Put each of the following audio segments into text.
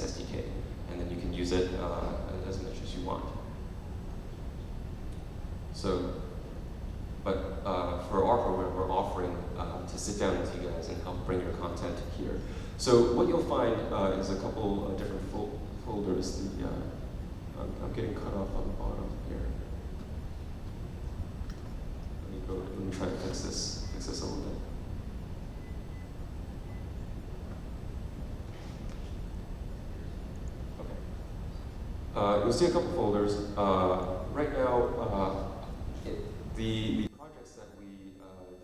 Facespace SDK, and then you can use it as much as you want. So, but for our program, we're offering to sit down with you guys and help bring your content here. So what you'll find is a couple of different folders. I'm getting cut off on the bottom here. Let me try to fix this a little bit. Okay. You'll see a couple folders. Right now, the projects that we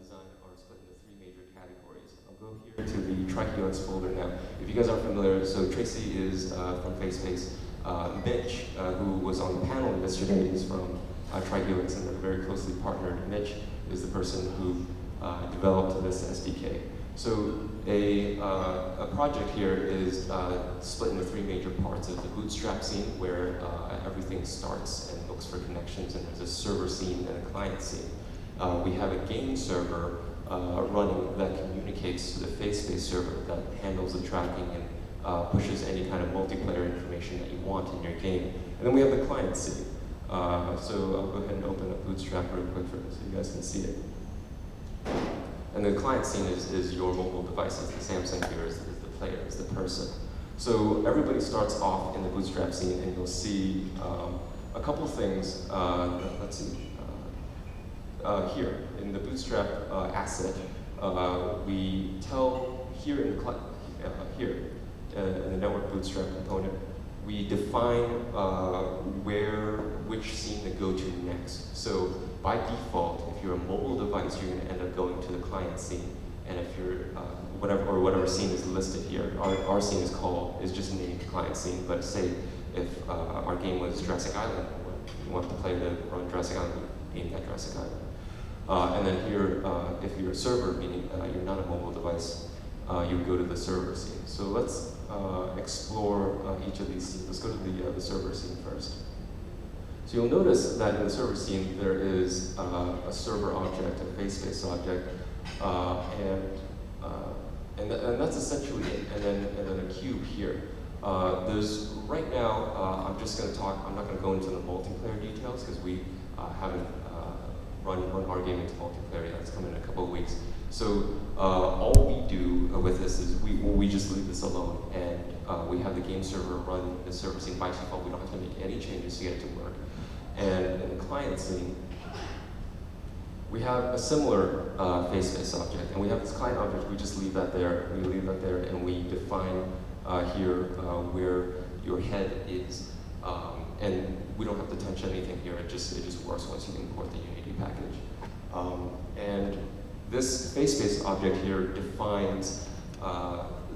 designed are split into three major categories. I'll go here to the TriQX folder now. If you guys aren't familiar, so Tracy is from Facespace. Mitch, who was on the panel yesterday, is from TriQX, and they're very closely partnered. Mitch is the person who developed this SDK. So a project here is split into three major parts. There's the bootstrap scene, where everything starts and looks for connections, and there's a server scene and a client scene. We have a game server running that communicates to the Facespace server that handles the tracking and pushes any kind of multiplayer information that you want in your game. And then we have the client scene. So I'll go ahead and open up Bootstrap real quick so you guys can see it. And the client scene is your mobile devices. The Samsung here is the player, is the person. So everybody starts off in the Bootstrap scene, and you'll see a couple things. Let's see. Here, in the Bootstrap asset, we tell here in the in the network Bootstrap component, we define which scene to go to next. So by default, if you're a mobile device, you're going to end up going to the client scene. And if you're whatever scene is listed here, our scene is just named client scene. But say if our game was Jurassic Island, you want the player to run Jurassic Island, you name that Jurassic Island. And then here, if you're a server, meaning you're not a mobile device, you go to the server scene. So let's explore each of these scenes. Let's go to the server scene first. So you'll notice that in the server scene, there is a server object, a Facespace object, and that's essentially it. And then a cube here. There's right now. I'm just going to talk. I'm not going to go into the multiplayer details because we haven't run our game into multiplayer. That's coming in a couple of weeks. So all we do with this is we just leave this alone, and we have the game server run the server scene by default. We don't have to make any changes to get it to work. And in the client scene, we have a similar Facespace object, and we have this client object. We just leave that there. We leave that there, and we define here where your head is, and we don't have to touch anything here. It just works once you import the Unity package. And this Facespace object here defines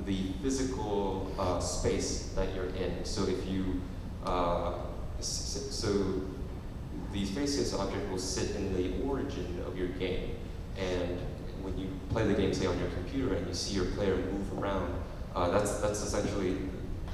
the physical space that you're in. So if you the Facespace object will sit in the origin of your game, and when you play the game, say on your computer, and you see your player move around, that's essentially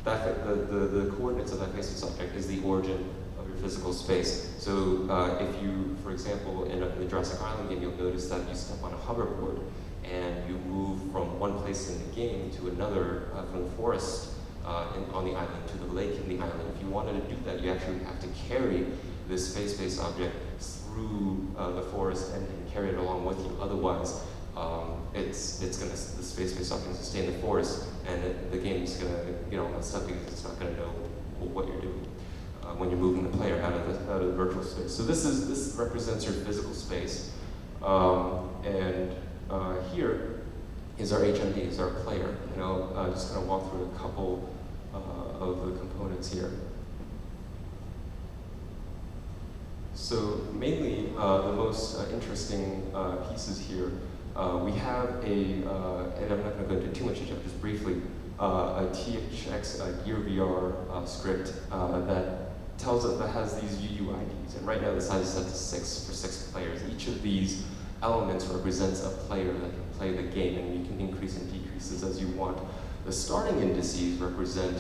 the coordinates of that Facespace object is the origin of your physical space. So if you, for example, in the Jurassic Island game, you'll notice that you step on a hoverboard and you move from one place in the game to another, from the forest on the island to the lake in the island. If you wanted to do that, you actually have to carry this Facespace object through the forest and carry it along with you. Otherwise, the Facespace object is to stay in the forest, and the game's gonna get all messed up because it's not gonna know what you're doing when you're moving the player out of the virtual space. So this represents your physical space, and here is our HMD, is our player. And I'll just kind of walk through a couple of the components here. So mainly, the most interesting pieces here, we have and I'm not going to go into too much detail, just briefly, a THX Gear VR script that has these UUIDs, and right now the size is set to 6 for 6 players. Each of these elements represents a player that can play the game, and you can increase and decrease this as you want. The starting indices represent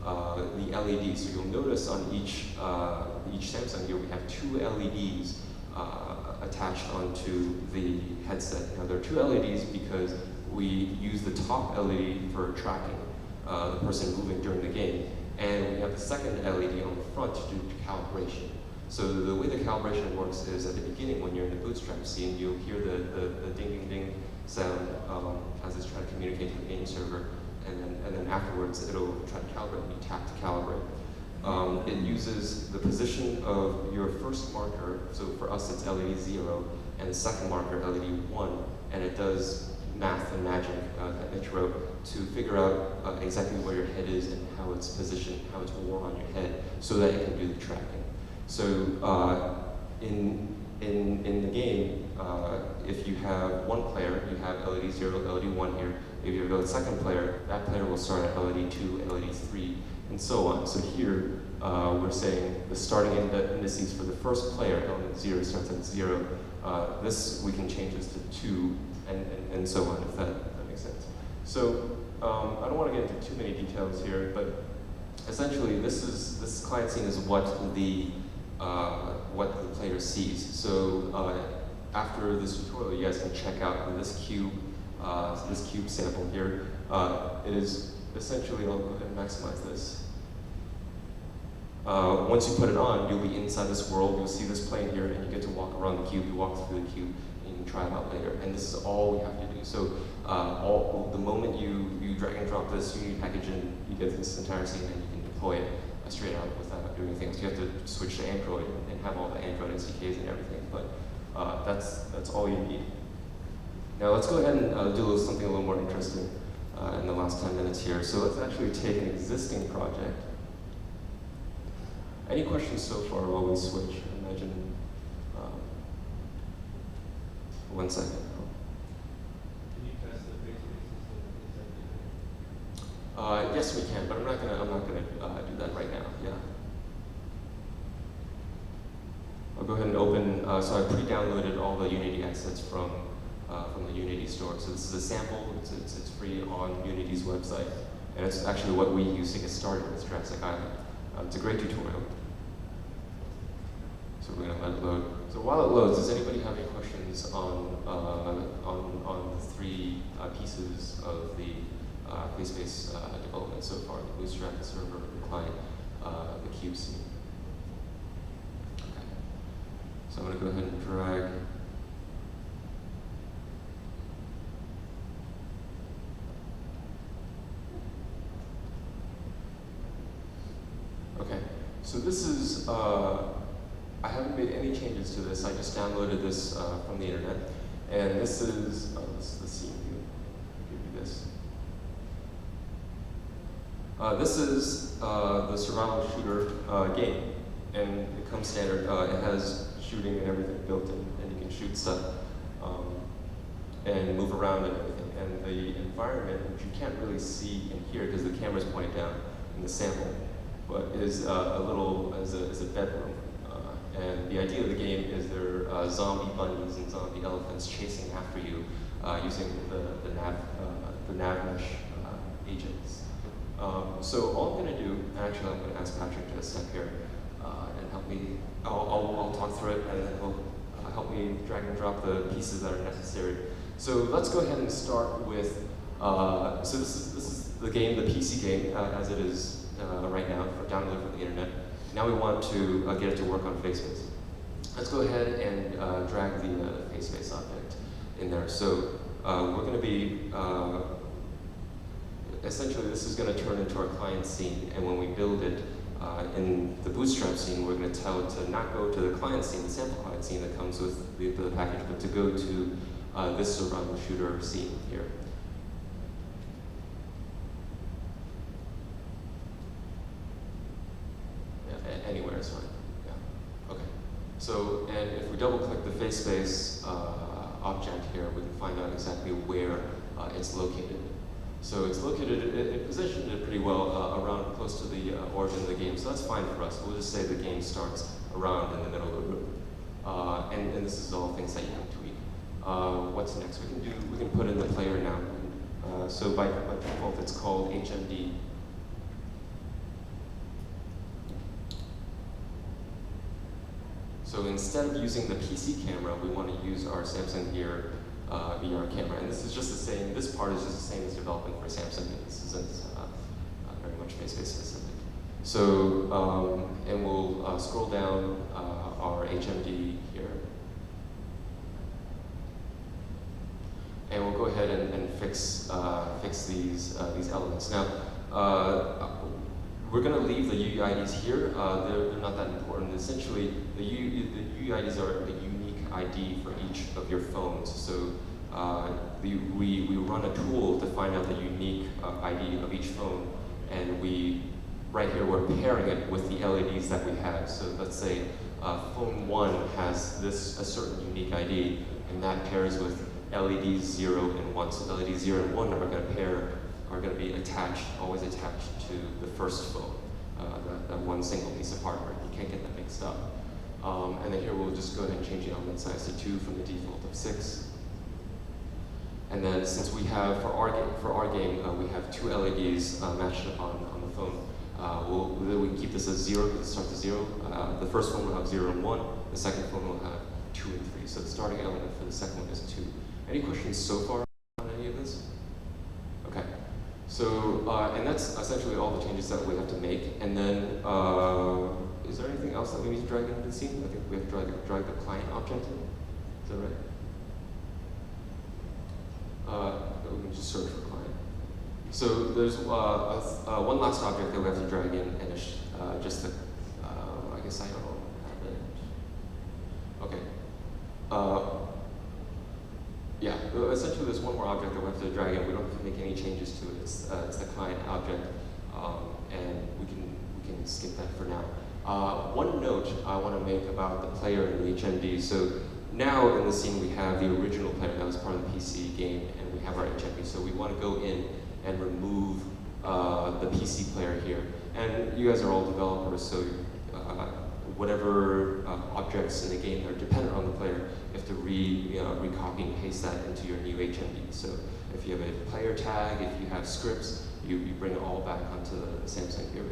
the LEDs. So you'll notice on each Samsung here we have 2 LEDs attached onto the headset. Now there are 2 LEDs because we use the top LED for tracking, the person moving during the game. And we have the second LED on the front to do calibration. So the way the calibration works is at the beginning when you're in the bootstrap scene, you'll hear the ding ding ding sound as it's trying to communicate to the game server, and then afterwards it'll try to calibrate and you tap to calibrate. It uses the position of your first marker, so for us it's LED 0, and the second marker LED 1, and it does math and magic that Mitch wrote to figure out exactly where your head is and how it's positioned, how it's worn on your head, so that it can do the tracking. So in the game, if you have one player, you have LED 0, LED 1 here. If you have a second player, that player will start at LED 2, LED 3, and so on. So here, we're saying the starting indices for the first player, element 0 starts at 0. This, we can change this to 2, and so on, if that makes sense. So I don't want to get into too many details here, but essentially this client scene is what the player sees. So after this tutorial, you guys can check out this cube sample here. It is essentially, I'll go ahead and maximize this. Once you put it on, you'll be inside this world. You'll see this plane here, and you get to walk around the cube. You walk through the cube, and you can try it out later. And this is all we have to do. So the moment you drag and drop this Unity package in, you get this entire scene, and you can deploy it straight out without doing anything else. You have to switch to Android and have all the Android SDKs and everything, but that's all you need. Now let's go ahead and do something a little more interesting in the last 10 minutes here. So let's actually take an existing project. Any questions so far while we switch? Imagine, 1 second. Can you test the face system? Yes, we can, but I'm not gonna do that right now. Yeah. I'll go ahead and open. So I pre-downloaded all the Unity assets from the Unity store. So this is a sample. It's free on Unity's website, and it's actually what we use to get started with Jurassic Island. It's a great tutorial. So we're gonna let it load. So while it loads, does anybody have any questions on the three pieces of the face-based development so far? The Bootstrap, the server, the client, the cube scene. Okay. So I'm gonna go ahead and drag. Okay. So this is. I haven't made any changes to this. I just downloaded this from the internet, and this is the scene view. I'll give you this. This is the survival shooter game, and it comes standard. It has shooting and everything built in, and you can shoot stuff and move around and everything. And the environment, which you can't really see in here because the camera's pointed down in the sample, but is a bedroom. And the idea of the game is there are zombie bunnies and zombie elephants chasing after you using the nav mesh agents. So all I'm going to do, actually I'm going to ask Patrick to step here and help me. I'll talk through it, and then he'll help me drag and drop the pieces that are necessary. So let's go ahead and start with. So this is the game, the PC game, as it is right now, for download from the internet. Now we want to get it to work on FaceBase. Let's go ahead and drag the FaceBase object in there. So we're going to be, essentially this is going to turn into our client scene, and when we build it in the Bootstrap scene, we're going to tell it to not go to the client scene, the sample client scene that comes with the package, but to go to this survival shooter scene here. Anywhere is fine. Yeah. Okay. So, and if we double click the FaceBase object here, we can find out exactly where it's located. So it's located, it positioned it pretty well around close to the origin of the game. So that's fine for us. We'll just say the game starts around in the middle of the room. And this is all things that you can tweak. What's next? We can put in the player now. So by default, it's called HMD. So instead of using the PC camera, we want to use our Samsung Gear VR camera. And this is just the same, this part is just the same as developing for Samsung. This isn't much face-space specific. So, and we'll scroll down our HMD here. And we'll go ahead and fix these elements. Now, we're going to leave the UUIDs here. They're not that important. Essentially, the UUIDs are a unique ID for each of your phones. So we run a tool to find out the unique ID of each phone, and right here we're pairing it with the LEDs that we have. So let's say phone 1 has a certain unique ID, and that pairs with LEDs 0 and 1. So LEDs 0 and 1 are going to be always attached to the first phone, that one single piece of hardware. You can't get that mixed up. And then here we'll just go ahead and change the element size to 2 from the default of 6. And then since we have, for our game, we have 2 LEDs matched up on the phone, we keep this as 0 because it starts at 0. The first phone will have 0 and 1. The second phone will have 2 and 3. So the starting element for the second one is 2. Any questions so far on any of this? Okay. So, and that's essentially all the changes that we have to make. And then, is there anything else that we need to drag into the scene? I think we have to drag the client object in. Is that right? We can just search for client. So there's one last object that we have to drag in, and it's just the, I guess I don't have it. Okay. Yeah, essentially there's one more object that we have to drag in. We don't have to make any changes to it. It's the client object, and we can skip that for now. One note I want to make about the player in the HMD. So now in the scene we have the original player that was part of the PC game, and we have our HMD. So we want to go in and remove the PC player here. And you guys are all developers, so whatever objects in the game that are dependent on the player, you have to recopy and paste that into your new HMD. So if you have a player tag, if you have scripts, you bring it all back onto the Samsung here.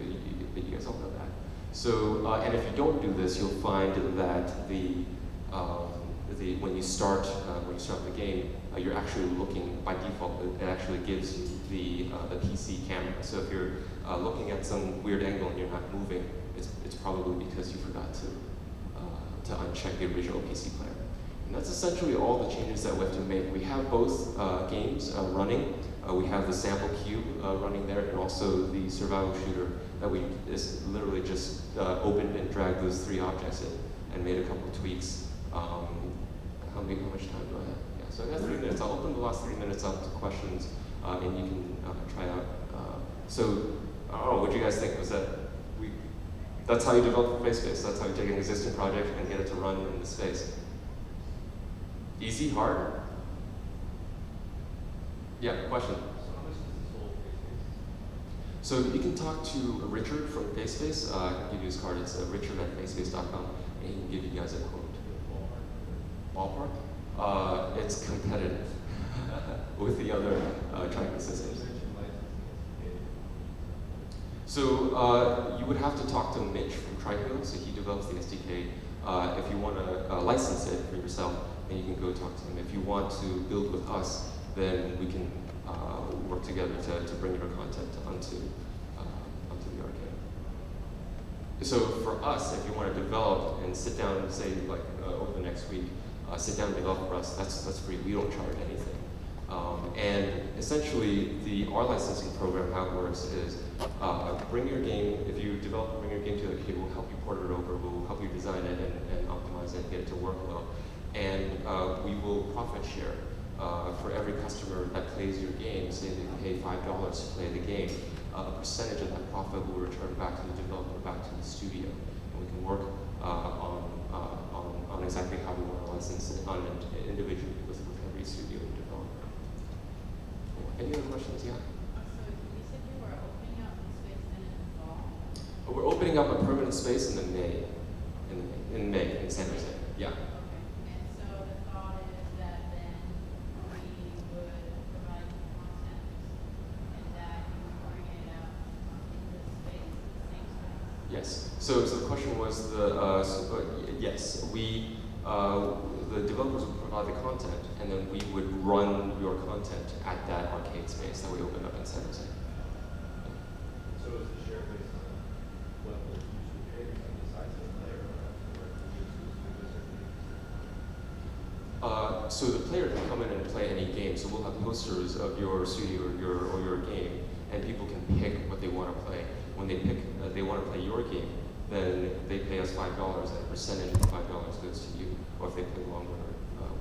You guys all know that. So, and if you don't do this, you'll find that when you start the game, you're actually looking by default. It actually gives you the PC camera. So if you're looking at some weird angle and you're not moving, it's probably because you forgot to uncheck the original PC player. And that's essentially all the changes that we have to make. We have both games running. We have the sample cube running there, and also the survival shooter that we literally just opened and dragged those 3 objects in and made a couple of tweaks. How much time do I have? Yeah, so I got 3 minutes. I'll open the last 3 minutes up to questions, and you can try out. So, I don't know, what do you guys think? That's how you develop a face space. That's how you take an existing project and get it to run in the space. Easy, hard? Yeah, question? So how much does this whole face So you can talk to Richard from FaceSpace. I can give you his card. It's richard@facespace.com, and he can give you guys a quote. Ballpark? It's competitive with the other tracking systems. So you would have to talk to Mitch from Trifield, so he develops the SDK. If you want to license it for yourself, then you can go talk to him. If you want to build with us, then we can work together to bring your content onto the arcade. So for us, if you want to develop and sit down and say, like over the next week, sit down and develop for us, that's free. We don't charge anything. And essentially, our licensing program, how it works is bring your game, if you develop, bring your game to the arcade, we'll help you port it over, we'll help you design it and optimize it and get it to work well. And we will profit share for every customer that plays your game. Say they pay $5 to play the game, a percentage of that profit will return back to the developer, back to the studio. And we can work on exactly how we want to license it on an individually with every studio and developer. Any other questions? Yeah? So you said you were opening up the space then in the fall? We're opening up a permanent space in May, in San Jose. Yeah. Okay. And so the thought is that then we would provide content and that you would bring it out in this space, the same space? Yes. So the question was yes, the developers would provide the content, and then we would run your content at that arcade space that we opened up in San Jose. So is so the player can come in and play any game. So we'll have posters of your studio or your game, and people can pick what they want to play. When they pick, they want to play your game, then they pay us $5, and a percentage of the $5 goes to you, or if they play longer,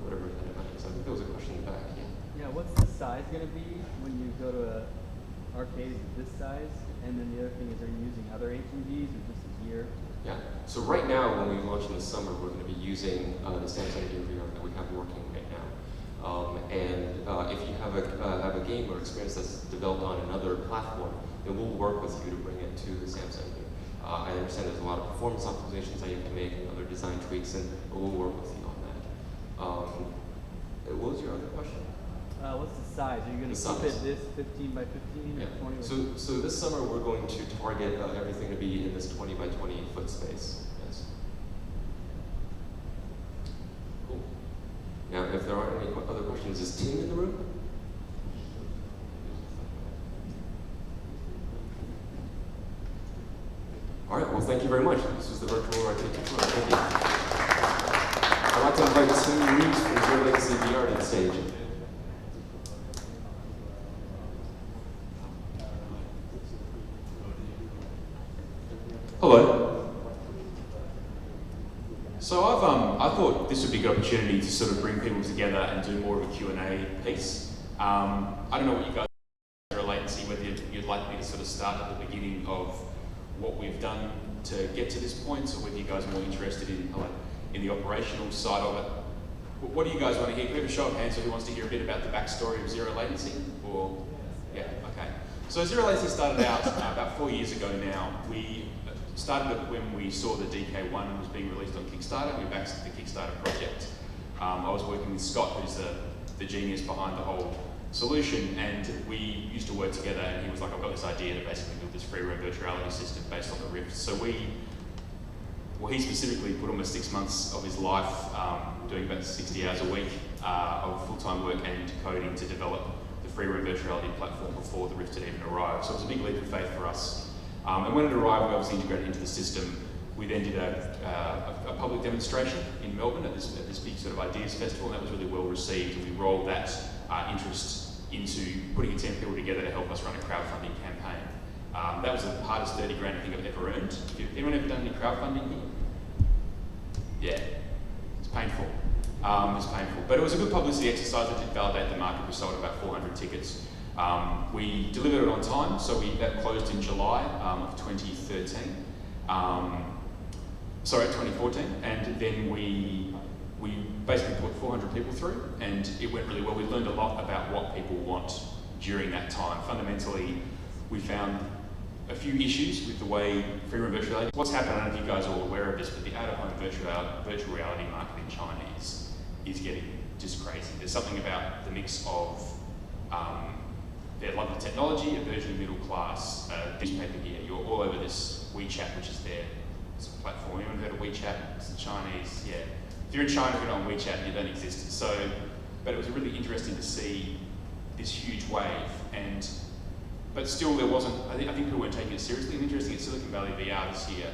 whatever that amount is. I think there was a question in the back. Yeah. Yeah, what's the size going to be when you go to a arcade? Is it this size? And then the other thing is, are you using other HMDs or just a gear? Yeah. So right now, when we launch in the summer, we're going to be using the Samsung Gear VR that we have working right now. If you have a game or experience that's developed on another platform, then we'll work with you to bring it to the Samsung Gear. I understand there's a lot of performance optimizations that you have to make and other design tweaks, and we'll work with you on that. What was your other question? What's the size? Are you going to keep it this 15 by 15 Yeah. or 20 by So this summer we're going to target everything to be in this 20 by 20 foot space. Yes. Cool. Now, if there aren't any other questions, is Tim in the room? All right. Well, thank you very much. This was the virtual arcade tour. Thank you. I'd like to invite Tim Reeves from Zero Latency VR to the stage. Hello. So I thought this would be a good opportunity to sort of bring people together and do more of a Q&A piece. I don't know what you guys are latency, whether you'd like me to sort of start at the beginning of what we've done to get to this point, or whether you guys are more interested in the operational side of it. What do you guys want to hear? Can we have a show of hands who wants to hear a bit about the backstory of Zero Latency? Or yeah, okay. So Zero Latency started out about 4 years ago now. We started it when we saw the DK1 was being released on Kickstarter. We backed the Kickstarter project. I was working with Scott, who's the genius behind the whole solution, and we used to work together, and he was like, I've got this idea to basically build this free roam virtuality system based on the Rift. So he specifically put almost 6 months of his life doing about 60 hours a week of full-time work and coding to develop the free roam virtuality platform before the Rift had even arrived. So it was a big leap of faith for us. And when it arrived, we obviously integrated into the system. We then did a public demonstration in Melbourne at this big sort of ideas festival, and that was really well received. And we rolled that interest into putting a team of people together to help us run a crowdfunding campaign. That was the hardest 30 grand I think I've ever earned. Anyone ever done any crowdfunding here? Yeah, it's painful. It's painful, but it was a good publicity exercise. It did validate the market. We sold about 400 tickets. We delivered it on time, so that closed in July of 2013. 2014, and then we basically put 400 people through, and it went really well. We learned a lot about what people want during that time. Fundamentally, we found a few issues with the way free roam virtual reality. What's happened, I don't know if you guys are all aware of this, but the out-of-home virtual reality market in China is getting just crazy. There's something about the mix of their love of technology, a version of middle class, newspaper gear. You're all over this WeChat, which is their platform. Anyone heard of WeChat? It's the Chinese, yeah. If you're in China, if you're not on WeChat, you don't exist. So, but it was really interesting to see this huge wave, but still there wasn't, I think people weren't taking it seriously. And interesting, at Silicon Valley VR this year,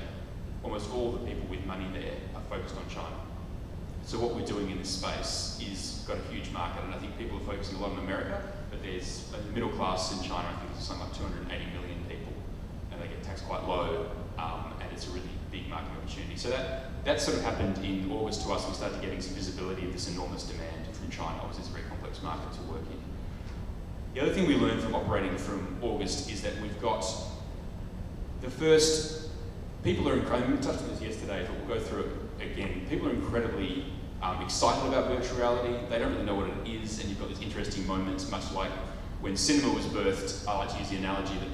almost all the people with money there are focused on China. So what we're doing in this space is got a huge market, and I think people are focusing a lot on America, but there's a middle class in China, I think there's something like 280 million people, and they get taxed quite low, and it's a really big market opportunity. So that sort of happened in August to us, and we started getting some visibility of this enormous demand from China. Obviously, it's a very complex market to work in. The other thing we learned from operating from August is that we've got the first, people are incredibly, we touched on this yesterday, but we'll go through it again. People are incredibly excited about virtual reality. They don't really know what it is, and you've got these interesting moments, much like when cinema was birthed. I like to use the analogy that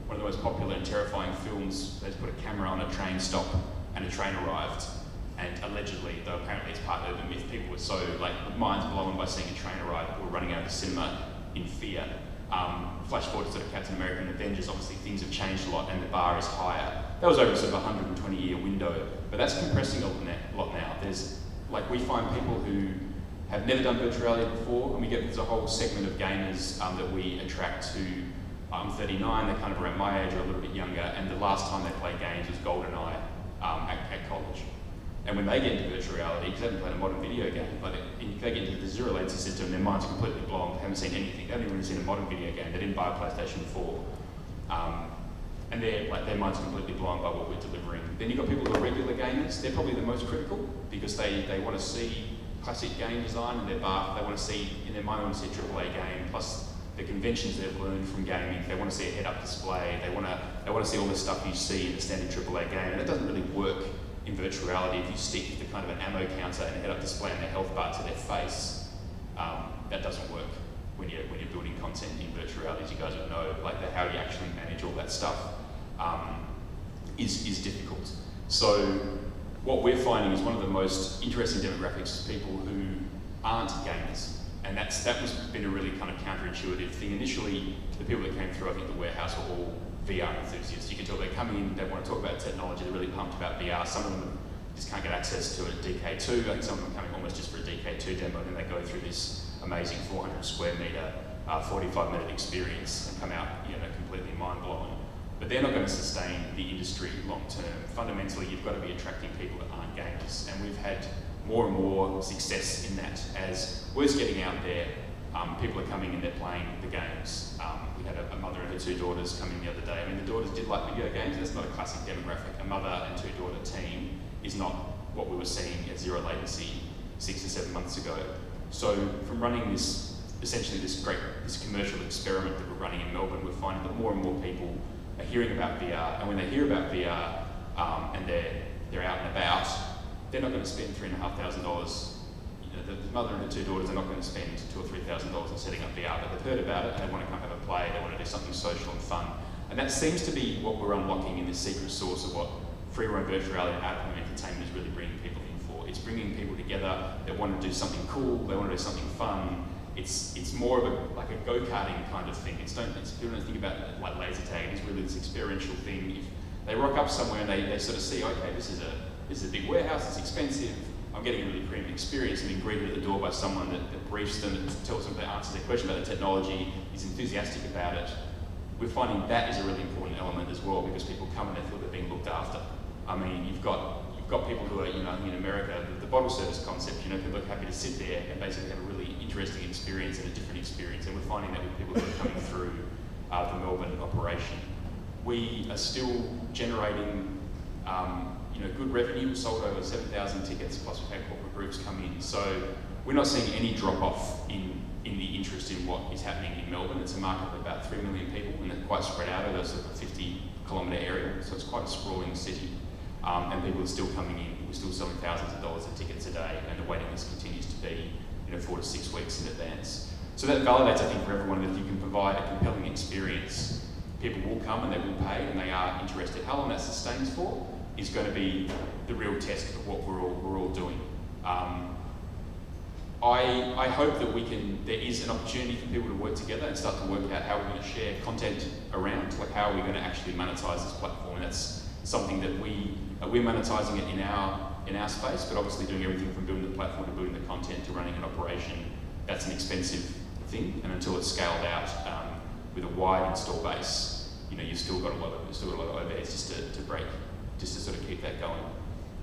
one of the most popular and terrifying films, they put a camera on a train stop and a train arrived. And allegedly, though apparently it's part urban myth, people were so minds blown by seeing a train arrive, people were running out of the cinema in fear. Flash forward to sort of Captain America and Avengers, obviously things have changed a lot and the bar is higher. That was over sort of a 120-year window, but that's compressing a lot now. We find people who have never done virtual reality before, and there's a whole segment of gamers that we attract to. I'm 39, they're kind of around my age or a little bit younger, and the last time they played games was GoldenEye at college. And when they get into virtual reality, because they haven't played a modern video game, but if they get into the zero latency system, their mind's completely blown, they haven't seen anything, they haven't even seen a modern video game, they didn't buy a PlayStation 4. And their mind's completely blown by what we're delivering. Then you've got people who are regular gamers, they're probably the most critical because they want to see classic game design in their bath, they want to see, in their mind, they want to see a AAA game, plus the conventions they've learned from gaming, they want to see a head-up display, they want to see all the stuff you see in a standard AAA game, and it doesn't really work in virtual reality. If you stick the kind of an ammo counter and a head-up display and the health bar to their face, that doesn't work when you're building content in virtual reality. As you guys would know, like how you actually manage all that stuff is difficult. So what we're finding is one of the most interesting demographics is people who aren't gamers. And that was been a really kind of counterintuitive thing. Initially, the people that came through, I think the warehouse were all VR enthusiasts. You can tell they come in, they want to talk about technology, they're really pumped about VR. Some of them just can't get access to a DK2. I think some of them are coming almost just for a DK2 demo, and then they go through this amazing 400 square metre, 45-minute experience and come out, completely mind-blown. But they're not going to sustain the industry long-term. Fundamentally, you've got to be attracting people that aren't gamers, and we've had more and more success in that. As word's getting out there, people are coming and they're playing the games. We had a mother and her two daughters come in the other day. I mean, the daughters did like video games. That's not a classic demographic. A mother and two-daughter team is not what we were seeing at zero latency 6 or 7 months ago. So from running this commercial experiment that we're running in Melbourne, we're finding that more and more people are hearing about VR, and when they hear about VR and they're out and about, they're not going to spend $3,500. The mother and her two daughters are not going to spend $2,000 or $3,000 on setting up VR, but they've heard about it and they want to come have a play, they want to do something social and fun. And that seems to be what we're unlocking in this secret sauce of what free roam virtual reality and out-of-home entertainment is really bringing people in for. It's bringing people together, they want to do something cool, they want to do something fun. It's more of a go-karting kind of thing. People don't think about it like laser tag, it's really this experiential thing. If they rock up somewhere and they sort of see, okay, this is a big warehouse, it's expensive, I'm getting a really premium experience and being greeted at the door by someone that briefs them, that tells them, that answers their question about the technology, is enthusiastic about it. We're finding that is a really important element as well, because people come and they feel they're being looked after. I mean, you've got people who are, in America, the bottle service concept, people are happy to sit there and basically have a really interesting experience and a different experience, and we're finding that with people who are coming through the Melbourne operation. We are still generating good revenue. We sold over 7,000 tickets, plus we've had corporate groups come in. So we're not seeing any drop-off in the interest in what is happening in Melbourne. It's a market of about 3 million people, and they're quite spread out over a sort of 50-kilometre area, so it's quite a sprawling city. And people are still coming in. We're still selling thousands of dollars of tickets a day, and the waiting list continues to be 4 to 6 weeks in advance. So that validates, I think, for everyone that if you can provide a compelling experience, people will come and they will pay and they are interested. How long that sustains for is going to be the real test of what we're all doing. I hope that there is an opportunity for people to work together and start to work out how we're going to share content around, like how are we going to actually monetize this platform. And that's something that we're monetizing it in our space, but obviously doing everything from building the platform to building the content to running an operation, that's an expensive thing. And until it's scaled out with a wide install base, you've still got a lot of overheads just to sort of keep that going.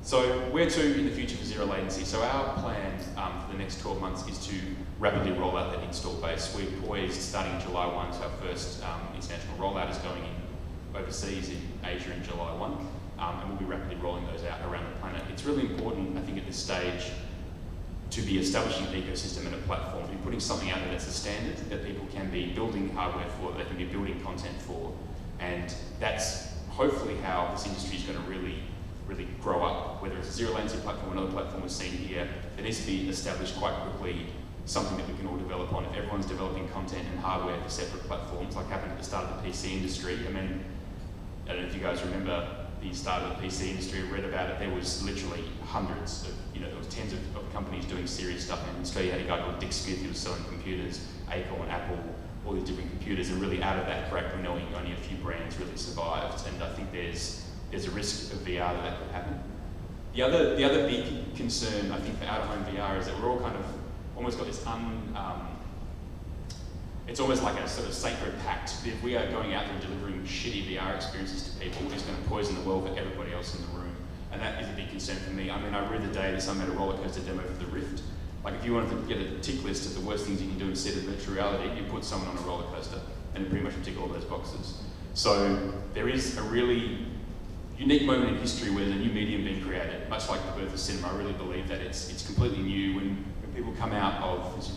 So where to in the future for zero latency? So our plan for the next 12 months is to rapidly roll out that install base. We're poised starting July 1, so our first international rollout is going in overseas in Asia in July 1, and we'll be rapidly rolling those out around the planet. It's really important, I think, at this stage to be establishing an ecosystem and a platform, to be putting something out there that's a standard that people can be building hardware for, that they can be building content for, and that's hopefully how this industry is going to really grow up. Whether it's a zero latency platform or another platform we've seen here, there needs to be established quite quickly something that we can all develop on. If everyone's developing content and hardware for separate platforms, like happened at the start of the PC industry, I mean, I don't know if you guys remember the start of the PC industry, read about it, there was literally hundreds of, there was tens of companies doing serious stuff. In Australia, you had a guy called Dick Smith who was selling computers, Acorn, Apple, all these different computers, and really out of that great knowing only a few brands really survived. And I think there's a risk of VR that could happen. The other big concern, I think, for out-of-home VR is that we're all kind of almost got this it's almost like a sort of sacred pact. If we are going out there and delivering shitty VR experiences to people, it's going to poison the well for everybody else in the room. And that is a big concern for me. I mean, I read the day that someone made a roller coaster demo for the Rift. Like, if you wanted to get a tick list of the worst things you can do instead of virtual reality, you put someone on a roller coaster, and it pretty much would tick all those boxes. So there is a really unique moment in history where there's a new medium being created, much like the birth of cinema. I really believe that it's completely new. When people come out of, as you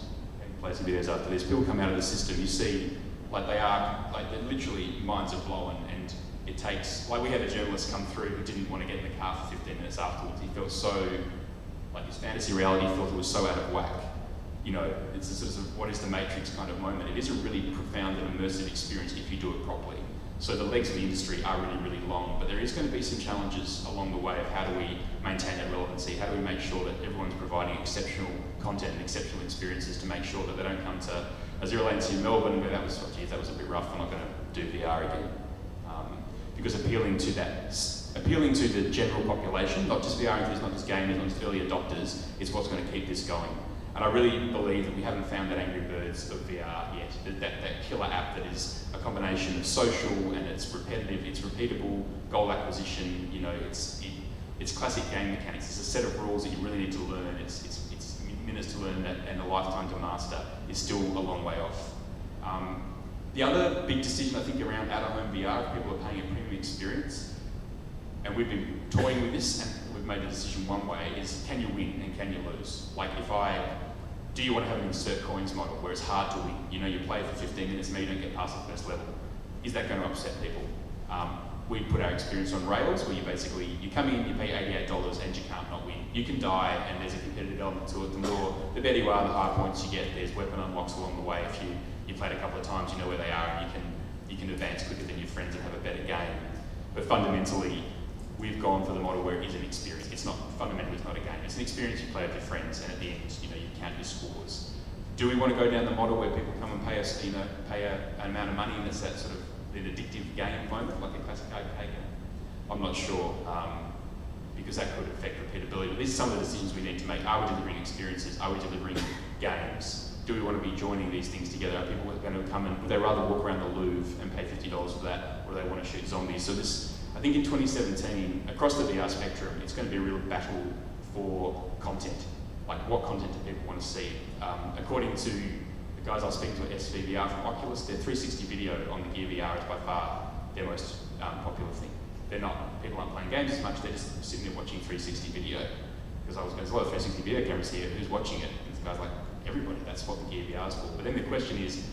play some videos after this, people come out of the system, you see, like they're literally, minds are blown, and it takes, like we had a journalist come through who didn't want to get in the car for 15 minutes afterwards. He felt so, like his fantasy reality felt it was so out of whack. You know, it's a sort of what is the Matrix kind of moment. It is a really profound and immersive experience if you do it properly. So the legs of the industry are really, really long, but there is going to be some challenges along the way of how do we maintain that relevancy, how do we make sure that everyone's providing exceptional content and exceptional experiences to make sure that they don't come to a zero latency in Melbourne where that was, oh geez, that was a bit rough, I'm not going to do VR again. Because appealing to the general population, not just VR enthusiasts, not just gamers, not just early adopters, is what's going to keep this going. And I really believe that we haven't found that Angry Birds of VR yet, that killer app that is a combination of social and it's repetitive, it's repeatable, goal acquisition, you know, it's classic game mechanics. It's a set of rules that you really need to learn. It's minutes to learn that and a lifetime to master is still a long way off. The other big decision I think around out-of-home VR, if people are paying a premium experience, and we've been toying with this and we've made the decision one way, is can you win and can you lose? Like do you want to have an insert coins model where it's hard to win? You know, you play for 15 minutes, maybe you don't get past the first level. Is that going to upset people? We put our experience on rails where you come in, you pay $88 and you can't not win. You can die and there's a competitive element to it. The better you are, the higher points you get. There's weapon unlocks along the way. If you played a couple of times, you know where they are and you can advance quicker than your friends and have a better game. But fundamentally, we've gone for the model where it is an experience. It's not a game. It's an experience you play with your friends, and at the end, you know, you count your scores. Do we want to go down the model where people come and pay us, you know, an amount of money, and it's that sort of an addictive game moment, like a classic arcade game? I'm not sure, because that could affect repeatability. But these are some of the decisions we need to make. Are we delivering experiences? Are we delivering games? Do we want to be joining these things together? Are people going to come and would they rather walk around the Louvre and pay $50 for that, or do they want to shoot zombies? So I think in 2017, across the VR spectrum, it's going to be a real battle for content. Like, what content do people want to see? According to the guys I was speaking to at SVVR from Oculus, their 360 video on the Gear VR is by far their most popular thing. People aren't playing games as much, they're just sitting there watching 360 video. Because there's a lot of 360 video cameras here, who's watching it? And the guy's like, everybody, that's what the Gear VR is for. But then the question is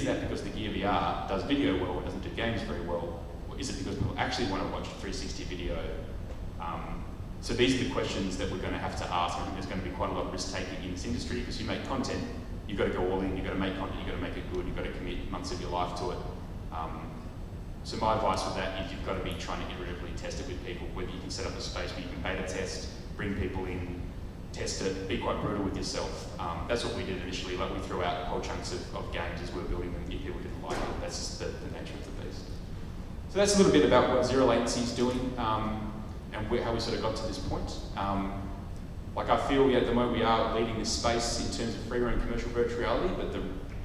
that because the Gear VR does video well and doesn't do games very well? Or is it because people actually want to watch a 360 video? So these are the questions that we're going to have to ask. I think there's going to be quite a lot of risk taking in this industry because you make content, you've got to go all in, you've got to make content, you've got to make it good, you've got to commit months of your life to it. So my advice with that is you've got to be trying to iteratively test it with people, whether you can set up a space where you can beta test, bring people in, test it, be quite brutal with yourself. That's what we did initially. Like, we threw out whole chunks of games as we were building them. If people didn't like it, that's just the nature of the beast. So that's a little bit about what zero latency is doing and how we sort of got to this point. Like, I feel at the moment we are leading this space in terms of free-run commercial virtual reality, but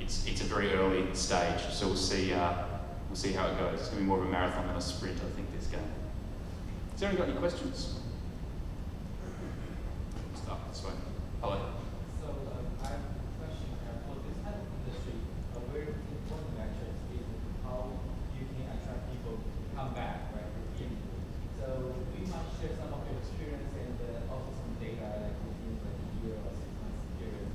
it's a very early stage. So we'll see how it goes. It's going to be more of a marathon than a sprint, I think, this game. Has anyone got any questions? Start this way. Hello. So I have a question for this type of industry. A very important metric is how you can attract people to come back, right? Repeatedly. So we might share some of your experience and also some data, like within like a year or 6 months period.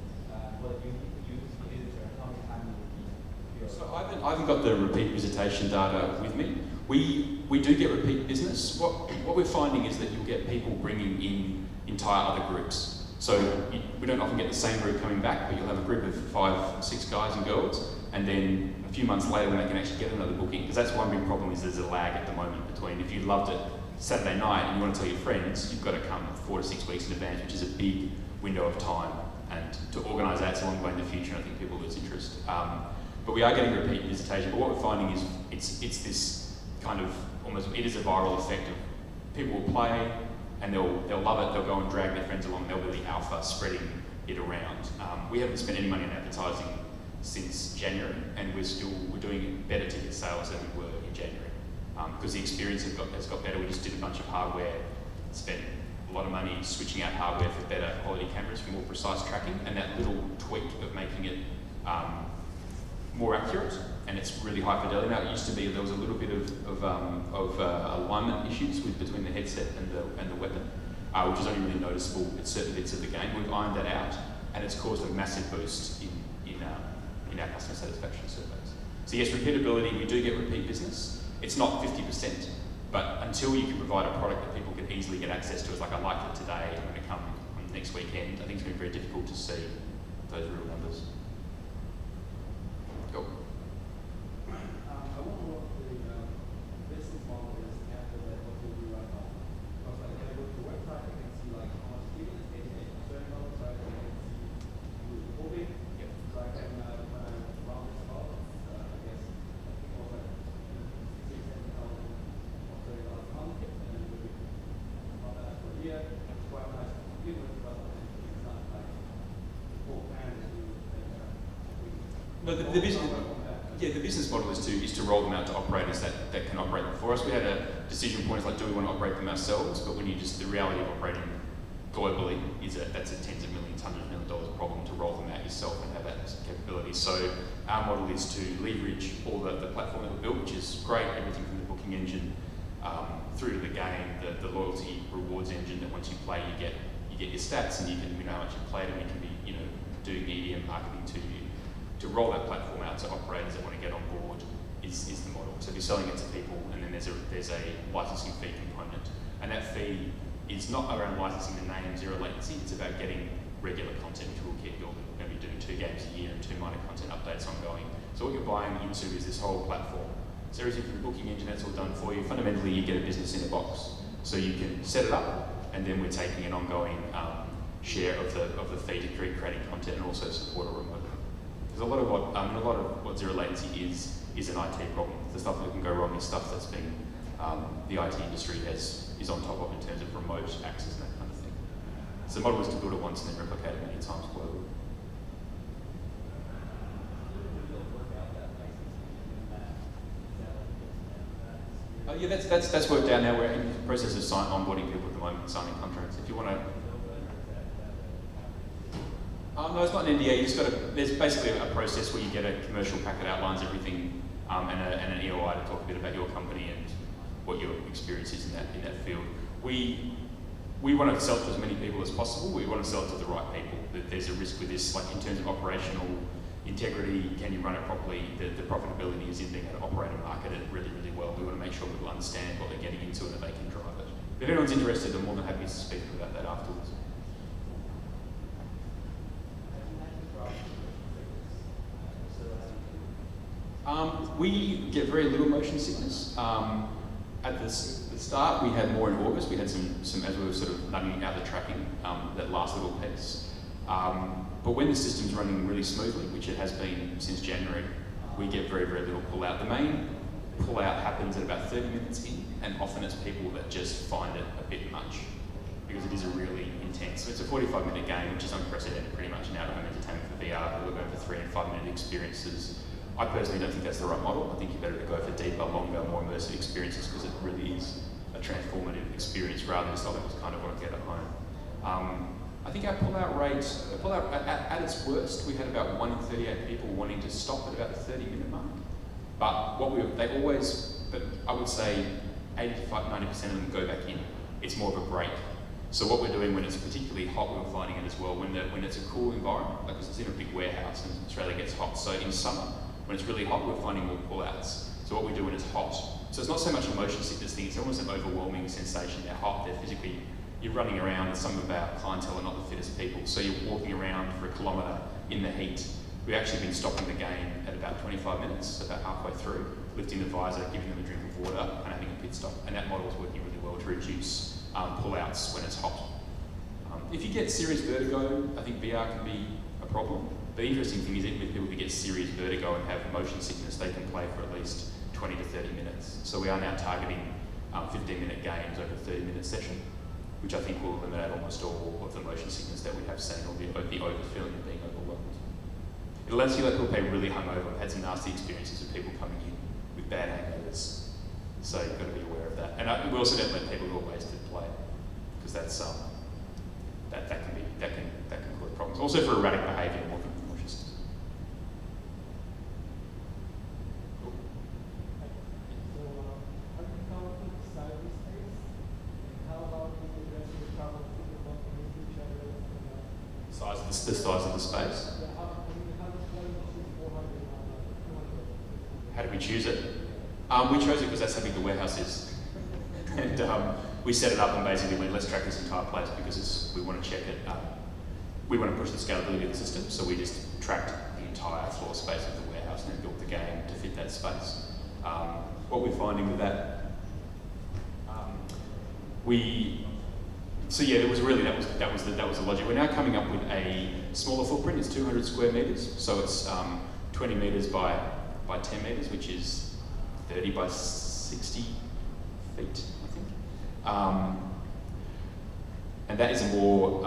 What you need to use in literature, how many times you repeat. So I haven't got the repeat visitation data with me. We do get repeat business. What we're finding is that you'll get people bringing in entire other groups. So we don't often get the same group coming back, but you'll have a group of 5, 6 guys and girls, and then a few months later when they can actually get another booking. Because that's one big problem, is there's a lag at the moment between if you loved it Saturday night and you want to tell your friends, you've got to come 4 to 6 weeks in advance, which is a big window of time. And to organise that, it's a long way in the future, and I think people lose interest. But we are getting repeat visitation. But what we're finding is it's this kind of it is a viral effect of people will play and they'll love it. They'll go and drag their friends along. They'll be the alpha, spreading it around. We haven't spent any money on advertising since January, and we're doing better ticket sales than we were in January because the experience has got better. We just did a bunch of hardware, spent a lot of money switching out hardware for better quality cameras for more precise tracking, and that little tweak of making it more accurate, and it's really high fidelity. Now, it used to be there was a little bit of alignment issues between the headset and the weapon, which is only really noticeable at certain bits of the game. We've ironed that out, and it's caused a massive boost in our customer satisfaction surveys. So yes, repeatability, we do get repeat business. It's not 50%, but until you can provide a product that people can easily get access to, it's like I liked it today, I'm going to come on next weekend, I think it's going to be very difficult to see those real numbers. Go. I want to know what the business model is after that, what you do right now. Because like when I go to the website, I can see like how much students they take a certain website, I can see who's moving. Yep. So I can, when I found this out, I guess, I think it was like $60,000, $70,000 or $30 a month, and then maybe not that for a year. It's quite nice to begin with, but it's not like full plan to No, the business model is to roll them out to operators that can operate them for us. We had a decision point, it's like, do we want to operate them ourselves? But when you the reality of operating globally is that's a tens of millions, $100 million problem to roll them out yourself and have that capability. So our model is to leverage all the platform that we built, which is great, everything from the booking engine through to the game, the loyalty rewards engine, that once you play you get your stats and you know how much you played, and you can be doing media and marketing to you. To roll that platform out to operators that want to get on board is the model. So if you're selling it to people, and then there's a licensing fee component, and that fee is not around licensing the name Zero Latency, it's about getting regular content, which we'll keep building. We're going to be doing 2 games a year and 2 minor content updates ongoing. So what you're buying into is this whole platform. So everything from the booking engine, that's all done for you. Fundamentally, you get a business in a box. So you can set it up, and then we're taking an ongoing share of the fee to creating content and also support a remote. There's a lot of what zero latency is an IT problem. The stuff that can go wrong is stuff that's been the IT industry is on top of in terms of remote access and that kind of thing. So the model is to build it once and then replicate it many times globally. Yeah, that's worked out now. We're in the process of onboarding people at the moment, signing contracts. If you want to. No, it's not an NDA. You just there's basically a process where you get a commercial pack that outlines everything, and an EOI to talk a bit about your company and what your experience is in that field. We want to sell it to as many people as possible. We want to sell it to the right people. There's a risk with this, like in terms of operational integrity, can you run it properly? The profitability is in being able to operate and market it really, really well. We want to make sure people understand what they're getting into and that they can drive it. If anyone's interested, I'm more than happy to speak about that afterwards. We get very little motion sickness. At the start, we had more in August. We had some as we were sort of nugging out the tracking, that last little piece. But when the system's running really smoothly, which it has been since January, we get very, very little pull-out. The main pull-out happens at about 30 minutes in, and often it's people that just find it a bit much, because it is a really intense. So it's a 45-minute game, which is unprecedented pretty much in out-of-home entertainment for VR. We're going for 3 and 5-minute experiences. I personally don't think that's the right model. I think you're better to go for deeper, longer, more immersive experiences, because it really is a transformative experience rather than something that's kind of want to get at home. I think our pull-out rate, at its worst, we had about 1 in 38 people wanting to stop at about the 30-minute mark. But but I would say 85-90% of them go back in. It's more of a break. So what we're doing when it's particularly hot, we're finding it as well, when it's a cool environment, because it's in a big warehouse and Australia gets hot. So in summer, when it's really hot, we're finding more pull-outs. So what we do when it's hot, so it's not so much a motion sickness thing, it's almost an overwhelming sensation. They're hot, they're physically, you're running around, and some of our clientele are not the fittest people. So you're walking around for a kilometre in the heat. We've actually been stopping the game at about 25 minutes, about halfway through, lifting the visor, giving them a drink of water, and having a pit stop. And that model is working really well to reduce pull-outs when it's hot. If you get serious vertigo, I think VR can be a problem. But the interesting thing is, even with people who get serious vertigo and have motion sickness, they can play for at least 20 to 30 minutes. So we are now targeting 15-minute games over a 30-minute session, which I think will eliminate almost all of the motion sickness that we have seen, or the overfeeling of being overwhelmed. It'll actually let people pay really hungover. I've had some nasty experiences of people coming in with bad hangovers. So you've got to be aware of that. And we also don't let people who are wasted play, because because that's that can cause problems. Also for erratic behaviour more than maliciousness. Cool. So, how do you come up with cyberspace? And how about we address the problem of people bumping into each other? The size of the space. Yeah, how do you choose 400 on 200? How did we choose it? We chose it because that's how big the warehouse is. And we set it up and basically went, let's track this entire place because we want to check it. We want to push the scalability of the system, so we just tracked the entire floor space of the warehouse and then built the game to fit that space. What we're finding with that, so yeah, there was really, that was the logic. We're now coming up with a smaller footprint. It's 200 square meters, so it's 20 meters by 10 meters, which is 30 by 60 feet, I think. And that is a more,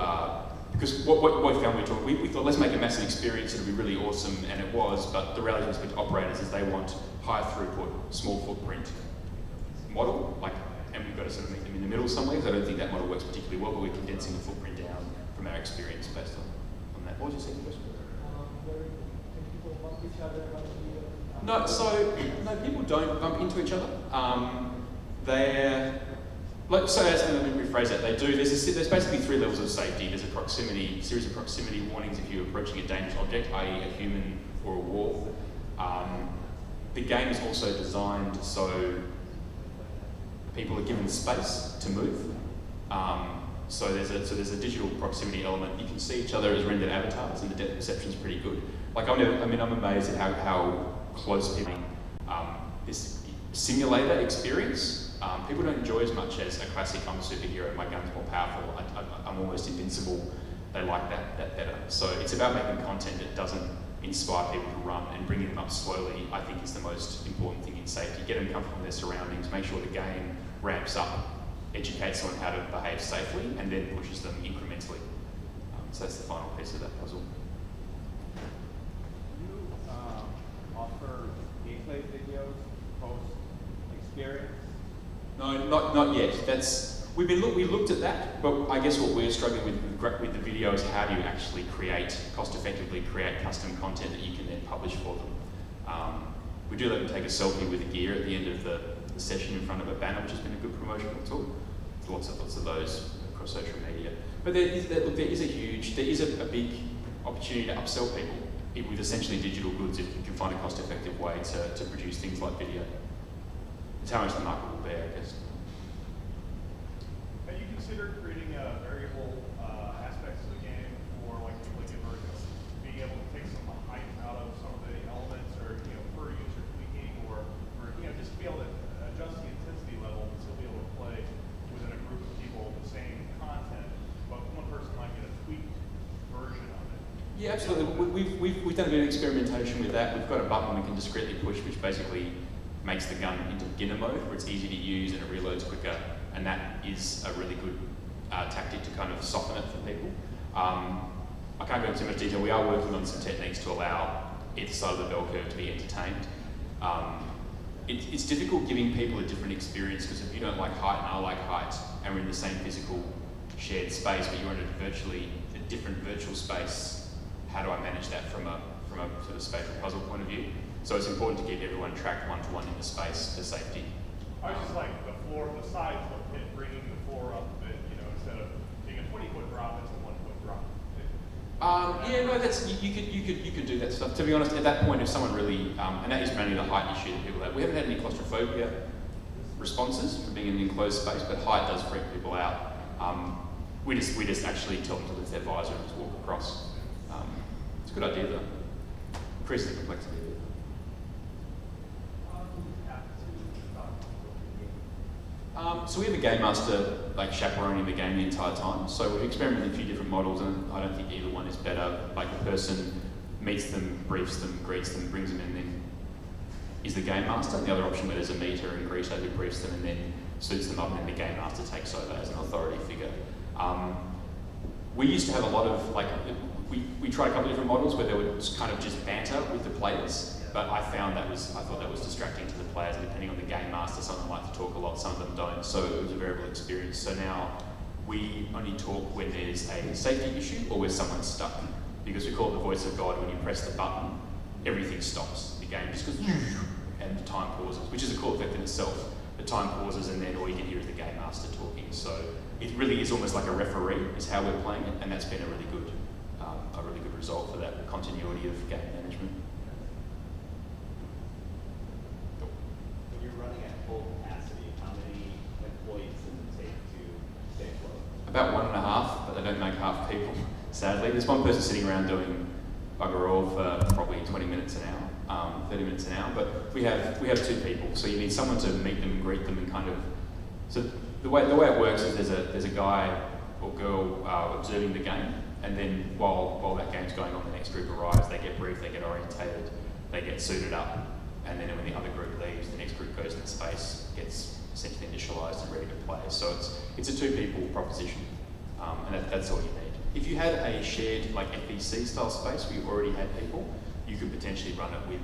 because what we found we thought, let's make a massive experience, it'll be really awesome, and it was, but the reality with operators is they want high throughput, small footprint model, and we've got to sort of meet them in the middle somewhere, because I don't think that model works particularly well, but we're condensing the footprint down from our experience based on that. What was your second question? Where can people bump each other? How do you, No, people don't bump into each other. Let me rephrase that. They do. There's basically 3 levels of safety. There's a series of proximity warnings if you're approaching a dangerous object, i.e. a human or a wall. The game is also designed so people are given space to move. So there's a digital proximity element. You can see each other as rendered avatars, and the depth perception is pretty good. I'm amazed at how close people this simulator experience. People don't enjoy as much as a classic, I'm a superhero, my gun's more powerful, I'm almost invincible. They like that better. So it's about making content that doesn't inspire people to run, and bringing them up slowly, I think, is the most important thing in safety. Get them comfortable with their surroundings, make sure the game ramps up, educates them on how to behave safely, and then pushes them incrementally. So that's the final piece of that puzzle. Do you offer gameplay videos post-experience? No, not yet. We looked at that, but I guess what we're struggling with the video is how do you actually cost effectively create custom content that you can then publish for them. We do let them take a selfie with the gear at the end of the session in front of a banner, which has been a good promotional tool. Lots of those across social media. But there is a big opportunity to upsell people with essentially digital goods if you can find a cost-effective way to produce things like video. It's how much the market will bear, I guess. Have you considered creating variable aspects of the game for like convergence, being able to take some height out of some of the elements, or per user tweaking, or just be able to adjust the intensity level and still be able to play within a group of people the same content, but one person might get a tweaked version of it? Yeah, absolutely. We've done a bit of experimentation with that. We've got a button we can discreetly push, which basically makes the gun into beginner mode, where it's easy to use and it reloads quicker, and that is a really good tactic to kind of soften it for people. I can't go into too much detail. We are working on some techniques to allow either side of the bell curve to be entertained. It's difficult giving people a different experience, because if you don't like height and I like height, and we're in the same physical shared space, but you're in a different virtual space, how do I manage that from a sort of spatial puzzle point of view? So it's important to keep everyone tracked one-to-one in the space for safety. I was just like the sides of the pit, bringing the floor up a bit, instead of being a 20-foot drop, it's a 1-foot drop. You could do that stuff. To be honest, at that point, if someone really, and that is mainly the height issue that people have. We haven't had any claustrophobia responses from being in an enclosed space, but height does freak people out. We just actually tell them to lift their visor and just walk across. It's a good idea though. Increases the complexity. So we have a game master chaperoning the game the entire time. So we've experimented with a few different models, and I don't think either one is better. Like the person meets them, briefs them, greets them, brings them in, then is the game master. And the other option where there's a meter and greeter who briefs them and then suits them up, and then the game master takes over as an authority figure. We used to have a lot of we tried a couple of different models where they would kind of just banter with the players. But I thought that was distracting to the players. Depending on the game master, some of them like to talk a lot, some of them don't. So it was a variable experience. So now We only talk when there's a safety issue or where someone's stuck, because we call it the voice of God. When you press the button, everything stops. The game just goes and the time pauses, which is a cool effect in itself. The time pauses and then all you can hear is the game master talking. So it really is almost like a referee is how we're playing it, and that's been a really good result for that continuity of game management. When you're running at full capacity, how many employees does it take to stay afloat? About 1.5, but they don't make half people, sadly. There's one person sitting around doing bugger all for probably 20 minutes an hour, 30 minutes an hour, but we have 2 people, so you need someone to meet them, greet them, and kind of. So the way it works is there's a guy or girl observing the game, and then while that game's going on, the next group arrives, they get briefed, they get orientated, they get suited up, and then when the other group leaves, the next group goes into space, gets essentially initialized and ready to play. So it's a 2-people proposition, and that's all you need. If you had a shared like FEC style space where you already had people, you could potentially run it with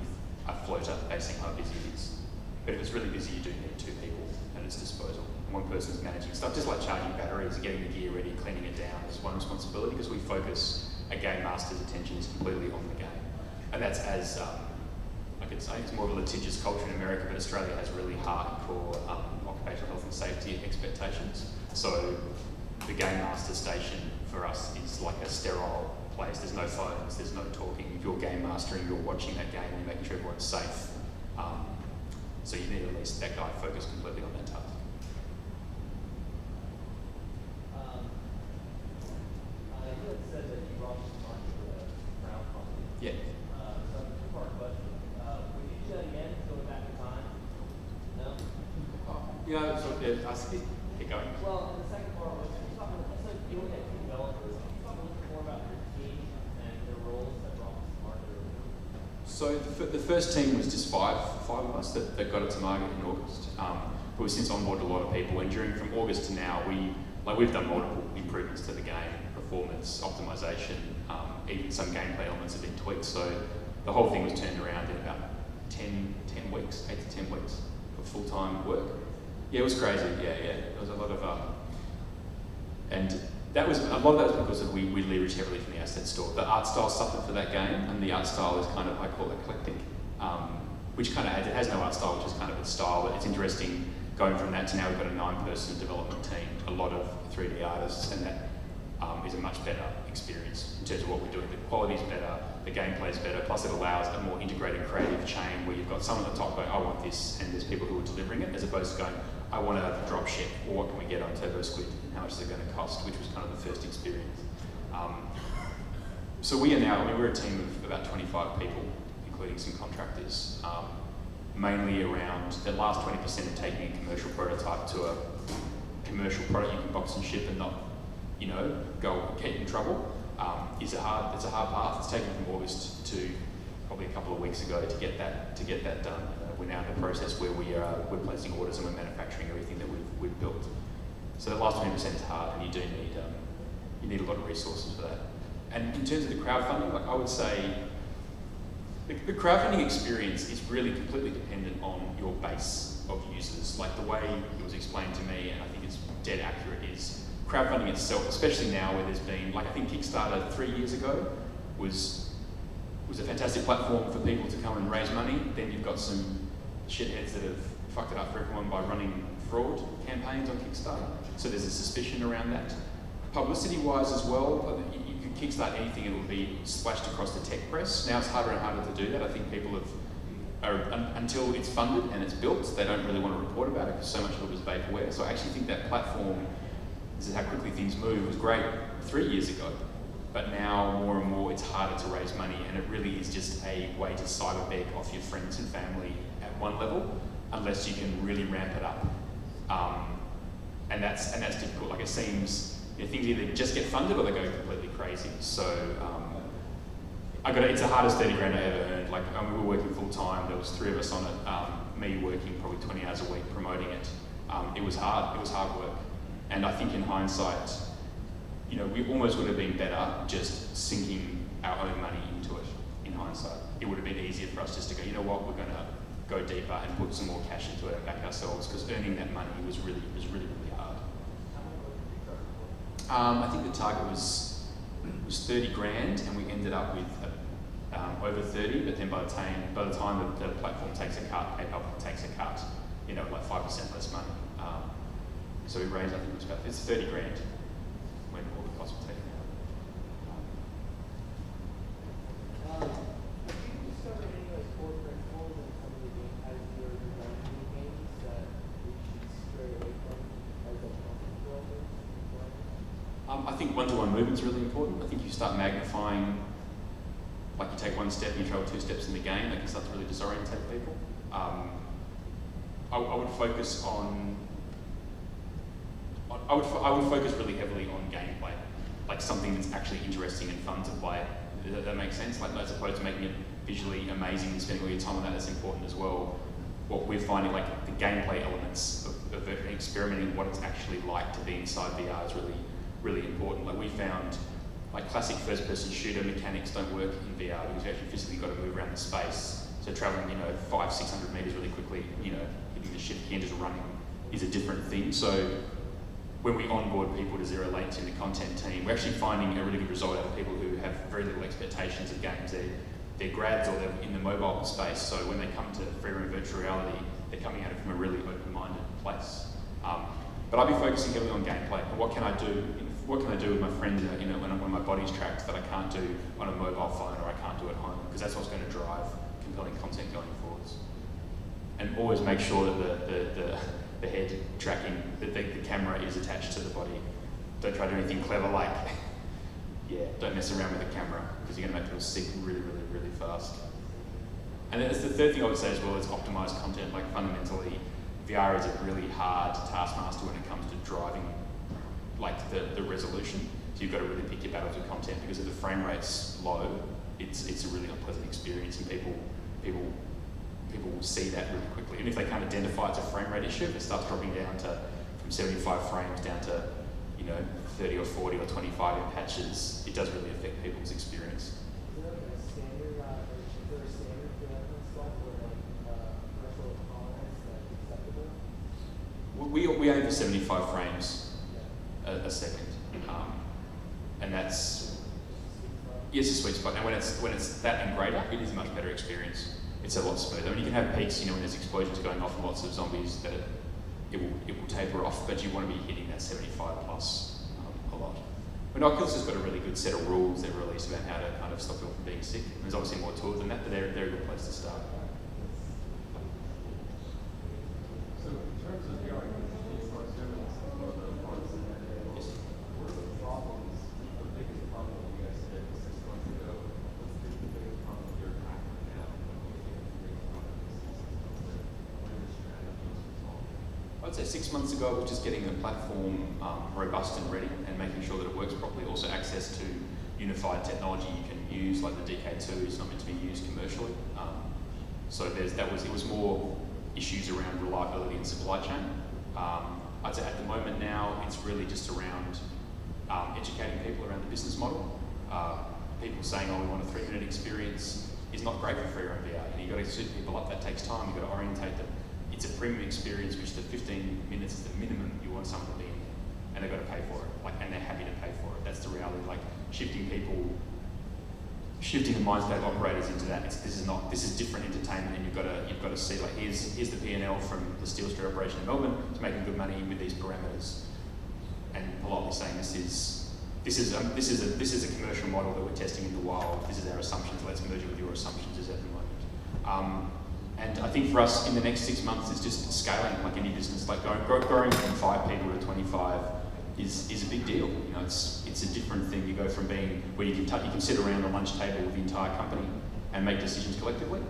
a floater based on how busy it is. But if it's really busy, you do need 2 people at its disposal. One person's managing stuff, just like charging batteries, getting the gear ready, cleaning it down is one responsibility, because we focus a game master's attention is completely on the game. And that's as, I could say, it's more of a litigious culture in America, but Australia has really hardcore occupational health and safety expectations. So the game master station for us is like a sterile place. There's no phones, there's no talking. If you're game mastering, you're watching that game and you're making sure everyone's safe. So you need at least that guy focused completely on that task. You had said that you brought some money to the crowdfunding. Yeah. So 2-part question. Would you do that again, going back in time? No? Yeah, so I see. Keep going. Well, and the second part was, can you talk about, so you only had 2 developers, can you talk a little bit more about your team and their roles that brought this to market? So the first team was just five of us that got it to market in August. But we've since onboarded a lot of people, and from August to now, we've done multiple improvements to the game, performance, optimization, even some gameplay elements have been tweaked. So the whole thing was turned around in about 10 weeks, 8 to 10 weeks for full-time work. Yeah, it was crazy. Yeah. There was a lot of, and a lot of that was because we leveraged heavily from the asset store. The art style suffered for that game, and the art style is kind of, I call it eclectic, which kind of it has no art style, which is kind of its style. But it's interesting going from that to now we've got a 9-person development team, a lot of 3D artists, and that is a much better experience in terms of what we're doing. The quality's better, the gameplay's better, plus it allows a more integrated creative chain where you've got someone at the top going, I want this, and there's people who are delivering it, as opposed to going, I want to drop ship, or what can we get on Turbo Squid, and how much is it going to cost, which was kind of the first experience. So we're a team of about 25 people, including some contractors, mainly around the last 20% of taking a commercial prototype to a commercial product you can box and ship and not, go get in trouble. It's a hard path. It's taken from August to probably a couple of weeks ago to get that done. We're now in the process where we're placing orders and we're manufacturing everything that we've built. So the last 20% is hard, and you need a lot of resources for that. And in terms of the crowdfunding, I would say the crowdfunding experience is really completely dependent on your base of users. Like the way it was explained to me, and I think it's dead accurate, is crowdfunding itself, especially now where there's been, I think Kickstarter 3 years ago was a fantastic platform for people to come and raise money. Then you've got some shitheads that have fucked it up for everyone by running fraud campaigns on Kickstarter. So there's a suspicion around that. Publicity-wise as well, you could kickstart anything, it will be splashed across the tech press. Now it's harder and harder to do that. I think people until it's funded and it's built, they don't really want to report about it because so much of it was vaporware. So I actually think that platform, this is how quickly things move, was great 3 years ago. But now, more and more, it's harder to raise money, and it really is just a way to cyber beg off your friends and family at one level, unless you can really ramp it up. And that's difficult. Like it seems, things either just get funded or they go completely crazy. So it's the hardest 30 grand I ever earned. Like we were working full time. There was 3 of us on it. Me working probably 20 hours a week promoting it. It was hard. It was hard work. And I think in hindsight, we almost would have been better just sinking our own money into it in hindsight. It would have been easier for us just to go, you know what, we're going to go deeper and put some more cash into it and back ourselves, because earning that money was really hard. How many was the Kickstarter for? I think the target was 30 grand, and we ended up with over 30. But then by the time the platform takes a cut, PayPal takes a cut, you know, like 5% less money. So we raised, I think it's 30 grand when all the costs were taken out. Have you discovered any like core principles in some of the game as you're designing new games that we should stray away from as a content developers? I think one-to-one movement's really important. I think you start magnifying, like you take one step and you travel 2 steps in the game, that can start to really disorientate people. I would focus on, I would focus really heavily on gameplay, like something that's actually interesting and fun to play. Does that make sense? Like, as opposed to making it visually amazing and spending all your time on that's important as well. What we're finding, like the gameplay elements of experimenting what it's actually like to be inside VR is really, really important. Like we found, like classic first-person shooter mechanics don't work in VR because you actually physically got to move around the space. So traveling, you know, 500-600 meters really quickly, you know, hitting the shift key and just running is a different thing. So when we onboard people to Zero Latency in the content team, we're actually finding a really good result out of people who have very little expectations of games. They're grads or they're in the mobile space, so when they come to free room virtual reality, they're coming at it from a really open-minded place. But I'll be focusing heavily on gameplay and what can I do with my friends, you know, when my body's tracked that I can't do on a mobile phone or I can't do at home, because that's what's going to drive compelling content going forwards. And always make sure that the head tracking, that the camera is attached to the body. Don't try to do anything clever like, don't mess around with the camera because you're going to make people sick really, really, really fast. And that's the third thing I would say as well is optimized content. Like fundamentally, VR is a really hard taskmaster when it comes to driving like the resolution. So you've got to really pick your battles with content because if the frame rate's low, it's a really unpleasant experience and people will see that really quickly. And if they can't identify it's a frame rate issue, if it starts dropping down to from 75 frames down to 30 or 40 or 25 in patches, it does really affect people's experience. Is there like a standard, is there a standard for that kind of stuff or like commercial tolerance that's acceptable? We aim for 75 frames a second, and that's it's a sweet spot. And when it's that and greater, it is a much better experience. It's a lot smoother. I mean, you can have peaks, when there's explosions going off and lots of zombies, that it will taper off, but you want to be hitting that 75 plus a lot. But Oculus has got a really good set of rules they've released about how to kind of stop people from being sick. And there's obviously more tools than that, but they're a good place to start. So in terms of VR, these are services or the parts in that area. What are the problems, the biggest problem you guys did 6 months ago? What's the biggest problem you're tackling now? What do you think is the biggest problem 6 months ago? What are your strategies to solve it? I'd say 6 months ago, we're just getting the platform robust and ready and making sure that it works properly. Also access to unified technology you can use, like the DK2 is not meant to be used commercially. So it was more issues around reliability and supply chain. I'd say at the moment now, it's really just around educating people around the business model. People saying, we want a 3-minute experience is not great for free roam VR. You've got to suit people up, that takes time, you've got to orientate them. It's a premium experience, which the 15 minutes is the minimum you want someone to be in, and they've got to pay for it, and they're happy to pay for it. That's the reality, shifting the mindstate of operators into that. This is different entertainment, and you've got to see here's the P&L from the Steel Street operation in Melbourne. It's making good money with these parameters, and politely saying this is a commercial model that we're testing in the wild. This is our assumptions. Let's merge it with your assumptions at the moment. And I think for us in the next 6 months, it's just scaling like any business. Like growing from 5 people to 25 is a big deal. It's a different thing. You go from being where you can sit around the lunch table with the entire company and make decisions collectively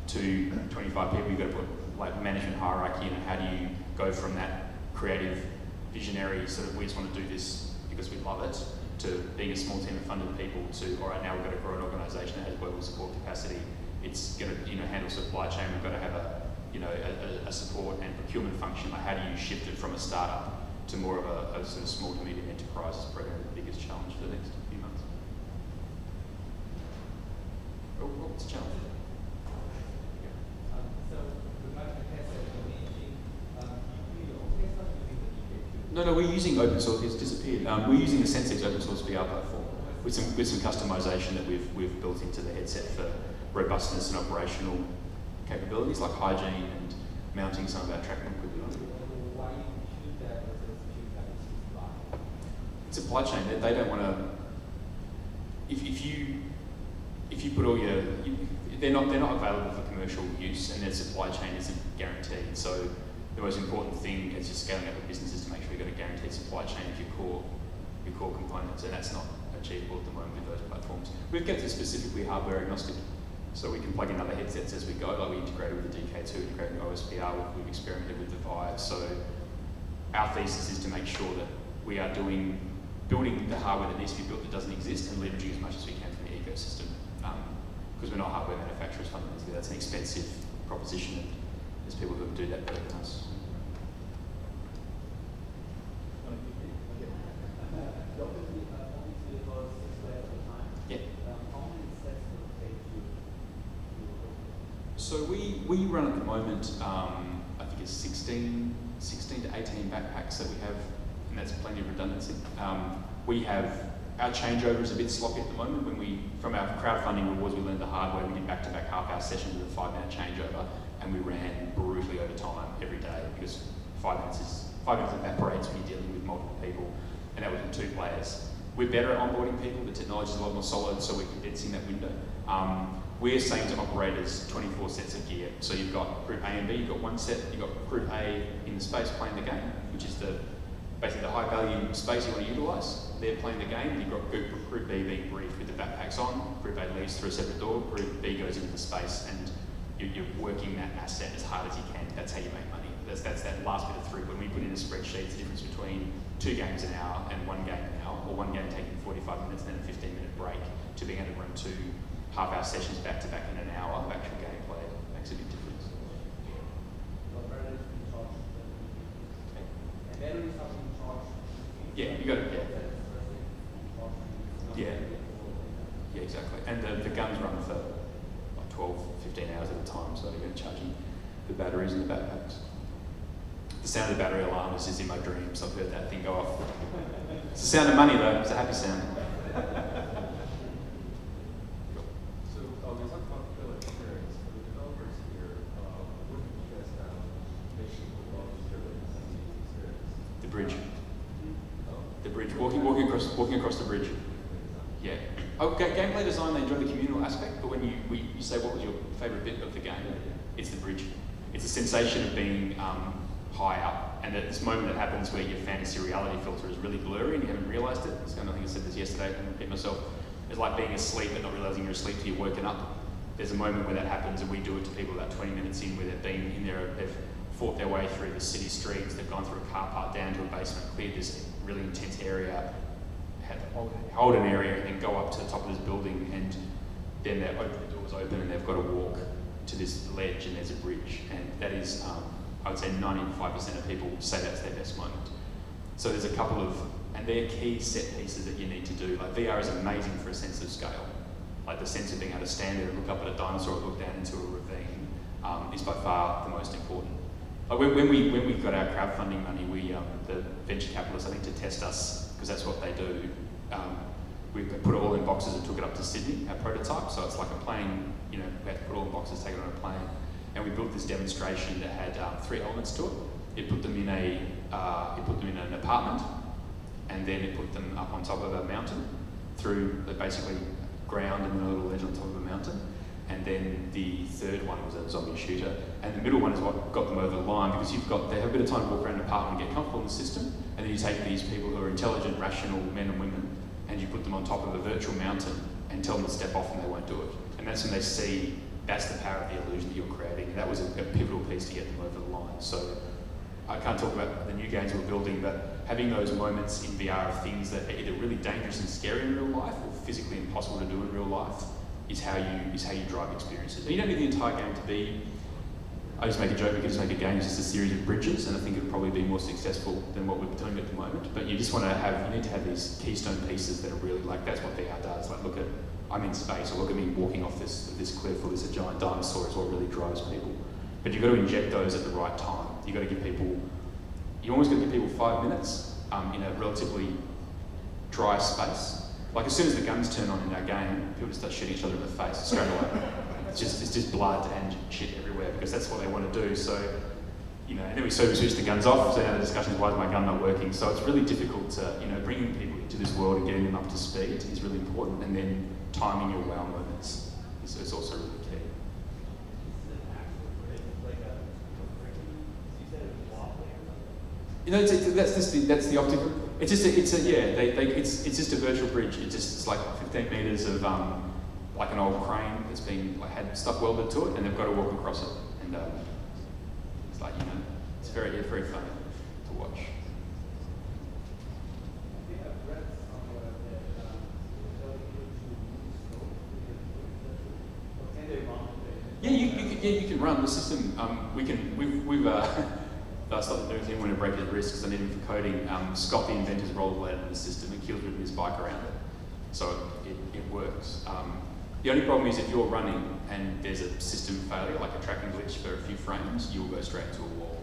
to 25 people. You've got to put management hierarchy and how do you go from that creative, visionary sort of we just want to do this because we love it to being a small team of funded people to all right, now we've got to grow an organisation that has global support capacity. It's going to handle supply chain. We've got to have a support and procurement function. Like how do you shift it from a startup to more of a sort of small to medium enterprise is probably the biggest challenge for the next few months. What's the challenge? So with my headset, the main thing, you also start using the DK2. No, No, we're using open source. It's disappeared. We're using the Sensex open source VR platform with some customization that we've built into the headset for robustness and operational capabilities like hygiene and mounting some of our tracking equipment on it. Why you choose that versus choose that supply? Supply chain. They don't want to. If you put all your, they're not available for commercial use, and their supply chain isn't guaranteed. So the most important thing as you're scaling up a business is to make sure you've got a guaranteed supply chain of your core components, and that's not achievable at the moment with those platforms. We've kept it specifically hardware agnostic, so we can plug in other headsets as we go. Like we integrated with the DK2, integrated with OSPR, we've experimented with the Vive. So our thesis is to make sure that we are building the hardware that needs to be built that doesn't exist and leveraging as much as we can from the ecosystem. Because we're not hardware manufacturers fundamentally, that's an expensive proposition, and there's people who do that better than us. Obviously, it was 6 layers at a time. Yeah. How many sets will it take to So we run at the moment, I think it's 16 to 18 backpacks that we have, and that's plenty of redundancy. We have, our changeover is a bit sloppy at the moment. From our crowdfunding rewards, we learned the hard way. We did back-to-back half-hour sessions with a 5-minute changeover, and we ran brutally over time every day because 5 minutes evaporates when you're dealing with multiple people, and that was in 2 players. We're better at onboarding people. The technology is a lot more solid, so we're condensing that window. We're saying to operators 24 sets of gear. So you've got Group A and B, you've got 1 set, you've got Group A in the space playing the game, which is basically the high value space you want to utilise. They're playing the game, and you've got Group B being briefed with the backpacks on. Group A leaves through a separate door, Group B goes into the space, and you're working that asset as hard as you can. That's how you make money. That's that last bit of throughput. When we put in a spreadsheet, it's the difference between 2 games an hour and 1 game an hour, or 1 game taking 45 minutes and then a 15-minute break, to being able to run 2 half-hour sessions back-to-back in an hour of actual gameplay. Makes a big difference. and batteries are being charged? Yeah, you got it. Yeah, exactly. And the guns run for like 12, 15 hours at a time, so you're charging the batteries in the backpacks. The sound of the battery alarm is just in my dreams. I've heard that thing go off. It's the sound of money though, it's a happy sound. So we talked about the Phil experience. For the developers here, what did you guys have making the world experience? The bridge. Oh, The bridge. Walking across the bridge. Yeah. Okay, gameplay design, they enjoy the communal aspect, but when you say what was your favourite bit of the game, it's the bridge. It's a sensation of being high up, and at this moment that happens where your fantasy reality filter is really blurry and you haven't realised it. I think I said this yesterday, I can repeat myself. It's like being asleep and not realising you're asleep till you're woken up. There's a moment where that happens, and we do it to people about 20 minutes in, where they've been in there, they've fought their way through the city streets, they've gone through a car park down to a basement, cleared this really intense area, hold an area, and then go up to the top of this building, and then the doors open and they've got to walk to this ledge and there's a bridge, and that is, I would say 95% of people say that's their best moment. So there's a couple of, and they're key set pieces that you need to do. Like VR is amazing for a sense of scale. Like the sense of being able to stand there and look up at a dinosaur or look down into a ravine is by far the most important. Like when we got our crowdfunding money, the venture capitalists, I think, to test us, because that's what they do, we put it all in boxes and took it up to Sydney, our prototype. So it's like a plane, we had to put it all in boxes, take it on a plane. And we built this demonstration that had 3 elements to it. It put them in an apartment, and then it put them up on top of a mountain through basically ground and then a little ledge on top of a mountain. And then the third one was a zombie shooter. And the middle one is what got them over the line, because they have a bit of time to walk around the apartment and get comfortable in the system. And then you take these people who are intelligent, rational men and women, and you put them on top of a virtual mountain and tell them to step off, and they won't do it. And that's when they see that's the power of the illusion that you're creating. And that was a pivotal piece to get them over the line. So I can't talk about the new games we're building, but having those moments in VR of things that are either really dangerous and scary in real life or physically impossible to do in real life is how you drive experiences. And you don't need the entire game to be, I just make a joke, we could just make a game, it's just a series of bridges, and I think it'll probably be more successful than what we're doing at the moment. But you just want to you need to have these keystone pieces that are really like, that's what VR does. Like, look at, I'm in space, or look at me walking off this cliff, or there's a giant dinosaur, is what really drives people. But you've got to inject those at the right time. You've got to give people, you almost got to give people 5 minutes in a relatively dry space. Like as soon as the guns turn on in our game, people just start shooting each other in the face straight away. It's just blood and shit everywhere because that's what they want to do. So, you know, and then we switch the guns off. So now the discussion is why is my gun not working? So it's really difficult to, you know, bringing people into this world and getting them up to speed is really important. And then timing your wow moments is also really key. You know, that's the optical. It's just a virtual bridge. It's like 15 meters of like an old crane that's been like had stuff welded to it, and they've got to walk across it. And it's like, you know, it's very fun to watch. Yeah, you can run the system. We've started doing things when to break his wrist because I need him for coding. Scott, the inventor's rollerbladed in the system and Keel's ridden his bike around it, so it works. The only problem is if you're running and there's a system failure, like a tracking glitch for a few frames, you will go straight into a wall.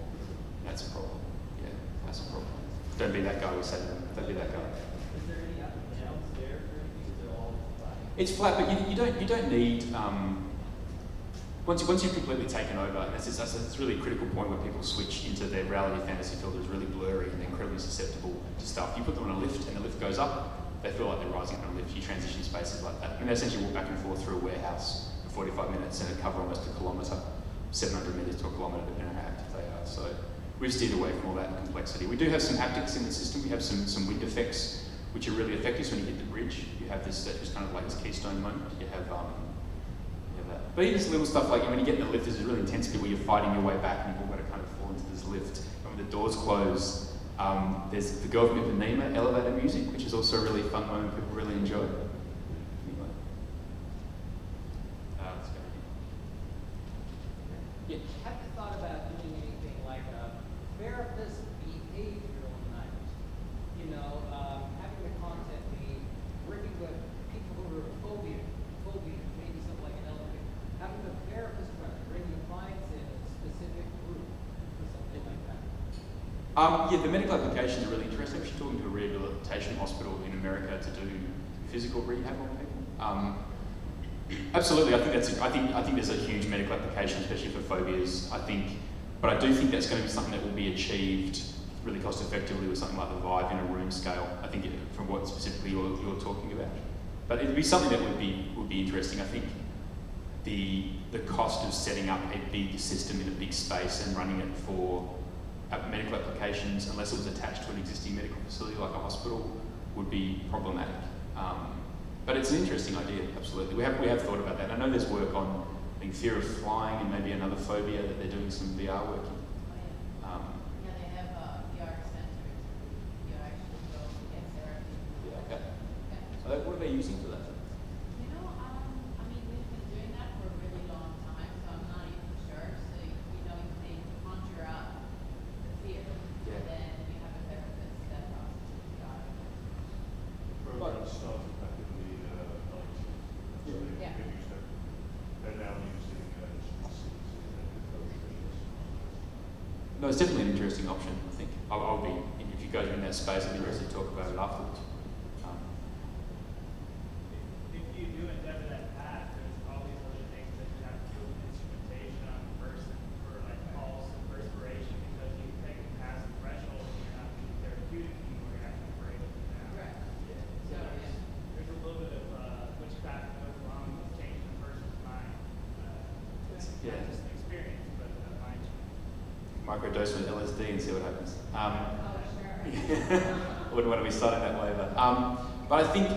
That's a problem. Yeah, that's a problem. Don't be that guy. We said don't be that guy. Is there any up and downs there or anything? Is it all flat? It's flat, but you don't need. Once you've completely taken over, and that's really a critical point where people switch into their reality fantasy filter is really blurry and they're incredibly susceptible to stuff. You put them on a lift and the lift goes up, they feel like they're rising on a lift. You transition spaces like that. And they essentially walk back and forth through a warehouse for 45 minutes and cover almost a kilometre, 700 metres to a kilometre depending on how active they are. So we've steered away from all that complexity. We do have some haptics in the system. We have some wind effects which are really effective. So when you hit the bridge, you have this kind of like this keystone moment. You have that. But even this little stuff like when you get in the lift, there's a really intense bit where you're fighting your way back and you've all got to kind of fall into this lift. And when the doors close, there's the Girl from Ipanema elevator music, which is also a really fun moment people really enjoy. Anyway. Let's go. Yeah. Have you thought about doing anything like a therapist behavioral night? You know, having the content be working with people who are phobia, maybe something like an elevator. Having a therapist bringing the clients in a specific group or something like that. Yeah, the medical applications are really interesting. I'm actually talking to a rehabilitation hospital in America to do physical rehab on people. Absolutely, I think there's a huge medical application, especially for phobias. But I do think that's going to be something that will be achieved really cost effectively with something like the Vive in a room scale. I think from what specifically you're talking about. But it'd be something that would be interesting. I think the cost of setting up a big system in a big space and running it for medical applications, unless it was attached to an existing medical facility like a hospital, would be problematic. But it's an interesting idea, absolutely. We have thought about that. I know there's work on fear of flying and maybe another phobia that they're doing some VR work in. Yeah, they have VR centers. You actually go and get therapy. Yeah, okay. Yeah. So what are they using for that? You know, I mean, we've been doing that for a really long time, so I'm not even sure. So, you know, they conjure up the fear, Yeah. and then you have a therapist that processes the VR. Program started back in the 90s. So Yeah. they used it. They're now using No, it's definitely an interesting option, I think. I'll be, if you guys are in that space, I'll be interested to talk about it afterwards. If you do endeavor that path, there's all these other things that you have to do with instrumentation on the person for like pulse and respiration because you take it past the threshold and you're not being therapeutic anymore, you're having to break it down. Right. Yeah. So there's a little bit of witchcraft that goes along with changing the person's mind. Yeah. Not just an experience, but a mind change. Microdose with LSD and see what happens. Oh, sure. I wouldn't want to be starting that way, but I think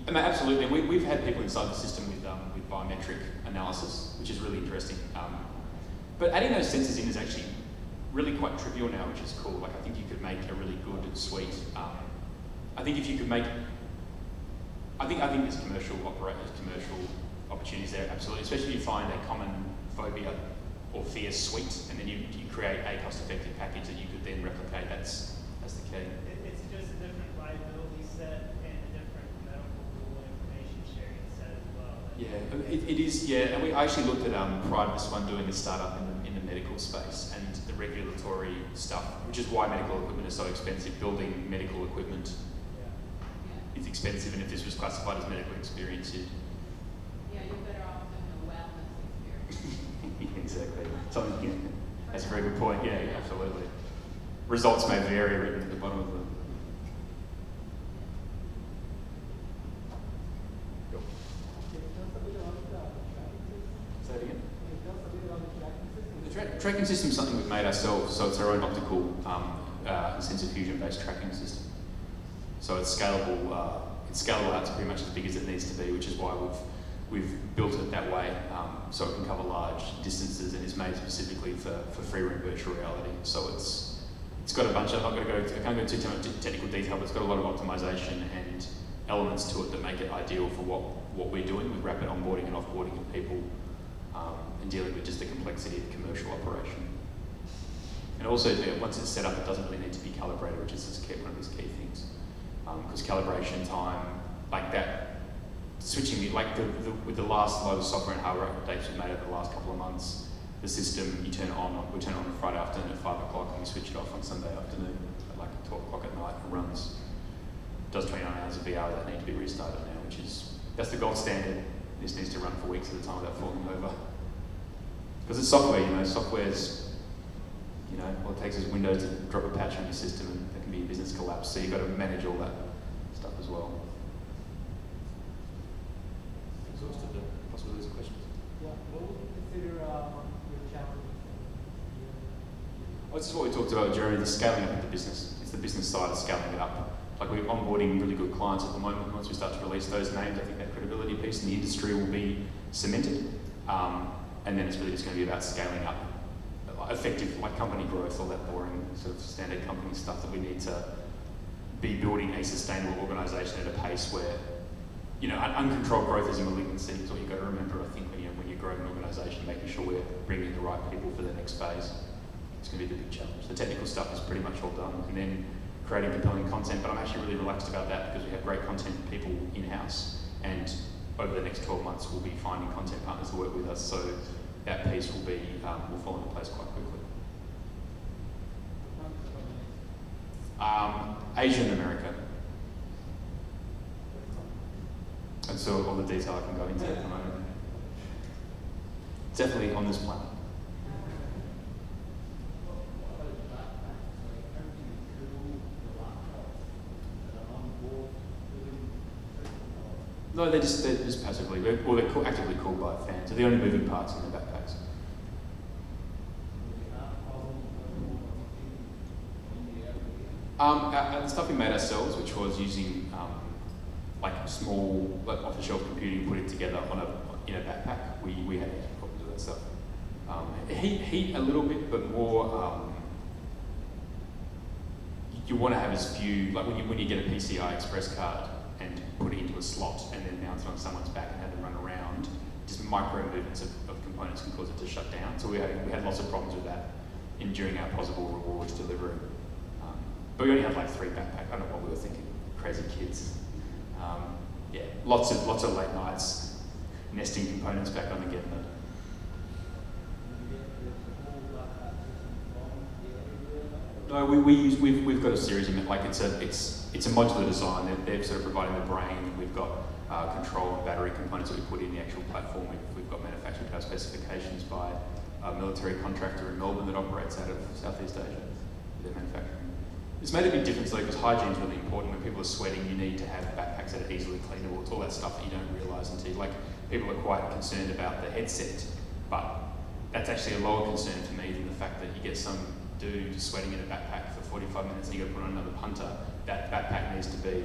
absolutely, we've had people inside the system with biometric analysis, which is really interesting. But adding those sensors in is actually really quite trivial now, which is cool. Like I think you could make a really good suite. I think if you could make, I think there's commercial opportunities there, absolutely. Especially if you find a common phobia or fear suite, and then you create a cost-effective package that you could then replicate. That's the key. It's just a different liability set and a different medical rule information sharing set as well. Yeah, it is. Yeah, and I actually looked at prior to this one doing a startup in the medical space and the regulatory stuff, which is why medical equipment is so expensive. Building medical equipment is expensive, and if this was classified as medical experience, Yeah, you're better off doing a wellness experience. exactly. Something, that's a very good point. Yeah, absolutely. Results may vary, written at the bottom of the. Cool. Say it again. The tracking system is something we've made ourselves, so it's our own optical sensor fusion-based tracking system. So it's scalable. It's scalable out to pretty much as big as it needs to be, which is why we've built it that way, so it can cover large distances and is made specifically for free room virtual reality. So it's got a bunch of, I can't go into too much technical detail, but it's got a lot of optimization and elements to it that make it ideal for what we're doing with rapid onboarding and offboarding of people, and dealing with just the complexity of commercial operation. And also, once it's set up, it doesn't really need to be calibrated, which is one of its key things. Because calibration time, like that, switching, like with the last load of software and hardware updates we've made over the last couple of months, the system, we turn it on on Friday afternoon at 5 o'clock and we switch it off on Sunday afternoon at like 12 o'clock at night and runs. Does 29 hours of VR that need to be restarted now, that's the gold standard. This needs to run for weeks at a time without falling over. Because it's software, software's, all it takes is Windows to drop a patch on your system and there can be a business collapse. So you've got to manage all that stuff as well. Exhausted the possibilities of questions. Yeah, what would you consider your challenges? Well, this is what we talked about, Jeremy, the scaling up of the business. It's the business side of scaling it up. Like we're onboarding really good clients at the moment. Once we start to release those names, I think that credibility piece in the industry will be cemented. And then it's really just going to be about scaling up effective, like company growth, all that boring sort of standard company stuff that we need to be building a sustainable organisation at a pace where, uncontrolled growth is a malignancy. Is what you've got to remember, I think, when you're growing an organisation, making sure we're bringing in the right people for the next phase. It's going to be the big challenge. The technical stuff is pretty much all done, and then creating compelling content. But I'm actually really relaxed about that because we have great content people in-house, and over the next 12 months we'll be finding content partners to work with us. So that piece will fall into place quite quickly. Asia and America. And so all the detail I can go into at the moment. Definitely on this planet. No, they're just passively, they're actively called by fans. They're the only moving parts in the backpacks. The stuff we made ourselves, which was using like small, off-the-shelf computing, put it together in a backpack. We had problems with that stuff. Heat a little bit, but more. You want to have as few, like when you get a PCI Express card and put it into a slot and then mount it on someone's back and have them run around, just micro movements of components can cause it to shut down. So we had lots of problems with that during our possible rewards delivery. But we only had like 3 backpacks. I don't know what we were thinking. Crazy kids. Lots of late nights nesting components back on again. No, we've got a series of like it's a modular design. They're sort of providing the brain. We've got control and battery components that we put in the actual platform. We've got manufactured to our specifications by a military contractor in Melbourne that operates out of Southeast Asia. They're manufacturing. It's made a big difference though, because hygiene is really important. When people are sweating, you need to have backpacks that are easily cleanable. It's all that stuff that you don't realise until, like, people are quite concerned about the headset, but that's actually a lower concern for me than the fact that you get some dude sweating in a backpack for 45 minutes and you got to put on another punter. That backpack needs to be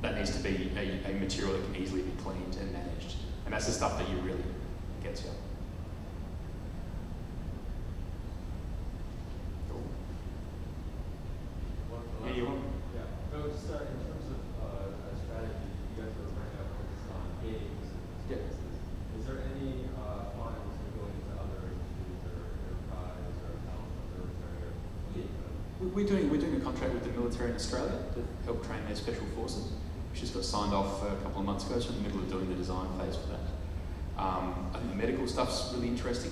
a material that can easily be cleaned and managed. And that's the stuff that you really gets you. Yeah, you want? Yeah. So just in terms of a strategy, you guys are right now focused on games and services. Is there any funds going into other industries or enterprise or health or military? We're doing a contract with the military in Australia to help train their special forces, which just got signed off a couple of months ago. So we're in the middle of doing the design phase for that. I think the medical stuff's really interesting.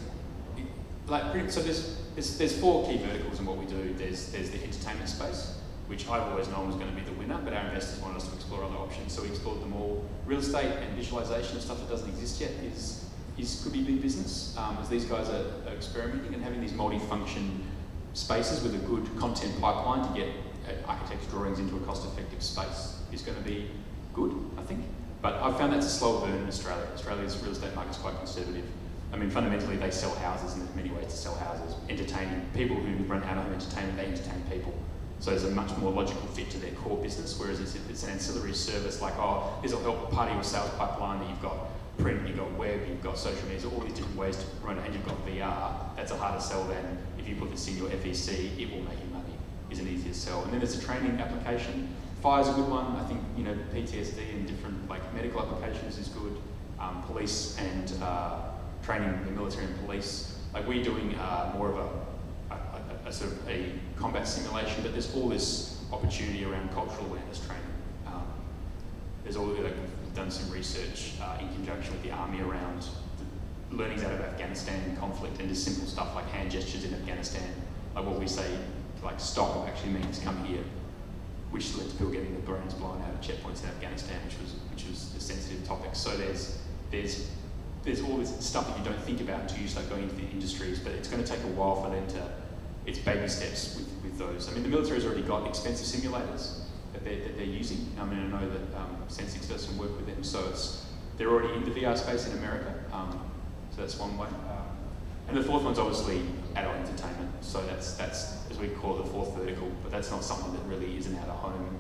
So there's four key verticals in what we do. There's the entertainment space, which I've always known was going to be the winner, but our investors wanted us to explore other options, so we explored them all. Real estate and visualization of stuff that doesn't exist yet could be big business, as these guys are experimenting and having these multi-function spaces with a good content pipeline to get architect's drawings into a cost-effective space is going to be good, I think. But I've found that's a slower burn in Australia. Australia's real estate market's quite conservative. I mean, fundamentally, they sell houses, and there's many ways to sell houses. Entertaining people who run out-of-home entertainment, they entertain people. So there's a much more logical fit to their core business, whereas if it's an ancillary service like, oh, this will help part of your sales pipeline that you've got print, you've got web, you've got social media, all these different ways to run it, and you've got VR, that's a harder sell than if you put this in your FEC, it will make you money, is an easier sell. And then there's a training application. Fire's a good one. I think, PTSD and different medical applications is good. Police and training the military and police. We're doing more of a sort of a combat simulation, but there's all this opportunity around cultural awareness training. There's all we've done some research in conjunction with the army around the learnings out of Afghanistan conflict, and just simple stuff like hand gestures in Afghanistan, like what we say, stop actually means come here, which led to people getting their brains blown out of checkpoints in Afghanistan, which was a sensitive topic. So there's all this stuff that you don't think about until you start going into the industries, but it's going to take a while for them it's baby steps with those. I mean, the military's already got expensive simulators that they're using. I mean, I know that Sensix does some work with them, so they're already in the VR space in America, so that's one way. And the fourth one's obviously adult entertainment, so that's as we call it, the fourth vertical, but that's not something that really is an out-of-home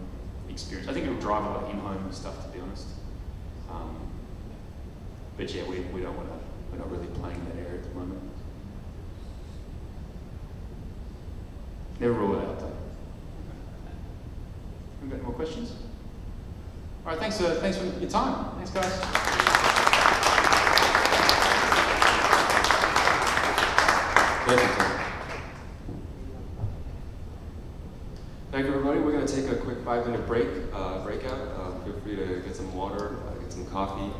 experience. I think it'll drive a lot of in-home stuff, to be honest. But yeah, we're not really playing in that area at the moment. Never rule it out though. We've got any more questions? All right, thanks for your time. Thanks, guys. Thank you, everybody. We're going to take a quick 5-minute breakout. Feel free to get some water, get some coffee.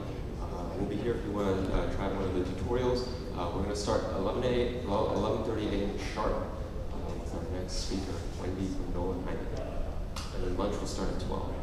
We'll be here if you want to try one of the tutorials. We're going to start 11:30 a.m. sharp with our next speaker, Wendy from Nolan Heineken. And then lunch will start at 12.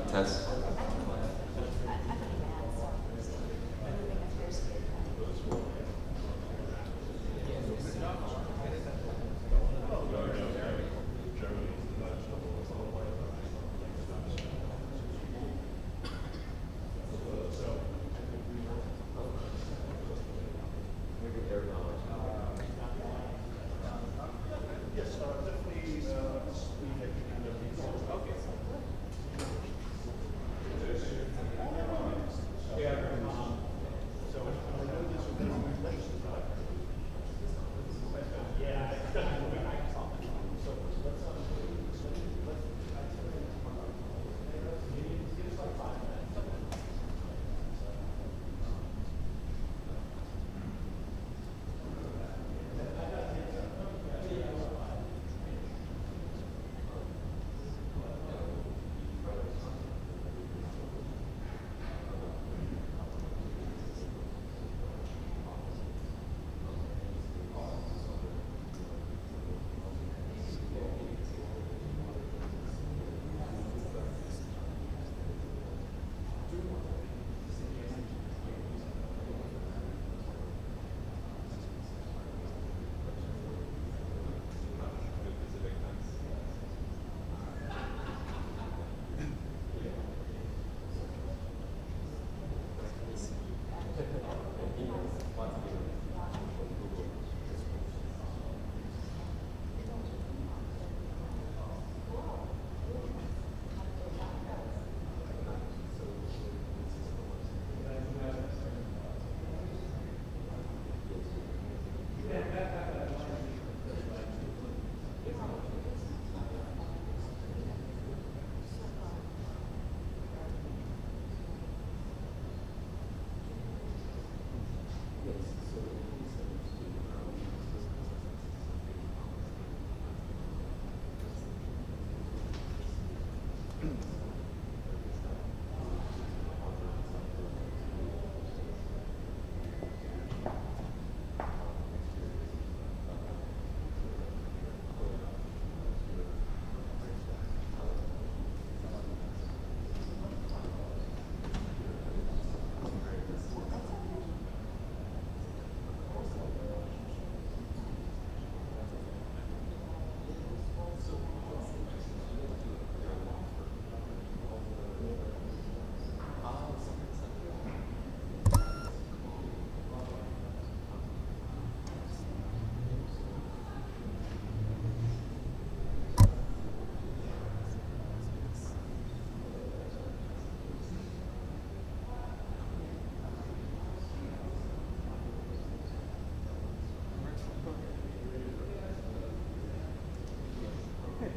Test.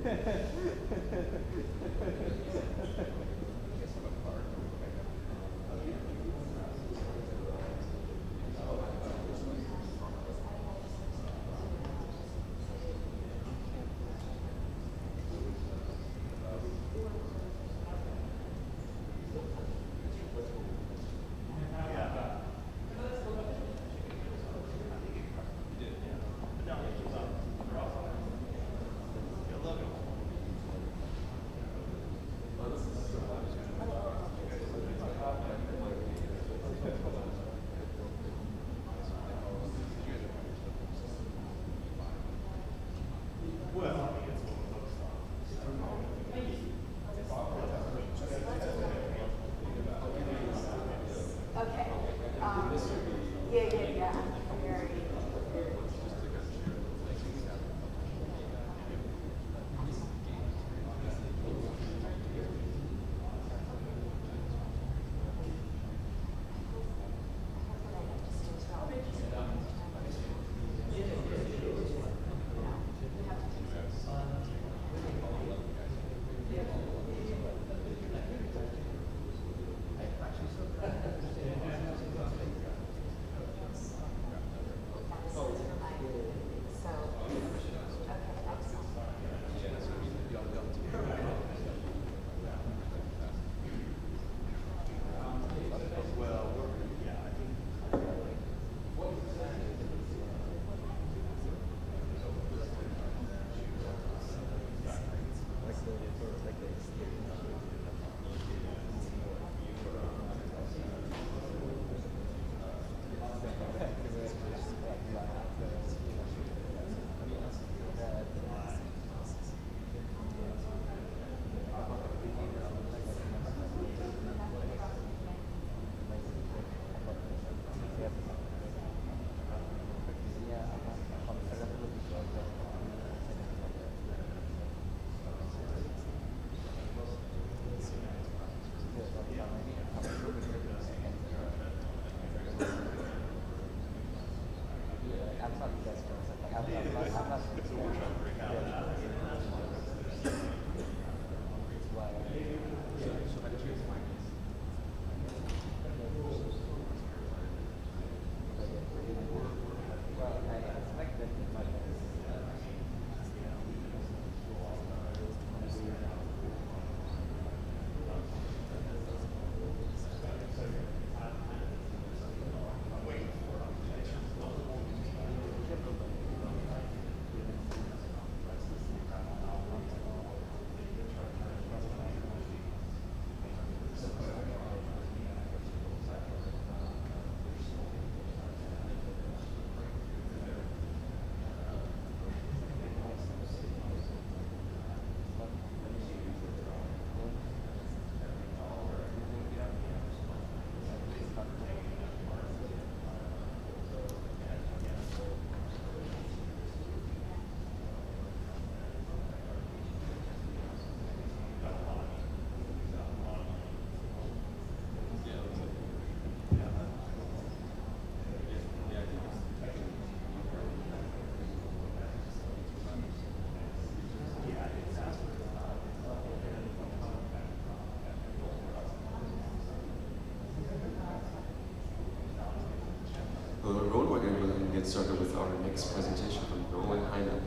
Okay. Yeah. Very. Rowan, we're going to go ahead and get started with our next presentation from Nolan Hyman.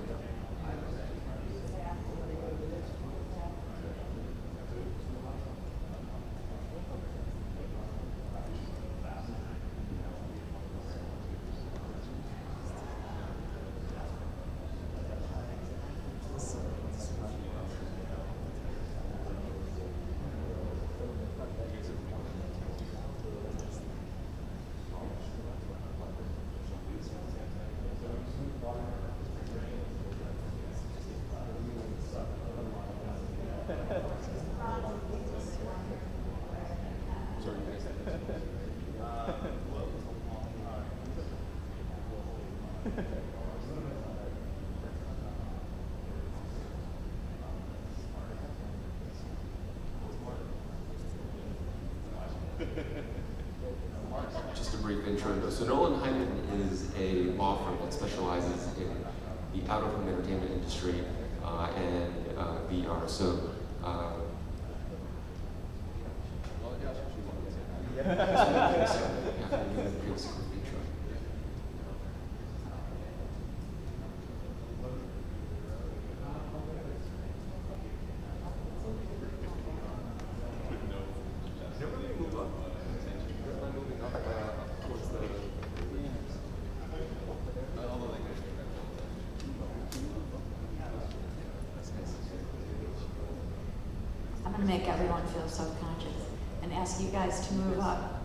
Just a brief intro. So Nolan Hyman is a law firm that specializes in the out-of-home entertainment industry and VR. So. I'm going to make everyone feel self-conscious and ask you guys to move up.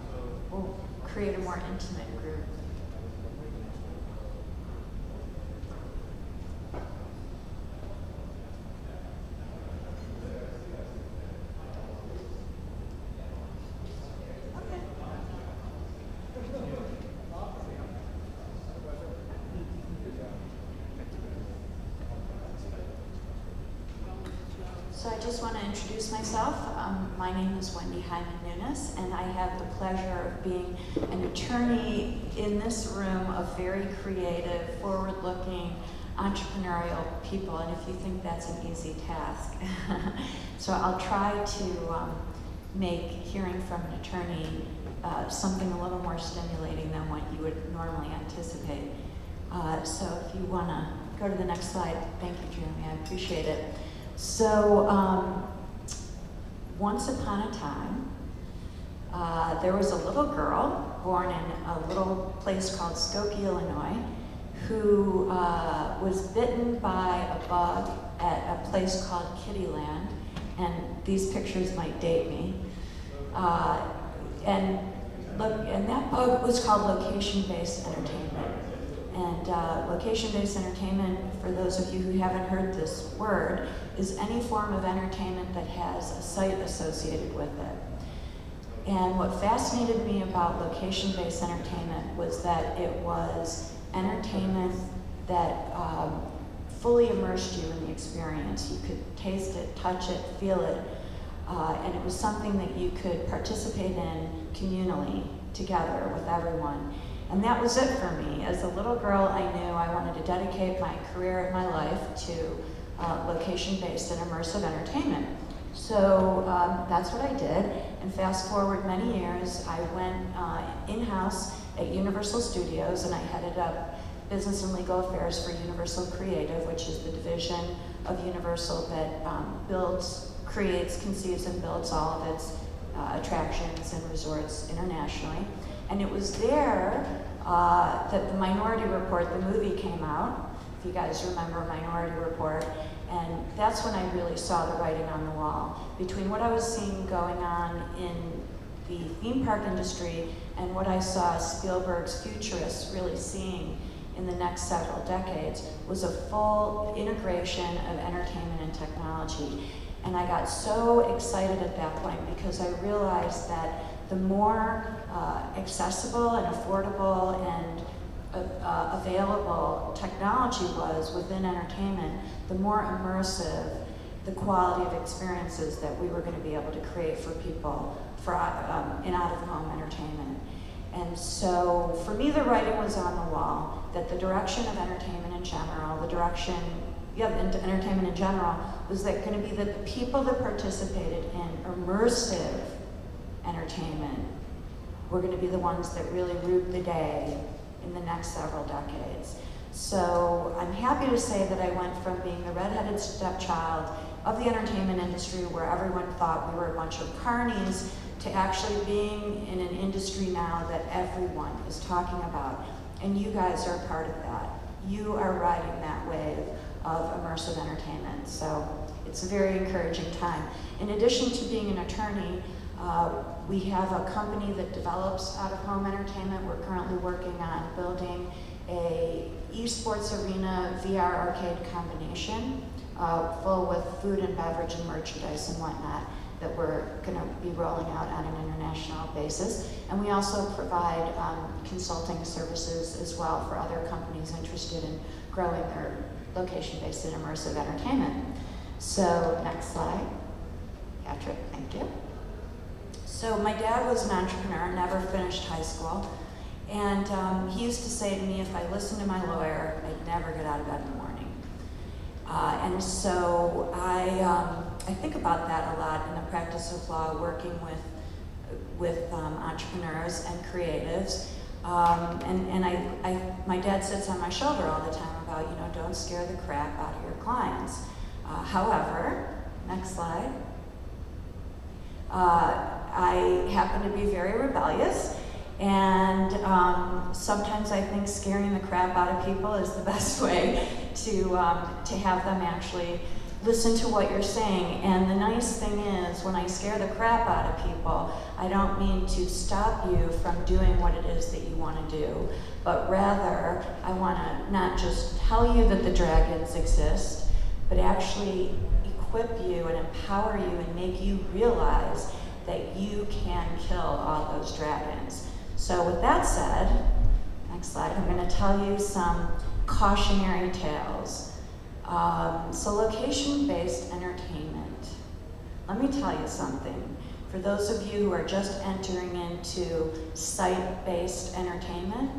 We'll create a more intimate group. So I just want to introduce myself. My name is Wendy Hyman Nunes, and I have the pleasure of being an attorney in this room of very creative, forward-looking, entrepreneurial people, and if you think that's an easy task. So I'll try to make hearing from an attorney something a little more stimulating than what you would normally anticipate. So if you want to go to the next slide, thank you, Jeremy, I appreciate it. So, once upon a time, there was a little girl born in a little place called Skokie, Illinois, who was bitten by a bug at a place called Kittyland, and these pictures might date me. And that bug was called location-based entertainment. And location-based entertainment, for those of you who haven't heard this word, is any form of entertainment that has a site associated with it. And what fascinated me about location-based entertainment was that it was entertainment that fully immersed you in the experience. You could taste it, touch it, feel it, and it was something that you could participate in communally, together with everyone. And that was it for me. As a little girl, I knew I wanted to dedicate my career and my life to location-based and immersive entertainment. So that's what I did. And fast forward many years, I went in-house at Universal Studios, and I headed up business and legal affairs for Universal Creative, which is the division of Universal that creates, conceives, and builds all of its attractions and resorts internationally. And it was there that the Minority Report, the movie, came out, if you guys remember Minority Report, and that's when I really saw the writing on the wall. Between what I was seeing going on in the theme park industry and what I saw Spielberg's futurists really seeing in the next several decades was a full integration of entertainment and technology. And I got so excited at that point because I realized that the more accessible and affordable and available technology was within entertainment, the more immersive the quality of experiences that we were going to be able to create for people in out-of-home entertainment. And so for me, the writing was on the wall that the direction of entertainment in general, entertainment in general, was that going to be that the people that participated in immersive entertainment were going to be the ones that really ruled the day in the next several decades. So I'm happy to say that I went from being the redheaded stepchild of the entertainment industry where everyone thought we were a bunch of carnies to actually being in an industry now that everyone is talking about. And you guys are part of that. You are riding that wave of immersive entertainment. So it's a very encouraging time. In addition to being an attorney, we have a company that develops out-of-home entertainment. We're currently working on building a esports arena VR arcade combination full with food and beverage and merchandise and whatnot that we're going to be rolling out on an international basis. And we also provide consulting services as well for other companies interested in growing their location-based and immersive entertainment. So next slide. Patrick, thank you. So my dad was an entrepreneur, never finished high school. And he used to say to me, if I listened to my lawyer, I'd never get out of bed in the morning. And so I think about that a lot in the practice of law, working with entrepreneurs and creatives. And my dad sits on my shoulder all the time about, don't scare the crap out of your clients. However, next slide. I happen to be very rebellious, and sometimes I think scaring the crap out of people is the best way to have them actually listen to what you're saying. And the nice thing is, when I scare the crap out of people, I don't mean to stop you from doing what it is that you want to do, but rather I want to not just tell you that the dragons exist, but actually equip you and empower you and make you realize that you can kill all those dragons. So with that said, next slide, I'm going to tell you some cautionary tales. So location-based entertainment. Let me tell you something. For those of you who are just entering into site-based entertainment,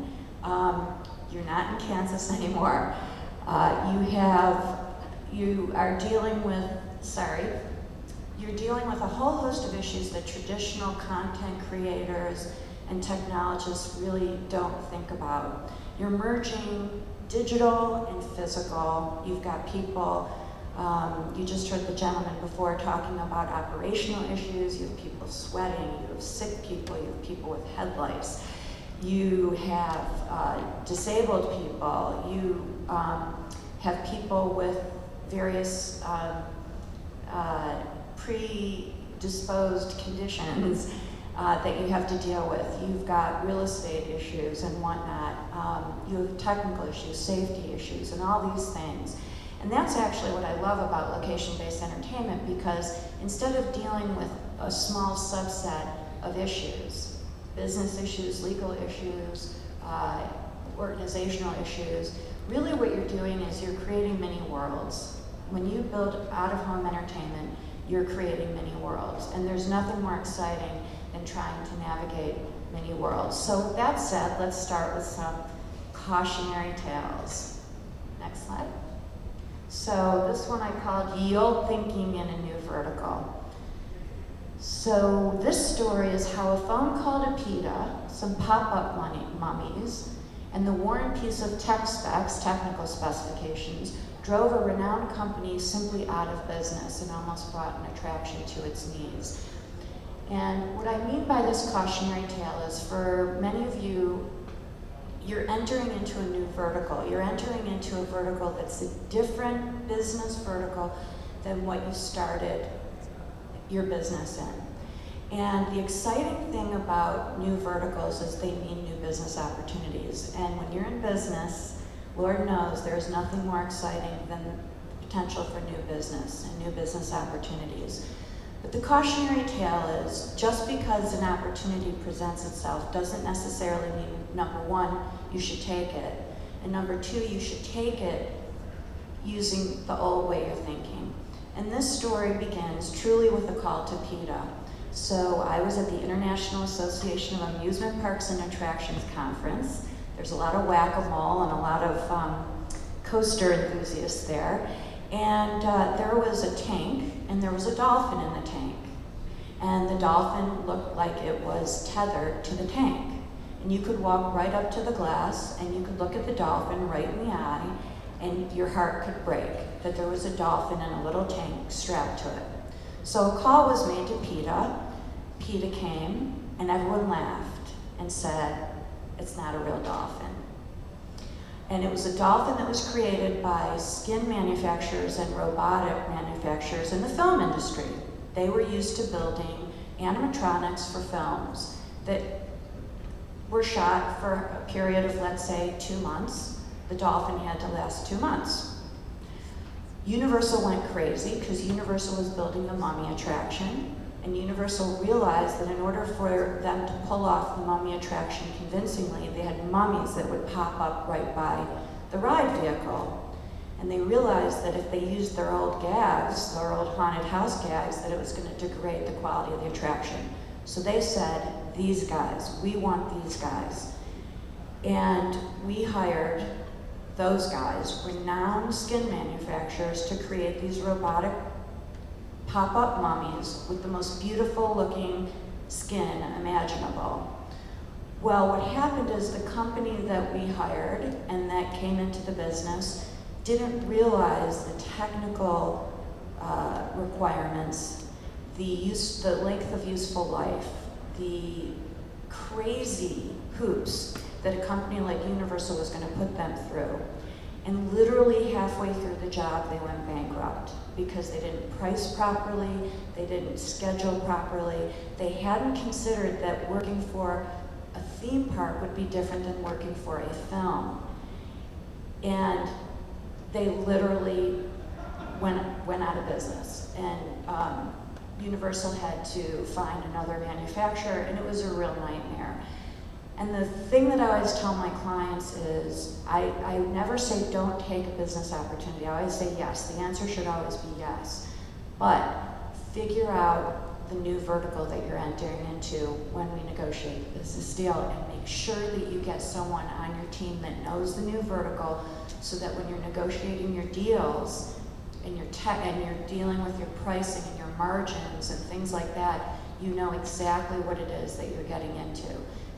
you're not in Kansas anymore. You're dealing with a whole host of issues that traditional content creators and technologists really don't think about. You're merging digital and physical. You've got people, you just heard the gentleman before talking about operational issues. You have people sweating, you have sick people, you have people with head lice. You have disabled people, you have people with various predisposed conditions that you have to deal with. You've got real estate issues and whatnot. You have technical issues, safety issues, and all these things. And that's actually what I love about location-based entertainment, because instead of dealing with a small subset of issues, business issues, legal issues, organizational issues, really what you're doing is you're creating mini worlds. When you build out-of-home entertainment, you're creating mini worlds. And there's nothing more exciting than trying to navigate many worlds. So with that said, let's start with some cautionary tales. Next slide. So this one I called Yield Thinking in a New Vertical. So this story is how a phone call to PETA, some pop-up mummies, and the War and Peace of tech specs, technical specifications, drove a renowned company simply out of business and almost brought an attraction to its knees. And what I mean by this cautionary tale is, for many of you, you're entering into a new vertical. You're entering into a vertical that's a different business vertical than what you started your business in. And the exciting thing about new verticals is they mean new business opportunities. And when you're in business, Lord knows there's nothing more exciting than the potential for new business and new business opportunities. But the cautionary tale is, just because an opportunity presents itself doesn't necessarily mean, number one, you should take it, and number two, you should take it using the old way of thinking. And this story begins truly with a call to PETA. So I was at the International Association of Amusement Parks and Attractions conference. There's a lot of whack-a-mole and a lot of coaster enthusiasts there. And there was a tank, and there was a dolphin in the tank. And the dolphin looked like it was tethered to the tank. And you could walk right up to the glass, and you could look at the dolphin right in the eye, and your heart could break that there was a dolphin in a little tank strapped to it. So a call was made to PETA. PETA came, and everyone laughed and said, it's not a real dolphin. And it was a dolphin that was created by skin manufacturers and robotic manufacturers in the film industry. They were used to building animatronics for films that were shot for a period of, let's say, 2 months. The dolphin had to last 2 months. Universal went crazy because Universal was building a mummy attraction, and Universal realized that in order for them to pull off the mummy attraction convincingly, they had mummies that would pop up right by the ride vehicle. And they realized that if they used their old gags, their old haunted house gags, that it was going to degrade the quality of the attraction. So they said, these guys, we want these guys. And we hired those guys, renowned skin manufacturers, to create these robotic pop-up mummies with the most beautiful looking skin imaginable. Well, what happened is the company that we hired and that came into the business didn't realize the technical requirements, the length of useful life, the crazy hoops that a company like Universal was going to put them through. And literally halfway through the job, they went bankrupt because they didn't price properly, they didn't schedule properly, they hadn't considered that working for a theme park would be different than working for a film. And they literally went out of business. And Universal had to find another manufacturer, and it was a real nightmare. And the thing that I always tell my clients is, I never say don't take a business opportunity. I always say yes. The answer should always be yes. But figure out the new vertical that you're entering into when we negotiate the business deal, and make sure that you get someone on your team that knows the new vertical, so that when you're negotiating your deals and you're dealing with your pricing and your margins and things like that, you know exactly what it is that you're getting into.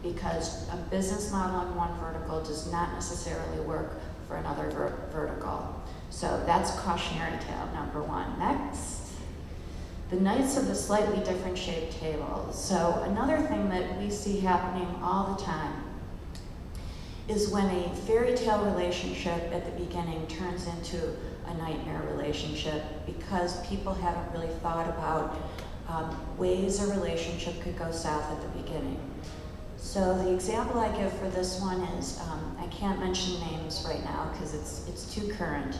Because a business model in one vertical does not necessarily work for another vertical. So that's cautionary tale number one. Next, the Knights of the slightly different shaped tables. So another thing that we see happening all the time is when a fairy tale relationship at the beginning turns into a nightmare relationship, because people haven't really thought about ways a relationship could go south at the beginning. So the example I give for this one is, I can't mention names right now because it's too current,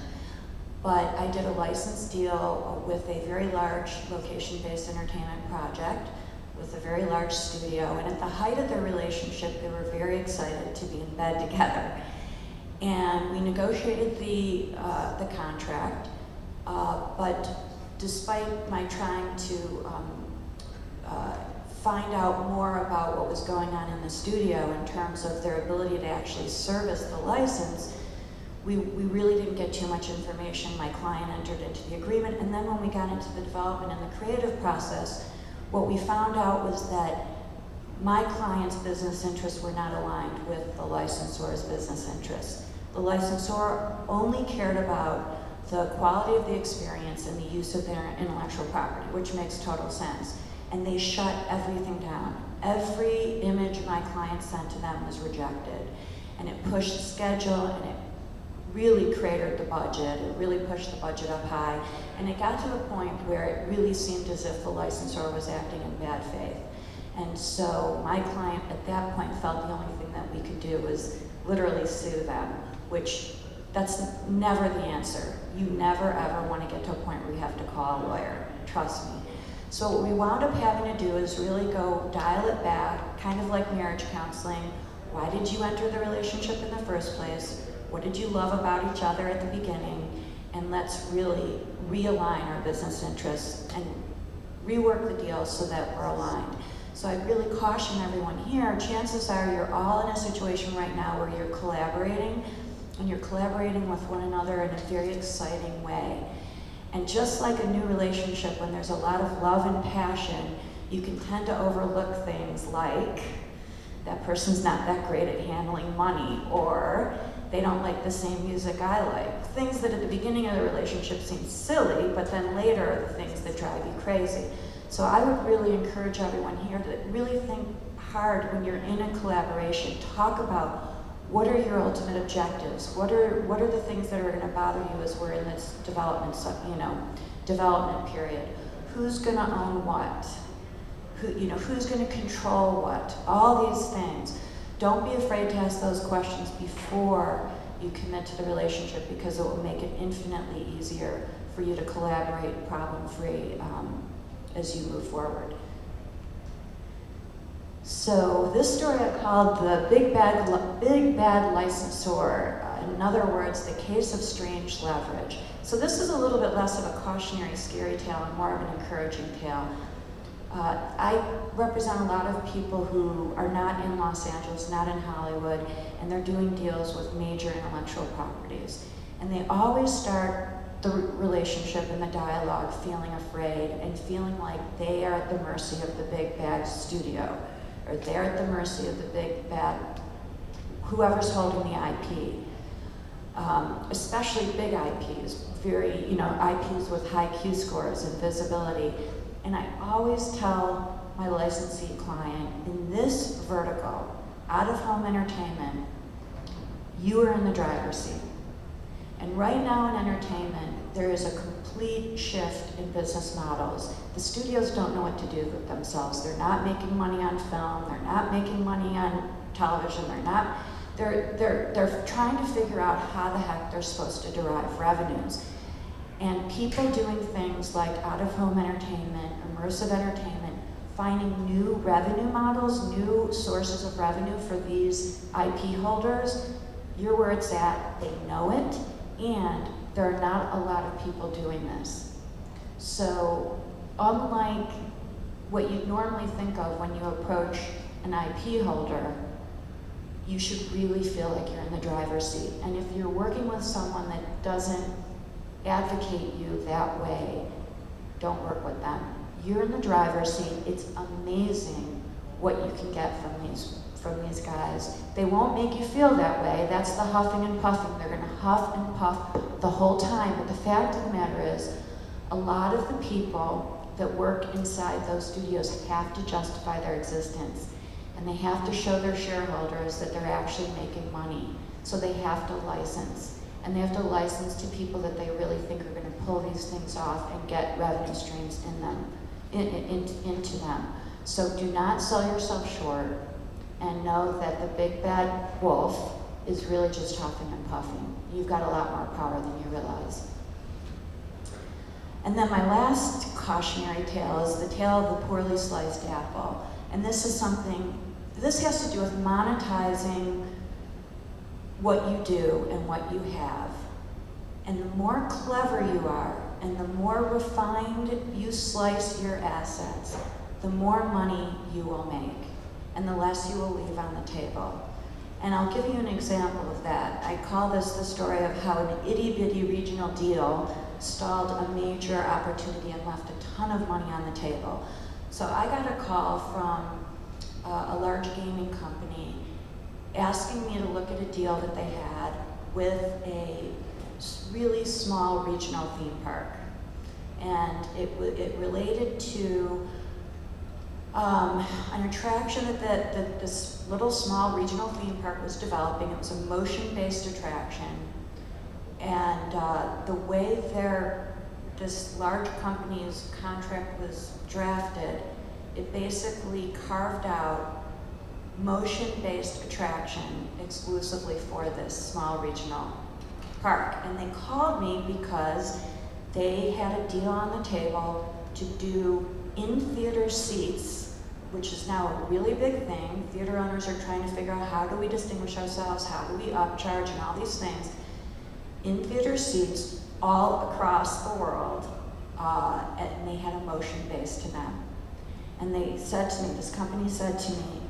but I did a license deal with a very large location-based entertainment project with a very large studio, and at the height of their relationship, they were very excited to be in bed together. And we negotiated the contract, but despite my trying to find out more about what was going on in the studio in terms of their ability to actually service the license, we really didn't get too much information. My client entered into the agreement, and then when we got into the development and the creative process, what we found out was that my client's business interests were not aligned with the licensor's business interests. The licensor only cared about the quality of the experience and the use of their intellectual property, which makes total sense. And they shut everything down. Every image my client sent to them was rejected. And it pushed the schedule, and it really cratered the budget. It really pushed the budget up high. And it got to the point where it really seemed as if the licensor was acting in bad faith. And so my client at that point felt the only thing that we could do was literally sue them, which that's never the answer. You never ever want to get to a point where you have to call a lawyer, trust me. So what we wound up having to do is really go dial it back, kind of like marriage counseling. Why did you enter the relationship in the first place? What did you love about each other at the beginning? And let's really realign our business interests and rework the deal so that we're aligned. So I'd really caution everyone here, chances are you're all in a situation right now where you're collaborating, and you're collaborating with one another in a very exciting way. And just like a new relationship, when there's a lot of love and passion, you can tend to overlook things like that person's not that great at handling money, or they don't like the same music I like. Things that at the beginning of the relationship seem silly, but then later are the things that drive you crazy. So I would really encourage everyone here to really think hard when you're in a collaboration. Talk about what are your ultimate objectives? What are the things that are going to bother you as we're in this development period? Who's going to own what? Who's going to control what? All these things. Don't be afraid to ask those questions before you commit to the relationship, because it will make it infinitely easier for you to collaborate problem-free as you move forward. So this story I called the Big Bad Licensor. In other words, the case of strange leverage. So this is a little bit less of a cautionary, scary tale and more of an encouraging tale. I represent a lot of people who are not in Los Angeles, not in Hollywood, and they're doing deals with major intellectual properties. And they always start the relationship and the dialogue feeling afraid and feeling like they are at the mercy of the big bad studio, or they're at the mercy of the big bad, whoever's holding the IP. Especially big IPs, very, IPs with high Q scores and visibility. And I always tell my licensee client, in this vertical, out-of-home entertainment, you are in the driver's seat. And right now in entertainment, there is a complete shift in business models. The studios don't know what to do with themselves. They're not making money on film, they're not making money on television, they're trying to figure out how the heck they're supposed to derive revenues. And people doing things like out-of-home entertainment, immersive entertainment, finding new revenue models, new sources of revenue for these IP holders, you're where it's at, they know it, and there are not a lot of people doing this. So unlike what you'd normally think of when you approach an IP holder, you should really feel like you're in the driver's seat. And if you're working with someone that doesn't advocate you that way, don't work with them. You're in the driver's seat. It's amazing what you can get from these guys. They won't make you feel that way. That's the huffing and puffing. They're gonna huff and puff the whole time. But the fact of the matter is, a lot of the people that work inside those studios have to justify their existence. And they have to show their shareholders that they're actually making money. So they have to license. And they have to license to people that they really think are going to pull these things off and get revenue streams into them. So do not sell yourself short, and know that the big bad wolf is really just huffing and puffing. You've got a lot more power than you realize. And then my last cautionary tale is the tale of the poorly sliced apple. And this has to do with monetizing what you do and what you have. And the more clever you are, and the more refined you slice your assets, the more money you will make, and the less you will leave on the table. And I'll give you an example of that. I call this the story of how an itty-bitty regional deal stalled a major opportunity and left a ton of money on the table. So I got a call from a large gaming company asking me to look at a deal that they had with a really small regional theme park. And it related to an attraction that this little small regional theme park was developing. It was a motion-based attraction. And the way this large company's contract was drafted, it basically carved out motion-based attraction exclusively for this small regional park. And they called me because they had a deal on the table to do in-theater seats, which is now a really big thing. Theater owners are trying to figure out, how do we distinguish ourselves, how do we upcharge, and all these things. In-theater seats all across the world, and they had a motion base to them. And they said to me, this company said to me,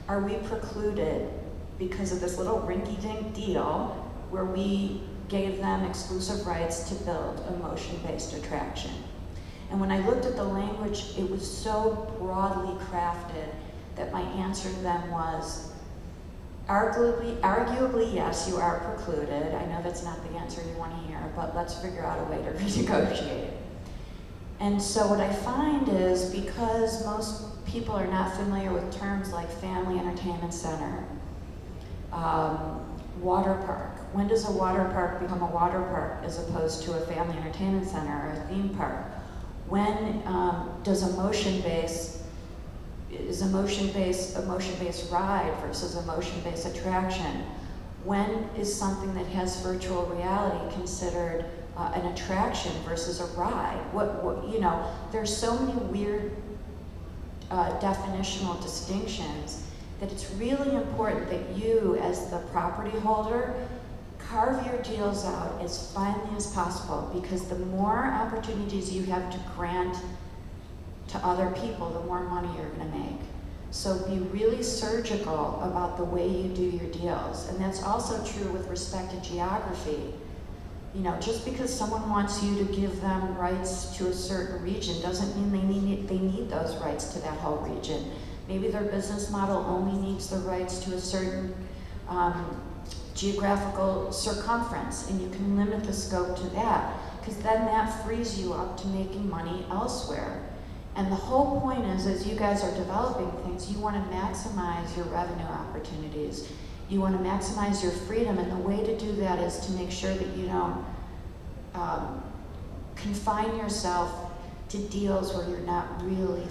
are we precluded because of this little rinky-dink deal where we gave them exclusive rights to build a motion-based attraction? And when I looked at the language, it was so broadly crafted that my answer to them was, arguably, yes, you are precluded. I know that's not the answer you want to hear, but let's figure out a way to renegotiate it. And so what I find is, because most people are not familiar with terms like family entertainment center, water park. When does a water park become a water park as opposed to a family entertainment center or a theme park? When does a motion-based ride versus a motion-based attraction? When is something that has virtual reality considered an attraction versus a ride? There's so many weird definitional distinctions that it's really important that you, as the property holder, carve your deals out as finely as possible, because the more opportunities you have to grant to other people, the more money you're going to make. So be really surgical about the way you do your deals. And that's also true with respect to geography. You know, just because someone wants you to give them rights to a certain region doesn't mean they need those rights to that whole region. Maybe their business model only needs the rights to a certain geographical circumference, and you can limit the scope to that, because then that frees you up to making money elsewhere. And the whole point is, as you guys are developing things, you want to maximize your revenue opportunities. You want to maximize your freedom, and the way to do that is to make sure that you don't confine yourself to deals where you're not really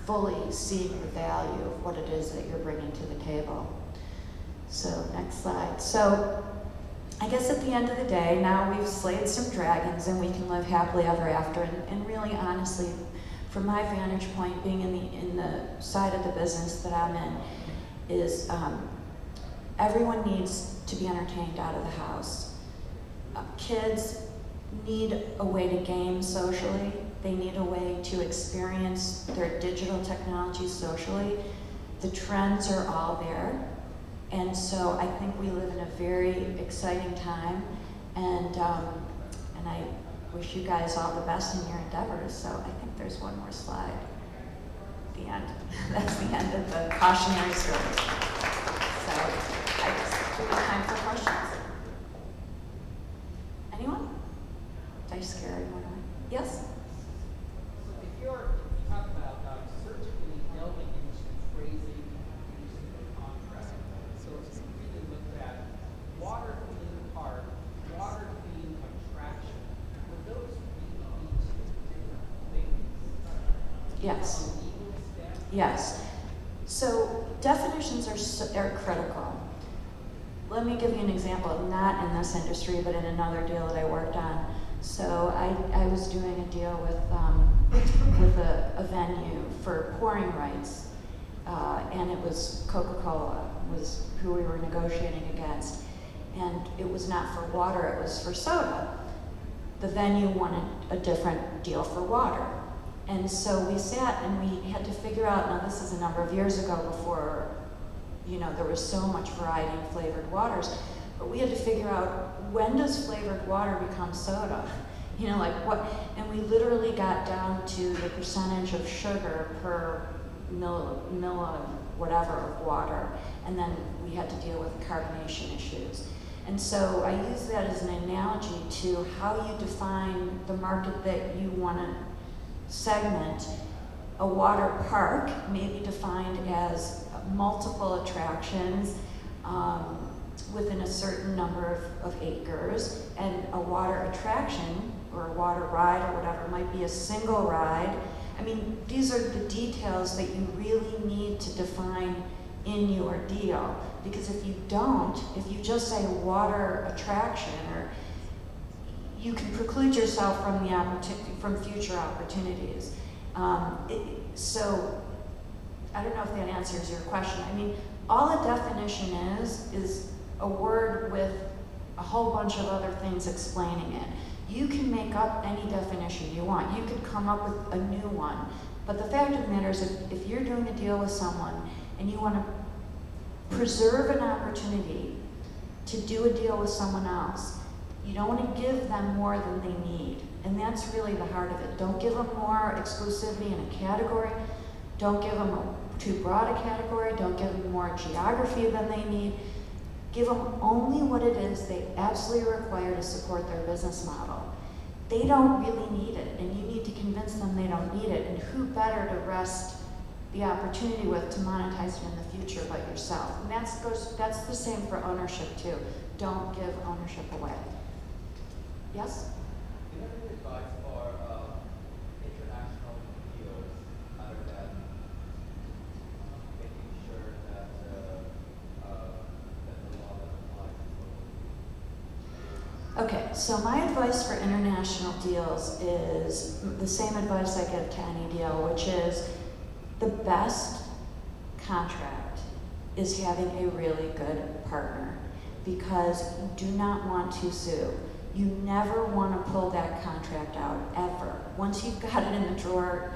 fully seeing the value of what it is that you're bringing to the table. So next slide. So I guess at the end of the day, now we've slayed some dragons and we can live happily ever after. And really, honestly, from my vantage point, being in the side of the business that I'm in, is everyone needs to be entertained out of the house. Kids need a way to game socially. They need a way to experience their digital technology socially. The trends are all there. And so I think we live in a very exciting time. And I wish you guys all the best in your endeavors. So I think there's one more slide at the end. That's the end of the cautionary story. So I guess we have time for questions. Anyone? Did I scare anyone away? Yes? So if you're talking about surgically delving into phrasing using the contract, so if you really look at water theme park, water theme attraction, would those really be two different things? Yes. On legal standpoint? Yes. So definitions are critical. Let me give you an example, not in this industry, but in another deal that I worked on. So I was doing a deal with a venue for pouring rights, and it was Coca-Cola was who we were negotiating against, and it was not for water, it was for soda. The venue wanted a different deal for water. And so we sat and we had to figure out, now this is a number of years ago before, you know, there was so much variety in flavored waters, but we had to figure out, when does flavored water become soda? You know, like what, and we literally got down to the percentage of sugar per whatever of water, and then we had to deal with carbonation issues. And so I use that as an analogy to how you define the market that you want to segment. A water park may be defined as multiple attractions within a certain number of acres, and a water attraction or a water ride or whatever might be a single ride. I mean, these are the details that you really need to define in your deal, because if you don't, if you just say water attraction, or you can preclude yourself from the opportunity, from future opportunities. So I don't know if that answers your question. I mean, all a definition is a word with a whole bunch of other things explaining it. You can make up any definition you want. You could come up with a new one. But the fact of the matter is, if you're doing a deal with someone and you want to preserve an opportunity to do a deal with someone else, you don't want to give them more than they need. And that's really the heart of it. Don't give them more exclusivity in a category. Don't give them too broad a category. Don't give them more geography than they need. Give them only what it is they absolutely require to support their business model. They don't really need it, and you need to convince them they don't need it. And who better to rest the opportunity with to monetize it in the future but yourself? And that's the same for ownership too. Don't give ownership away. Yes? Do you have any advice for international deals other than making sure that the law that applies is local? Okay, so my advice for international deals is the same advice I give to any deal, which is the best contract is having a really good partner, because you do not want to sue. You never want to pull that contract out, ever. Once you've got it in the drawer,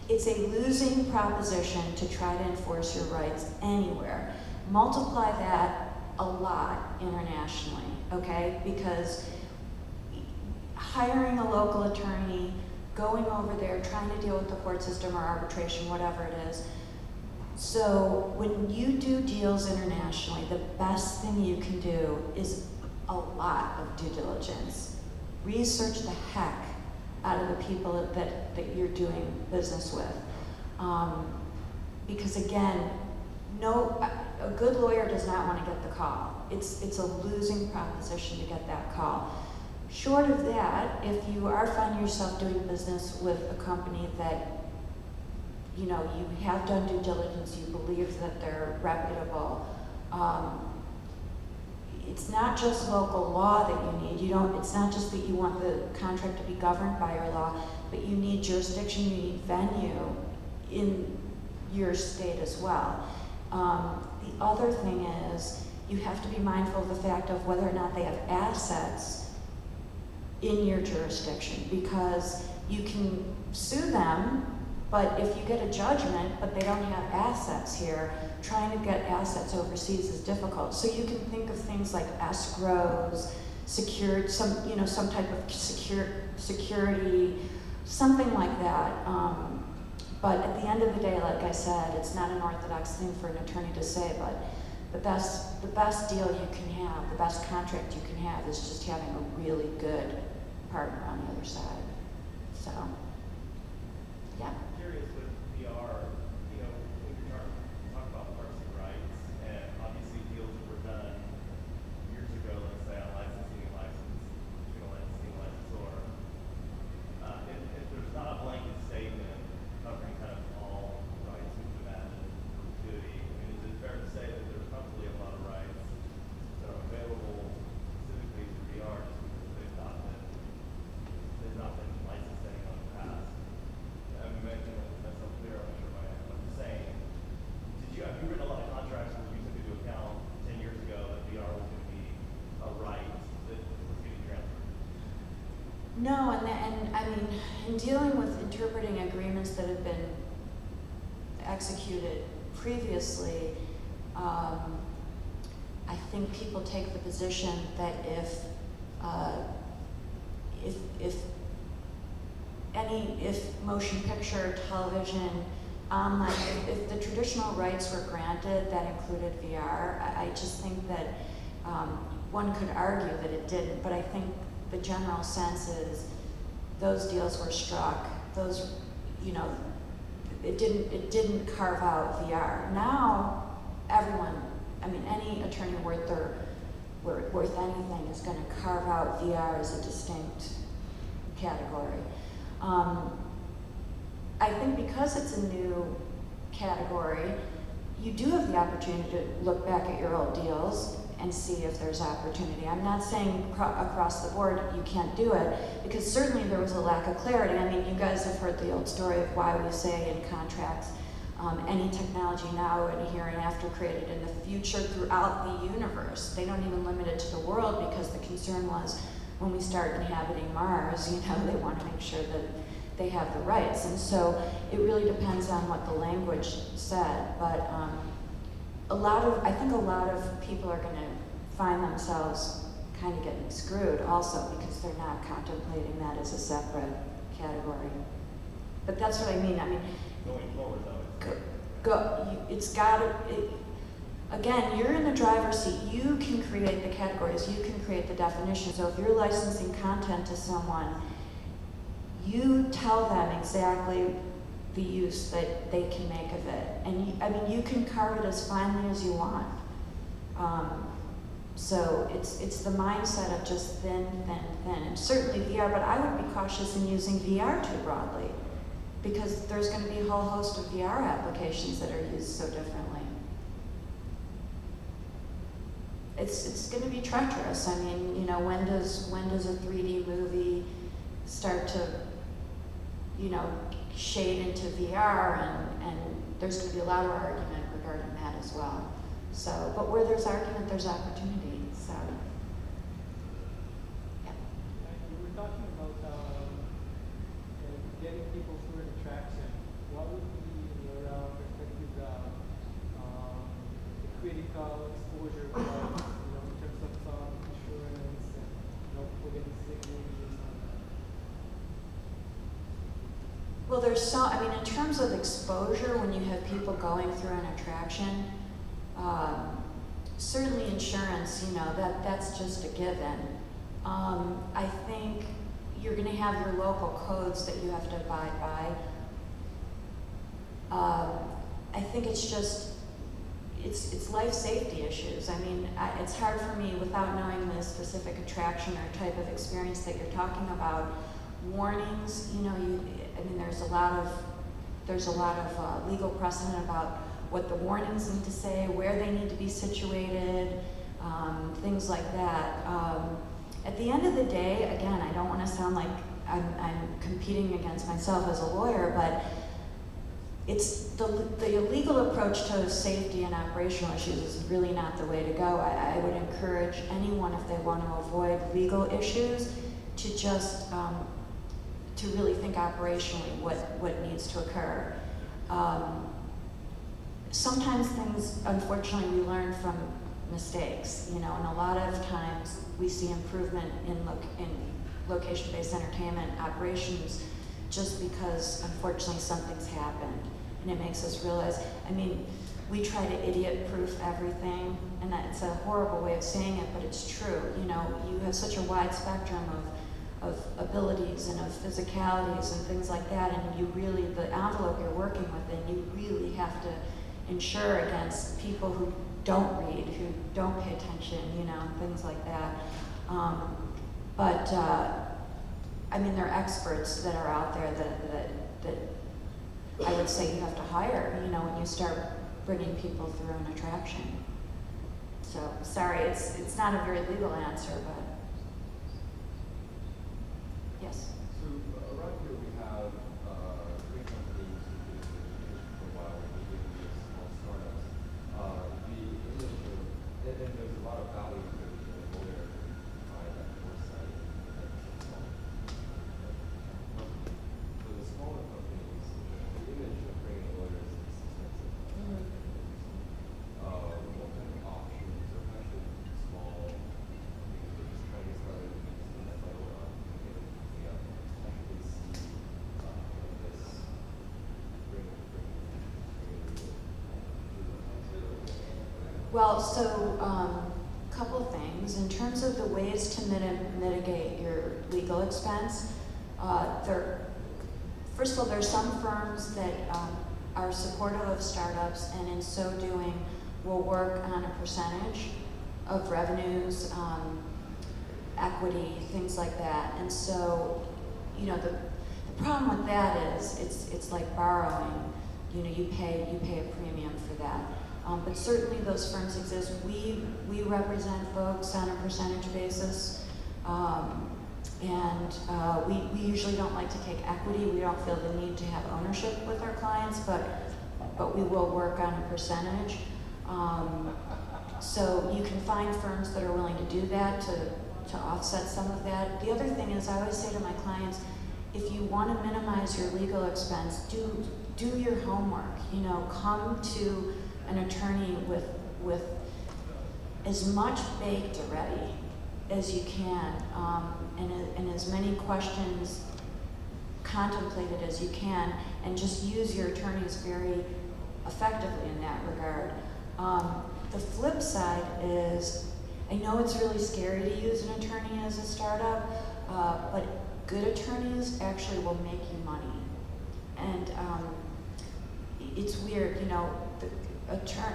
it's a losing proposition to try to enforce your rights anywhere. Multiply that a lot internationally, okay? Because hiring a local attorney, going over there, trying to deal with the court system or arbitration, whatever it is. So when you do deals internationally, the best thing you can do is a lot of due diligence. Research the heck out of the people that you're doing business with. Because again, a good lawyer does not want to get the call. It's a losing proposition to get that call. Short of that, if you are finding yourself doing business with a company that, you know, you have done due diligence, you believe that they're reputable, it's not just local law that you need. It's not just that you want the contract to be governed by your law, but you need jurisdiction, you need venue in your state as well. The other thing is, you have to be mindful of the fact of whether or not they have assets in your jurisdiction, because you can sue them, but if you get a judgment, but they don't have assets here, trying to get assets overseas is difficult. So you can think of things like escrows, some type of security, something like that. But at the end of the day, like I said, it's not an orthodox thing for an attorney to say, but the best deal you can have, the best contract you can have is just having a really good partner on the other side. So, yeah. Curious with VR, you know, when you're talking about parsing rights, and obviously deals that were done years ago, let's say on licensing and license, between a licensing and licensor, if there's not a blanket statement covering kind of all rights, we would imagine perpetuity, I mean, is it fair to say that there's probably a lot of rights that are available specifically to VR just because they've not been licensed anyone in the past? I'm making that's unclear, I'm not sure if I'm just saying, have you written a lot of contracts where you took into account 10 years ago that VR was going to be a right that was getting transferred? No, and I mean, in dealing with interpreting agreements that have been executed previously, I think people take the position that if motion picture, television, online, if the traditional rights were granted that included VR, I just think that one could argue that it didn't, but I think the general sense is those deals were struck. Those, you know, it didn't carve out VR. Now, everyone, I mean, any attorney worth anything is going to carve out VR as a distinct category. I think because it's a new category, you do have the opportunity to look back at your old deals and see if there's opportunity. I'm not saying across the board you can't do it, because certainly there was a lack of clarity. I mean, you guys have heard the old story of why we say in contracts, any technology now and here and after created in the future throughout the universe. They don't even limit it to the world, because the concern was when we start inhabiting Mars, you know, they want to make sure that they have the rights. And so it really depends on what the language said. But I think a lot of people are going to find themselves kind of getting screwed also, because they're not contemplating that as a separate category. But that's what I mean. I mean, Going forward, though, again, you're in the driver's seat. You can create the categories. You can create the definitions. So if you're licensing content to someone, you tell them exactly the use that they can make of it. And you can carve it as finely as you want. So it's the mindset of just thin. And certainly VR, but I would be cautious in using VR too broadly, because there's going to be a whole host of VR applications that are used so differently. It's going to be treacherous. I mean, you know, when does a 3D movie start to, you know, shade into VR, and there's going to be a lot of argument regarding that as well. So, but where there's argument, there's opportunity. So, yeah. We were talking about getting people through an attraction exposure without, in terms of insurance and, putting sick leaves on that? Well, I mean, in terms of exposure, when you have people going through an attraction, certainly insurance, that's just a given. I think you're going to have your local codes that you have to abide by. I think it's just, it's life safety issues. I mean, it's hard for me without knowing the specific attraction or type of experience that you're talking about. Warnings, there's a lot of legal precedent about what the warnings need to say, where they need to be situated, things like that. At the end of the day, again, I don't want to sound like I'm competing against myself as a lawyer, but it's the illegal approach to safety and operational issues is really not the way to go. I would encourage anyone, if they want to avoid legal issues, to just to really think operationally what needs to occur. Sometimes things, unfortunately, we learn from mistakes, and a lot of times we see improvement in location-based entertainment operations just because, unfortunately, something's happened, and it makes us realize, we try to idiot-proof everything, and that's a horrible way of saying it, but it's true. You have such a wide spectrum of abilities and of physicalities and things like that, and you really, the envelope you're working within, you really have to insure against people who don't read, who don't pay attention, things like that. There are experts that are out there that I would say you have to hire, when you start bringing people through an attraction. So, sorry, it's not a very legal answer, but yes. So around here we have three companies who've been in education for a while, medium to small startups. The initial, and there's a lot of value to the lawyer by that foresight that small. For the smaller companies, the image of bringing lawyers is expensive. What kind of options, or actually small companies that are just trying to get started in that level of actually see this Well, so couple of things. In terms of the ways to mitigate your legal expense, first of all, there's some firms that are supportive of startups, and in so doing will work on a percentage of revenues, equity, things like that. And so, the problem with that is it's like borrowing. You pay a premium for that. But certainly those firms exist. We represent folks on a percentage basis, and we usually don't like to take equity. We don't feel the need to have ownership with our clients, but we will work on a percentage. So you can find firms that are willing to do that to offset some of that. The other thing is, I always say to my clients, if you want to minimize your legal expense, do your homework. Come to an attorney with as much baked already as you can, and as many questions contemplated as you can, and just use your attorneys very effectively in that regard. The flip side is, I know it's really scary to use an attorney as a startup, but good attorneys actually will make you money. And it's weird,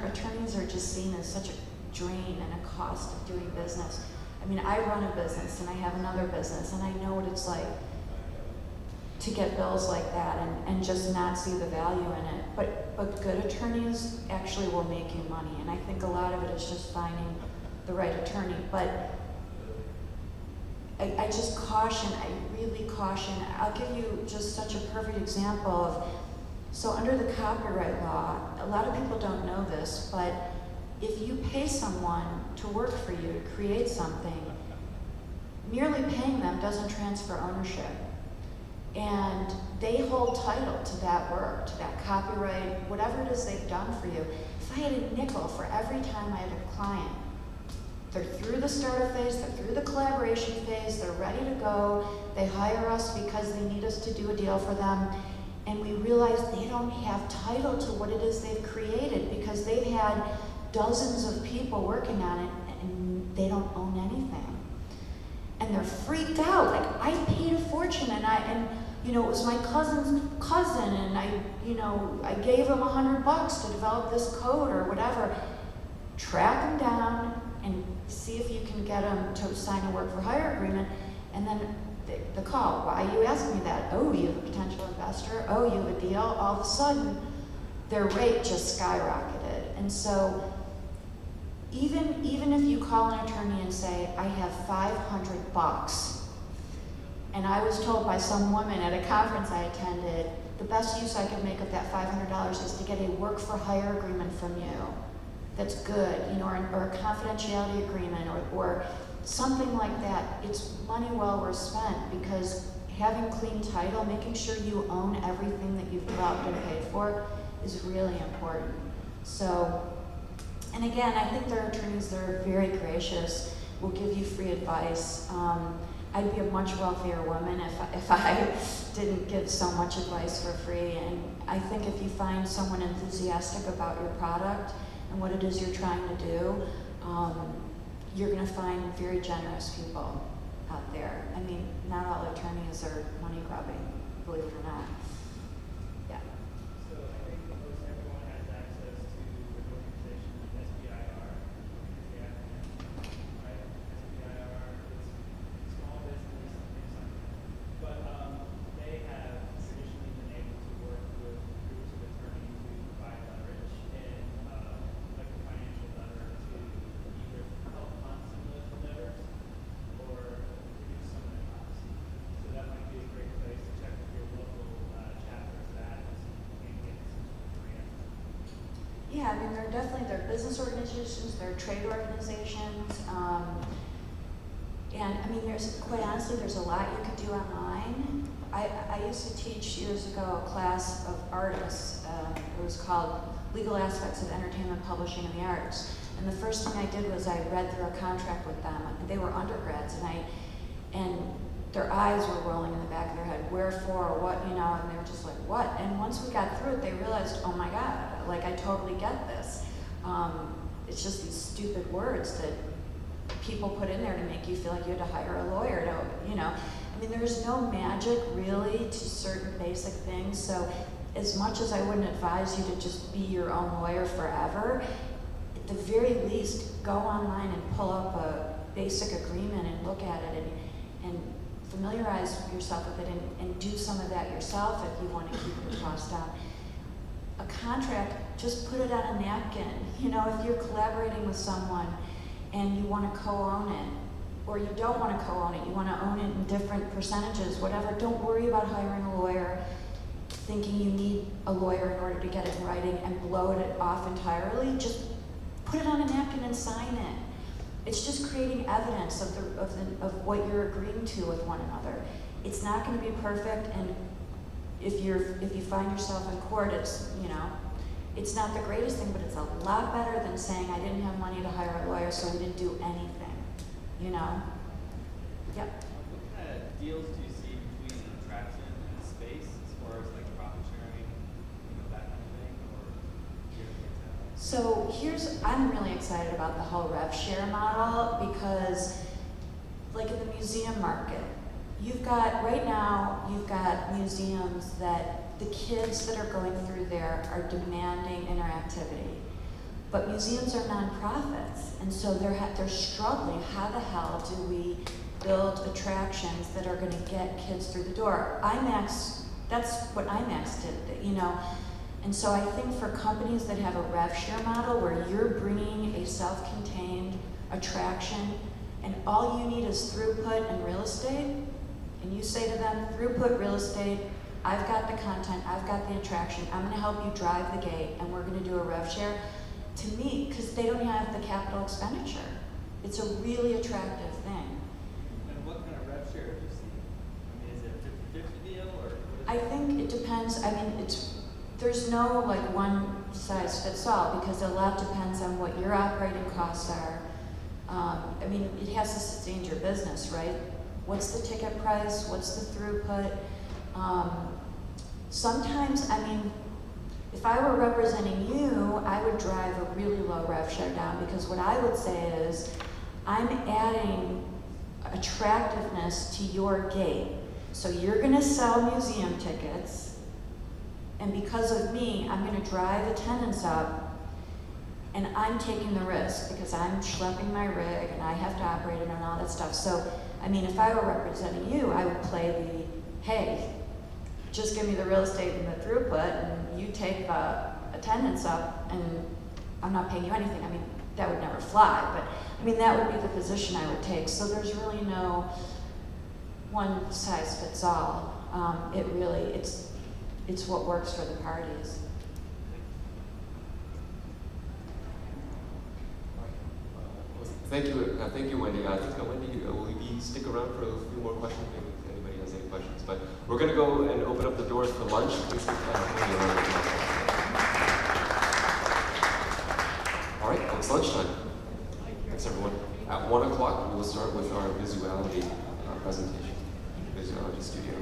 attorneys are just seen as such a drain and a cost of doing business. I run a business and I have another business, and I know what it's like to get bills like that and just not see the value in it. But good attorneys actually will make you money, and I think a lot of it is just finding the right attorney. But I just caution, I really caution. I'll give you just such a perfect example of, so under the copyright law, a lot of people don't know this, but if you pay someone to work for you to create something, merely paying them doesn't transfer ownership. And they hold title to that work, to that copyright, whatever it is they've done for you. if I had a nickel for every time I had a client, they're through the startup phase, they're through the collaboration phase, they're ready to go, they hire us because they need us to do a deal for them, and we realize they don't have title to what it is they've created because they've had dozens of people working on it and they don't own anything. And they're freaked out, like, I paid a fortune and you know, it was my cousin's cousin and I gave him $100 to develop this code or whatever. Track them down and see if you can get them to sign a work for hire agreement, and then the call, why are you asking me that? Oh, you have a potential investor, oh, you have a deal. All of a sudden, their rate just skyrocketed. And so even if you call an attorney and say, I have $500, and I was told by some woman at a conference I attended, the best use I could make of that $500 is to get a work for hire agreement from you that's good, you know, or a confidentiality agreement or something like that. It's money well worth spent, because having clean title, making sure you own everything that you've developed and paid for is really important. So, and again, I think there are attorneys that are very gracious, will give you free advice. I'd be a much wealthier woman if I didn't give so much advice for free. And I think if you find someone enthusiastic about your product and what it is you're trying to do, you're going to find very generous people out there. I mean, not all attorneys are money grubbing, believe it or not. Yeah. So I think most everyone has access to an organization like SBIR, right? SBIR is small business, things like that. But they have traditionally been able to work with groups of attorneys who provide leverage and like a financial lever to either help fund some of those endeavors or reduce some of the costs. So that might be a great place to check with your local chapter of that and see if you can get some grant. Yeah, I mean, there are business organizations, there are trade organizations, and I mean, quite honestly, there's a lot you could do online. I used to teach years ago a class of artists. It was called Legal Aspects of Entertainment Publishing and the Arts. And the first thing I did was I read through a contract with them. They were undergrads, and their eyes were rolling in the back of their head. Wherefore, what, you know, and they were just like, what? And once we got through it, they realized, oh my God, like I totally get this. It's just these stupid words that people put in there to make you feel like you had to hire a lawyer to, you know. I mean, there's no magic really to certain basic things. So as much as I wouldn't advise you to just be your own lawyer forever, at the very least, go online and pull up a basic agreement and look at it and familiarize yourself with it and do some of that yourself if you want to keep your costs down. A contract, just put it on a napkin. You know, if you're collaborating with someone and you want to co-own it, or you don't want to co-own it, you want to own it in different percentages, whatever, don't worry about hiring a lawyer, thinking you need a lawyer in order to get it in writing and blow it off entirely. Just put it on a napkin and sign it. It's just creating evidence of what you're agreeing to with one another. It's not going to be perfect, and if you find yourself in court, it's, you know, it's not the greatest thing, but it's a lot better than saying I didn't have money to hire a lawyer, so we didn't do anything. You know? Yep. What kind of deals do you see between attraction and space as far as like profit sharing, you know, that kind of thing, or do you have any examples? So I'm really excited about the whole rev share model, because like in the museum market, right now you've got museums that the kids that are going through there are demanding interactivity. But museums are nonprofits, and so they're struggling. How the hell do we build attractions that are going to get kids through the door? IMAX, that's what IMAX did, you know. And so I think for companies that have a rev share model where you're bringing a self-contained attraction and all you need is throughput and real estate, and you say to them, throughput, real estate, I've got the content, I've got the attraction, I'm going to help you drive the gate, and we're going to do a rev share. To me, because they don't have the capital expenditure. It's a really attractive thing. And what kind of rev share do you see? I mean, is it a 50-50 deal, or? I think it depends. I mean, there's no like one size fits all because a lot depends on what your operating costs are. I mean, it has to sustain your business, right? What's the ticket price? What's the throughput? Sometimes, I mean, if I were representing you, I would drive a really low rev share down because what I would say is, I'm adding attractiveness to your gate. So you're gonna sell museum tickets, and because of me, I'm gonna drive attendance up, and I'm taking the risk because I'm schlepping my rig and I have to operate it and all that stuff. So, I mean, if I were representing you, I would play the, hey, just give me the real estate and the throughput, and you take the attendance up, and I'm not paying you anything. I mean, that would never fly, but I mean, that would be the position I would take. So there's really no one size fits all. It really, it's what works for the parties. Thank you, Wendy. I think Wendy, will you stick around for a few more questions? Maybe if anybody has any questions. But we're going to go and open up the doors for lunch. Please give Wendy a round of applause. All right, it's lunchtime. Thanks, everyone. At 1 o'clock, we will start with our visuality presentation, visuality studio.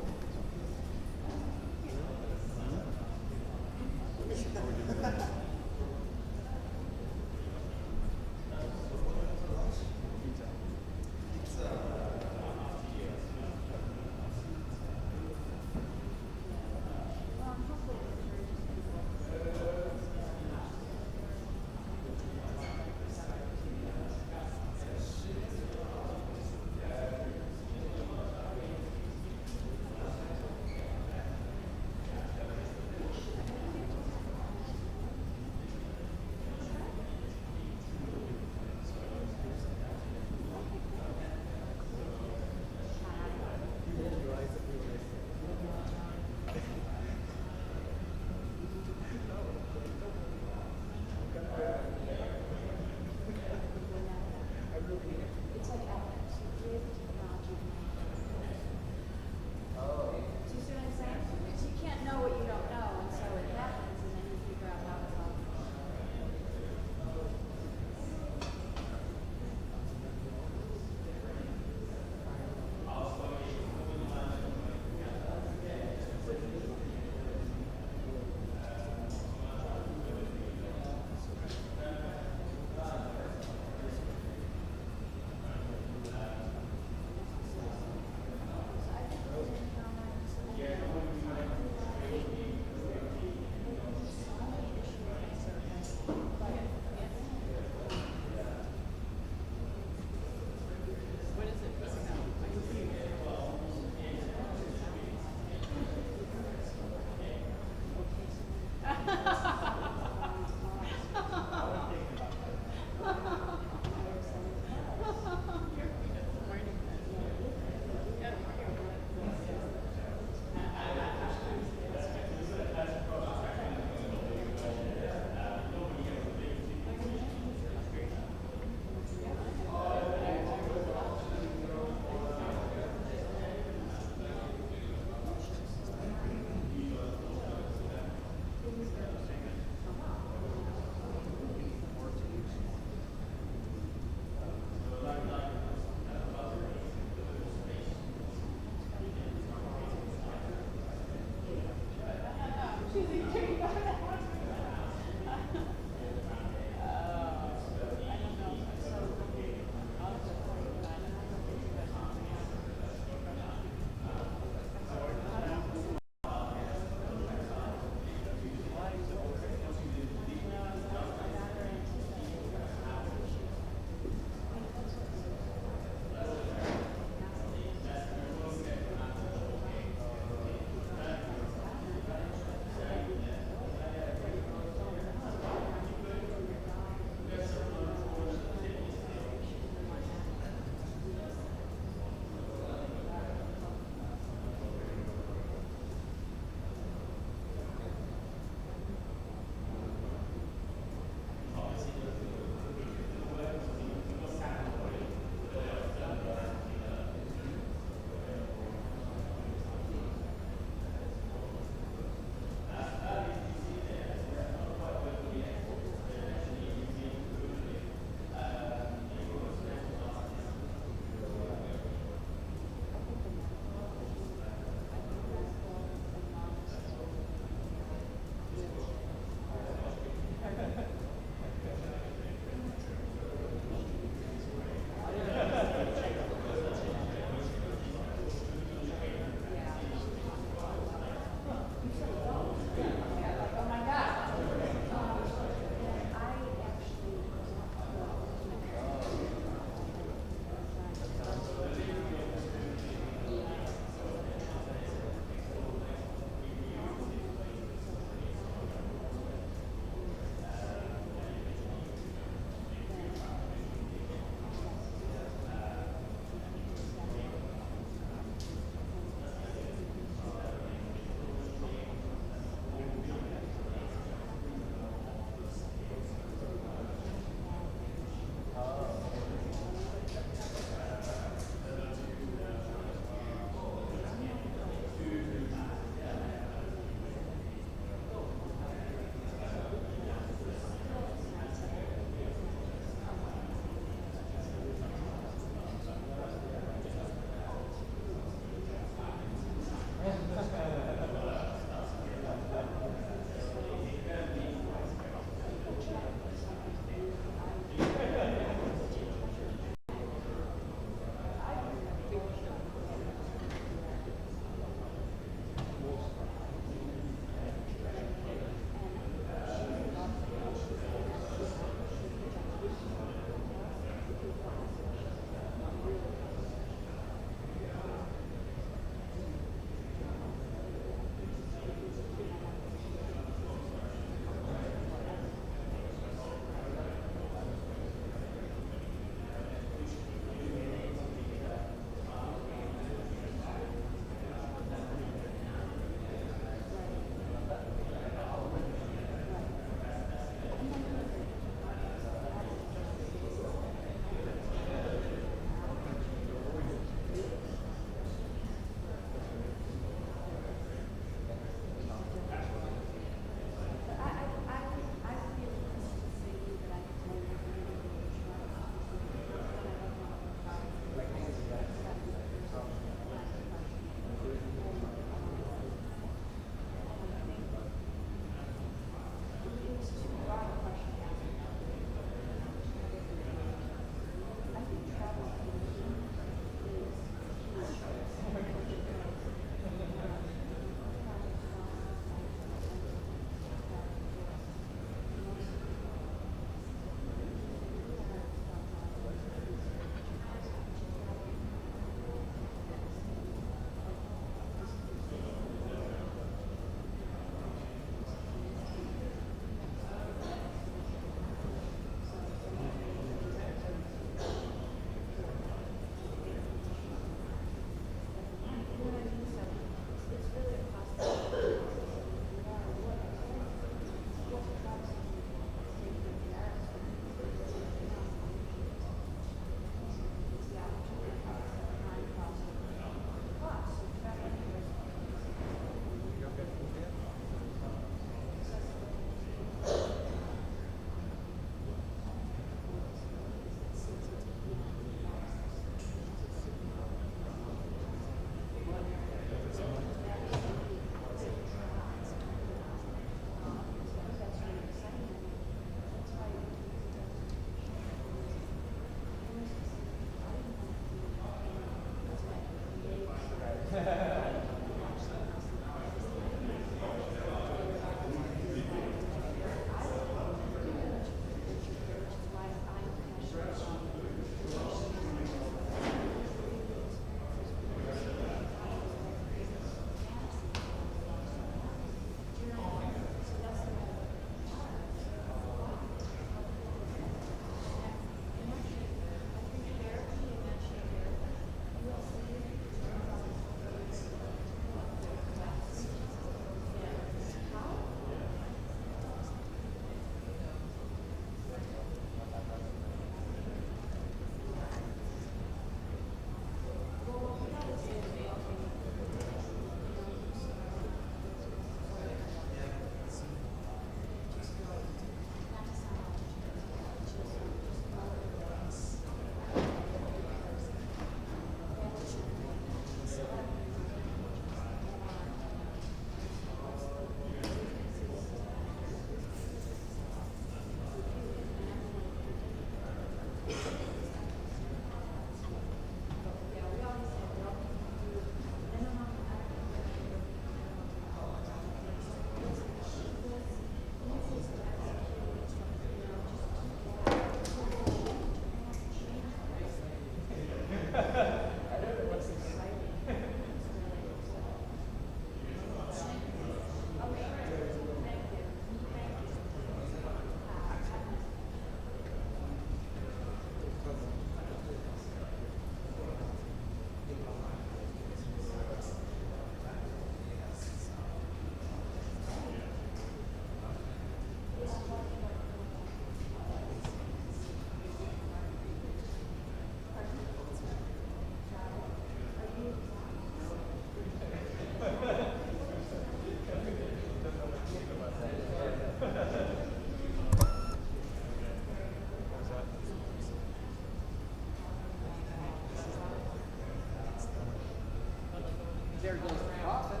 There goes the profit.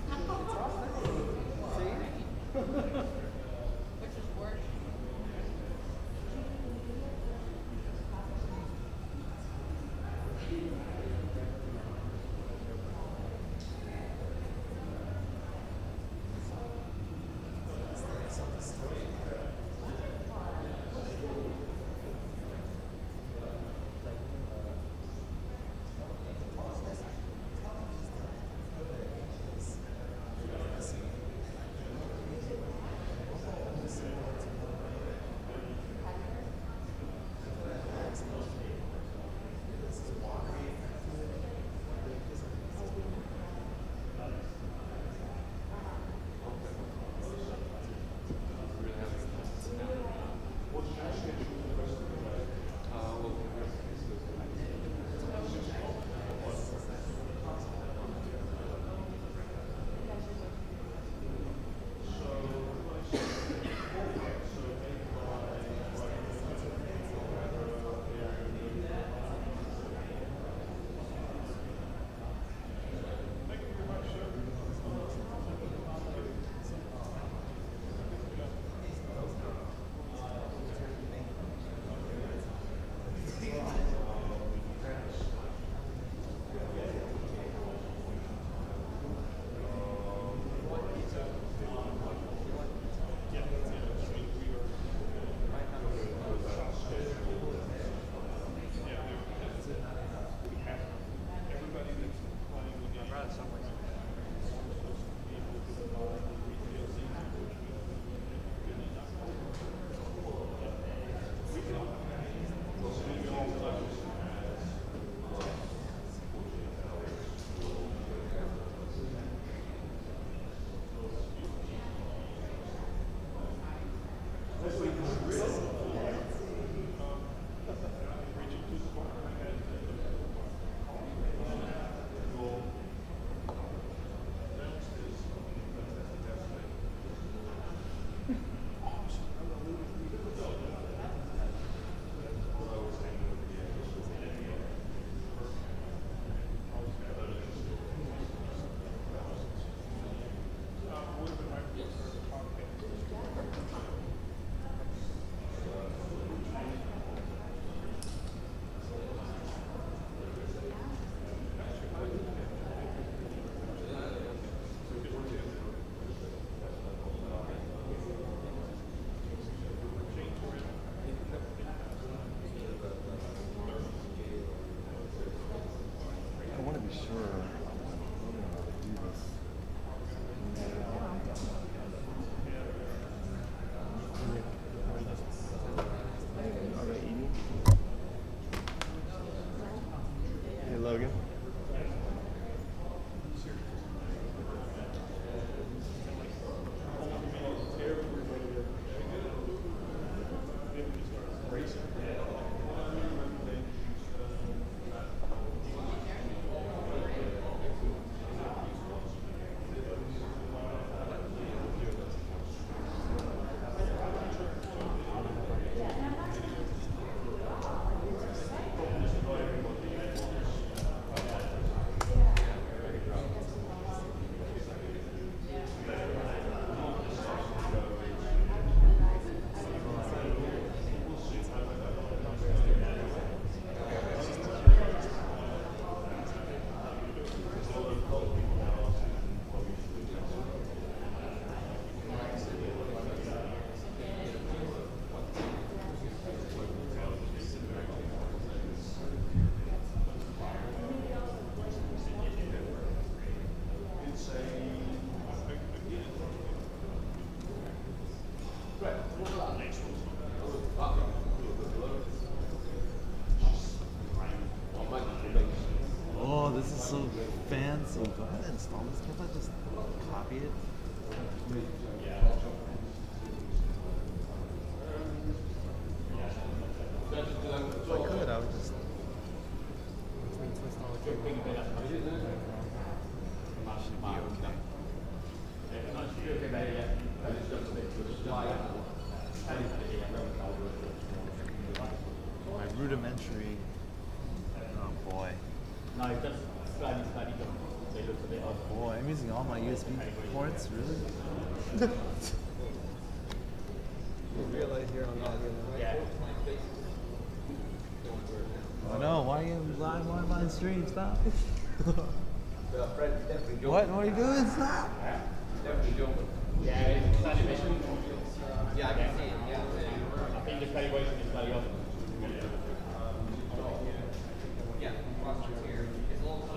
There goes the profit. See? Which is worse. I want to be sure I'm going to do this. Are they eating? Hey, Logan. Oh, this is so fancy. Go ahead and install this. Can't I just copy it? If I could, I would just. Should be okay. My rudimentary. Oh boy. No, it's just study. Oh boy, I'm using all my USB ports, really? You realize you're on audio now. Yeah. Oh no, why are you live on stream? Stop. Fred, definitely don't. What are you doing? Stop. Definitely don't. Yeah, it's not emission. Yeah, I can see it. Yeah. I think the petty waste is bloody off. Yeah, process here. It's a little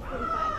For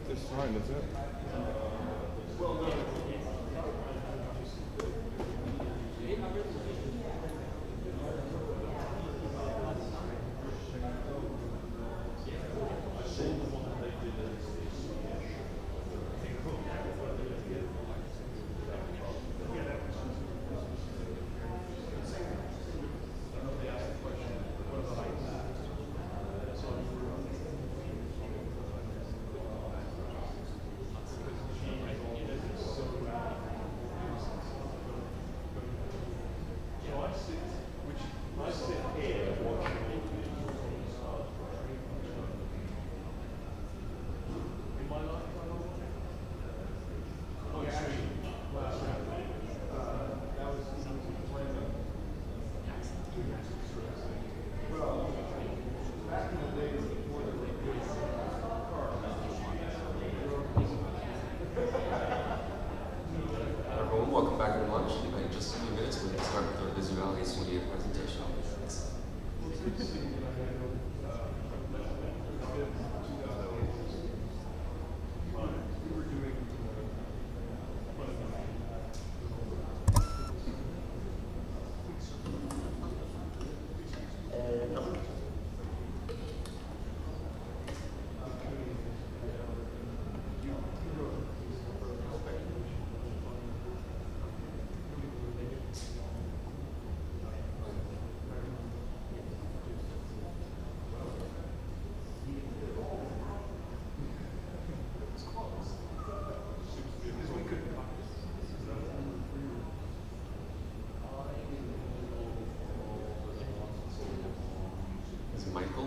This time, is it? Everyone, welcome back from lunch. In just a few minutes, we're going to start with our Visuality Studio presentation. Is Michael?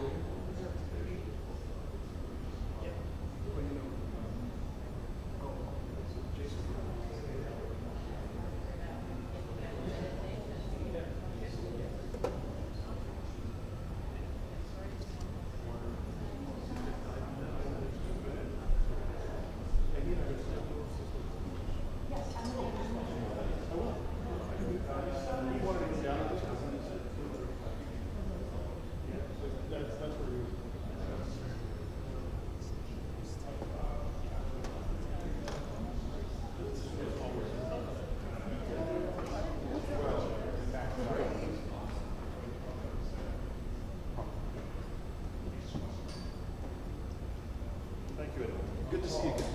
Thank you, Edwin. Good to see you again.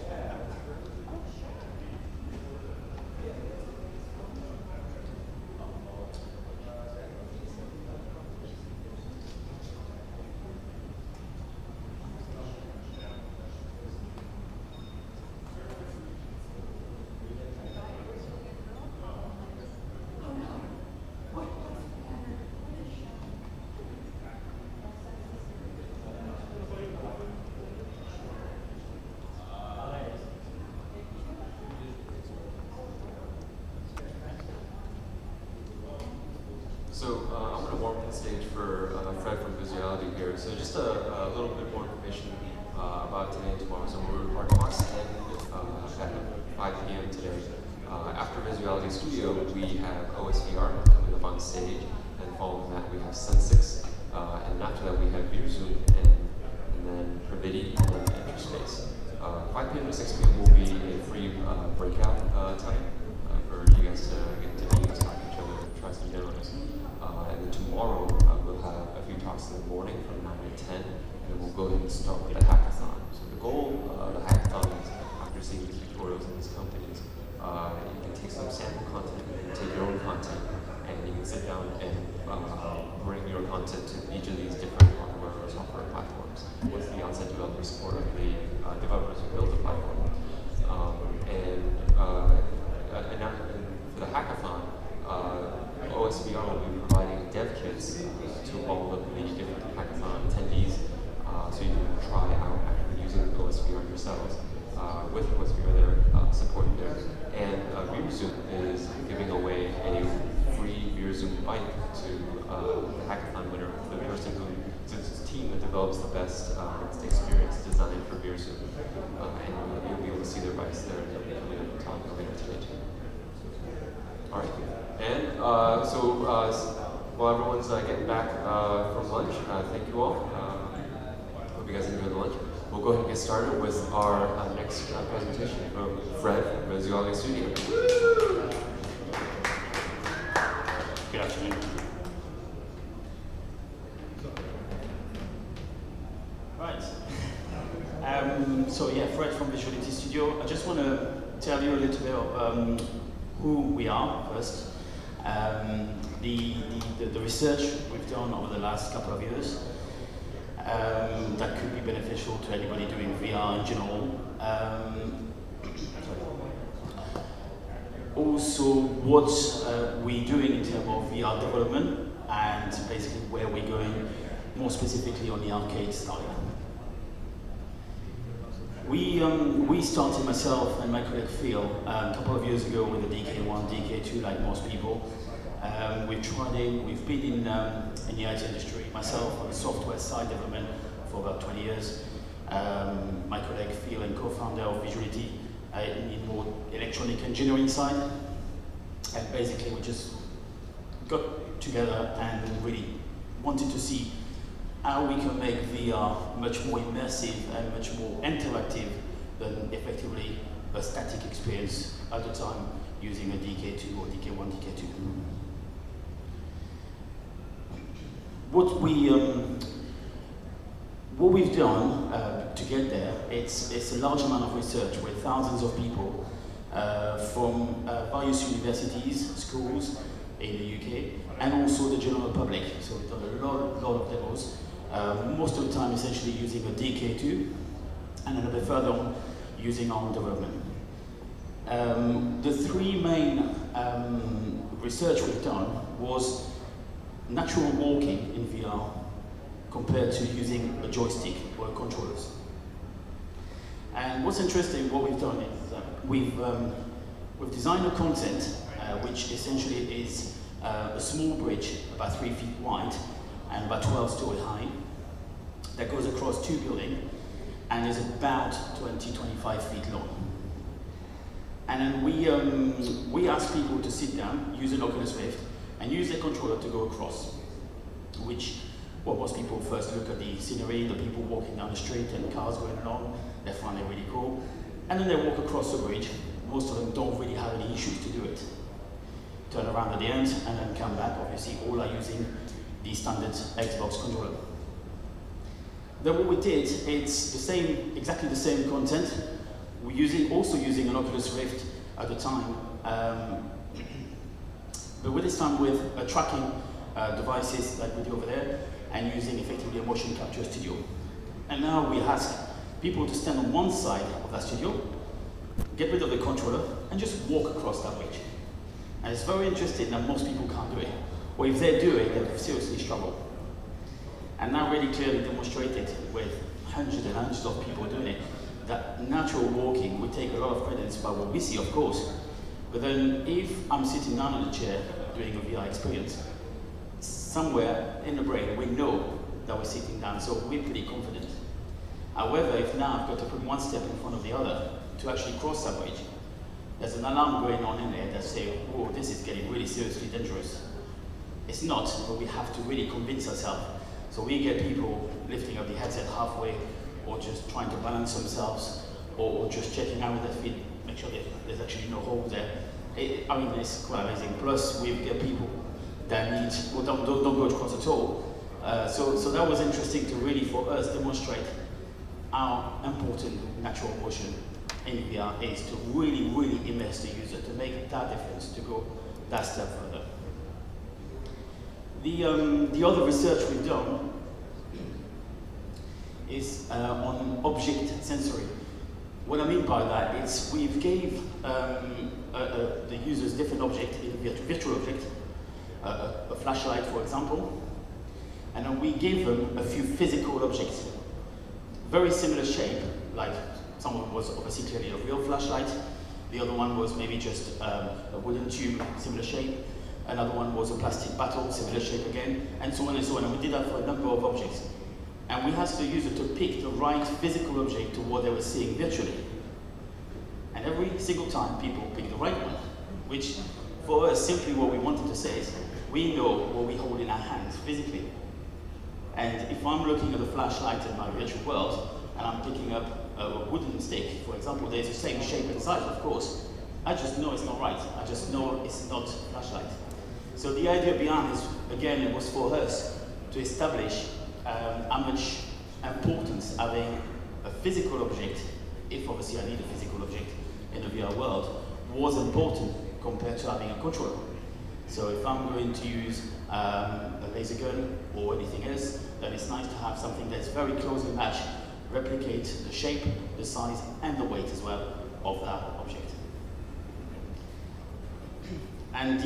So I'm going to warm up the stage for Fred from Visuality here. So just a little bit more information about today and tomorrow. So our talks end at 5 p.m. today. After Visuality Studio, we have OSVR coming up on stage, and following that we have Sun6, and after that we have VirZoom, and then Pravidi, and then Interspace. 5 p.m. to 6 p.m. will be a free breakout time for you guys to get to meet, talk to each other, try some demos. And then tomorrow we'll have a few talks in the morning from 9 to 10, and then we'll go ahead and start with the hackathon. So the goal of the hackathon is, after seeing the tutorials in these companies, you can take some sample content content to each of these different hardware or software platforms with the on-site developer support of the developers who build the platform. And for the hackathon, OSVR will be providing dev kits to all of the different hackathon attendees, so you can try out actually using OSVR yourselves. With OSVR, they're supporting it. And VeerZoom is giving away a free VeerZoom bike to the hackathon winner, the person who, to the team that develops the best experience design for VeerZoom. And you'll be able to see their bikes there, and they'll be coming up and talking later today too. All right. And while everyone's getting back from lunch, thank you all. Hope you guys enjoyed the lunch. We'll go ahead and get started with our next presentation from Fred from Visuale Studio. Good afternoon. Right. So yeah, Fred from Visuality Studio. I just want to tell you a little bit of who we are first. The research we've done over the last couple of years that could be beneficial to anybody doing VR in general. Also, what we're doing in terms of VR development and basically where we're going more specifically on the arcade side. We started, myself and my colleague Phil, a couple of years ago with the DK1, DK2, like most people. We've been in the IT industry, myself on the software side development for about 20 years. My colleague Phil and co-founder of Visuality in more electronic engineering side. And basically we just got together and really wanted to see how we can make VR much more immersive and much more interactive than effectively a static experience at the time using a DK2 or DK1, DK2. What we've done to get there, it's a large amount of research with thousands of people from various universities, schools in the UK, and also the general public. So we've done a lot of demos. Most of the time essentially using a DK2, and then a bit further on using our own development. The three main research we've done was natural walking in VR compared to using a joystick or controllers. And what's interesting, what we've done is we've designed a content which essentially is a small bridge about 3 feet wide and about 12 story high that goes across 2 buildings and is about 20-25 feet long. And then we ask people to sit down, use an Oculus Rift, and use their controller to go across, which, well, most people first look at the scenery, the people walking down the street and cars going along, they find it really cool. And then they walk across the bridge. Most of them don't really have any issues to do it. Turn around at the end and then come back. Obviously, all are using the standard Xbox controller. Then what we did, it's the same, exactly the same content. We're also using an Oculus Rift at the time, but with this time with tracking devices like we do over there, and using effectively a motion capture studio. And now we ask people to stand on one side of that studio, get rid of the controller, and just walk across that bridge. And it's very interesting that most people can't do it. Or if they do it, they seriously struggle. And now really clearly demonstrated with hundreds and hundreds of people doing it, that natural walking would take a lot of credence by what we see, of course. But then if I'm sitting down on a chair doing a VR experience, somewhere in the brain we know that we're sitting down, so we're pretty confident. However, if now I've got to put one step in front of the other to actually cross that bridge, there's an alarm going on in there that says, whoa, this is getting really seriously dangerous. It's not, but we have to really convince ourselves. So we get people lifting up the headset halfway, or just trying to balance themselves, or just checking out with their feet, make sure there's actually no hole there. I mean, it's quite amazing. Plus, we get people that need, well, don't go across at all. So that was interesting to really, for us, demonstrate how important natural motion in VR is to really, really immerse the user, to make that difference, to go that step further. The other research we've done is on object sensory. What I mean by that is we've gave the users different objects in a virtual object, a flashlight for example, and then we gave them a few physical objects, very similar shape, like someone was obviously clearly a real flashlight, the other one was maybe just a wooden tube, similar shape, another one was a plastic bottle, similar shape again, and so on and so on, and we did that for a number of objects. And we asked the user to pick the right physical object to what they were seeing virtually. And every single time people pick the right one, which for us simply what we wanted to say is we know what we hold in our hands physically. And if I'm looking at a flashlight in my virtual world and I'm picking up a wooden stick, for example, there's the same shape and size, of course, I just know it's not right. I just know it's not a flashlight. So the idea behind this, again, it was for us to establish how much importance having a physical object, if obviously I need a physical object in the VR world, was important compared to having a controller. So if I'm going to use a laser gun or anything else, then it's nice to have something that's very closely matched, replicate the shape, the size, and the weight as well of that object. And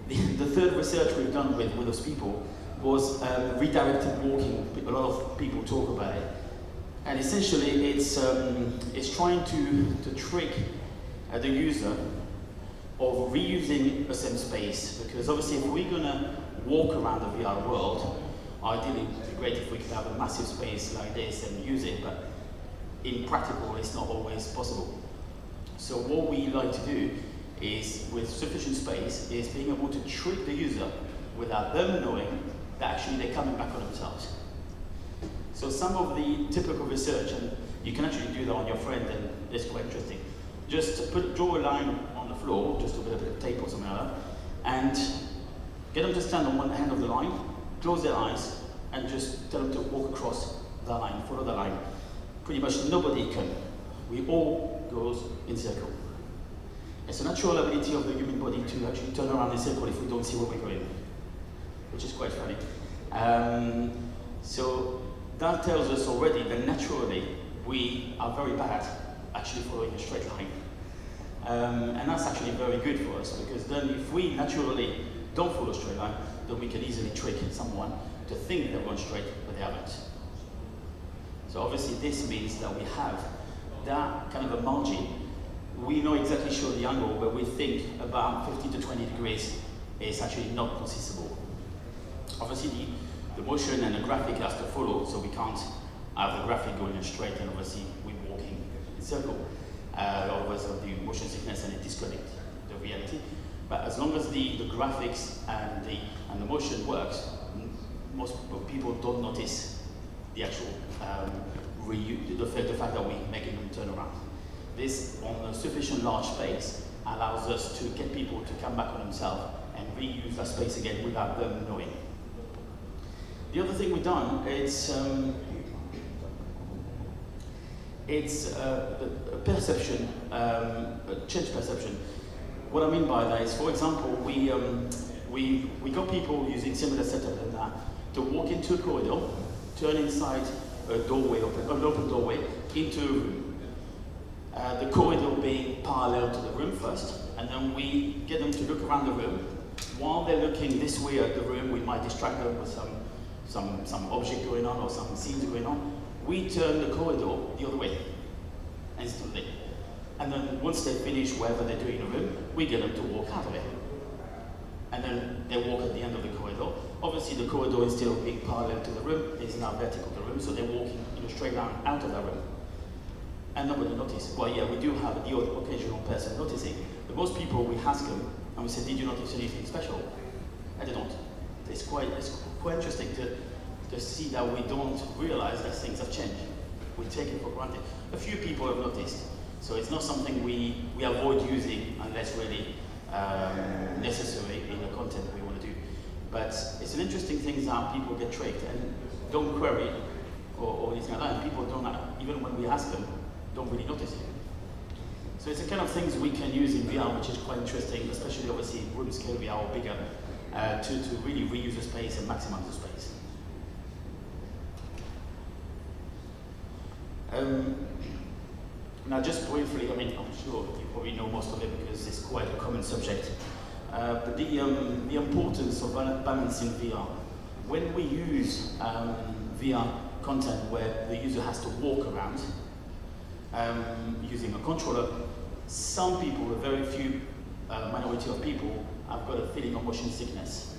the third research we've done with those people was redirected walking. A lot of people talk about it. And essentially it's trying to trick the user of reusing the same space, because obviously if we're going to walk around the VR world, ideally it would be great if we could have a massive space like this and use it, but in practical it's not always possible. So what we like to do is, with sufficient space, is being able to trick the user without them knowing that actually they're coming back on themselves. So some of the typical research, and you can actually do that on your friend, and it's quite interesting. Just draw a line on the floor, just with a bit of tape or something like that, and get them to stand on one end of the line, close their eyes, and just tell them to walk across the line, follow the line. Pretty much nobody can. We all goes in circle. It's a natural ability of the human body to actually turn around in circle if we don't see where we're going, which is quite funny. So that tells us already that naturally we are very bad actually following a straight line. And that's actually very good for us, because then if we naturally don't follow a straight line, then we can easily trick someone to think they're going straight, but they haven't. So obviously this means that we have that kind of a margin. We know exactly sure the angle where we think about 15 to 20 degrees is actually not consistable. Obviously the motion and the graphic has to follow, so we can't have the graphic going in straight and obviously we're walking in circle. Otherwise there'll be motion sickness and it disconnects the reality. But as long as the graphics and the motion works, most people don't notice the actual the fact that we're making them turn around. This, on a sufficient large space, allows us to get people to come back on themselves and reuse that space again without them knowing. The other thing we've done is perception, change perception. What I mean by that is, for example, we got people using similar setup than that to walk into a corridor, turn inside a doorway, an open doorway, into a room. The corridor being parallel to the room first, and then we get them to look around the room. While they're looking this way at the room, we might distract them with some object going on or some scenes going on. We turn the corridor the other way, instantly. And then once they finish whatever they're doing in the room, we get them to walk out of it. And then they walk at the end of the corridor. Obviously the corridor is still being parallel to the room, it's now vertical to the room, so they're walking in a straight line out of that room. And nobody noticed. Well, yeah, we do have the occasional person noticing, but most people, we ask them, and we say, did you notice anything special? And they don't. It's quite interesting to see that we don't realize that things have changed. We take it for granted. A few people have noticed, so it's not something we avoid using unless really necessary in the content we want to do. But it's an interesting thing how people get tricked and don't query or anything like that, and people don't, even when we ask them, don't really notice it. So it's the kind of things we can use in VR, which is quite interesting, especially obviously room scale VR or bigger, to really reuse the space and maximize the space. Now just briefly, I mean, I'm sure you probably know most of it because it's quite a common subject, but the importance of balancing VR. When we use VR content where the user has to walk around using a controller, some people, a very few minority of people, have got a feeling of motion sickness.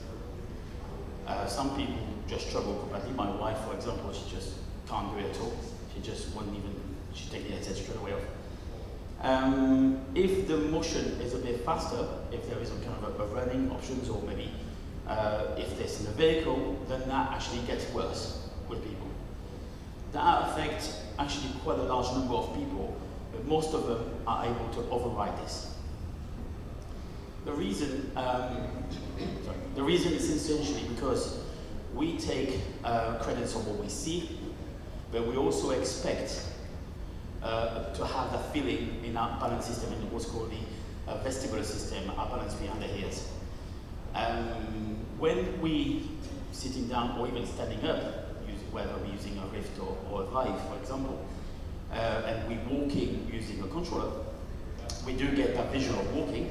Some people just struggle completely. My wife, for example, she just can't do it at all. She just won't even, she take the headset straight away off. If the motion is a bit faster, if there is some kind of a running options, or maybe if there's in a vehicle, then that actually gets worse with people. That affects actually quite a large number of people, but most of them are able to override this. The reason is essentially because we take credits on what we see, but we also expect to have that feeling in our balance system, in what's called the vestibular system, our balance behind the ears. When we sitting down or even standing up, whether we're using a Rift or a Vive, for example, and we're walking using a controller, we do get that visual of walking,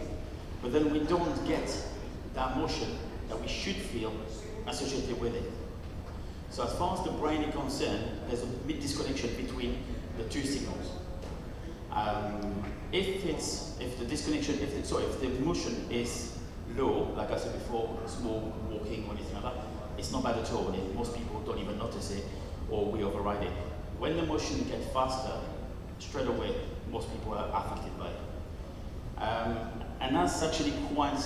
but then we don't get that motion that we should feel associated with it. So as far as the brain is concerned, there's a disconnection between the two signals. If the motion is low, like I said before, small walking or anything like that, it's not bad at all. Most people don't even notice it, or we override it. When the motion gets faster, straight away, most people are affected by it. And that's actually quite,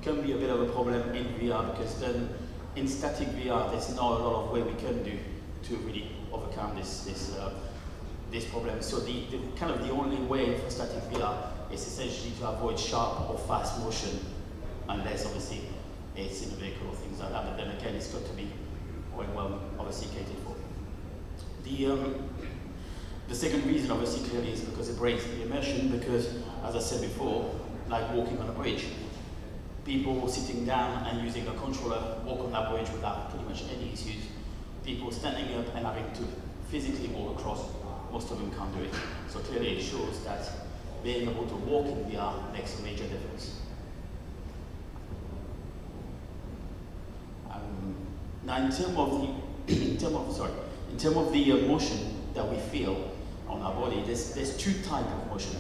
can be a bit of a problem in VR, because then in static VR, there's not a lot of way we can do to really overcome this problem. So the kind of the only way for static VR is essentially to avoid sharp or fast motion, unless obviously it's in a vehicle or things like that. But then again, it's got to be quite well obviously catered for. The second reason obviously clearly is because it breaks the immersion, because as I said before, like walking on a bridge, people sitting down and using a controller walk on that bridge without pretty much any issues. People standing up and having to physically walk across, most of them can't do it. So clearly it shows that being able to walk in VR makes a major difference. Now in terms of the motion that we feel on our body, there's two types of motion.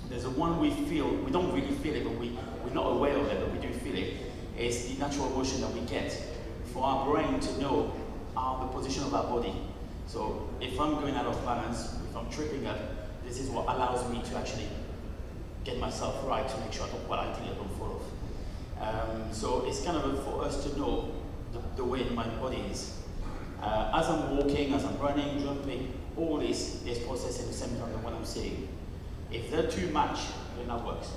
There's the one we feel, we don't really feel it, but we're not aware of it, but we do feel it. It's the natural motion that we get for our brain to know the position of our body. So if I'm going out of balance, if I'm tripping up, this is what allows me to actually get myself right to make sure I don't fall off. So it's kind of for us to know the way my body is. As I'm walking, as I'm running, jumping, all this is processed at the same time than what I'm saying. If they're too much, then that works.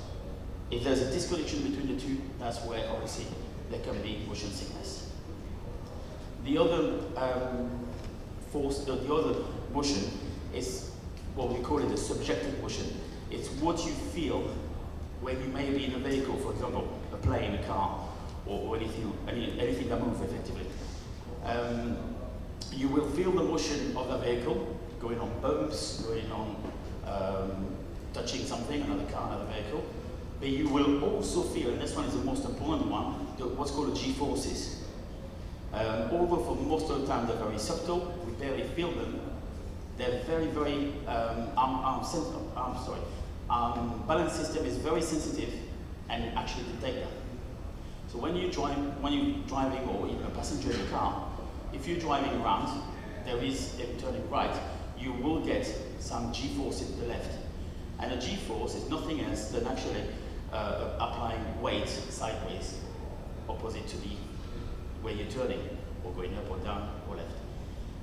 If there's a disconnection between the two, that's where obviously there can be motion sickness. The other the other motion is what we call it a subjective motion. It's what you feel when you may be in a vehicle, for example, a plane, a car, or anything that moves effectively. You will feel the motion of the vehicle going on bumps, going on touching something, another car, another vehicle. But you will also feel, and this one is the most important one, what's called the G-forces. Although for most of the time they're very subtle, we barely feel them, they're very, very, balance system is very sensitive and actually detect them. So when you're driving or even a passenger in a car, if you're driving around, there is, if you're turning right, you will get some G-force to the left. And a G-force is nothing else than actually applying weight sideways, opposite to the way you're turning, or going up or down or left.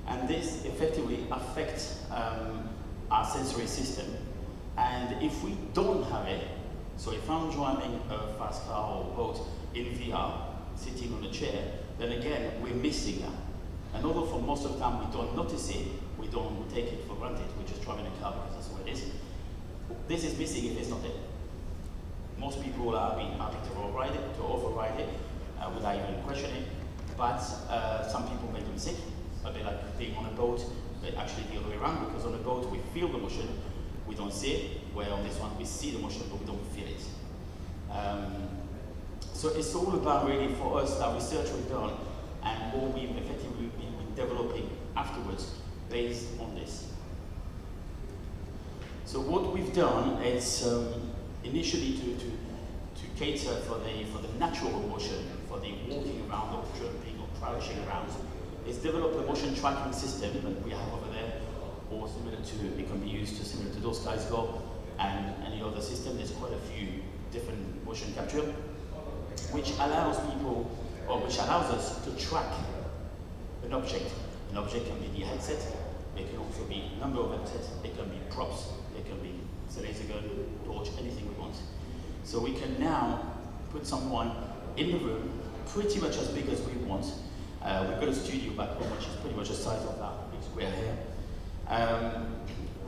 And this effectively affects our sensory system. And if we don't have it, so if I'm driving a fast car or boat in VR, sitting on a chair, then again, we're missing that. And although for most of the time we don't notice it, we don't take it for granted, we're just driving a car because that's what it is. This is missing if it's not there. Most people are being happy to override it, without even questioning. But some people make them sick, a bit like being on a boat, but actually the other way around, because on a boat we feel the motion, we don't see it, where on this one we see the motion, but we don't feel it. So it's all about really for us, that research we've done, and what we've effectively been developing afterwards based on this. So what we've done is initially to cater for the natural motion, for the walking around or jumping or crouching around, is develop a motion tracking system that we have over there, or similar to, it can be used to similar to those guys go, and any other system. There's quite a few different motion capture, which allows people, or which allows us to track an object. An object can be the headset, it can also be a number of headsets, it can be props, it can be a laser gun, torch, anything we want. So we can now put someone in the room, pretty much as big as we want. We've got a studio back home, which is pretty much the size of that big square here,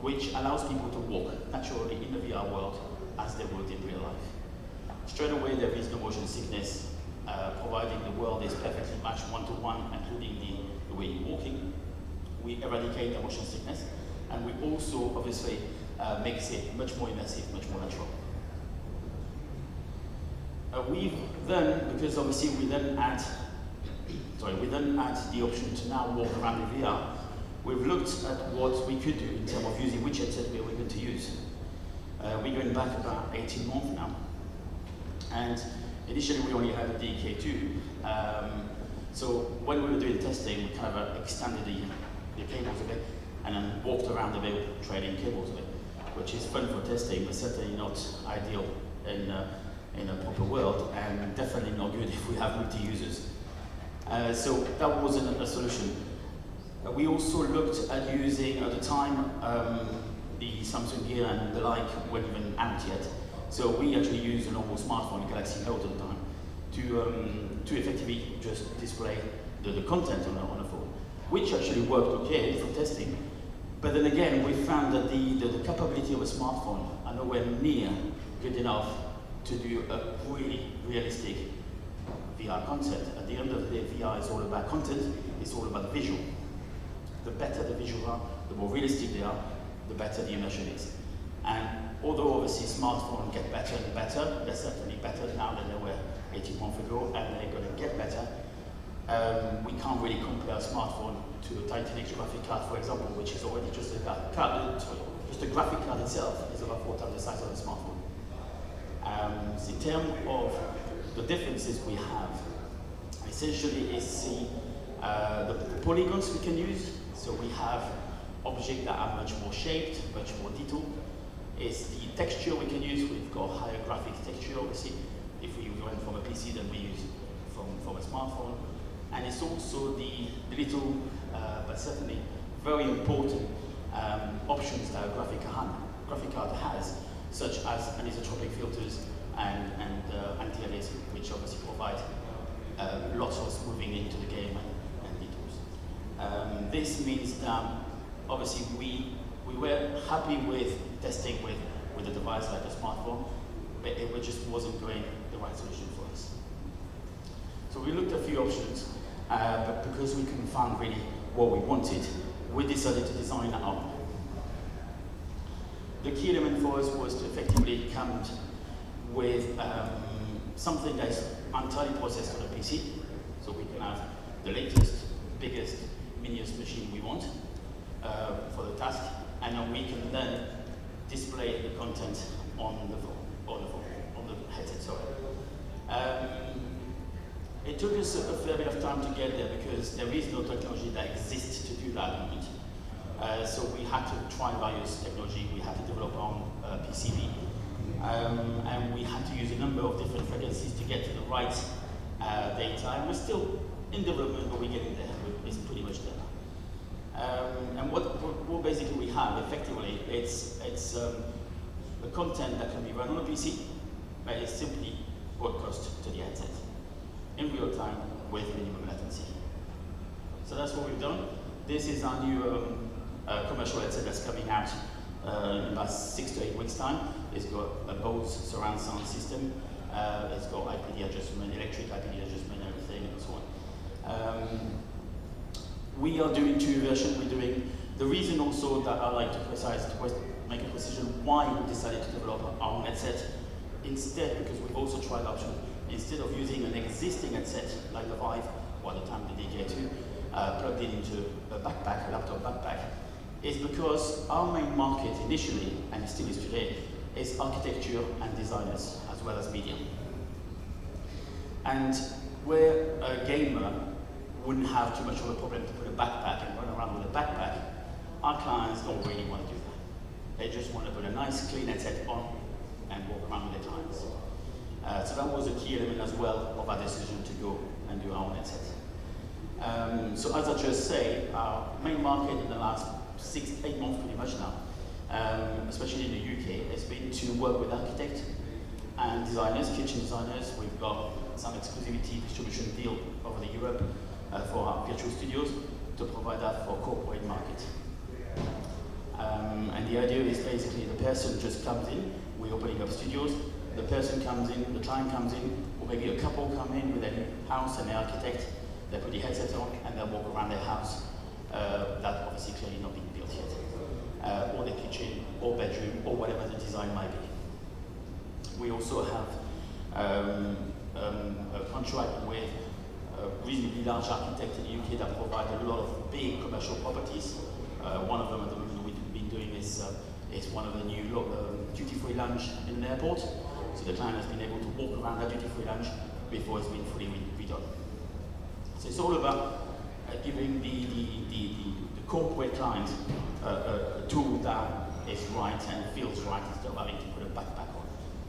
which allows people to walk naturally in the VR world as they would in real life. Straight away, there is no motion sickness, providing the world is perfectly matched one-to-one, including the way you're walking. We eradicate the motion sickness, and we also obviously makes it much more immersive, much more natural. We've then, because obviously we then add the option to now walk around the VR, we've looked at what we could do in terms of using which headset we were going to use. We're going back about 18 months now. And initially we only had a DK2. So when we were doing testing, we kind of extended the cables a bit and then walked around a bit, trading cables a bit, which is fun for testing, but certainly not ideal in a proper world, and definitely not good if we have multi-users. So that wasn't a solution. We also looked at using, at the time, the Samsung Gear and the like weren't even out yet. So we actually used a normal smartphone, Galaxy Note at the time, to effectively just display the content on a phone, which actually worked okay for testing. But then again, we found that the capability of a smartphone are nowhere near good enough to do a really realistic VR concept. At the end of the day, VR is all about content, it's all about visual. The better the visual are, the more realistic they are, the better the immersion is. And although obviously smartphones get better and better, they're certainly better now than they were 18 months ago, and they're going to get better. We can't really compare a smartphone to a Titan X graphic card, for example, which is already just a graphic card itself is about 4 times the size of a smartphone. So in terms of the differences we have, essentially is the polygons we can use. So we have objects that are much more shaped, much more detailed. It's the texture we can use. We've got higher graphics texture, obviously. If we went from a PC, then we use from a smartphone. And it's also the little, but certainly very important options that a graphic card has, such as anisotropic filters and anti-aliasing, which obviously provide lots of smoothing into the game and details. This means that obviously we were happy with testing with a device like a smartphone, but it just wasn't going the right solution for us. So we looked at a few options, but because we couldn't find really what we wanted, we decided to design our own. The key element for us was to effectively come with something that is entirely processed on a PC, so we can have the latest, biggest, miniest machine we want for the task, and then we can then display the content on the headset. Sorry. It took us a fair bit of time to get there because there is no technology that exists to do that at the moment. So we had to try various technology. We had to develop our own PCB, and we had to use a number of different frequencies to get to the right data. And we're still in development, but we're getting there. It's pretty much there. And what basically we have effectively, it's the content that can be run on a PC, but it's simply broadcast to the headset in real time with minimum latency. So that's what we've done. This is our new commercial headset that's coming out in about 6 to 8 weeks' time. It's got a Bose surround sound system. It's got IP IPD adjustment, electric IPD adjustment, everything, and so on. We are doing two versions. We're doing the reason also that I like to make a precision why we decided to develop our own headset instead, because we've also tried option instead of using an existing headset like the Vive or at the time the DJ2 plugged it into a backpack, a laptop backpack, is because our main market initially, and it still is today, is architecture and designers as well as media. And where a gamer wouldn't have too much of a problem to put a backpack and run around with a backpack, our clients don't really want to do that. They just want to put a nice clean headset on and walk around with their clients. So that was a key element as well of our decision to go and do our own headset. So as I just say, our main market in the last 6-8 months pretty much now, especially in the UK, has been to work with architects and designers, kitchen designers. We've got some exclusivity distribution deal over the Europe for our virtual studios to provide that for corporate market. And the idea is basically the person just comes in, we're opening up studios, the person comes in, the client comes in, or maybe a couple come in with their house and their architect, they put the headset on and they walk around their house, that obviously clearly not being built yet, or their kitchen, or bedroom, or whatever the design might be. We also have a contract with a reasonably large architect in the UK that provide a lot of big commercial properties. One of them at the moment we've been doing is one of the new duty-free lounge in an airport. So the client has been able to walk around that duty-free lounge before it's been fully redone. So it's all about giving the corporate client a tool that is right and feels right instead of having to put a backpack on,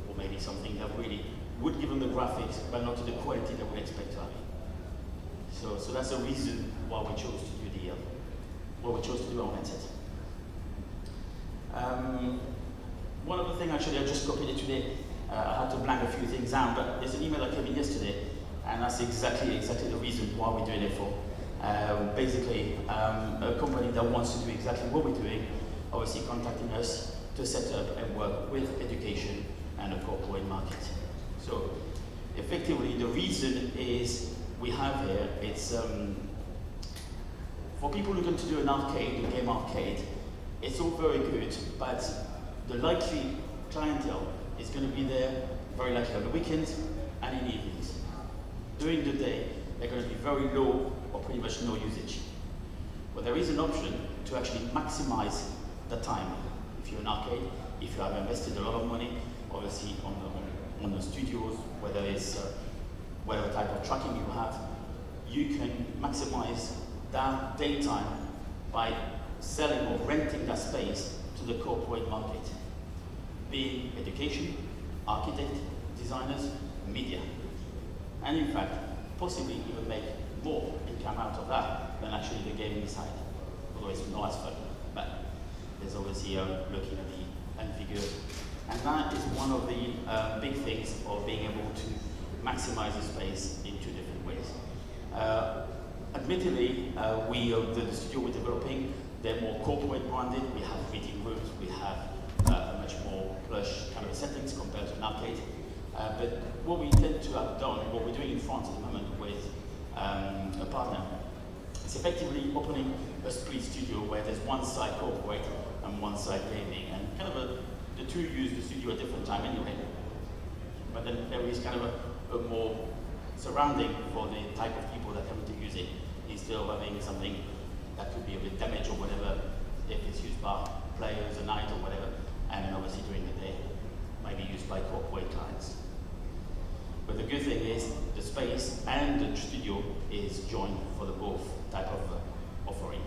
or maybe something that really would give them the graphics, but not to the quality they would expect to have. So that's the reason why we chose to do our headset. One other thing, actually, I just copied it today. I had to blank a few things out, but there's an email that came in yesterday, and that's exactly the reason why we're doing it for. Basically, a company that wants to do exactly what we're doing, obviously contacting us to set up and work with education and a corporate market. So, effectively, the reason is we have here, it's for people looking to do an arcade, a game arcade, it's all very good, but the likely clientele is going to be there very likely on the weekends and in evenings. During the day, they're going to be very low or pretty much no usage. But there is an option to actually maximize the time. If you're an arcade, if you have invested a lot of money, obviously on the studios, whether it's whatever type of tracking you have, you can maximize that daytime by selling or renting that space to the corporate market, being education, architect, designers, media. And in fact, possibly even make more income out of that than actually the gaming side, although it's not as fun. But there's obviously looking at the end figures. And that is one of the big things of being able to maximize the space in two different ways. Admittedly, the studio we're developing, they're more corporate branded. We have meeting rooms, we have a much more plush kind of settings compared to an arcade. But what we tend to have done, what we're doing in France at the moment with a partner, is effectively opening a split studio where there's one side corporate and one side gaming, and kind of the two use the studio at different time anyway. But then there is kind of a more surrounding for the type of people that come to use it, instead of having something that could be a bit damaged or whatever if it's used by players at night or whatever, and then obviously during the day might be used by corporate clients. But the good thing is the space and the studio is joined for the both type of offering.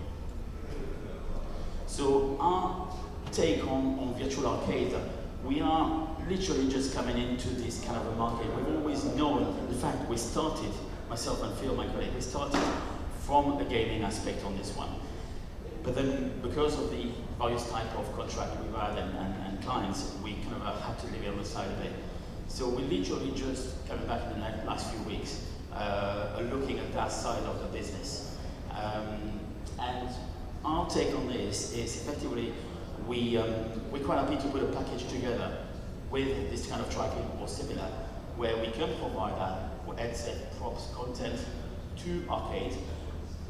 So our take on virtual arcade, we are literally just coming into this kind of a market. We've always known, in fact, we started, myself and Phil, my colleague, we started from a gaming aspect on this one. But then because of the various type of contract we've had and clients, we kind of had to leave it on the side of it. So we literally just coming back in the last few weeks, looking at that side of the business. And our take on this is effectively we're quite happy to put a package together with this kind of tracking or similar, where we can provide that headset, props, content to arcade.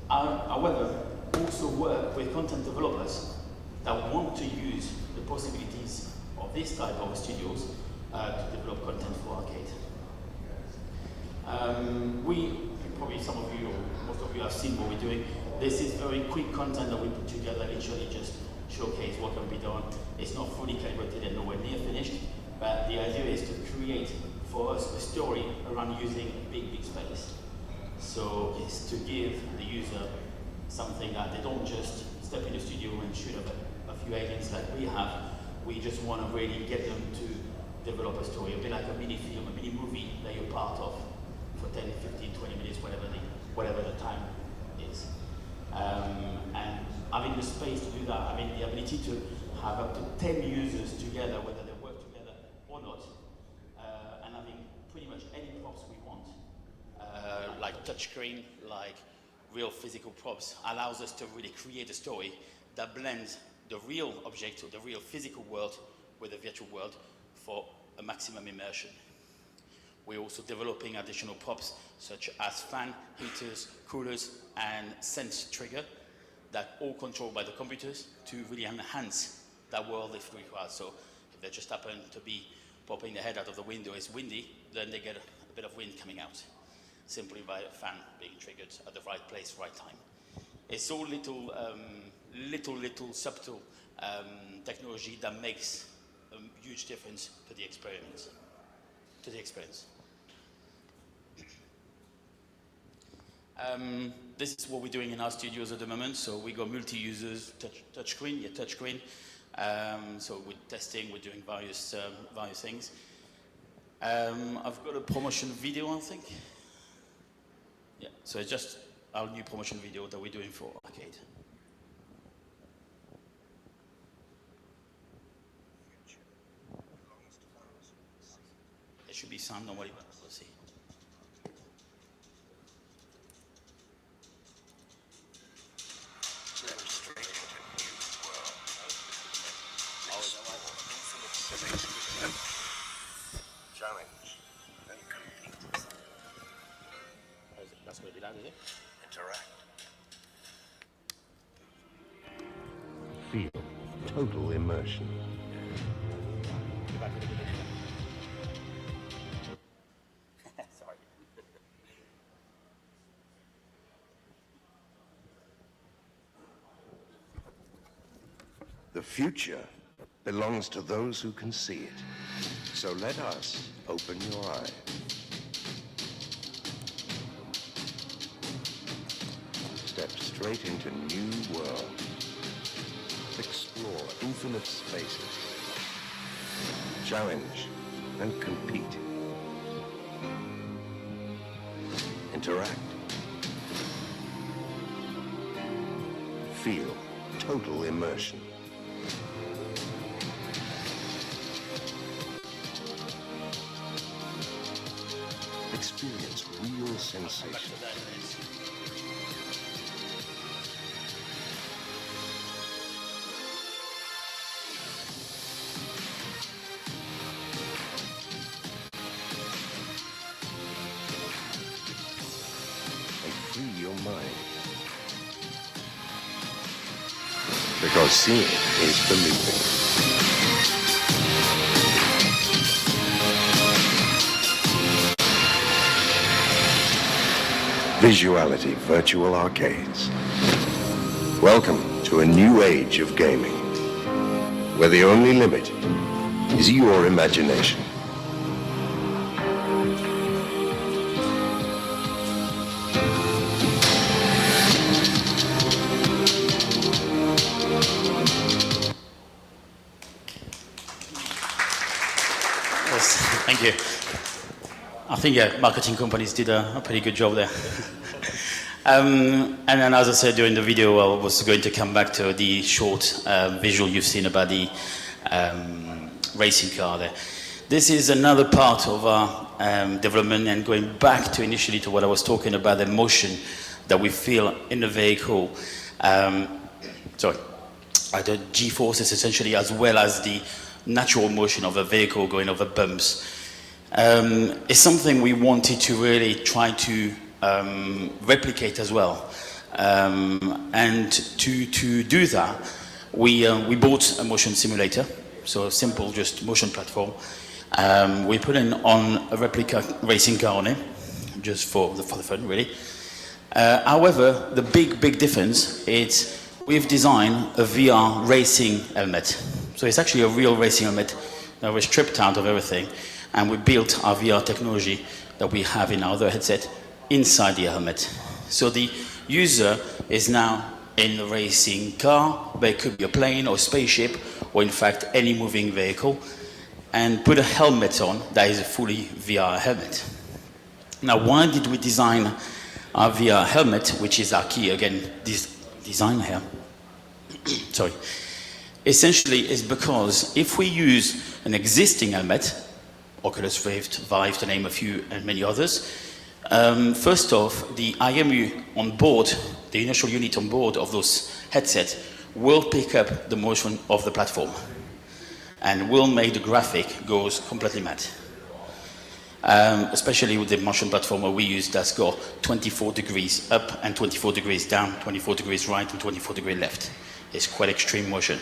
However, also work with content developers that want to use the possibilities of this type of studios to develop content for arcade. Probably some of you, or most of you have seen what we're doing. This is very quick content that we put together, literally just showcase what can be done. It's not fully calibrated and nowhere near finished, but the idea is to create for us a story around using a big space. So it's to give the user something that they don't just step in the studio and shoot up a few aliens like we have. We just want to really get them to develop a story, a bit like a mini film, a mini movie that you're part of for 10, 15, 20 minutes, whatever the time is. And having the space to do that, having the ability to have up to 10 users together, whether they work together or not, and having pretty much any props we want, like touchscreen, like real physical props, allows us to really create a story that blends the real object or the real physical world with the virtual world for a maximum immersion. We're also developing additional props such as fan, heaters, coolers, and sense trigger that all controlled by the computers to really enhance that world if required. So if they just happen to be popping their head out of the window, it's windy, then they get a bit of wind coming out, simply by a fan being triggered at the right place, right time. It's all little subtle technology that makes a huge difference to the experience. This is what we're doing in our studios at the moment. So we got multi-users, touchscreen. So we're testing, we're doing various things. I've got a promotion video, I think. Yeah, so it's just our new promotion video that we're doing for arcade. There should be sound, don't worry about it, we'll see. Challenge and compete. That's going to be loud, is it? Interact. Feel total immersion. Sorry. The future belongs to those who can see it. So let us open your eyes. Step straight into new worlds. Explore infinite spaces. Challenge and compete. Interact. Feel total immersion. Experience real sensation. And free your mind. Because seeing is believing. Visuality Virtual Arcades. Welcome to a new age of gaming, where the only limit is your imagination. Yes, thank you. I think marketing companies did a pretty good job there. And then, as I said during the video, I was going to come back to the short visual you've seen about the racing car there. This is another part of our development, and going back to initially to what I was talking about, the motion that we feel in the vehicle. The G-forces essentially, as well as the natural motion of a vehicle going over bumps. is something we wanted to really try to replicate as well. And to do that, we bought a motion simulator, so a simple just motion platform. We put in on a replica racing car on it, just for the fun, really. However, the big difference is we've designed a VR racing helmet. So it's actually a real racing helmet that was stripped out of everything, and we built our VR technology that we have in our other headset inside the helmet. So the user is now in a racing car, but it could be a plane or a spaceship, or in fact any moving vehicle, and put a helmet on that is a fully VR helmet. Now, why did we design our VR helmet, which is our key, again, this design here? Sorry. Essentially, is because if we use an existing helmet, Oculus Rift, Vive, to name a few, and many others, first off, the IMU on board, the initial unit on board of those headsets, will pick up the motion of the platform and will make the graphic goes completely mad. Especially with the motion platform we use that's got 24 degrees up and 24 degrees down, 24 degrees right and 24 degrees left. It's quite extreme motion.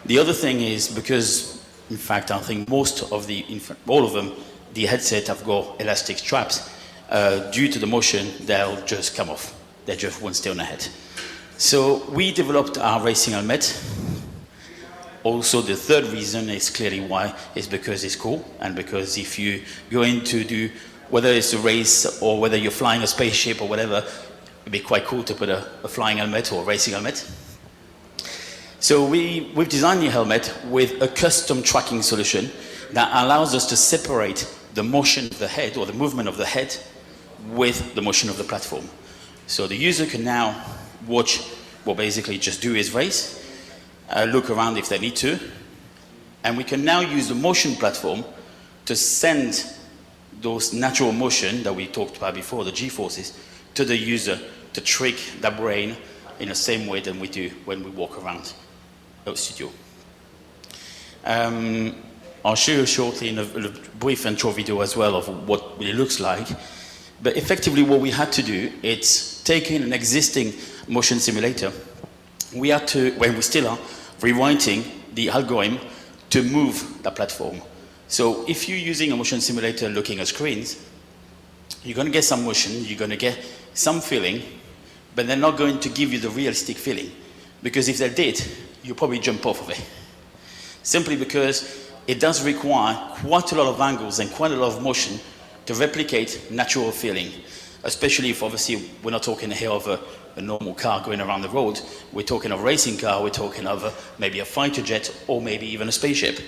The other thing is because, in fact, I think most of all of them, the headset have got elastic straps. Due to the motion, they'll just come off. They just won't stay on the head. So we developed our racing helmet. Also, the third reason is clearly why is because it's cool, and because if you go into do, whether it's a race or whether you're flying a spaceship or whatever, it'd be quite cool to put a flying helmet or a racing helmet. So we've designed the helmet with a custom tracking solution that allows us to separate the motion of the head or the movement of the head with the motion of the platform. So the user can now watch, well, basically just do his race, look around if they need to, and we can now use the motion platform to send those natural motion that we talked about before, the G-forces, to the user to trick the brain in the same way than we do when we walk around our studio. I'll show you shortly in a brief intro video as well of what it looks like. But effectively what we had to do, it's taking an existing motion simulator. We had to, when we still are, rewriting the algorithm to move the platform. So if you're using a motion simulator looking at screens, you're going to get some motion, you're going to get some feeling, but they're not going to give you the realistic feeling. Because if they did, you'll probably jump off of it. Simply because it does require quite a lot of angles and quite a lot of motion to replicate natural feeling. Especially if obviously we're not talking here of a normal car going around the road, we're talking of a racing car, we're talking of maybe a fighter jet or maybe even a spaceship.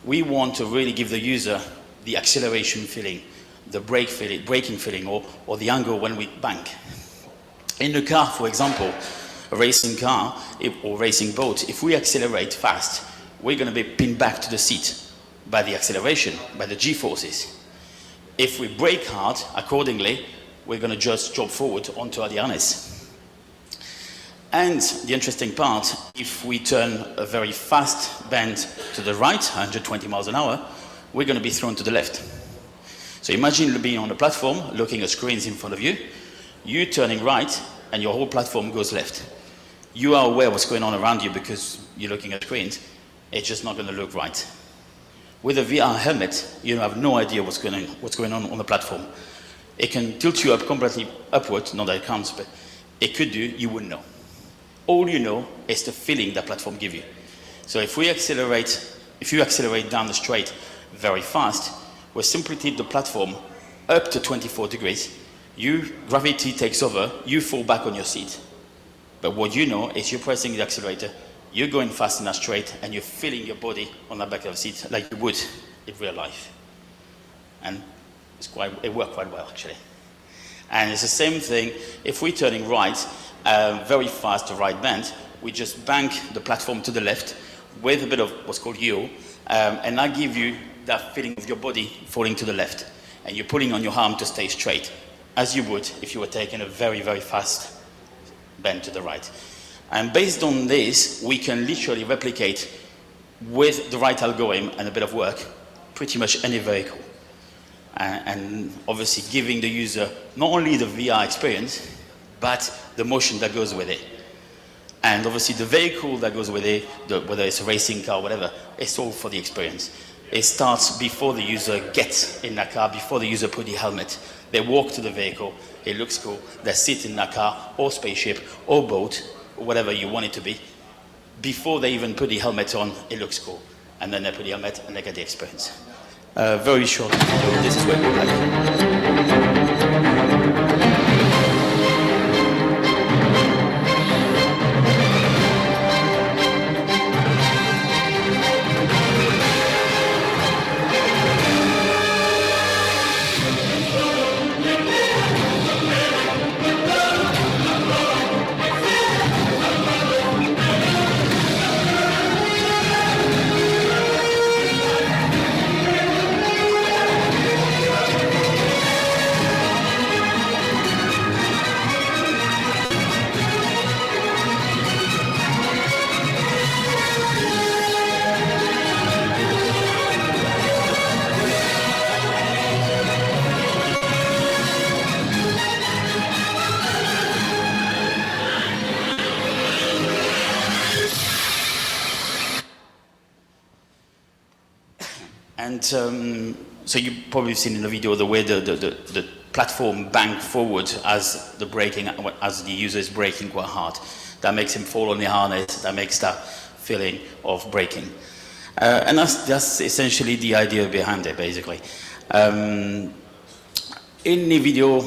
We want to really give the user the acceleration feeling, the braking feeling, or the angle when we bank. In the car, for example, a racing car or racing boat, if we accelerate fast, we're going to be pinned back to the seat by the acceleration, by the G-forces. If we brake hard, accordingly, we're going to just drop forward onto the harness. And the interesting part, if we turn a very fast bend to the right, 120 miles an hour, we're going to be thrown to the left. So imagine being on a platform, looking at screens in front of you, you turning right, and your whole platform goes left. You are aware of what's going on around you because you're looking at screens. It's just not going to look right. With a VR helmet, you have no idea what's going on the platform. It can tilt you up completely upward, not that it counts, but it could do, you wouldn't know. All you know is the feeling that platform gives you. So if you accelerate down the straight very fast, we simply tip the platform up to 24 degrees, gravity takes over, you fall back on your seat. But what you know is you're pressing the accelerator, you're going fast in a straight, and you're feeling your body on the back of the seat like you would in real life. And it worked quite well, actually. And it's the same thing, if we're turning right, very fast to right bend, we just bank the platform to the left with a bit of what's called yaw, and I give you that feeling of your body falling to the left, and you're pulling on your arm to stay straight, as you would if you were taking a very, very fast bend to the right. And based on this, we can literally replicate with the right algorithm and a bit of work, pretty much any vehicle. and obviously giving the user not only the VR experience, but the motion that goes with it. And obviously the vehicle that goes with it, whether it's a racing car, whatever, it's all for the experience. It starts before the user gets in that car, before the user put the helmet. They walk to the vehicle, it looks cool, they sit in that car, or spaceship, or boat, or whatever you want it to be. Before they even put the helmet on, it looks cool. And then they put the helmet and they get the experience. Very short video, this is what it looks like. And so you've probably seen in the video the way the platform banged forward as the user is braking quite hard. That makes him fall on the harness, that makes that feeling of braking. And that's essentially the idea behind it, basically. In the video,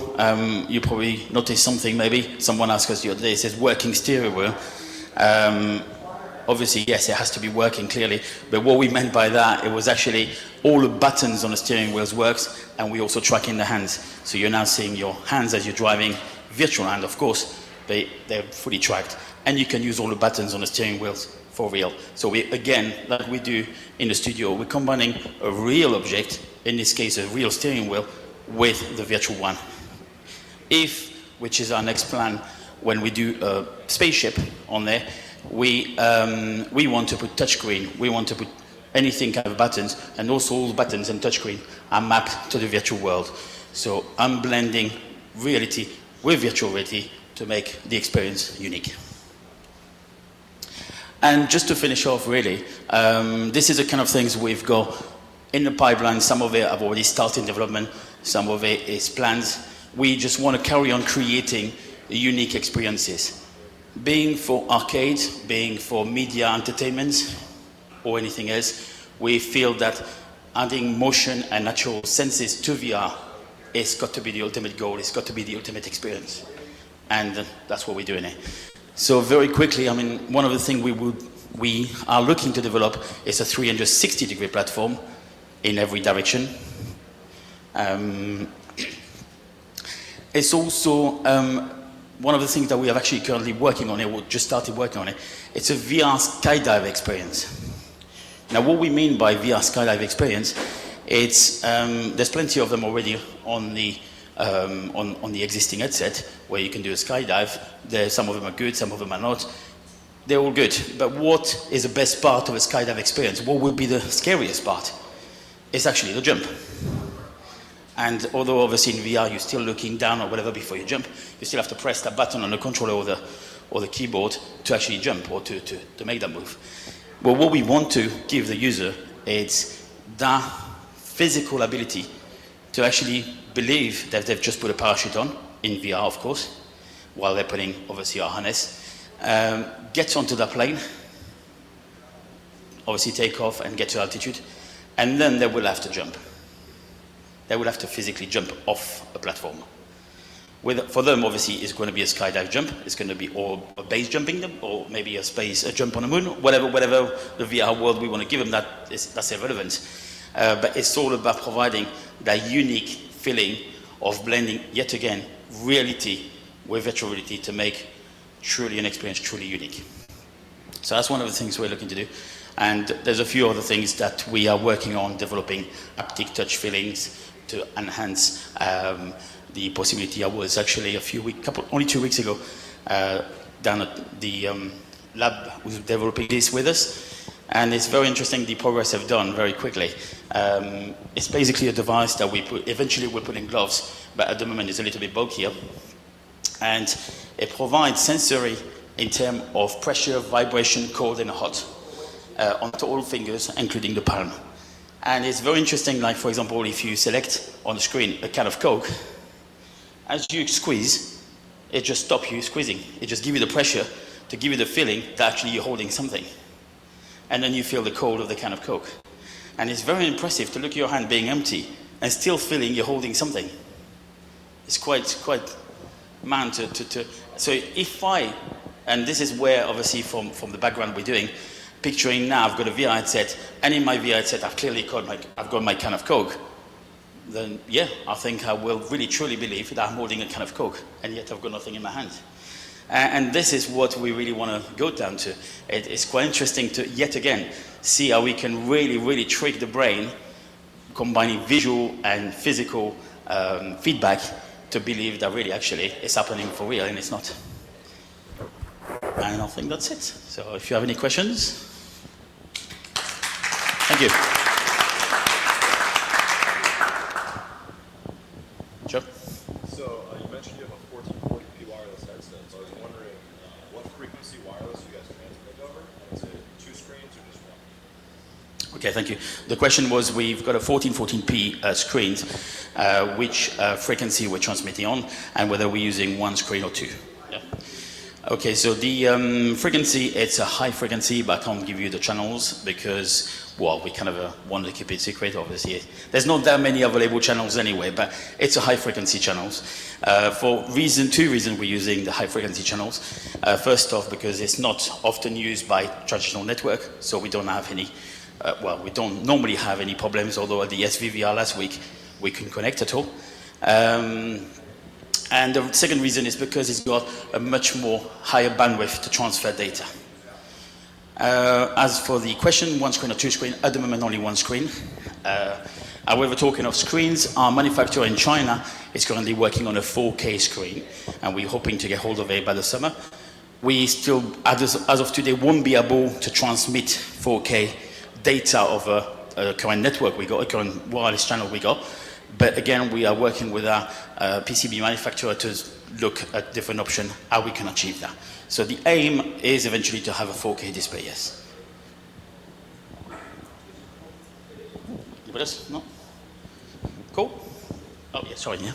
you probably noticed something, maybe. Someone asked us the other day, it says working steering wheel. Obviously, yes, it has to be working clearly, but what we meant by that, it was actually all the buttons on the steering wheels works, and we also track in the hands. So you're now seeing your hands as you're driving, virtual hand, of course, they're fully tracked. And you can use all the buttons on the steering wheels for real. So we, again, like we do in the studio, we're combining a real object, in this case a real steering wheel, with the virtual one. Which is our next plan, when we do a spaceship on there, we want to put touchscreen, we want to put anything kind of buttons, and also all buttons and touchscreen are mapped to the virtual world. So I'm blending reality with virtual reality to make the experience unique. And just to finish off, really, this is the kind of things we've got in the pipeline. Some of it I've already started development, some of it is planned. We just want to carry on creating unique experiences. Being for arcade, being for media entertainment, or anything else, we feel that adding motion and natural senses to VR has got to be the ultimate goal, it's got to be the ultimate experience. And that's what we're doing here. So very quickly, I mean, one of the things we are looking to develop is a 360-degree platform in every direction. It's also one of the things that we are actually currently working on it, we just started working on it, it's a VR skydive experience. Now what we mean by VR skydive experience, it's, there's plenty of them already on the existing headset, where you can do a skydive. Some of them are good, some of them are not. They're all good, but what is the best part of a skydive experience? What will be the scariest part? It's actually the jump. And although obviously in VR you're still looking down or whatever before you jump, you still have to press that button on the controller or the keyboard to actually jump or to make that move. Well, what we want to give the user is that physical ability to actually believe that they've just put a parachute on, in VR of course, while they're putting obviously a harness, get onto that plane, obviously take off and get to altitude, and then they will have to jump. They will have to physically jump off a platform. For them, obviously, it's going to be a skydive jump. It's going to be or a base jumping, or maybe a jump on the moon. Whatever the VR world we want to give them, that's irrelevant. But it's all about providing that unique feeling of blending, yet again, reality with virtual reality to make truly an experience truly unique. So that's one of the things we're looking to do. And there's a few other things that we are working on, developing haptic touch feelings to enhance the possibility. I was actually only 2 weeks ago, down at the lab who's developing this with us. And it's very interesting the progress they've done very quickly. It's basically a device that eventually we'll put in gloves, but at the moment it's a little bit bulkier. And it provides sensory in terms of pressure, vibration, cold and hot onto all fingers, including the palm. And it's very interesting, like for example, if you select on the screen a can of Coke, as you squeeze, it just stops you squeezing. It just gives you the pressure to give you the feeling that actually you're holding something. And then you feel the cold of the can of Coke. And it's very impressive to look at your hand being empty and still feeling you're holding something. It's quite so if and this is where obviously from the background we're doing, picturing now I've got a VR headset, and in my VR headset I've got my can of Coke, then yeah, I think I will really truly believe that I'm holding a can of Coke, and yet I've got nothing in my hand. And this is what we really want to go down to. It's quite interesting to yet again see how we can really trick the brain, combining visual and physical feedback, to believe that really actually it's happening for real, and it's not. And I think that's it. So if you have any questions, thank you. Sure. So you mentioned you have a 1440p wireless headset. So I was wondering what frequency wireless you guys transmit over? Is it 2 screens or just 1? Okay, thank you. The question was, we've got a 1440p screens, which frequency we're transmitting on, and whether we're using 1 screen or 2. Yeah. Okay, so the frequency, it's a high frequency, but I can't give you the channels because, well, we kind of want to keep it secret, obviously. There's not that many available channels anyway, but it's a high frequency channels. For two reasons we're using the high frequency channels. First off, because it's not often used by traditional network, so we don't have any, we don't normally have any problems, although at the SVVR last week, we couldn't connect at all. And the second reason is because it's got a much more higher bandwidth to transfer data. As for the question, 1 screen or 2 screen, at the moment only 1 screen. However, talking of screens, our manufacturer in China is currently working on a 4K screen, and we're hoping to get hold of it by the summer. We still, as of today, won't be able to transmit 4K data over a current network we got, a current wireless channel we got. But again, we are working with our PCB manufacturer to look at different options, how we can achieve that. So the aim is eventually to have a 4K display, yes. You with us? No? Cool? Oh, yeah, sorry, yeah.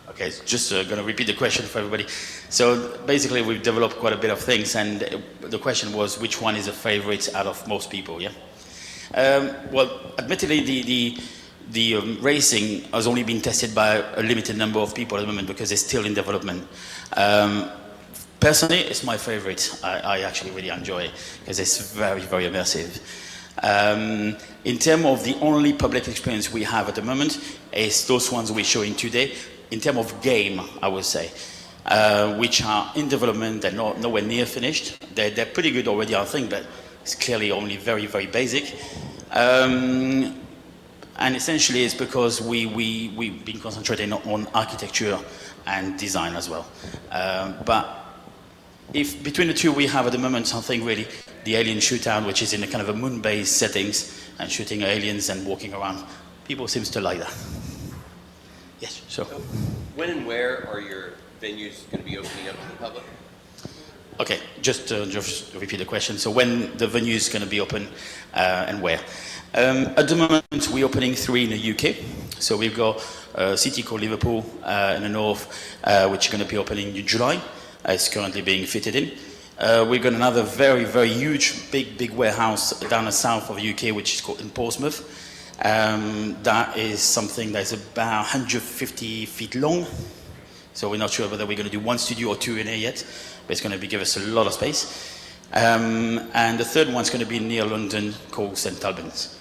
Okay, just going to repeat the question for everybody. So basically, we've developed quite a bit of things, and the question was, which one is a favorite out of most people, yeah? Well, admittedly, the racing has only been tested by a limited number of people at the moment because it's still in development. Personally, it's my favorite. I actually really enjoy it because it's very immersive. In terms of the only public experience we have at the moment is those ones we're showing today. In terms of game, I would say, which are in development, they're nowhere near finished. They're pretty good already, I think, but it's clearly only very basic. And essentially it's because we've been concentrating on architecture and design as well. But if between the two we have at the moment something really, the Alien Shootout, which is in a kind of a moon-based settings and shooting aliens and walking around, people seem to like that. Yes, so. When and where are your venues going to be opening up to the public? Okay, just repeat the question. So when the venue is going to be open and where? At the moment, we're opening 3 in the UK. So we've got a city called Liverpool in the north, which is going to be opening in July. It's currently being fitted in. We've got another very huge, big warehouse down the south of the UK, which is called in Portsmouth. That is something that is about 150 feet long. So we're not sure whether we're going to do 1 studio or 2 in here yet, but it's going to give us a lot of space. And the third one's going to be near London, called St Albans.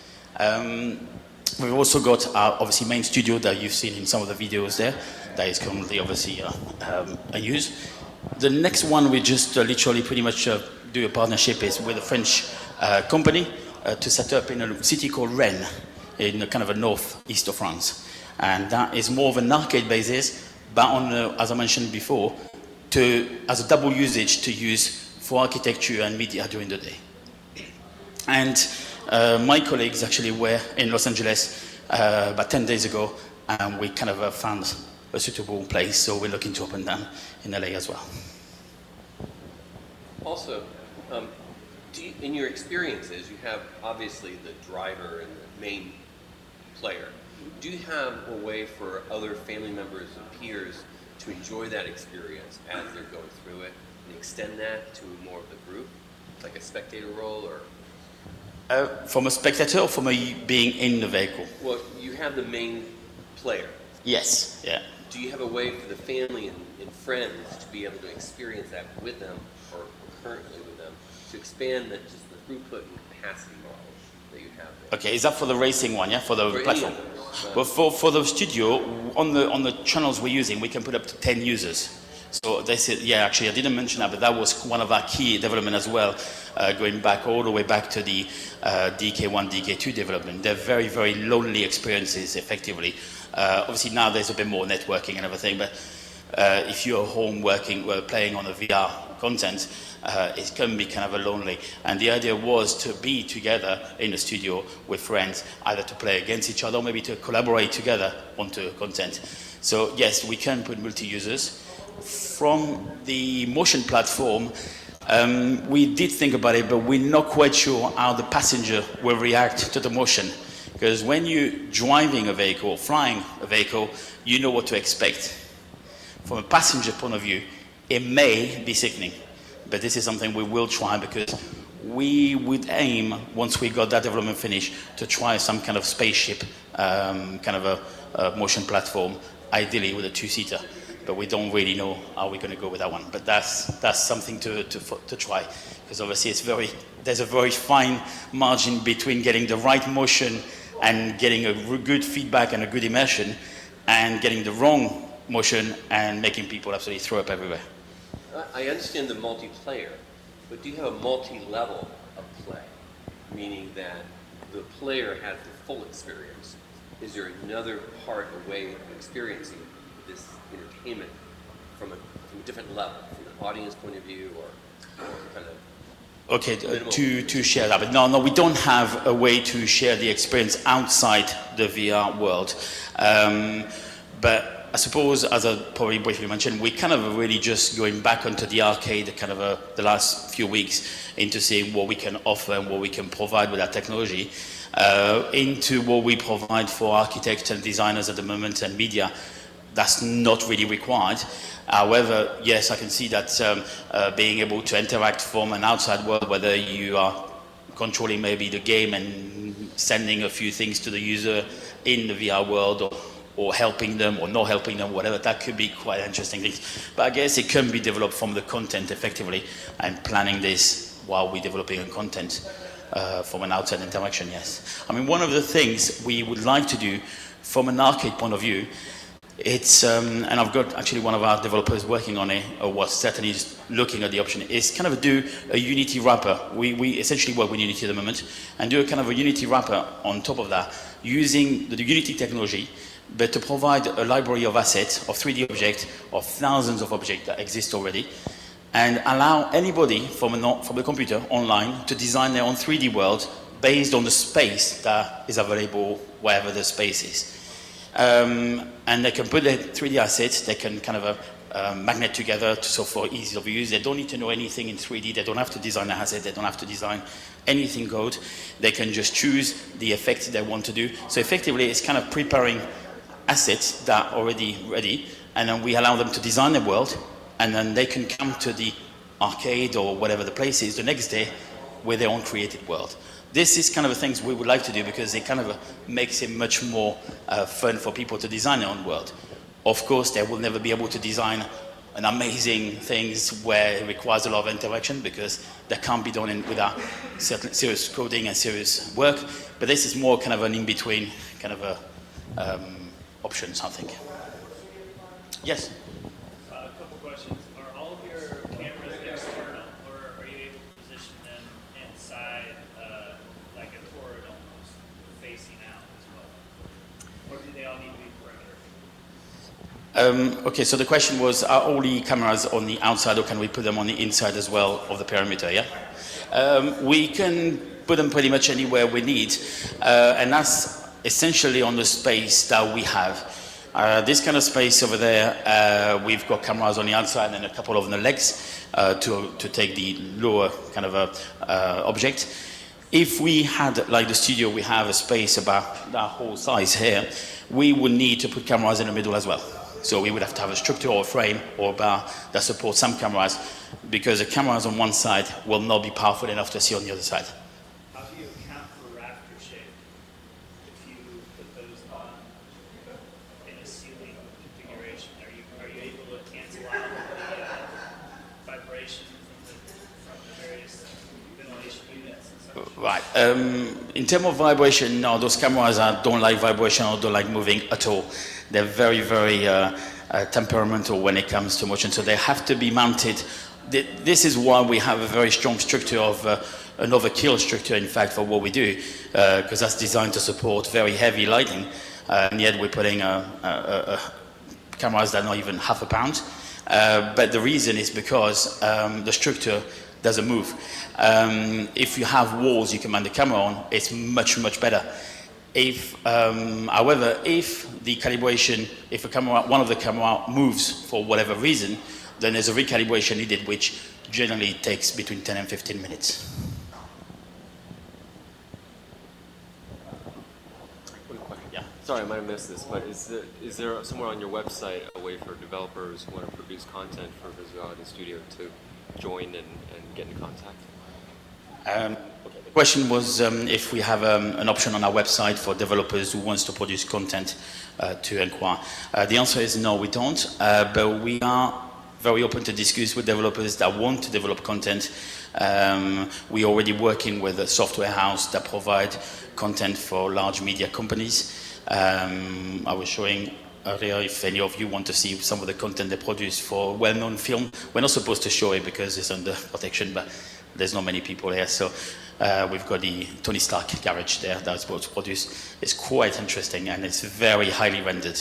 We've also got our obviously main studio that you've seen in some of the videos there, that is currently obviously unused. The next one we just literally pretty much do a partnership is with a French company to set up in a city called Rennes, in a kind of a northeast of France. And that is more of an arcade basis, but on, as I mentioned before, as a double usage to use for architecture and media during the day. And my colleagues actually were in Los Angeles about 10 days ago, and we kind of found a suitable place, so we're looking to open them in LA as well. Also, in your experiences, you have obviously the driver and the main player. Do you have a way for other family members and peers to enjoy that experience as they're going through it and extend that to more of the group, like a spectator role, or? From a spectator or from being in the vehicle? Well, you have the main player. Yes, yeah. Do you have a way for the family and friends to be able to experience that with them, or currently with them, to expand just the throughput and capacity model that you have there? Okay, is that for the racing one, yeah? For the platform? Any Well, for the studio, on the channels we're using, we can put up to 10 users. So they said, yeah, actually, I didn't mention that, but that was one of our key development as well, going back all the way back to the DK1, DK2 development. They're very, very lonely experiences, effectively. Obviously, now there's a bit more networking and everything, but if you're home working, playing on a VR content, it can be kind of a lonely. And the idea was to be together in a studio with friends, either to play against each other or maybe to collaborate together onto content. So yes, we can put multi-users. From the motion platform, we did think about it, but we're not quite sure how the passenger will react to the motion. Because when you're driving a vehicle, flying a vehicle, you know what to expect. From a passenger point of view, it may be sickening, but this is something we will try, because we would aim, once we got that development finished, to try some kind of spaceship, kind of a motion platform, ideally with a two-seater. But we don't really know how we're going to go with that one. But that's something to try, because obviously there's a very fine margin between getting the right motion and getting a good feedback and a good immersion, and getting the wrong motion and making people absolutely throw up everywhere. I understand the multiplayer, but do you have a multi-level of play, meaning that the player has the full experience? Is there another part, a way of experiencing this entertainment from a different level, from an audience point of view, or kind of? Okay, to share that, but no, we don't have a way to share the experience outside the VR world. But I suppose, as I probably briefly mentioned, we kind of really just going back onto the arcade kind of the last few weeks into seeing what we can offer and what we can provide with that technology, into what we provide for architects and designers at the moment and media. That's not really required. However, yes, I can see that being able to interact from an outside world, whether you are controlling maybe the game and sending a few things to the user in the VR world, or helping them or not helping them, whatever, that could be quite interesting things. But I guess it can be developed from the content effectively, and planning this while we're developing a content from an outside interaction, yes. I mean, one of the things we would like to do from an arcade point of view, it's, and I've got actually one of our developers working on it, or was certainly just looking at the option, is kind of do a Unity wrapper. We essentially work with Unity at the moment, and do a kind of a Unity wrapper on top of that, using the Unity technology, but to provide a library of assets, of 3D objects, of thousands of objects that exist already, and allow anybody from the computer online to design their own 3D world based on the space that is available wherever the space is. And they can put their 3D assets, they can kind of magnet together so for ease of use. They don't need to know anything in 3D, they don't have to design an asset, they don't have to design anything code. They can just choose the effects they want to do. So effectively, it's kind of preparing assets that are already ready, and then we allow them to design their world, and then they can come to the arcade or whatever the place is the next day with their own created world. This is kind of the things we would like to do, because it kind of makes it much more fun for people to design their own world. Of course, they will never be able to design an amazing things where it requires a lot of interaction, because that can't be done without certain serious coding and serious work. But this is more kind of an in-between kind of a options, I think. Yes? A couple questions. Are all of your do they all need to be perimeter? Okay, so the question was, are all the cameras on the outside or can we put them on the inside as well of the perimeter, yeah? We can put them pretty much anywhere we need, and that's essentially on the space that we have. This kind of space over there, we've got cameras on the outside and a couple of the legs to take the lower kind of object. If we had, like the studio, we have a space about that whole size here, we would need to put cameras in the middle as well. So we would have to have a structure or a frame or a bar that supports some cameras, because the cameras on one side will not be powerful enough to see on the other side. How do you account for rafter shape if you put those on in a ceiling configuration? Are you able to cancel out the vibration from the various ventilation units and such? Right. In terms of vibration, no, those cameras don't like vibration or don't like moving at all. They're very, very temperamental when it comes to motion, so they have to be mounted. This is why we have a very strong structure of an overkill structure, in fact, for what we do, because that's designed to support very heavy lighting, and yet we're putting cameras that are not even half a pound. But the reason is because the structure doesn't move. If you have walls you can mount the camera on, it's much, much better. However, if the calibration, if one of the camera moves for whatever reason, then there's a recalibration needed, which generally takes between 10 and 15 minutes. Yeah. Sorry, I might have missed this, but is there somewhere on your website a way for developers who want to produce content for Visuality Studio to join and get in contact? The question was if we have an option on our website for developers who wants to produce content to inquire. The answer is no, we don't, but we are very open to discuss with developers that want to develop content. We're already working with a software house that provide content for large media companies. I was showing earlier, if any of you want to see some of the content they produce for well-known film. We're not supposed to show it because it's under protection, but there's not many people here. So we've got the Tony Stark garage there that's supposed to produce. It's quite interesting and it's very highly rendered.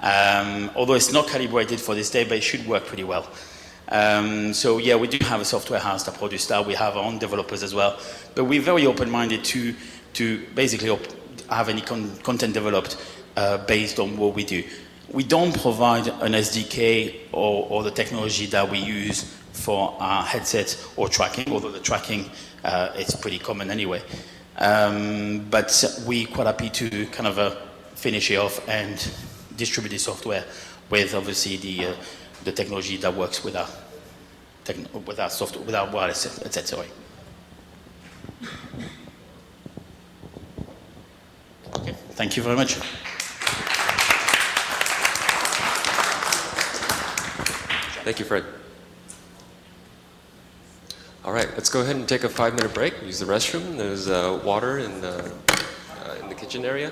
Although it's not calibrated for this day, but it should work pretty well. So yeah, we do have a software house that produces that. We have our own developers as well. But we're very open-minded to basically have any content developed based on what we do. We don't provide an SDK or the technology that we use for our headset or tracking, although the tracking is pretty common anyway. But we're quite happy to kind of finish it off and distribute the software with obviously the technology that works with our software, with our wireless headset. Sorry. Okay, thank you very much. Thank you, Fred. All right, let's go ahead and take a 5-minute break. Use the restroom. There's water in the kitchen area.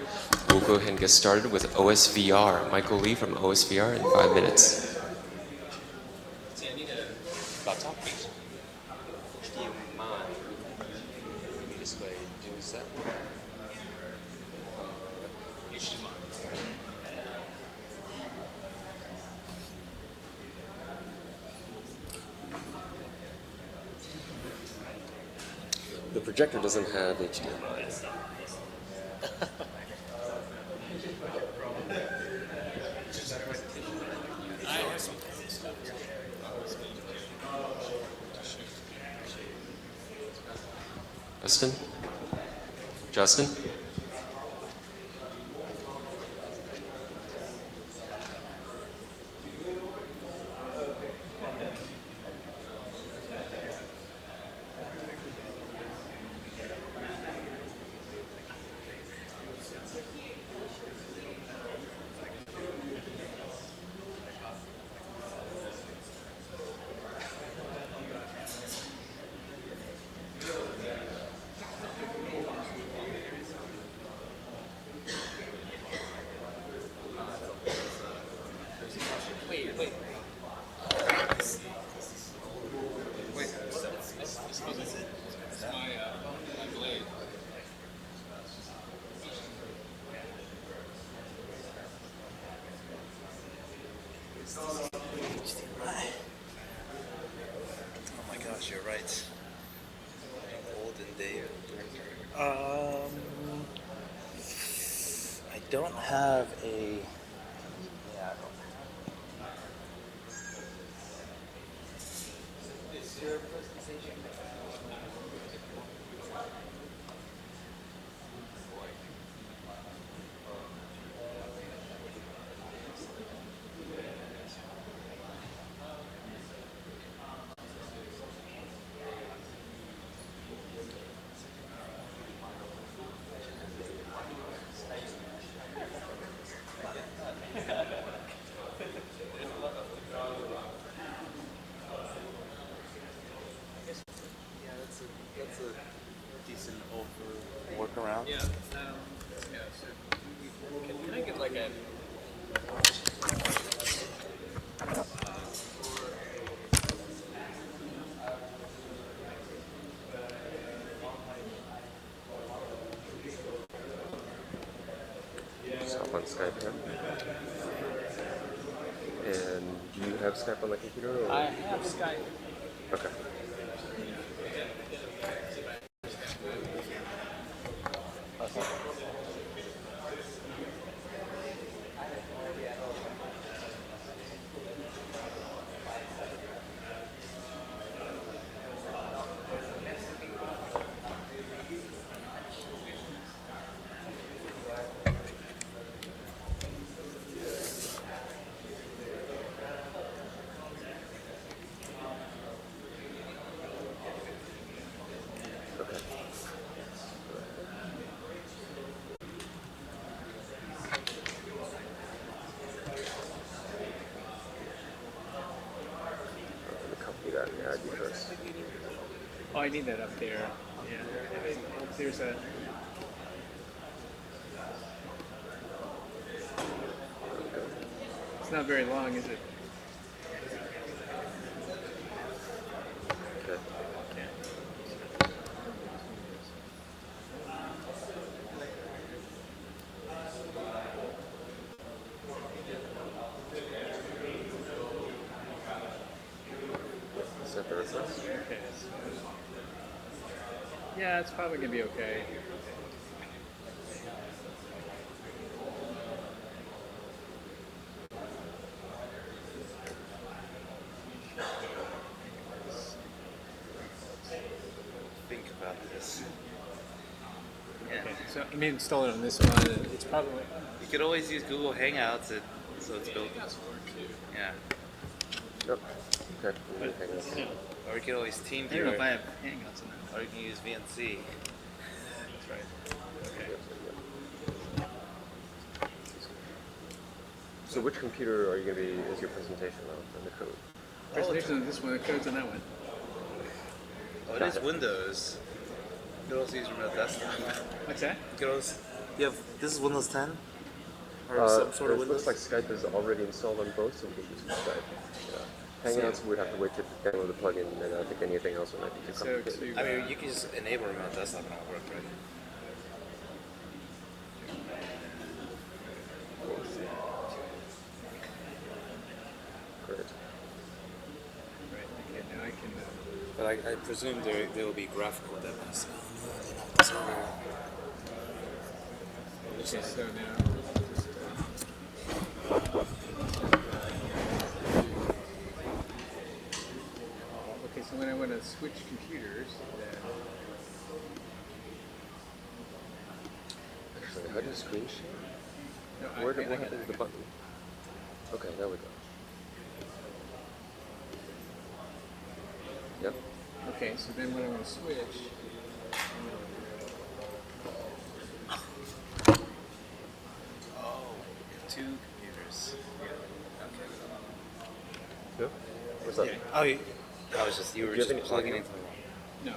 We'll go ahead and get started with OSVR. Michael Lee from OSVR in 5 minutes. The projector doesn't have HDMI. Justin? Oh my gosh, you're right. Golden Day Burger. I don't have a. Yeah, I don't. Is your presentation? That's a decent workaround. Yeah. Yeah. So, can I get like a? Stop on Skype here. And do you have Skype on the computer? Or? I have Skype. Okay. Oh, I need that up there. Yeah. There's a. It's not very long, is it? Okay. Set the request. Okay. Yeah, it's probably gonna be okay. Think about this. Yeah. Okay, so I mean, install it on this one. And it's probably. You could always use Google Hangouts, so it's built. Yeah. Yep. Okay. Or you could always team I don't know viewer. if I have Hangouts in there. Or you can use VNC. That's right. Okay. So which computer are you going to be, is your presentation on, and the code? Presentation on this one, the code's on that one. Oh, it is Windows. You could also use remote desktop. What's that? You could also, this is Windows 10? Or some sort of it Windows? looks like Skype is already installed on both, so we can just use Skype. Yeah. Hangouts, we'd have to wait to download the plugin, and I think anything else would be too complicated. I mean, you can just enable remote desktop and it'll work, right? Great. Right. Okay. Now I can. But I presume there will be graphical demos. Okay. So now. Okay. So when I want to switch computers, then. Actually, how do you screen share? No, What I happens got to it. the button? Okay, there we go. Yep. Okay, so then when I want to switch, Oh, two computers. Yeah. What's that? Oh, I was just, you were Do you have just any plugging plugin? into the wall. no.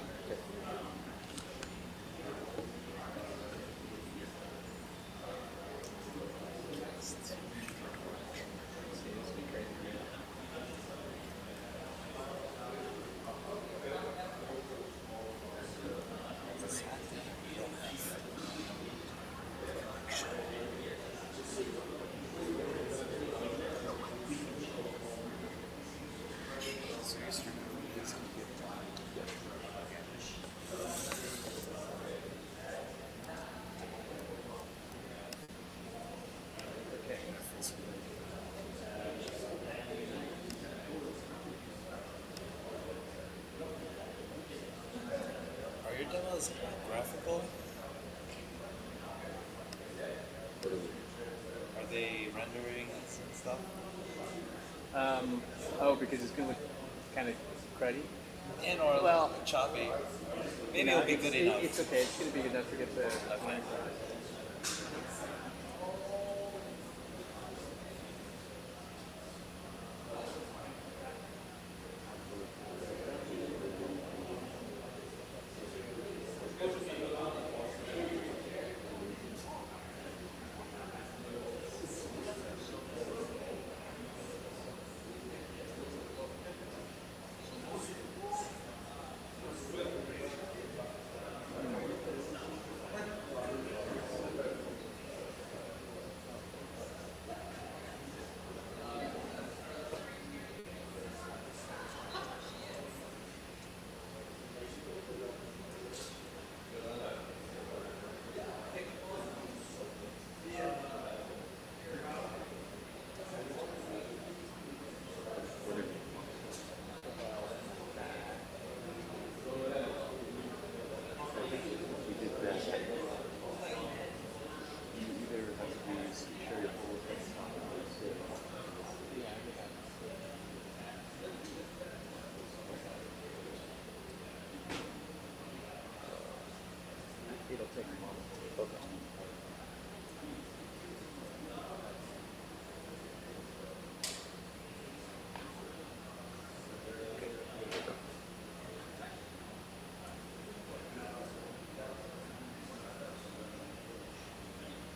was graphical? Are they rendering and stuff? Oh, because it's gonna look kind of cruddy. And or Well, choppy. Maybe no, it'll be good enough. It's okay. It's gonna be good enough to get the. Okay. It'll take a moment. Okay.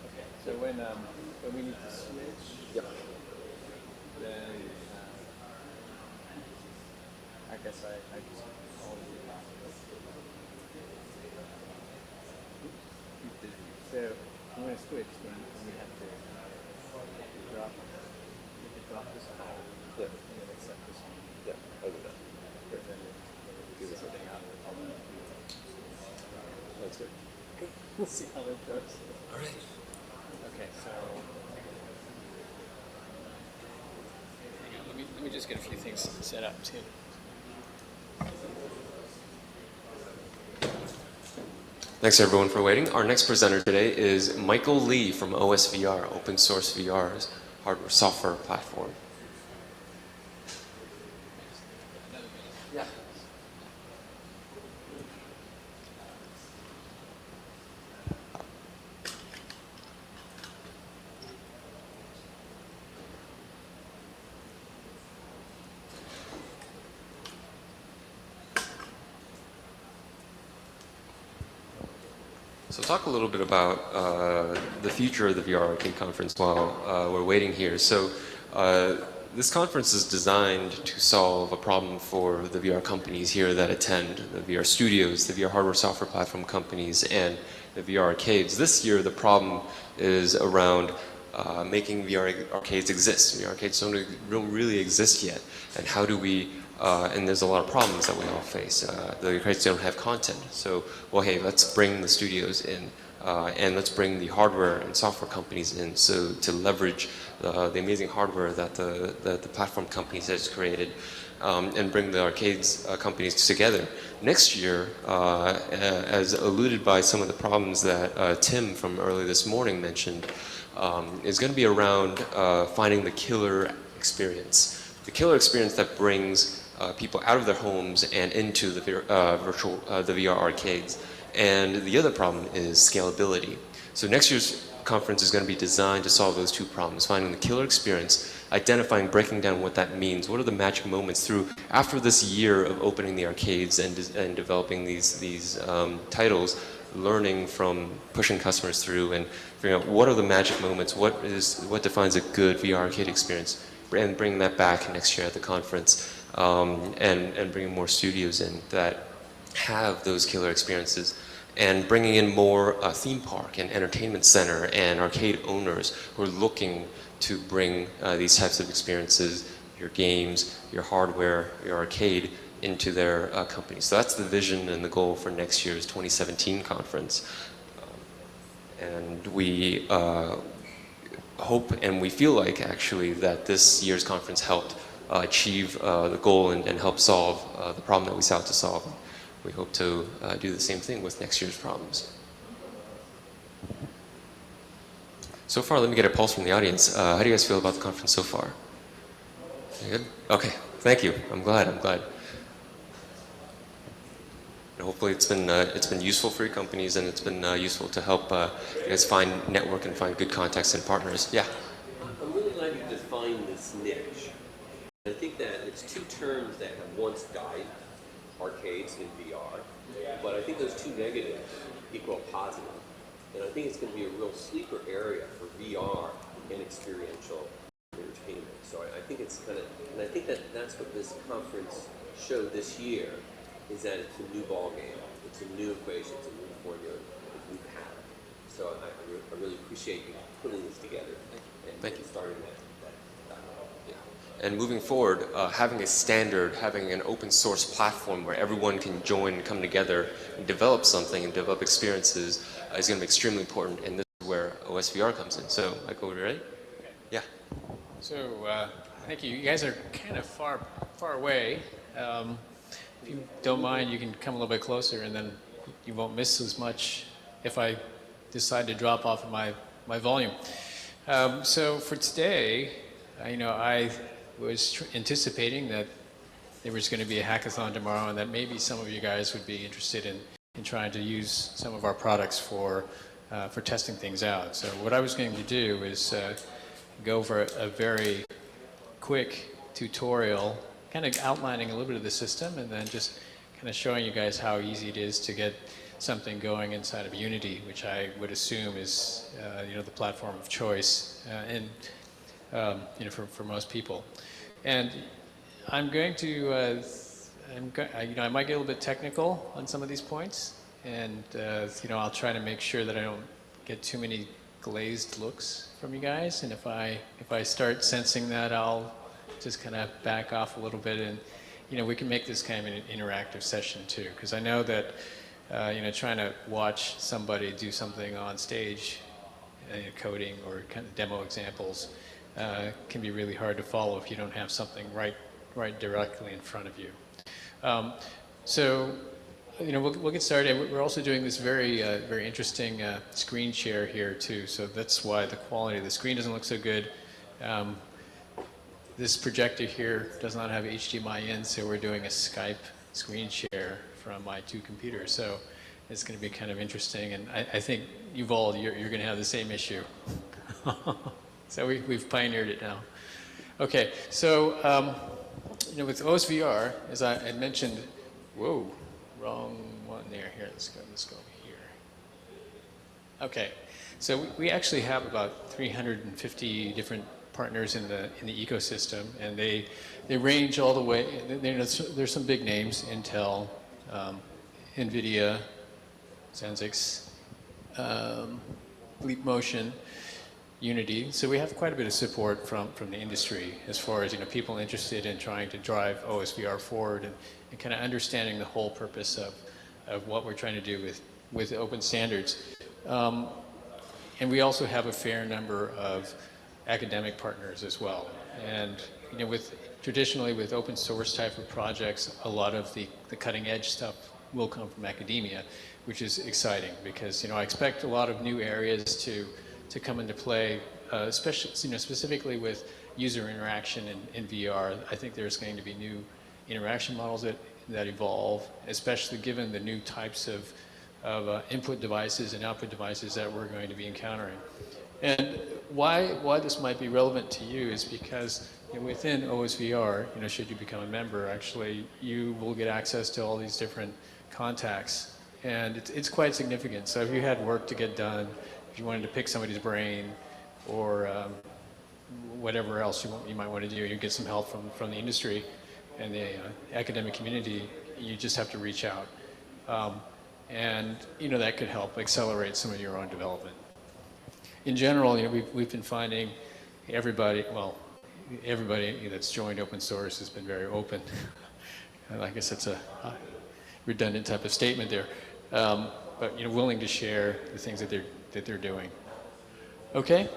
Okay. So when we need to switch, then I guess I just call it. So when I switch, then we have to drop. We can drop this call. Yeah. And then accept this one. Yeah, I'll do that. And then do something out of it. That's good. We'll see how it goes. All right. Okay, so hang on, let me just get a few things set up too. Thanks everyone for waiting. Our next presenter today is Michael Lee from OSVR, Open Source VR's hardware software platform. Yeah. So talk a little bit about the future of the VR Arcade Conference while we're waiting here. So this conference is designed to solve a problem for the VR companies here that attend, the VR studios, the VR hardware software platform companies, and the VR arcades. This year the problem is around making VR arcades exist. VR arcades don't really exist yet. And how do we and there's a lot of problems that we all face. The arcades don't have content. So, well, hey, let's bring the studios in and let's bring the hardware and software companies in so to leverage the amazing hardware that the platform companies has created and bring the arcades companies together. Next year, as alluded by some of the problems that Tim from early this morning mentioned, is going to be around finding the killer experience. The killer experience that brings people out of their homes and into the the VR arcades. And the other problem is scalability. So next year's conference is going to be designed to solve those two problems, finding the killer experience, identifying, breaking down what that means, what are the magic moments through, after this year of opening the arcades and developing these titles, learning from pushing customers through and figuring out what are the magic moments, what defines a good VR arcade experience, and bringing that back next year at the conference, and bringing more studios in that have those killer experiences, and bringing in more theme park and entertainment center and arcade owners who are looking to bring these types of experiences, your games, your hardware, your arcade, into their companies. So that's the vision and the goal for next year's 2017 conference. And we hope and we feel like actually that this year's conference helped achieve the goal and help solve the problem that we set out to solve. we hope to do the same thing with next year's problems. So far, let me get a pulse from the audience. How do you guys feel about the conference so far? You good? Okay, thank you. I'm glad. And hopefully it's been useful for your companies, and it's been useful to help you guys find network and find good contacts and partners. Yeah. I'm really glad you defined this niche. I think that it's two terms that have once died, arcades and VR, but I think those two negatives equal positive. And I think it's going to be a real sleeper area for VR and experiential entertainment. So I think it's kind of, and I think that that's what this conference showed this year, is that it's a new ball game, it's a new equation, it's a new formula, it's a new pattern. So I really appreciate you putting this together and starting that dialogue. Yeah. And moving forward, having a standard, having an open source platform where everyone can join and come together and develop something and develop experiences is going to be extremely important, and this is where OSVR comes in. So, Michael, are you ready? Yeah. So, thank you. You guys are kind of far away. If you don't mind, you can come a little bit closer, and then you won't miss as much if I decide to drop off of my volume. So for today, I was anticipating that there was going to be a hackathon tomorrow, and that maybe some of you guys would be interested in trying to use some of our products for testing things out. So what I was going to do is go over a very quick tutorial, kind of outlining a little bit of the system, and then just kind of showing you guys how easy it is to get something going inside of Unity, which I would assume is the platform of choice for most people. And I'm going to I might get a little bit technical on some of these points, and I'll try to make sure that I don't get too many glazed looks from you guys. And if I start sensing that, I'll just kind of back off a little bit, and we can make this kind of an interactive session too, because I know that trying to watch somebody do something on stage, coding or kind of demo examples, can be really hard to follow if you don't have something right directly in front of you. So we'll get started. We're also doing this very interesting screen share here too, so that's why the quality of the screen doesn't look so good. This projector here does not have HDMI in, so we're doing a Skype screen share from my two computers. So it's going to be kind of interesting, and I think you're going to have the same issue. So we've pioneered it now. Okay, so with OSVR, as I had mentioned, whoa, wrong one there. Here, let's go here. Okay, so we actually have about 350 different partners in the ecosystem, and they range all the way. There's some big names: Intel, NVIDIA, Xenix, Leap Motion, Unity. So we have quite a bit of support from the industry as far as people interested in trying to drive OSVR forward and kind of understanding the whole purpose of what we're trying to do with open standards. And we also have a fair number of academic partners as well. And traditionally with open source type of projects, a lot of the cutting edge stuff will come from academia, which is exciting because I expect a lot of new areas to come into play, especially specifically with user interaction in VR. I think there's going to be new interaction models that evolve, especially given the new types of input devices and output devices that we're going to be encountering. And why this might be relevant to you is because within OSVR, should you become a member, actually you will get access to all these different contacts, and it's quite significant. So if you had work to get done, if you wanted to pick somebody's brain or whatever else you might want to do, you get some help from the industry and the academic community, you just have to reach out. And that could help accelerate some of your own development. In general, we've been finding everybody that's joined open source has been very open. I guess it's a redundant type of statement there, but willing to share the things that they're doing. Okay,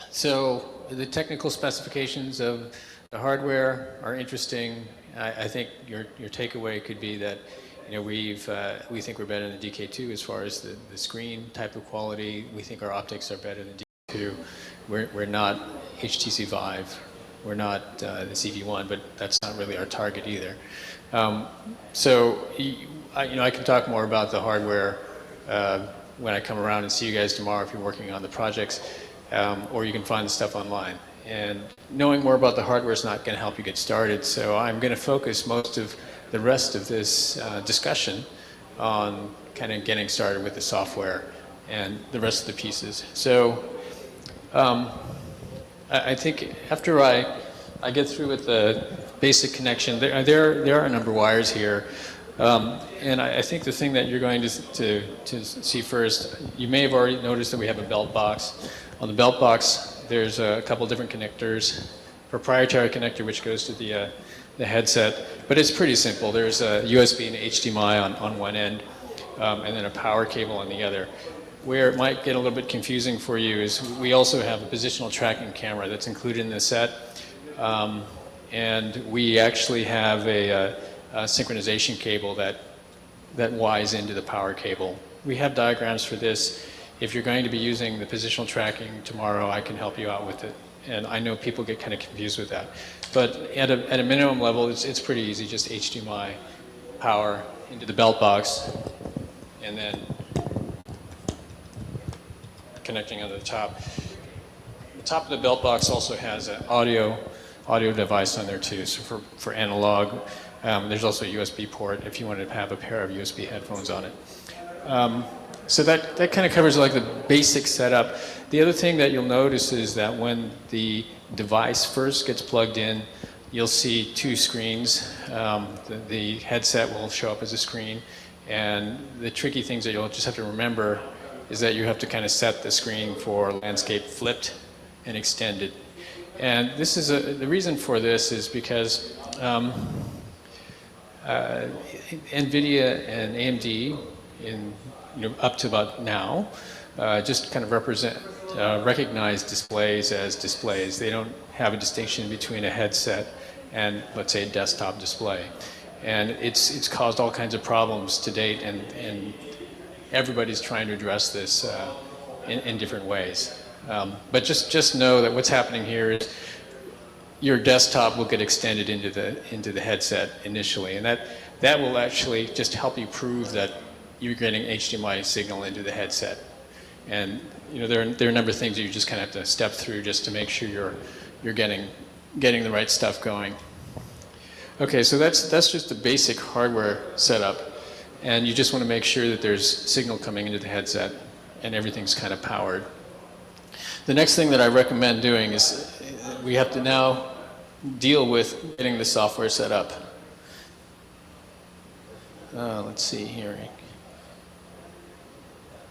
so the technical specifications of the hardware are interesting. I think your takeaway could be that we think we're better than DK2 as far as the screen type of quality. We think our optics are better than DK2. We're not HTC Vive. We're not the CV1, but that's not really our target either. So I can talk more about the hardware when I come around and see you guys tomorrow if you're working on the projects, or you can find the stuff online. And knowing more about the hardware is not going to help you get started, so I'm going to focus most of the rest of this discussion on kind of getting started with the software and the rest of the pieces. So I think after I get through with the basic connection, there are a number of wires here. And I think the thing that you're going to see first, you may have already noticed that we have a belt box. On the belt box, there's a couple different connectors. Proprietary connector, which goes to the headset, but it's pretty simple. There's a USB and HDMI on one end, and then a power cable on the other. Where it might get a little bit confusing for you is we also have a positional tracking camera that's included in the set, and we actually have a synchronization cable that wires into the power cable. We have diagrams for this. If you're going to be using the positional tracking tomorrow, I can help you out with it. And I know people get kind of confused with that. But at a minimum level, it's pretty easy, just HDMI power into the belt box, and then connecting on the top. The top of the belt box also has an audio device on there too, so for analog. There's also a USB port if you wanted to have a pair of USB headphones on it. So that kind of covers like the basic setup. The other thing that you'll notice is that when the device first gets plugged in, you'll see two screens. The headset will show up as a screen, and the tricky things that you'll just have to remember is that you have to kind of set the screen for landscape flipped and extended. And this is the reason for this is because NVIDIA and AMD up to about now just kind of recognize displays as displays. They don't have a distinction between a headset and, let's say, a desktop display. And it's caused all kinds of problems to date, and everybody's trying to address this in different ways. But just know that what's happening here is your desktop will get extended into the headset initially, and that will actually just help you prove that you're getting HDMI signal into the headset. And there are a number of things that you just kind of have to step through just to make sure you're getting the right stuff going. Okay, so that's just the basic hardware setup, and you just want to make sure that there's signal coming into the headset and everything's kind of powered. The next thing that I recommend doing is we have to now deal with getting the software set up. Let's see here.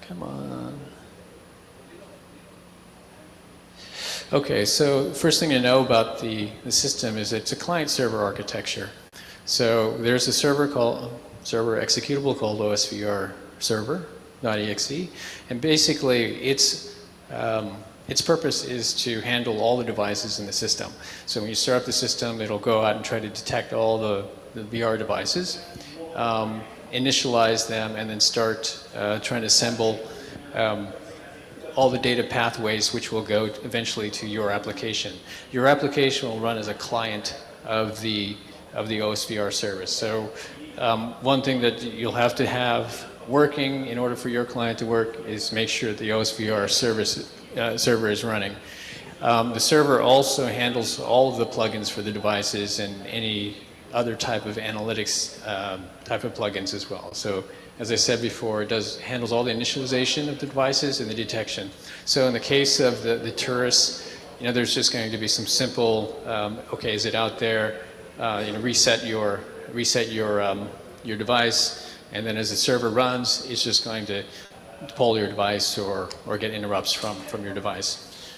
Come on. Okay, so first thing to know about the system is it's a client-server architecture. So there's a server executable called OSVR server.exe, and basically its purpose is to handle all the devices in the system. So when you start up the system, it'll go out and try to detect all the VR devices, initialize them, and then start trying to assemble all the data pathways which will go eventually to your application. Your application will run as a client of the OSVR service. So one thing that you'll have to have working in order for your client to work is make sure the OSVR server is running. The server also handles all of the plugins for the devices and any other type of analytics type of plugins as well. So as I said before, it handles all the initialization of the devices and the detection. So in the case of the tourists, there's just going to be some simple, okay, is it out there? Reset your device, and then as the server runs, it's just going to pull your device or get interrupts from your device.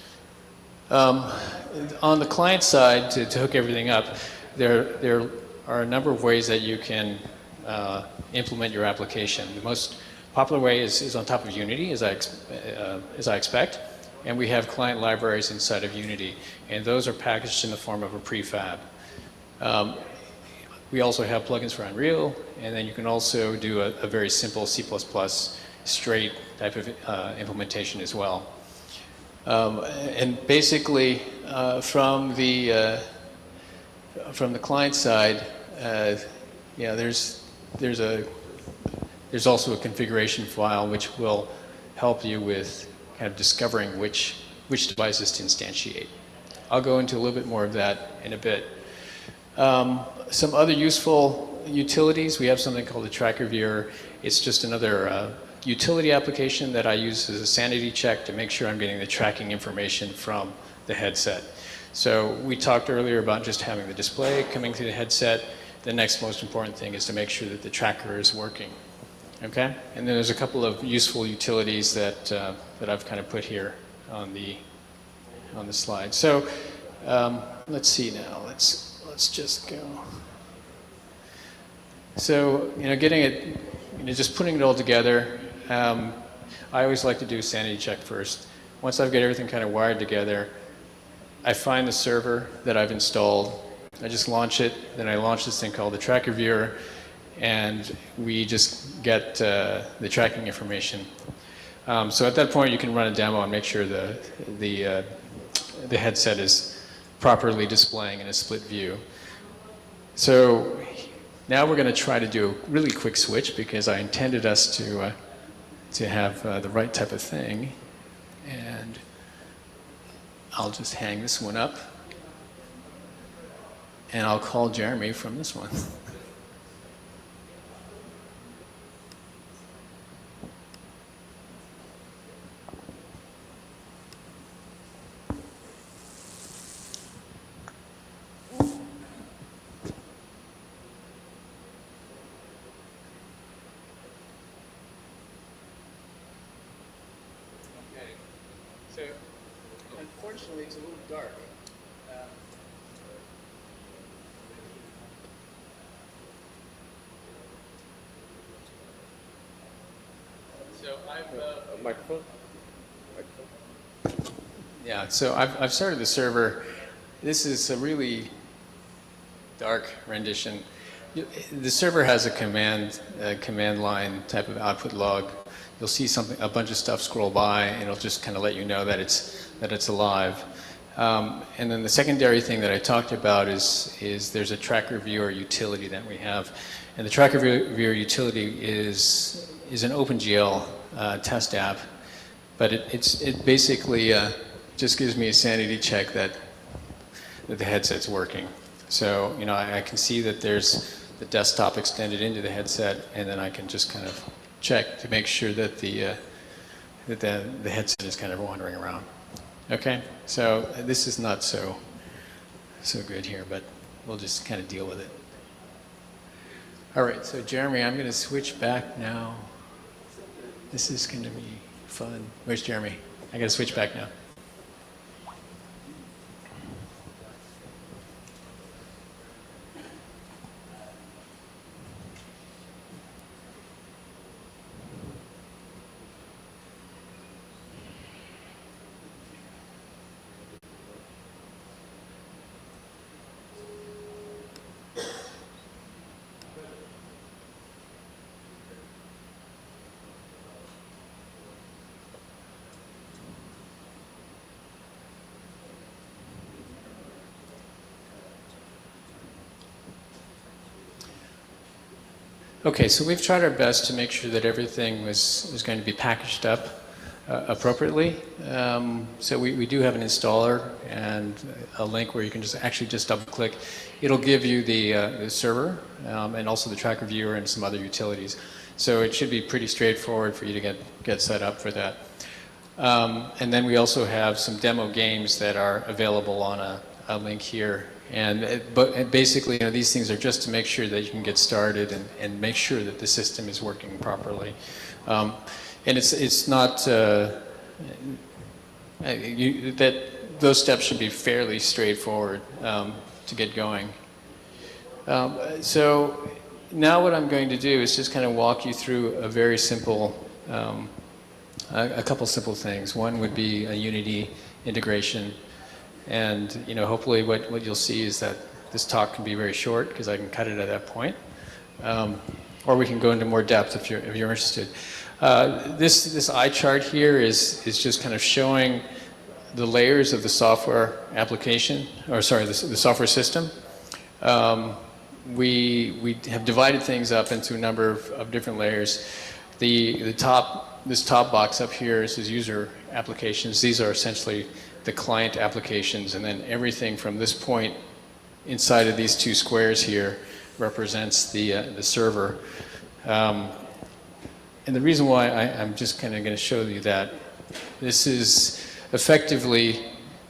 On the client side, to hook everything up, there are a number of ways that you can implement your application. The most popular way is on top of Unity, as I expect, and we have client libraries inside of Unity, and those are packaged in the form of a prefab. We also have plugins for Unreal, and then you can also do a very simple C++ straight type of implementation as well. And basically, from the client side, yeah, there's also a configuration file which will help you with kind of discovering which devices to instantiate. I'll go into a little bit more of that in a bit. Some other useful utilities, we have something called the Tracker Viewer. It's just another utility application that I use as a sanity check to make sure I'm getting the tracking information from the headset. So we talked earlier about just having the display coming through the headset. The next most important thing is to make sure that the tracker is working. Okay? And then there's a couple of useful utilities that I've kind of put here on the slide. So let's see now. Let's just go. So getting it, just putting it all together. I always like to do a sanity check first. Once I've got everything kind of wired together, I find the server that I've installed. I just launch it. Then I launch this thing called the Tracker Viewer, and we just get the tracking information. So at that point, you can run a demo and make sure the headset is properly displaying in a split view. So now we're going to try to do a really quick switch because I intended us to have the right type of thing. And I'll just hang this one up. And I'll call Jeremy from this one. So, unfortunately, it's a little dark. So I've microphone. Yeah. So I've started the server. This is a really dark rendition. The server has a command line type of output log. You'll see a bunch of stuff scroll by, and it'll just kind of let you know that it's alive. And then the secondary thing that I talked about is there's a Tracker Viewer utility that we have, and the Tracker Viewer utility is an OpenGL test app, but it basically just gives me a sanity check that the headset's working. So I can see that there's the desktop extended into the headset, and then I can just kind of check to make sure that the headset is kind of wandering around. Okay, so this is not so good here, but we'll just kind of deal with it. All right, so Jeremy, I'm going to switch back now. This is going to be fun. Where's Jeremy? I got to switch back now. Okay, so we've tried our best to make sure that everything was going to be packaged up appropriately. So we do have an installer and a link where you can just double click. It'll give you the server and also the Tracker Viewer and some other utilities. So it should be pretty straightforward for you to get set up for that. And then we also have some demo games that are available on a link here. But basically, these things are just to make sure that you can get started and make sure that the system is working properly. And it's not that those steps should be fairly straightforward to get going. So now what I'm going to do is just kind of walk you through a very simple, a couple simple things. One would be a Unity integration. And hopefully what you'll see is that this talk can be very short because I can cut it at that point. Or we can go into more depth if you're interested. This eye chart here is just kind of showing the layers of the software application, or sorry, the software system. We have divided things up into a number of different layers. This top box up here is user applications. These are essentially the client applications, and then everything from this point inside of these two squares here represents the server. And the reason why I'm just kind of going to show you that this is effectively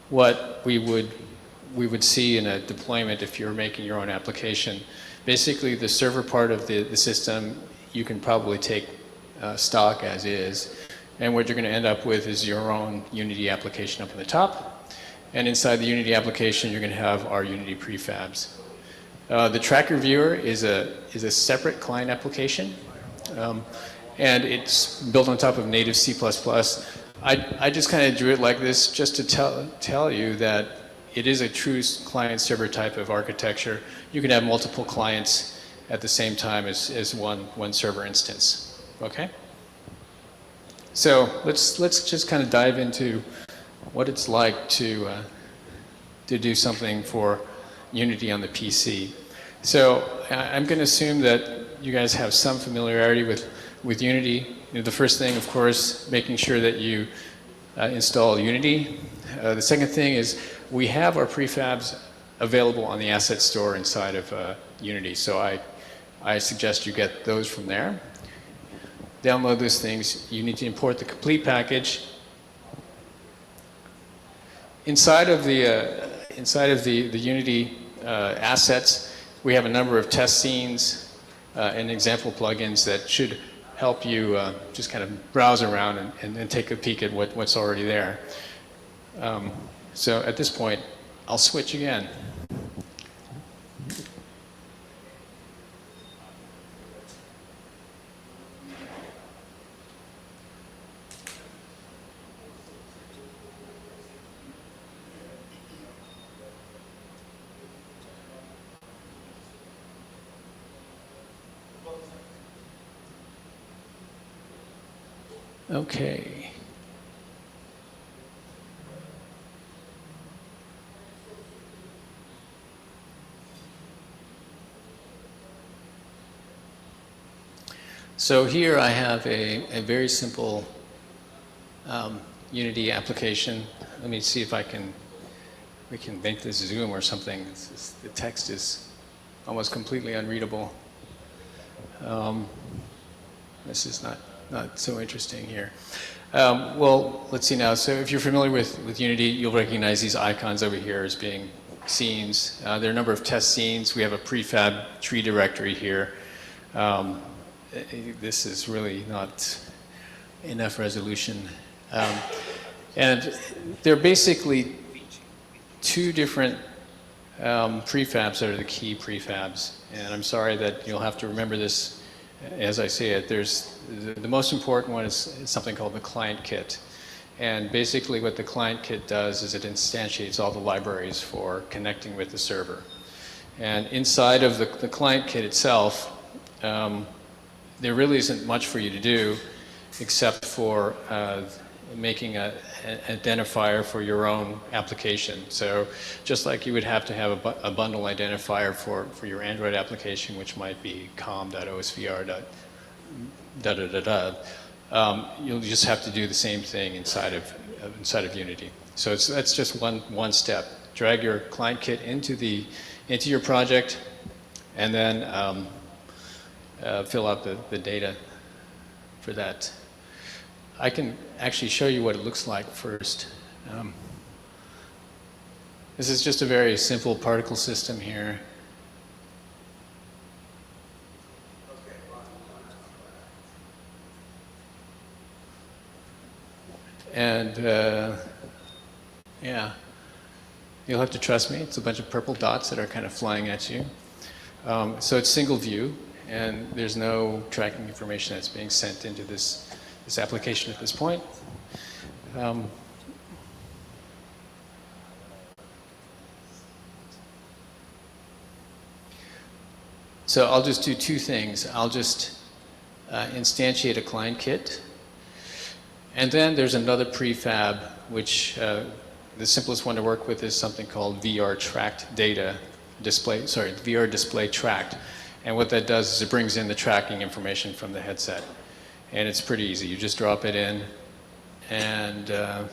what we would see in a deployment if you're making your own application. Basically, the server part of the system, you can probably take stock as is, and what you're going to end up with is your own Unity application up on the top, and inside the Unity application you're going to have our Unity prefabs. The tracker viewer is a separate client application, and it's built on top of native C++. I just kind of drew it like this just to tell you that it is a true client-server type of architecture. You can have multiple clients at the same time as one server instance. Okay? So let's just kind of dive into what it's like to do something for Unity on the PC. So I'm going to assume that you guys have some familiarity with Unity. You know, the first thing, of course, making sure that you install Unity. The second thing is we have our prefabs available on the asset store inside of Unity. So I suggest you get those from there. Download those things. You need to import the complete package. Inside of the Unity assets, we have a number of test scenes and example plugins that should help you just kind of browse around and take a peek at what's already there. So at this point, I'll switch again. Okay. So here I have a very simple Unity application. Let me see if we can make this zoom or something. The text is almost completely unreadable. This is not so interesting here. Well, let's see now. So if you're familiar with Unity, you'll recognize these icons over here as being scenes. There are a number of test scenes. We have a prefab tree directory here. This is really not enough resolution. And they're basically two different prefabs that are the key prefabs. And I'm sorry that you'll have to remember this as I say it. There's the most important one is something called the client kit. And basically what the client kit does is it instantiates all the libraries for connecting with the server. And inside of the client kit itself, there really isn't much for you to do except for making an identifier for your own application. So just like you would have to have a bundle identifier for your Android application, which might be com.osvr. You'll just have to do the same thing inside of Unity. So that's just one step. Drag your client kit into your project, and then fill out the data for that. I can actually show you what it looks like first. This is just a very simple particle system here. And yeah, you'll have to trust me. It's a bunch of purple dots that are kind of flying at you. So it's single view, and there's no tracking information that's being sent into this application at this point. So I'll just do two things. I'll just instantiate a client kit. And then there's another prefab, which the simplest one to work with is something called VR tracked data display, sorry, VR display tracked. And what that does is it brings in the tracking information from the headset. And it's pretty easy. You just drop it in. And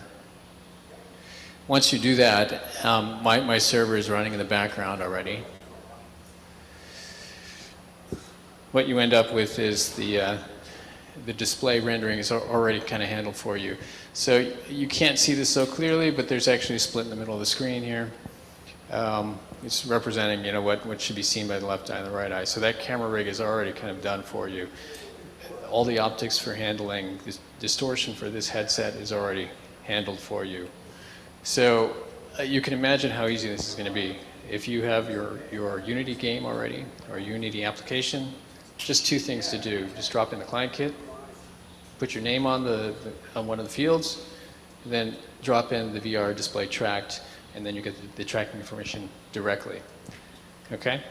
once you do that, my server is running in the background already. What you end up with is the display rendering is already kind of handled for you. So you can't see this so clearly, but there's actually a split in the middle of the screen here. It's representing, what should be seen by the left eye and the right eye. So that camera rig is already kind of done for you. All the optics for handling this distortion for this headset is already handled for you. So you can imagine how easy this is going to be. If you have your Unity game already, or Unity application, just two things to do. Just drop in the client kit, put your name on one of the fields, then drop in the VR display tracked, and then you get the tracking information directly. Okay?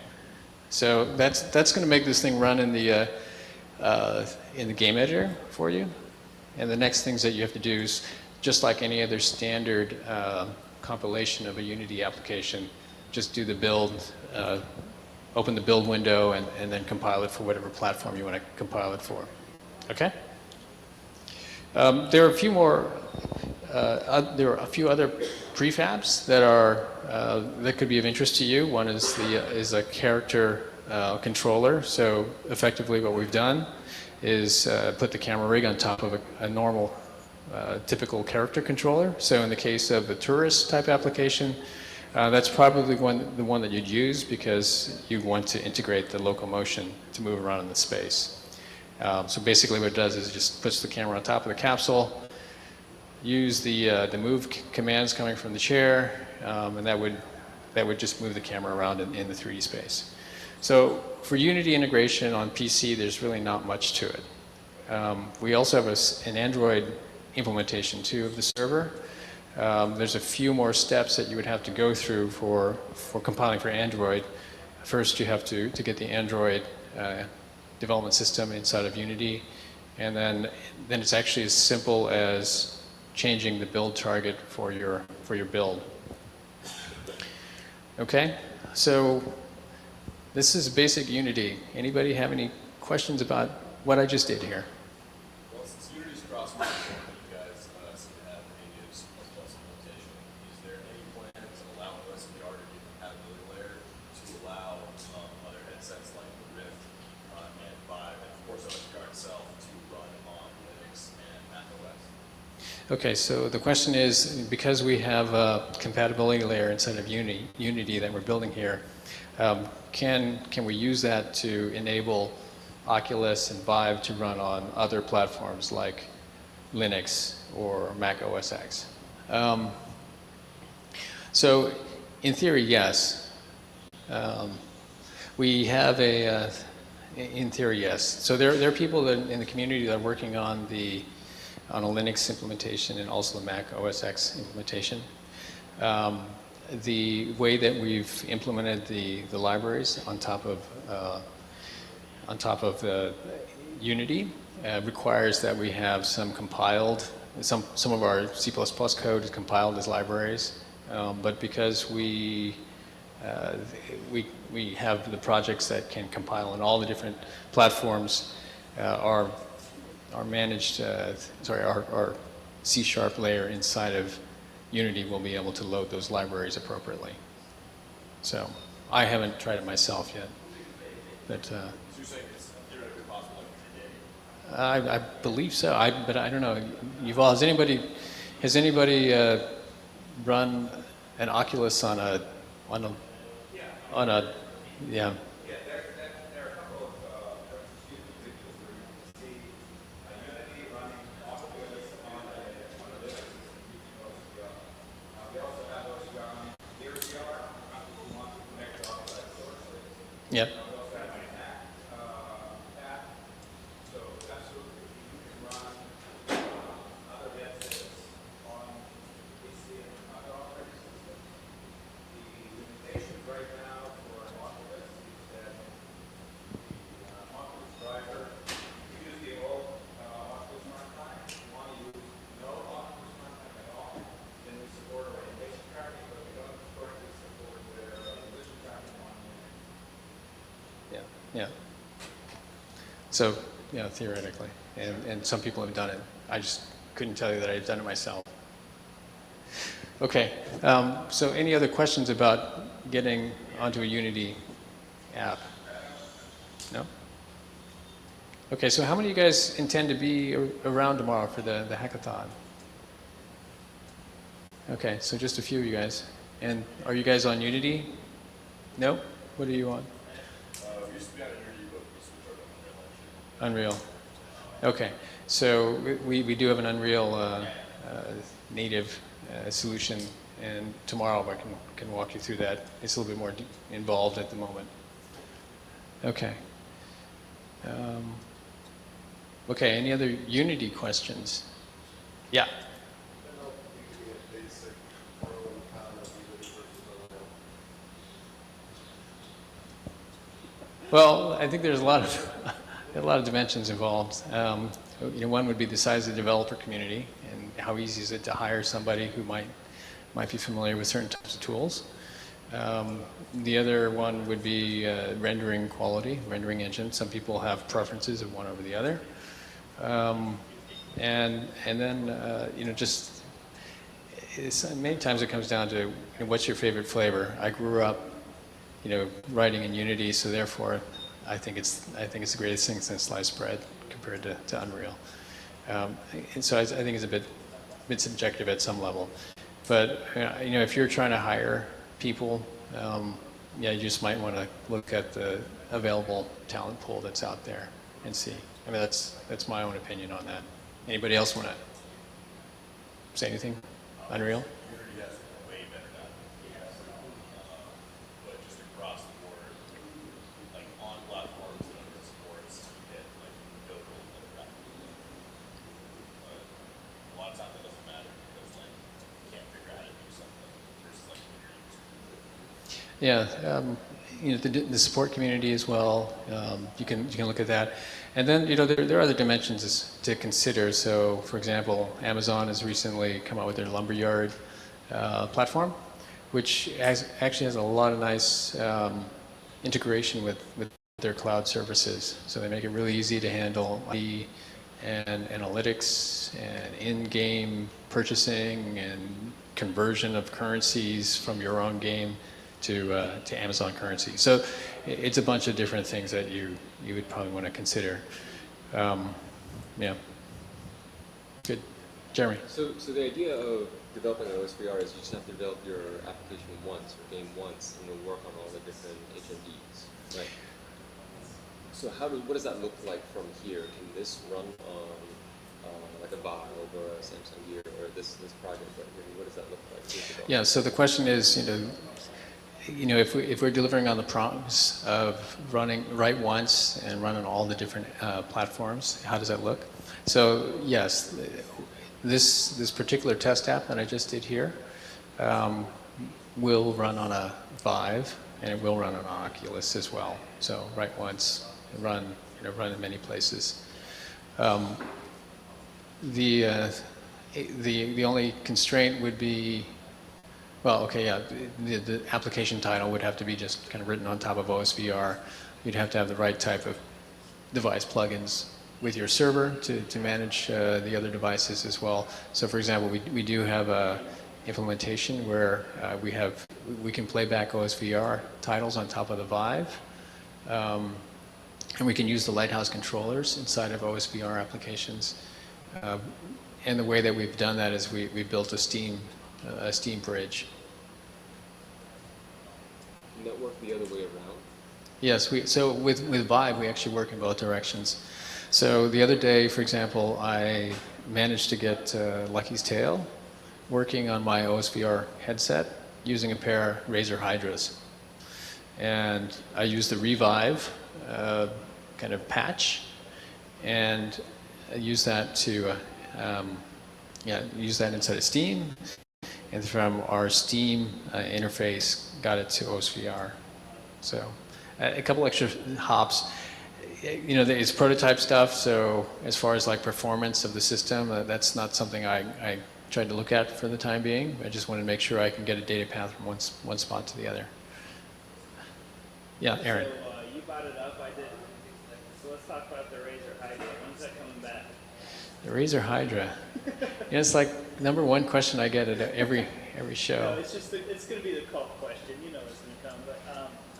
So that's going to make this thing run in the game editor for you. And the next things that you have to do is, just like any other standard compilation of a Unity application, just do the build, open the build window, and then compile it for whatever platform you want to compile it for. Okay? There are a few more. There are a few other prefabs that could be of interest to you. One is a character controller. So effectively, what we've done is put the camera rig on top of a normal, typical character controller. So in the case of the tourist type application, that's probably the one that you'd use because you'd want to integrate the locomotion to move around in the space. So basically what it does is it just puts the camera on top of the capsule, use the move commands coming from the chair, and that would just move the camera around in the 3D space. So for Unity integration on PC, there's really not much to it. We also have an Android implementation too of the server. There's a few more steps that you would have to go through for compiling for Android. First, you have to get the Android development system inside of Unity, and then it's actually as simple as changing the build target for your build. Okay, so this is basic Unity. Anybody have any questions about what I just did here? Well, since Unity's cross-platform, you guys seem to have a new C++ implementation. Is there any plan to allow OSVR to be a compatibility layer to allow other headsets like the Rift and Vive, and of course OSVR itself, to run on Linux and Mac OS? Okay, so the question is, because we have a compatibility layer inside of Unity that we're building here, can we use that to enable Oculus and Vive to run on other platforms like Linux or Mac OS X? So in theory, yes. We have in theory, yes. So there are people in the community that are working on a Linux implementation and also the Mac OS X implementation. The way that we've implemented the libraries on top of the Unity requires that we have some compiled. Some of our C++ code is compiled as libraries, but because we have the projects that can compile on all the different platforms, our managed, our C# layer inside of Unity will be able to load those libraries appropriately. So I haven't tried it myself yet, but So you're saying it's theoretically possible today? I believe so. But I don't know. Yuval, has anybody run an Oculus on a yeah? There are a couple of examples where you can see Unity running Oculus on a Linux system using OSVR. We also have OSVR on EarVR, if you want to connect to outside sources. Yep. We also have a Mac app. So absolutely, you can run other headsets on PC and other operating systems. The limitations right now for Oculus is that Yeah. So, yeah, theoretically. And some people have done it. I just couldn't tell you that I've done it myself. Okay, so any other questions about getting onto a Unity app? No? Okay, so how many of you guys intend to be around tomorrow for the hackathon? Okay, so just a few of you guys. And are you guys on Unity? No? What are you on? We used to be on Unity, but we switched over to Unreal actually. Unreal. Okay, so we do have an Unreal native solution, and tomorrow I can walk you through that. It's a little bit more involved at the moment. Okay. Okay, any other Unity questions? Yeah. Well, I think there's a lot of dimensions involved. One would be the size of the developer community and how easy is it to hire somebody who might be familiar with certain types of tools. The other one would be rendering quality, rendering engine. Some people have preferences of one over the other. And then, just many times it comes down to what's your favorite flavor. I grew up, writing in Unity, so therefore I think it's the greatest thing since sliced bread compared to Unreal. And so I think it's a bit subjective at some level. But if you're trying to hire people, you just might want to look at the available talent pool that's out there and see. I mean, that's my own opinion on that. Anybody else want to say anything? Unreal? Unity has way better applications, but just across the board, like on platforms and other supports, you get like no gold better applications. But a lot of times it doesn't matter because like you can't figure out how to do something versus like when you're used to it. Yeah, the support community as well. You can look at that, and then there are other dimensions to consider. So, for example, Amazon has recently come out with their Lumberyard platform, which actually has a lot of nice integration with their cloud services. So they make it really easy to handle and analytics and in-game purchasing and conversion of currencies from your own game to Amazon currency. So it's a bunch of different things that you would probably want to consider. Yeah. Good. Jeremy. So the idea of developing an OSVR is you just have to develop your application once or game once and then work on all the different HMDs, right? So what does that look like from here? Can this run on like a Vive or a Samsung Gear or this project right here? What does that look like? Yeah. So the question is, if we're delivering on the promise of write once and run on all the different platforms, how does that look? So yes, this particular test app that I just did here will run on a Vive and it will run on Oculus as well. So write once, run in many places. The only constraint would be, well, okay, yeah, the application title would have to be just kind of written on top of OSVR. You'd have to have the right type of device plugins with your server to manage the other devices as well. So, for example, we do have a implementation where we can play back OSVR titles on top of the Vive, and we can use the Lighthouse controllers inside of OSVR applications. And the way that we've done that is we built a Steam bridge. Can that work the other way around? Yes, so with Vive, we actually work in both directions. So the other day, for example, I managed to get Lucky's Tale working on my OSVR headset using a pair of Razer Hydras. And I used the Revive kind of patch, and I used that to use that inside of Steam, and from our Steam interface, got it to OSVR. So a couple extra hops. It's prototype stuff, so as far as like performance of the system, that's not something I tried to look at for the time being. I just wanted to make sure I can get a data path from one spot to the other. Yeah, Aaron. So you brought it up, I did. So let's talk about the Razer Hydra. When's that coming back? The Razer Hydra. It's like number one question I get at every show. No, it's just it's going to be the cult question. You know it's going to come, but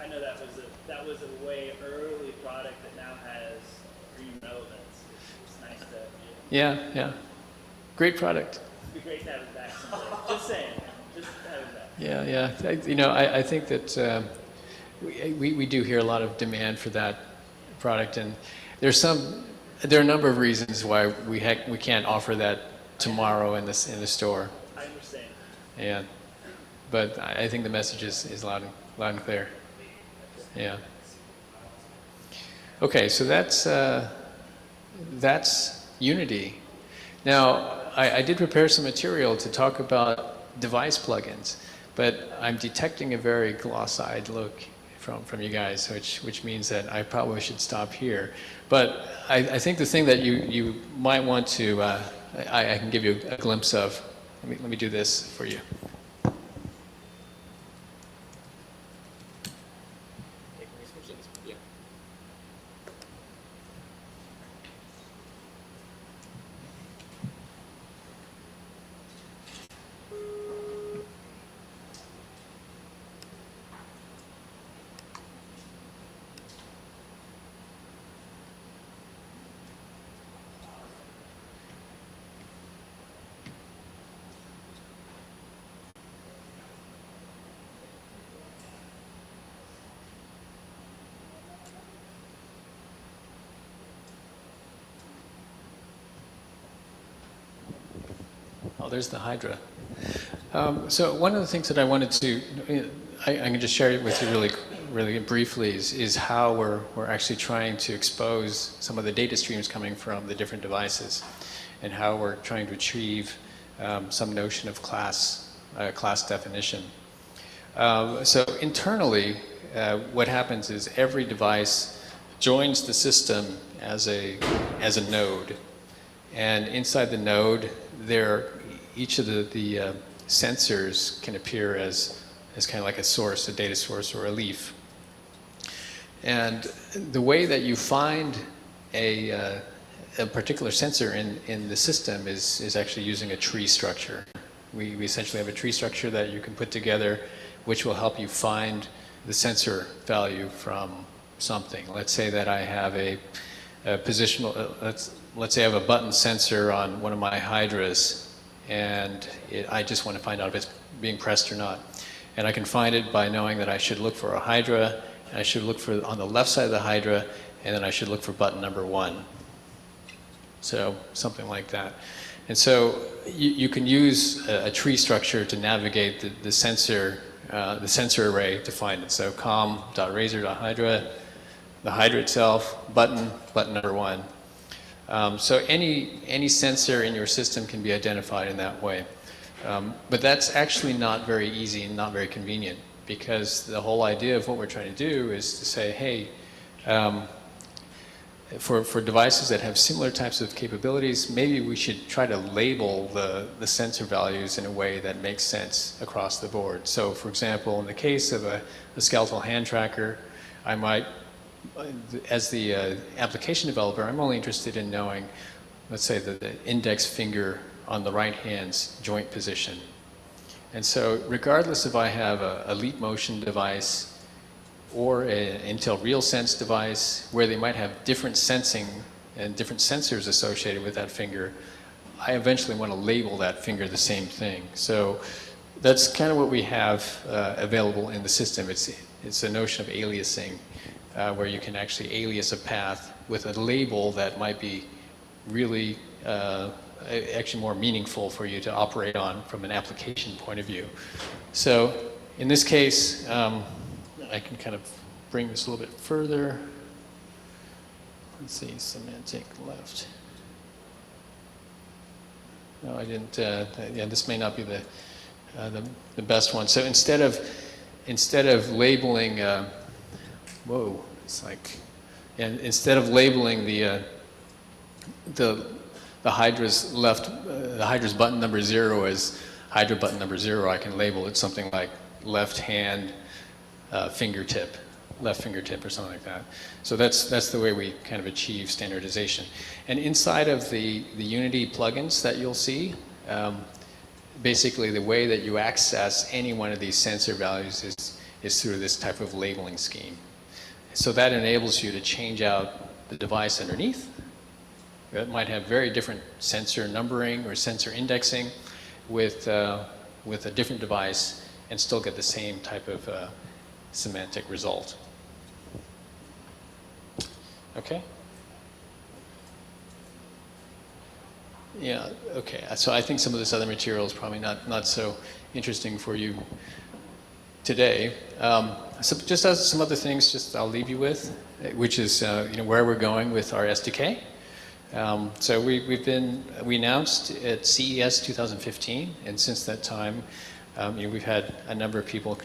I know that was a way early product that now has green relevance. It's nice to. Yeah. Great product. It'd be great to have it back someday. Just saying. Just have it back. Yeah. I think that we do hear a lot of demand for that product, and there are a number of reasons why we can't offer that tomorrow in the store. I understand. Yeah, but I think the message is loud and clear. Yeah. Okay, so that's Unity. Now, I did prepare some material to talk about device plugins, but I'm detecting a very gloss-eyed look from you guys, which means that I probably should stop here. But I think the thing that you might want to, I can give you a glimpse of. Let me do this for you. Oh, there's the Hydra. So one of the things that I wanted to, I can just share it with you really briefly, is how we're actually trying to expose some of the data streams coming from the different devices, and how we're trying to achieve some notion of class definition. So internally, what happens is every device joins the system as a node, and inside the node, each of the sensors can appear as kind of like a source, a data source, or a leaf. And the way that you find a particular sensor in the system is actually using a tree structure. We essentially have a tree structure that you can put together, which will help you find the sensor value from something. Let's say that I have a positional, let's say I have a button sensor on one of my Hydras, and I just want to find out if it's being pressed or not. And I can find it by knowing that I should look for a Hydra, and I should look for on the left side of the Hydra, and then I should look for button number 1. So something like that. And so you can use a tree structure to navigate the sensor array to find it. So com.razer.hydra, the Hydra itself, button number 1. So any sensor in your system can be identified in that way. But that's actually not very easy and not very convenient, because the whole idea of what we're trying to do is to say, hey, for devices that have similar types of capabilities, maybe we should try to label the sensor values in a way that makes sense across the board. So for example, in the case of a skeletal hand tracker, I might, as the application developer, I'm only interested in knowing, let's say, the index finger on the right hand's joint position. And so regardless if I have a Leap Motion device or an Intel RealSense device where they might have different sensing and different sensors associated with that finger, I eventually want to label that finger the same thing. So that's kind of what we have available in the system. It's a notion of aliasing, where you can actually alias a path with a label that might be really actually more meaningful for you to operate on from an application point of view. So in this case, I can kind of bring this a little bit further. Let's see, semantic left. No, I didn't. Yeah, this may not be the best one. So instead of labeling, whoa, it's like, and instead of labeling the Hydra's the Hydra's button number 0 as Hydra button number 0, I can label it something like left hand fingertip left fingertip or something like that. So that's the way we kind of achieve standardization. And inside of the Unity plugins that you'll see, basically the way that you access any one of these sensor values is through this type of labeling scheme. So that enables you to change out the device underneath. It might have very different sensor numbering or sensor indexing with a different device and still get the same type of semantic result. Okay? Yeah, okay. So I think some of this other material is probably not so interesting for you today. So just as some other things, I'll leave you with, which is where we're going with our SDK. So we announced at CES 2015, and since that time, we've had a number of people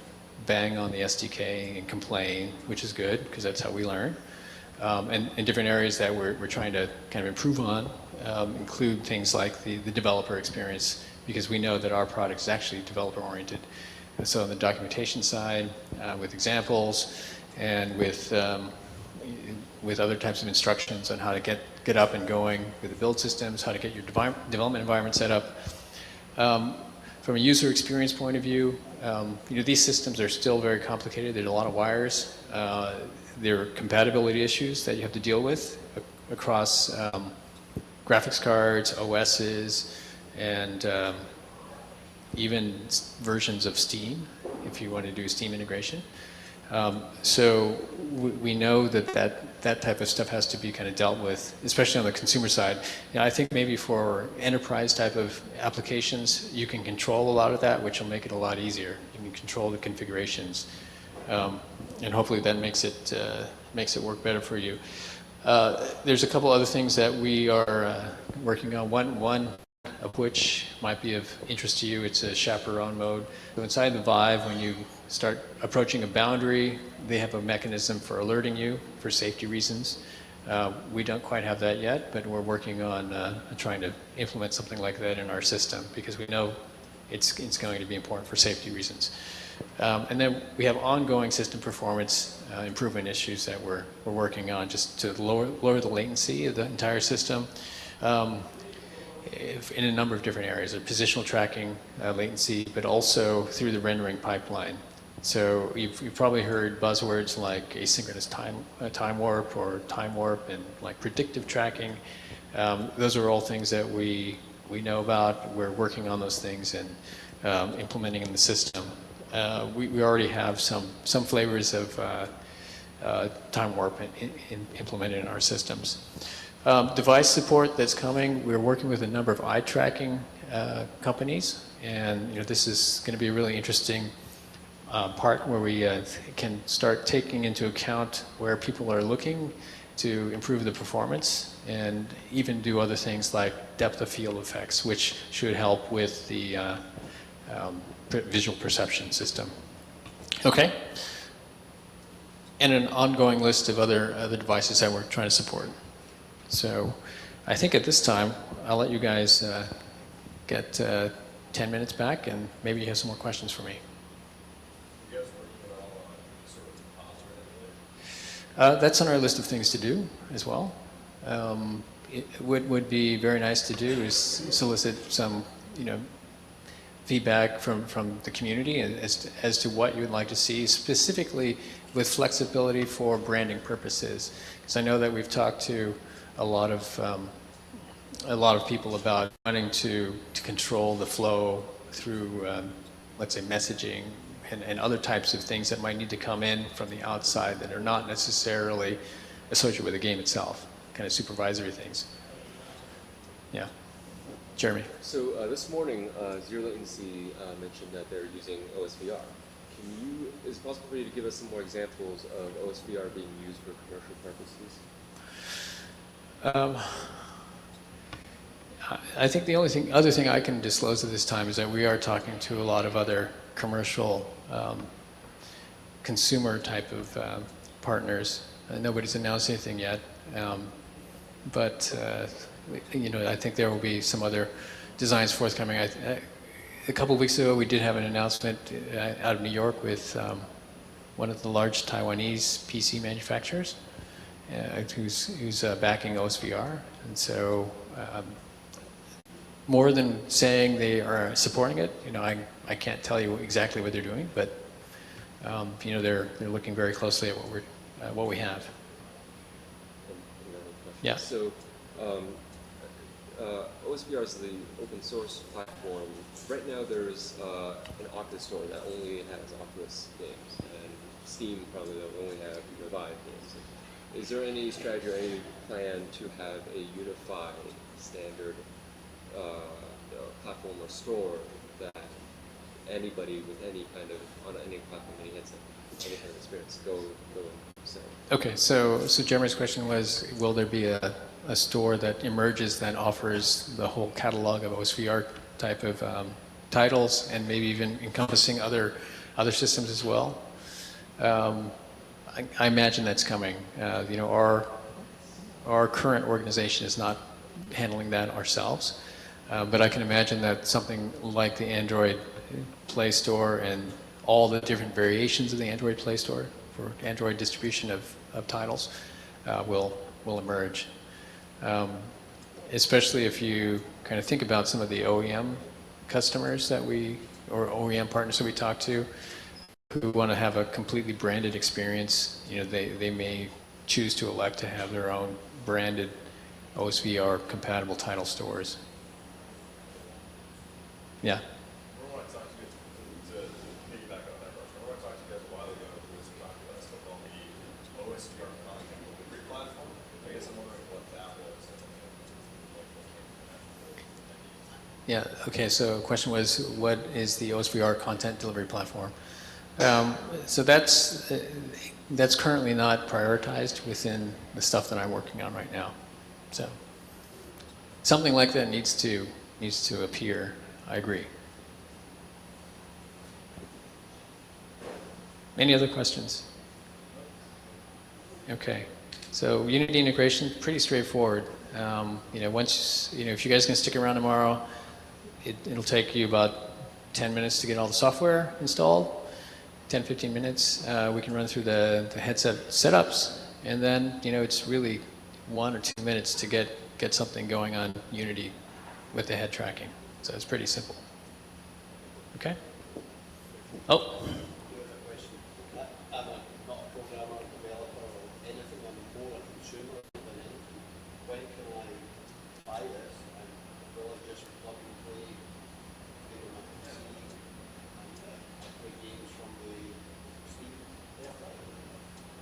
bang on the SDK and complain, which is good because that's how we learn. And in different areas that we're trying to kind of improve on include things like the developer experience, because we know that our product is actually developer oriented. And so on the documentation side, with examples and with other types of instructions on how to get up and going with the build systems, how to get your development environment set up. From a user experience point of view, these systems are still very complicated. There's a lot of wires. There are compatibility issues that you have to deal with across graphics cards, OSs, and even versions of Steam, if you want to do Steam integration. So we know that type of stuff has to be kind of dealt with, especially on the consumer side. I think maybe for enterprise type of applications, you can control a lot of that, which will make it a lot easier. You can control the configurations, and hopefully that makes it work better for you. There's a couple other things that we are working on. One of which might be of interest to you. It's a chaperone mode. So inside the Vive, when you start approaching a boundary, they have a mechanism for alerting you for safety reasons. We don't quite have that yet, but we're working on trying to implement something like that in our system because we know it's going to be important for safety reasons. And then we have ongoing system performance improvement issues that we're working on just to lower the latency of the entire system. In a number of different areas, positional tracking, latency, but also through the rendering pipeline. So you've probably heard buzzwords like asynchronous time warp or time warp and like predictive tracking. Those are all things that we know about. We're working on those things and implementing in the system. We already have some flavors of time warp implemented in our systems. Device support that's coming, we're working with a number of eye tracking companies, and this is going to be a really interesting part where we can start taking into account where people are looking to improve the performance and even do other things like depth of field effects, which should help with the visual perception system. Okay? And an ongoing list of other devices that we're trying to support. So I think at this time, I'll let you guys get 10 minutes back, and maybe you have some more questions for me. You guys working at all on sort of compositor? That's on our list of things to do as well. What would be very nice to do is solicit some, feedback from the community as to what you would like to see, specifically with flexibility for branding purposes. Because I know that we've talked to a lot of people about wanting to control the flow through, let's say, messaging and other types of things that might need to come in from the outside that are not necessarily associated with the game itself, kind of supervisory things. Yeah. Jeremy. So this morning, Zero Latency mentioned that they're using OSVR. Is it possible for you to give us some more examples of OSVR being used for commercial purposes? I think the other thing I can disclose at this time is that we are talking to a lot of other commercial consumer type of partners. Nobody's announced anything yet, but I think there will be some other designs forthcoming. A couple of weeks ago, we did have an announcement out of New York with one of the large Taiwanese PC manufacturers, who's backing OSVR. And so more than saying they are supporting it, I can't tell you exactly what they're doing, but they're looking very closely at what we have. Yeah. So, OSVR is the open source platform. Right now, there's an Oculus store that only has Oculus games, and Steam probably will only have Vive games. Is there any strategy or any plan to have a unified standard platform or store that anybody with any kind of on any platform, any headset, any kind of experience go and sell? Okay, so Jeremy's question was, will there be a store that emerges that offers the whole catalog of OSVR type of titles, and maybe even encompassing other systems as well? I imagine that's coming. Our current organization is not handling that ourselves, but I can imagine that something like the Android Play Store and all the different variations of the Android Play Store for Android distribution of titles will emerge. Especially if you kind of think about some of the OEM customers or OEM partners that we talk to, who want to have a completely branded experience. They may choose to elect to have their own branded OSVR compatible title stores. Yeah. Yeah, okay, so the question was, what is the OSVR content delivery platform? So that's currently not prioritized within the stuff that I'm working on right now. So something like that needs to appear. I agree. Any other questions? Okay, so Unity integration, pretty straightforward. Once if you guys can stick around tomorrow, it'll take you about 10 minutes to get all the software installed. 10-15 minutes. We can run through the headset setups, and then it's really 1 or 2 minutes to get something going on Unity with the head tracking. So it's pretty simple. Okay. Oh.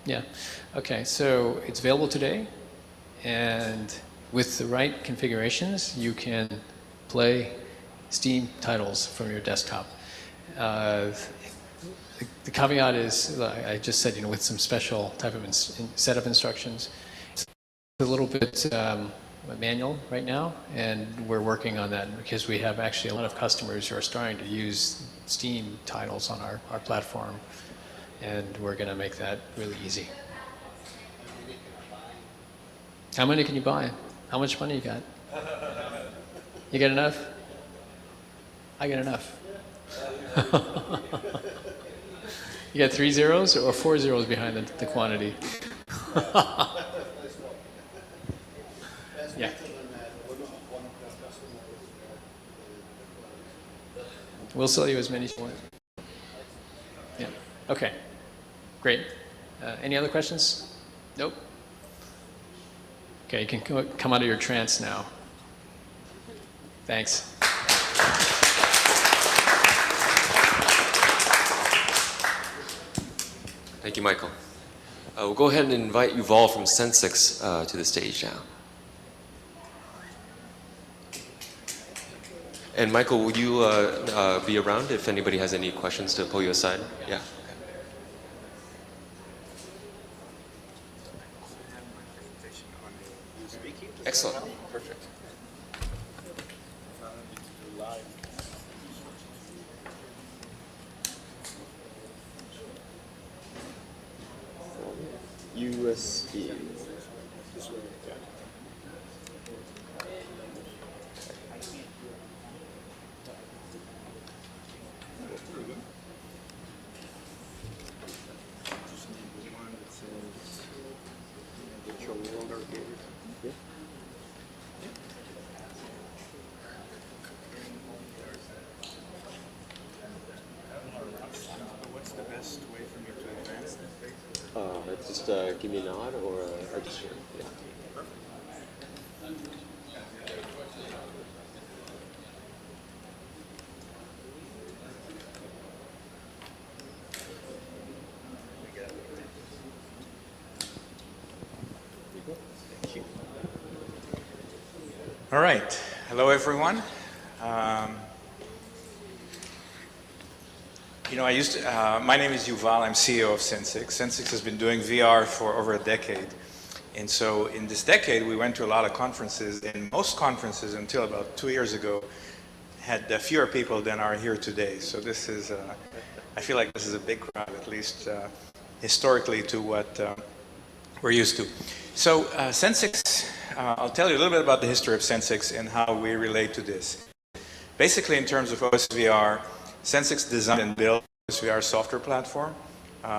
Yeah. Okay, so it's available today, and with the right configurations, you can play Steam titles from your desktop. The caveat is, I just said, with some special type of setup instructions. It's a little bit manual right now, and we're working on that because we have actually a lot of customers who are starting to use Steam titles on our platform. And we're going to make that really easy. How many can you buy? How much money you got? You got enough? I got enough. You got 3 zeros or 4 zeros behind the quantity? Yeah. We'll sell you as many as you want. Yeah. Okay. Great. Any other questions? Nope. Okay, you can come out of your trance now. Thanks. Thank you, Michael. We'll go ahead and invite Yuval from Sensix to the stage now. And Michael, will you be around if anybody has any questions to pull you aside? Yeah. Excellent. Perfect. USB. Just give me a nod or just yeah. Thank you. All right. Hello, everyone. You know, my name is Yuval. I'm CEO of Sensix. Sensix has been doing VR for over a decade. And so in this decade, we went to a lot of conferences, and most conferences until about 2 years ago had fewer people than are here today. So this is, I feel like this is a big crowd, at least historically to what we're used to. So Sensix, I'll tell you a little bit about the history of Sensix and how we relate to this. Basically, in terms of OSVR, Sensix designed and built OSVR software platform.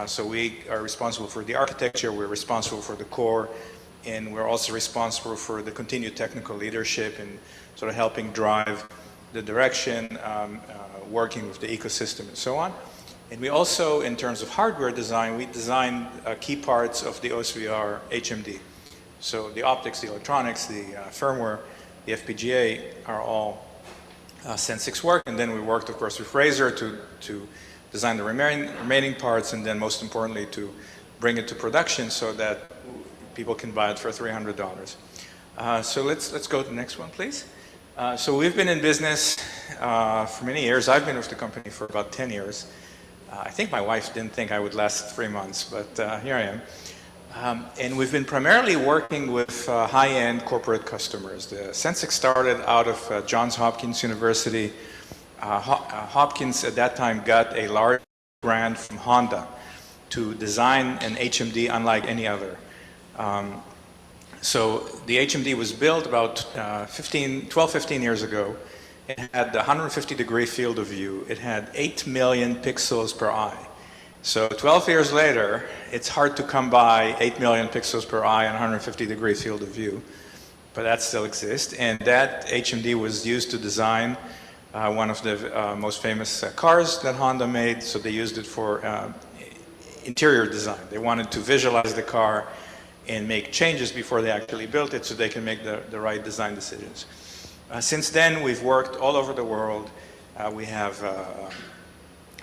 So we are responsible for the architecture, we're responsible for the core, and we're also responsible for the continued technical leadership and sort of helping drive the direction, working with the ecosystem and so on. And we also, in terms of hardware design, we designed key parts of the OSVR HMD. So the optics, the electronics, the firmware, the FPGA are all Sensix work, and then we worked, of course, with Razer to design the remaining parts, and then most importantly to bring it to production so that people can buy it for $300. So let's go to the next one, please. So we've been in business for many years. I've been with the company for about 10 years. I think my wife didn't think I would last 3 months, but here I am. And we've been primarily working with high-end corporate customers. The Sensix started out of Johns Hopkins University. Hopkins at that time got a large grant from Honda to design an HMD unlike any other. So the HMD was built about 12, 15 years ago. It had a 150-degree field of view. It had 8 million pixels per eye. So 12 years later, it's hard to come by 8 million pixels per eye and 150-degree field of view, but that still exists. And that HMD was used to design one of the most famous cars that Honda made. So they used it for interior design. They wanted to visualize the car and make changes before they actually built it so they can make the right design decisions. Since then, we've worked all over the world. We have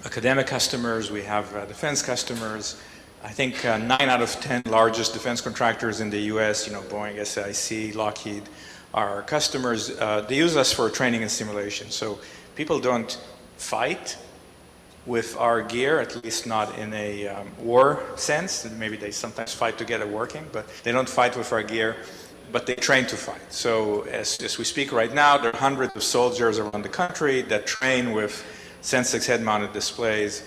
academic customers, we have defense customers. I think 9 out of 10 largest defense contractors in the US, you know, Boeing, SAIC, Lockheed, are customers. They use us for training and simulation. So people don't fight with our gear, at least not in a war sense. Maybe they sometimes fight to get it working, but they don't fight with our gear, but they train to fight. So as we speak right now, there are hundreds of soldiers around the country that train with Sensix head-mounted displays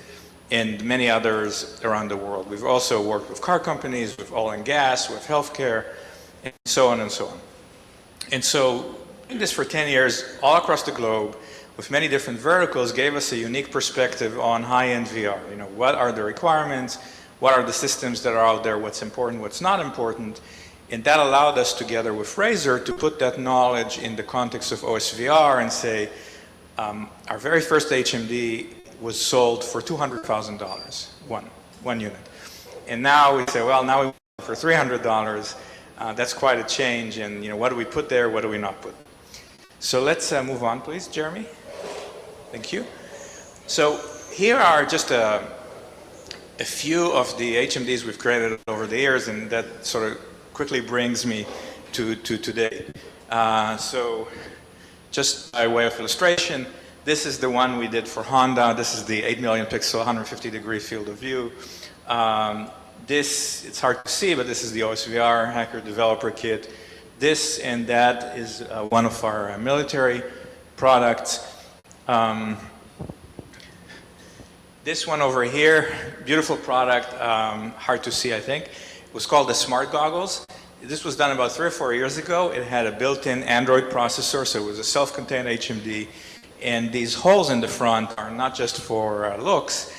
and many others around the world. We've also worked with car companies, with oil and gas, with healthcare, and so on and so on. And so doing this for 10 years all across the globe with many different verticals gave us a unique perspective on high-end VR. You know, what are the requirements? What are the systems that are out there? What's important? What's not important? And that allowed us, together with Razer, to put that knowledge in the context of OSVR and say, our very first HMD was sold for $200,000, one unit. And now we say, well, now we want it for $300. That's quite a change. And you know, what do we put there? What do we not put? So let's move on, please, Jeremy. Thank you. So here are just a few of the HMDs we've created over the years, and that sort of quickly brings me to today. So just by way of illustration, this is the one we did for Honda. This is the 8 million pixel, 150-degree field of view. This, it's hard to see, but this is the OSVR Hacker Developer Kit. This and that is one of our military products. This one over here, beautiful product, hard to see, I think. It was called the Smart Goggles. This was done about 3 or 4 years ago. It had a built-in Android processor, so it was a self-contained HMD. And these holes in the front are not just for looks.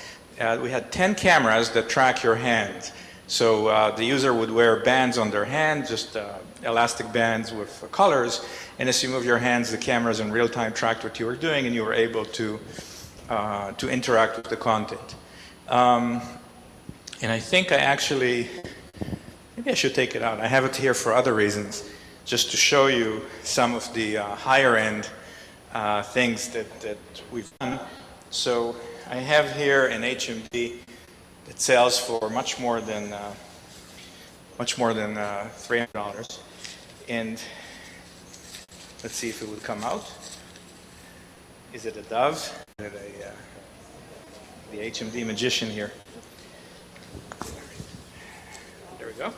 We had 10 cameras that track your hand. So the user would wear bands on their hand, just elastic bands with colors. And as you move your hands, the cameras in real time tracked what you were doing, and you were able to interact with the content. And I think I actually, maybe I should take it out. I have it here for other reasons, just to show you some of the higher end things that we've done. So I have here an HMD that sells for much more than $300. And let's see if it would come out. Is it a dove? Is it the HMD magician here? There we go.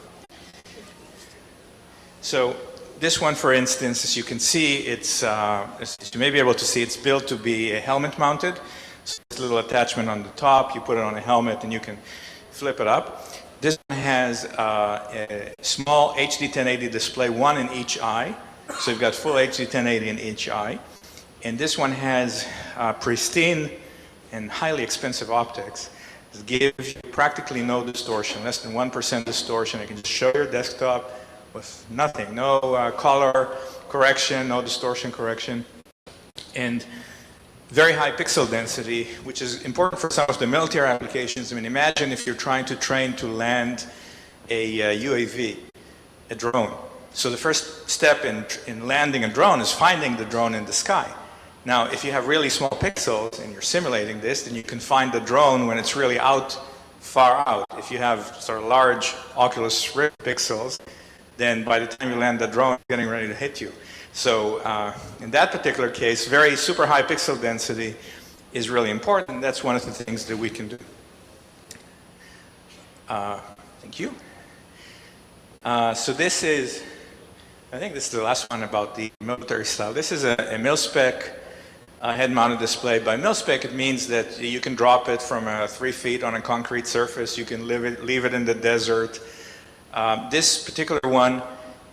So this one, for instance, as you can see, it's as you may be able to see, it's built to be a helmet mounted. So this little attachment on the top, you put it on a helmet and you can flip it up. This one has a small HD 1080 display, one in each eye. So you've got full HD 1080 in each eye. And this one has pristine and highly expensive optics. It gives you practically no distortion, less than 1% distortion. You can just show your desktop with nothing, no color correction, no distortion correction. And very high pixel density, which is important for some of the military applications. I mean, imagine if you're trying to train to land a UAV, a drone. So the first step in landing a drone is finding the drone in the sky. Now, if you have really small pixels and you're simulating this, then you can find the drone when it's really out, far out. If you have sort of large Oculus Rift pixels, then by the time you land the drone, it's getting ready to hit you. So in that particular case, very super high pixel density is really important. That's one of the things that we can do. Thank you. So this is, I think this is the last one about the military style. This is a mil-spec head-mounted display. By mil-spec, it means that you can drop it from 3 feet on a concrete surface. You can leave it in the desert. This particular one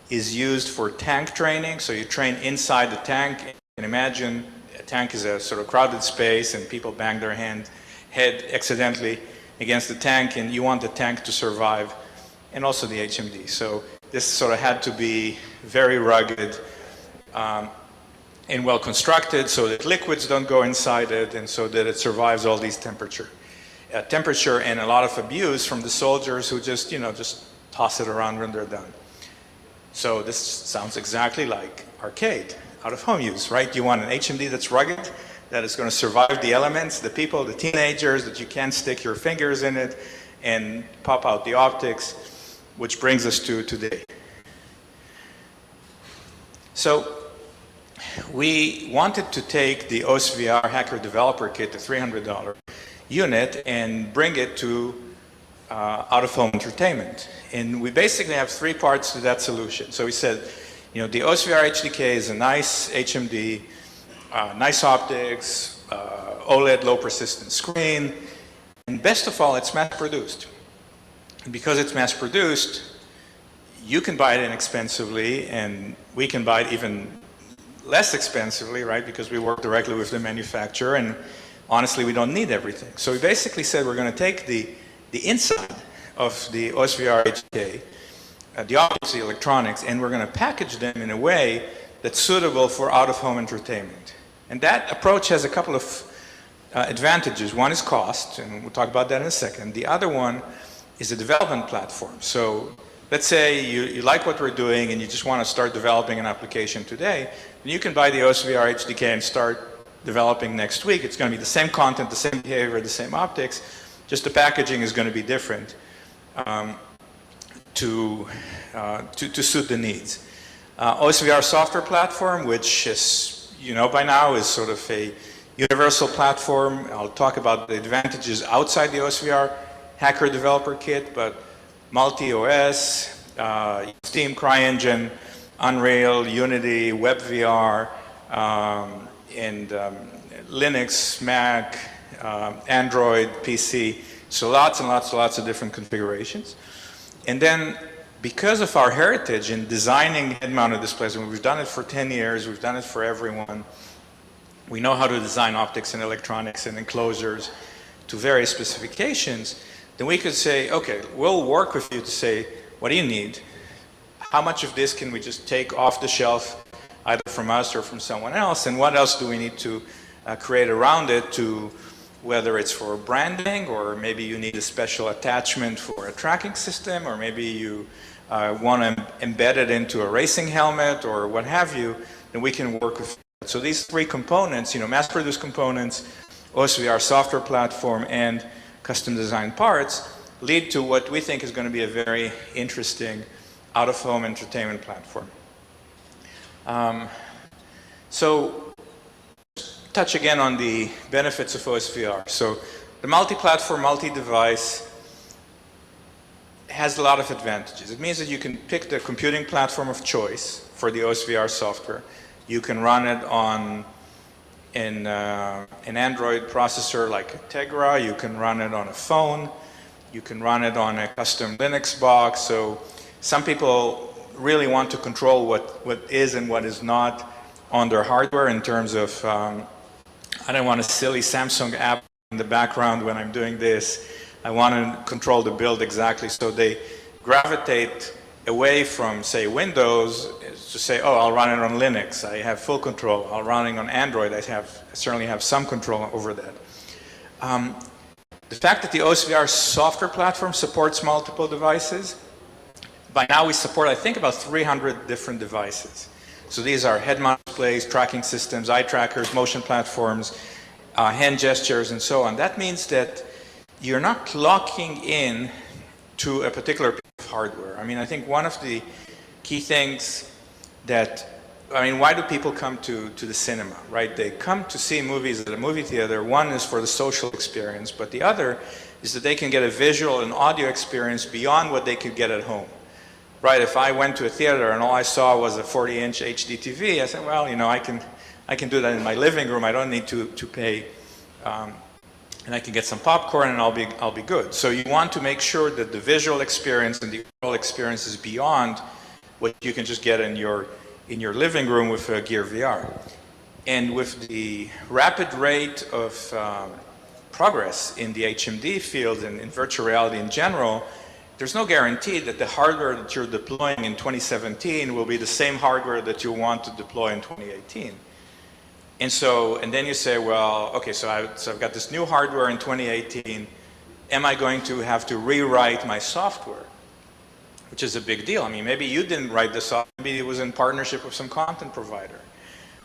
is used for tank training. So you train inside the tank. You can imagine a tank is a sort of crowded space and people bang their head accidentally against the tank, and you want the tank to survive, and also the HMD. So this sort of had to be very rugged and well constructed so that liquids don't go inside it and so that it survives all these temperature and a lot of abuse from the soldiers who just, just toss it around when they're done. So this sounds exactly like arcade, out-of-home use, right? You want an HMD that's rugged, that is going to survive the elements, the people, the teenagers, that you can't stick your fingers in it and pop out the optics, which brings us to today. So we wanted to take the OSVR Hacker Developer Kit, the $300 unit, and bring it to out-of-home entertainment. And we basically have 3 parts to that solution. So we said, the OSVR HDK is a nice HMD, nice optics, OLED low persistence screen, and best of all, it's mass-produced. And because it's mass-produced, you can buy it inexpensively, and we can buy it even less expensively, right? Because we work directly with the manufacturer, and honestly, we don't need everything. So we basically said we're going to take the inside of the OSVR HDK, the optics, the electronics, and we're going to package them in a way that's suitable for out-of-home entertainment. And that approach has a couple of advantages. One is cost, and we'll talk about that in a second. The other one is a development platform. So let's say you like what we're doing and you just want to start developing an application today, then you can buy the OSVR HDK and start developing next week. It's going to be the same content, the same behavior, the same optics, just the packaging is going to be different to suit the needs. OSVR software platform, which is, by now is sort of a universal platform. I'll talk about the advantages outside the OSVR Hacker Developer Kit, but multi-OS, Steam, CryEngine, Unreal, Unity, WebVR, and Linux, Mac, Android, PC. So lots and lots and lots of different configurations. And then because of our heritage in designing head-mounted displays, and we've done it for 10 years, we've done it for everyone, we know how to design optics and electronics and enclosures to various specifications, then we could say, okay, we'll work with you to say, what do you need? How much of this can we just take off the shelf, either from us or from someone else? And what else do we need to create around it to whether it's for branding, or maybe you need a special attachment for a tracking system, or maybe you want to embed it into a racing helmet or what have you, then we can work with it. So these three components, mass-produced components, OSVR software platform, and custom designed parts, lead to what we think is going to be a very interesting out-of-home entertainment platform. So touch again on the benefits of OSVR. So the multi-platform, multi-device has a lot of advantages. It means that you can pick the computing platform of choice for the OSVR software. You can run it on an Android processor like Tegra. You can run it on a phone. You can run it on a custom Linux box. So some people really want to control what is and what is not on their hardware in terms of, I don't want a silly Samsung app in the background when I'm doing this. I want to control the build exactly. So they gravitate away from, say, Windows to say, oh, I'll run it on Linux. I have full control. I'll run it on Android. I certainly have some control over that. The fact that the OSVR software platform supports multiple devices, by now we support, I think, about 300 different devices. So these are head-mount displays, tracking systems, eye trackers, motion platforms, hand gestures, and so on. That means that you're not locking in to a particular piece of hardware. I mean, I think one of the key things that, why do people come to the cinema, right? They come to see movies at a movie theater. One is for the social experience, but the other is that they can get a visual and audio experience beyond what they could get at home. Right, if I went to a theater and all I saw was a 40-inch HD TV, I said, well, I can do that in my living room. I don't need to pay, and I can get some popcorn and I'll be good. So you want to make sure that the visual experience and the overall experience is beyond what you can just get in your living room with Gear VR. And with the rapid rate of progress in the HMD field and in virtual reality in general, there's no guarantee that the hardware that you're deploying in 2017 will be the same hardware that you want to deploy in 2018. And then you say, well, okay, so I've got this new hardware in 2018. Am I going to have to rewrite my software? Which is a big deal. I mean, maybe you didn't write the software. Maybe it was in partnership with some content provider.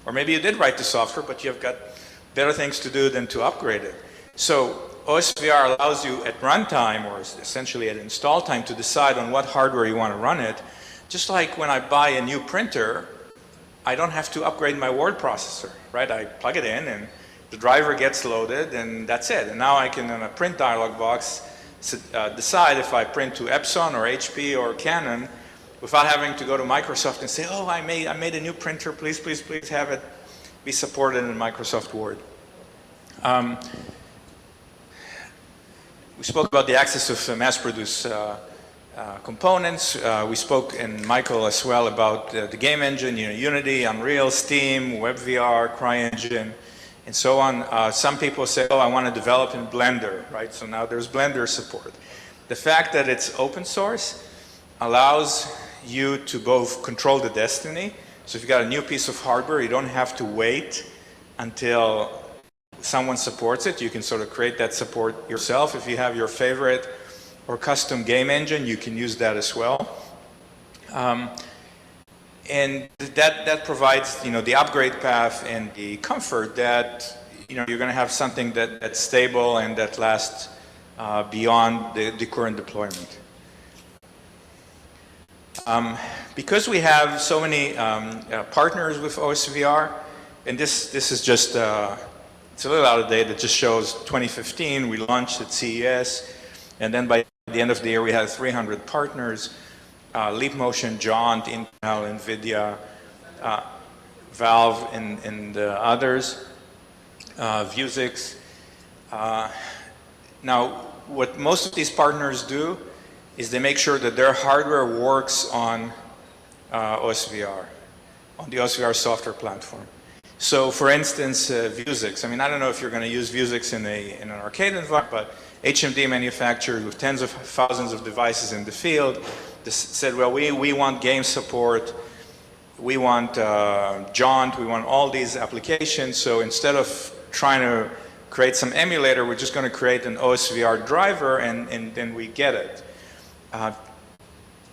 Or maybe you did write the software, but you've got better things to do than to upgrade it. So OSVR allows you at runtime, or essentially at install time, to decide on what hardware you want to run it. Just like when I buy a new printer, I don't have to upgrade my word processor, right? I plug it in and the driver gets loaded and that's it. And now I can, in a print dialog box, decide if I print to Epson or HP or Canon without having to go to Microsoft and say, oh, I made a new printer, please have it be supported in Microsoft Word. We spoke about the access of mass-produced components. We spoke, and Michael as well, about the game engine, Unity, Unreal, Steam, WebVR, CryEngine, and so on. Some people say, oh, I want to develop in Blender, right? So now there's Blender support. The fact that it's open source allows you to both control the destiny. So if you've got a new piece of hardware, you don't have to wait until someone supports it. You can sort of create that support yourself. If you have your favorite or custom game engine, you can use that as well. And that provides, the upgrade path and the comfort that, you're going to have something that's stable and that lasts beyond the current deployment. Because we have so many partners with OSVR, and this is just it's a little out of date. It just shows 2015, we launched at CES, and then by the end of the year we had 300 partners, Leap Motion, Jaunt, Intel, NVIDIA, Valve, and others, Vuzix. Now, what most of these partners do is they make sure that their hardware works on OSVR, on the OSVR software platform. So, for instance, Vuzix. I don't know if you're going to use Vuzix in an arcade environment, but HMD manufacturers with tens of thousands of devices in the field said, well, we want game support, we want Jaunt, we want all these applications. So instead of trying to create some emulator. We're just going to create an OSVR driver, and then we get it.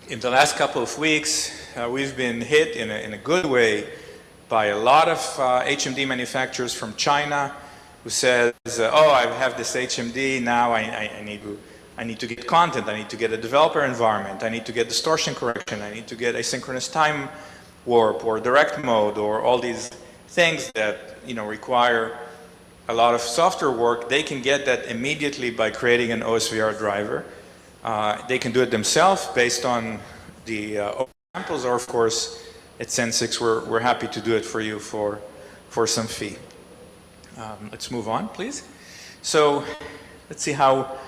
In the last couple of weeks, we've been hit in a good way by a lot of HMD manufacturers from China who says, oh, I have this HMD, now I need to get content, I need to get a developer environment, I need to get distortion correction, I need to get asynchronous time warp or direct mode or all these things that require a lot of software work. They can get that immediately by creating an OSVR driver. They can do it themselves based on the examples, or of course at Sensix we're happy to do it for you for some fee. Let's move on, please. So let's see how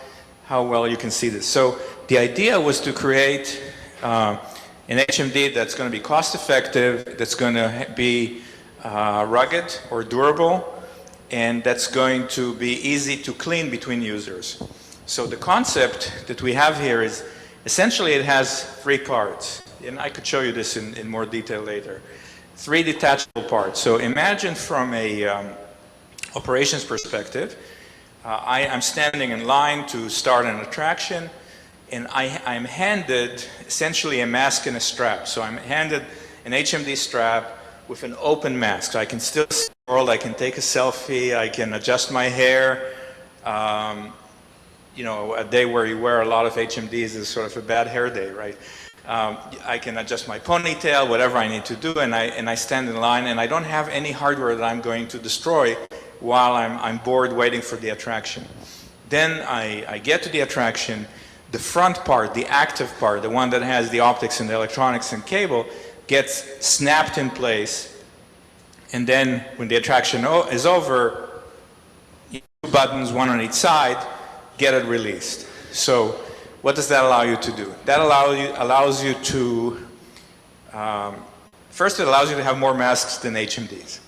well you can see this. So the idea was to create an HMD that's going to be cost effective, that's going to be rugged or durable, and that's going to be easy to clean between users. So the concept that we have here is essentially it has 3 parts, and I could show you this in more detail later. 3 detachable parts. So imagine from a operations perspective, I'm standing in line to start an attraction, and I'm handed essentially a mask and a strap. So I'm handed an HMD strap with an open mask. So I can still see the world, I can take a selfie, I can adjust my hair. A day where you wear a lot of HMDs is sort of a bad hair day, right? I can adjust my ponytail, whatever I need to do, and I stand in line, and I don't have any hardware that I'm going to destroy while I'm bored waiting for the attraction. Then I get to the attraction. The front part, the active part, the one that has the optics and the electronics and cable, gets snapped in place, and then when the attraction is over, 2 buttons, one on each side, get it released. So what does that allow you to do? That allows you to, first it allows you to have more masks than HMDs.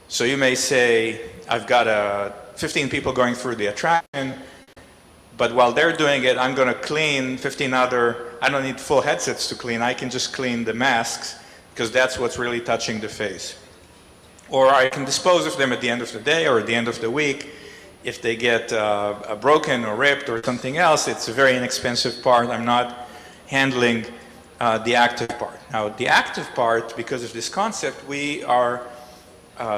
So you may say, I've got 15 people going through the attraction, but while they're doing it, I'm going to clean 15 other, I don't need full headsets to clean, I can just clean the masks, because that's what's really touching the face. Or I can dispose of them at the end of the day or at the end of the week. If they get broken or ripped or something else, it's a very inexpensive part. I'm not handling the active part. Now, the active part, because of this concept, we are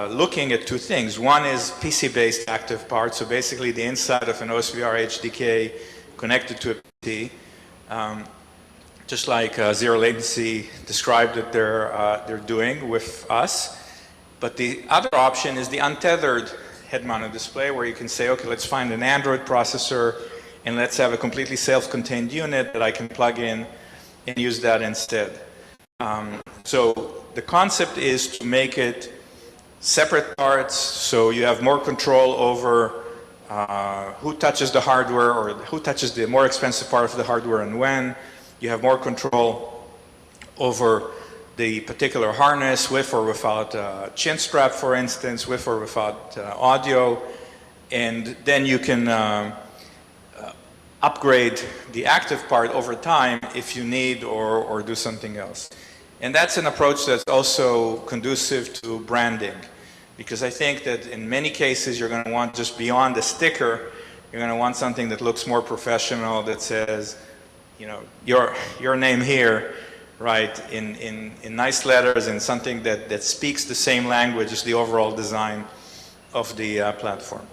looking at 2 things. One is PC-based active part, so basically the inside of an OSVR HDK connected to a PC, just like Zero Latency described that they're doing with us. But the other option is the untethered head-mounted display, where you can say, okay, let's find an Android processor and let's have a completely self-contained unit that I can plug in and use that instead. So the concept is to make it separate parts, so you have more control over who touches the hardware or who touches the more expensive part of the hardware and when. You have more control over the particular harness, with or without a chin strap, for instance, with or without audio, and then you can upgrade the active part over time if you need or do something else. And that's an approach that's also conducive to branding, because I think that in many cases you're going to want, just beyond the sticker, you're going to want something that looks more professional, that says, your name here, right, in nice letters, and something that speaks the same language as the overall design of the platform.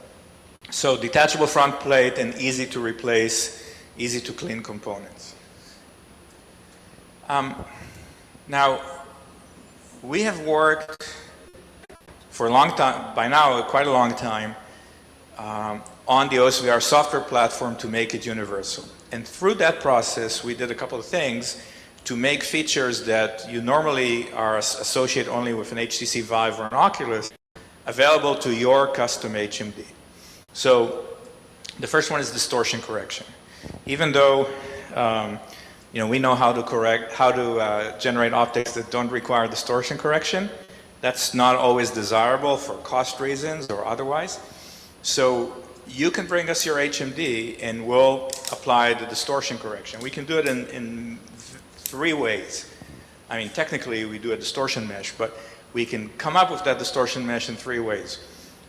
So detachable front plate and easy to replace, easy to clean components. Now, we have worked for a long time, by now quite a long time, on the OSVR software platform to make it universal. And through that process, we did a couple of things to make features that you normally are associated only with an HTC Vive or an Oculus available to your custom HMD. So the first one is distortion correction. Even though we know how to generate optics that don't require distortion correction, that's not always desirable for cost reasons or otherwise. So you can bring us your HMD and we'll apply the distortion correction. We can do it in 3 ways. I mean, technically we do a distortion mesh, but we can come up with that distortion mesh in 3 ways.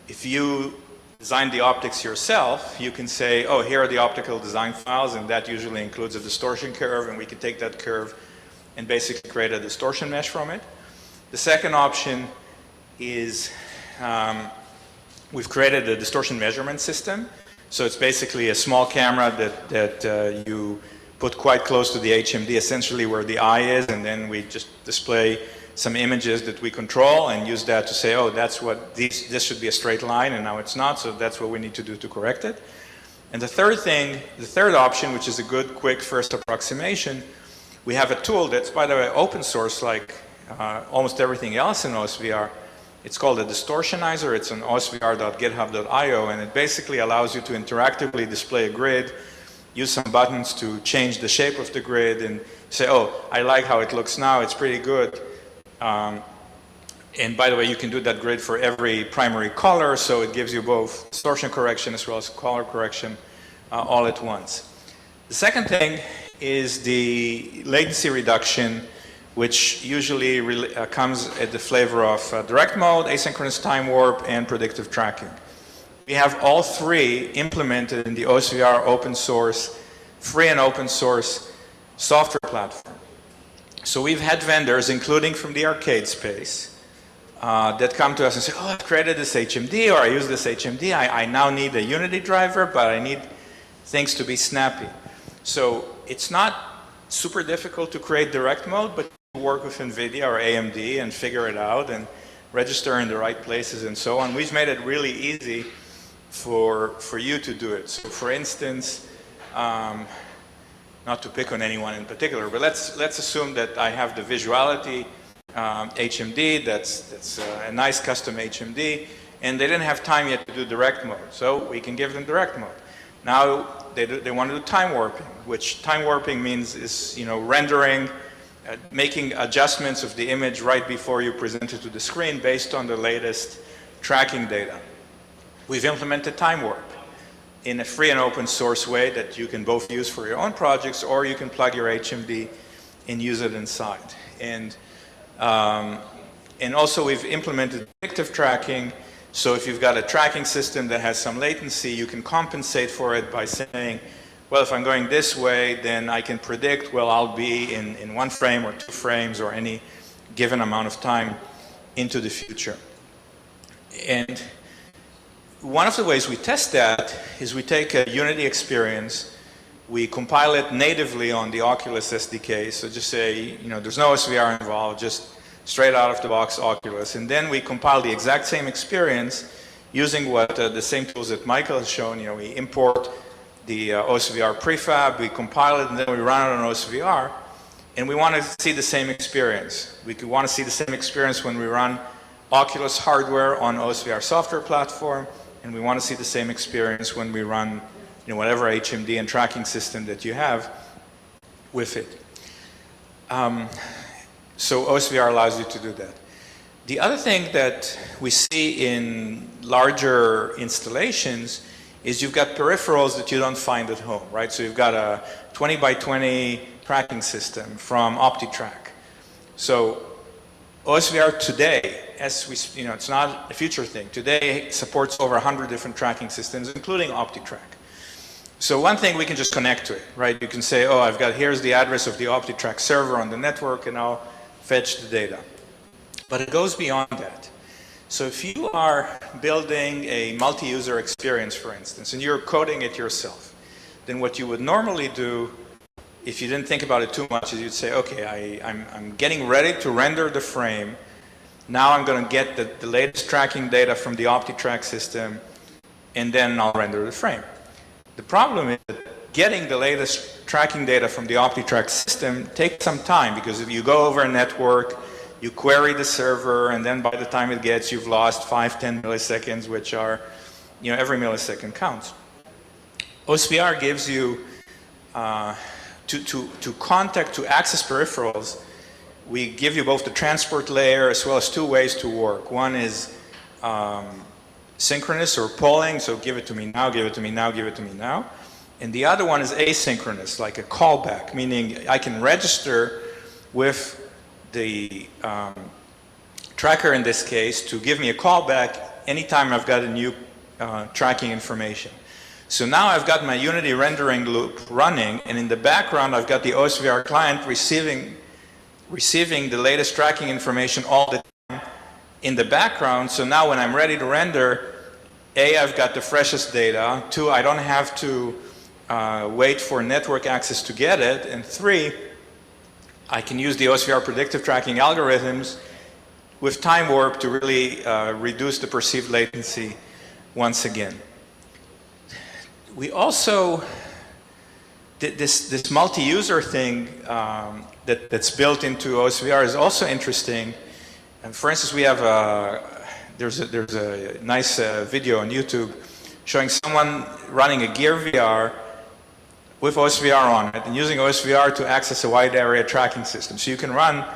If you design the optics yourself, you can say, oh, here are the optical design files, and that usually includes a distortion curve, and we can take that curve and basically create a distortion mesh from it. The second option is we've created a distortion measurement system. So it's basically a small camera that you put quite close to the HMD, essentially where the eye is, and then we just display some images that we control and use that to say, oh, that's what this should be a straight line, and now it's not, so that's what we need to do to correct it. And the third option, which is a good, quick first approximation, we have a tool that's, by the way, open source like almost everything else in OSVR. It's called a distortionizer. It's on osvr.github.io, and it basically allows you to interactively display a grid, use some buttons to change the shape of the grid, and say, oh, I like how it looks now, it's pretty good. And by the way, you can do that grid for every primary color, so it gives you both distortion correction as well as color correction all at once. The second thing is the latency reduction, which usually comes at the flavor of direct mode, asynchronous time warp, and predictive tracking. We have all three implemented in the OSVR open source, free and open source software platform. So we've had vendors, including from the arcade space, that come to us and say, oh, I've created this HMD, or I use this HMD, I now need a Unity driver, but I need things to be snappy. So it's not super difficult to create direct mode, but you work with NVIDIA or AMD and figure it out and register in the right places and so on. We've made it really easy for you to do it. So for instance, not to pick on anyone in particular, but let's assume that I have the Visuality HMD, that's a nice custom HMD, and they didn't have time yet to do direct mode, so we can give them direct mode. Now they want to do time warping, which time warping means is, you know, rendering, making adjustments of the image right before you present it to the screen based on the latest tracking data. We've implemented time warp in a free and open source way that you can both use for your own projects, or you can plug your HMD and use it inside. And also we've implemented predictive tracking. So if you've got a tracking system that has some latency, you can compensate for it by saying, well, if I'm going this way, then I can predict, well, I'll be in 1 frame or 2 frames or any given amount of time into the future. And one of the ways we test that is we take a Unity experience, we compile it natively on the Oculus SDK, so just say, you know, there's no OSVR involved, just straight out of the box Oculus, and then we compile the exact same experience using what the same tools that Michael has shown. You know, we import the OSVR prefab, we compile it, and then we run it on OSVR, and we want to see the same experience. We could want to see the same experience when we run Oculus hardware on OSVR software platform, and we want to see the same experience when we run, you know, whatever HMD and tracking system that you have with it. So OSVR allows you to do that. The other thing that we see in larger installations is you've got peripherals that you don't find at home, right? So you've got a 20 by 20 tracking system from OptiTrack. So OSVR today, as we, you know, it's not a future thing. Today supports over 100 different tracking systems, including OptiTrack. So one thing, we can just connect to it, right? You can say, oh, here's the address of the OptiTrack server on the network, and I'll fetch the data. But it goes beyond that. So if you are building a multi-user experience, for instance, and you're coding it yourself, then what you would normally do, if you didn't think about it too much, is you'd say, okay, I'm getting ready to render the frame. Now I'm going to get the latest tracking data from the OptiTrack system, and then I'll render the frame. The problem is that getting the latest tracking data from the OptiTrack system takes some time, because if you go over a network, you query the server, and then by the time it gets, you've lost 5-10 milliseconds, which are, you know, every millisecond counts. OSVR gives you, to access peripherals, we give you both the transport layer as well as 2 ways to work. One is synchronous or polling, so give it to me now, give it to me now, give it to me now. And the other one is asynchronous, like a callback, meaning I can register with the tracker in this case to give me a callback anytime I've got a new tracking information. So now I've got my Unity rendering loop running, and in the background I've got the OSVR client receiving the latest tracking information all the time in the background. So now when I'm ready to render, A, I've got the freshest data, 2, I don't have to wait for network access to get it, and 3, I can use the OSVR predictive tracking algorithms with time warp to really reduce the perceived latency once again. We also, this multi-user thing that's built into OSVR is also interesting. And for instance, we have there's a nice video on YouTube showing someone running a Gear VR with OSVR on it and using OSVR to access a wide area tracking system. So you can run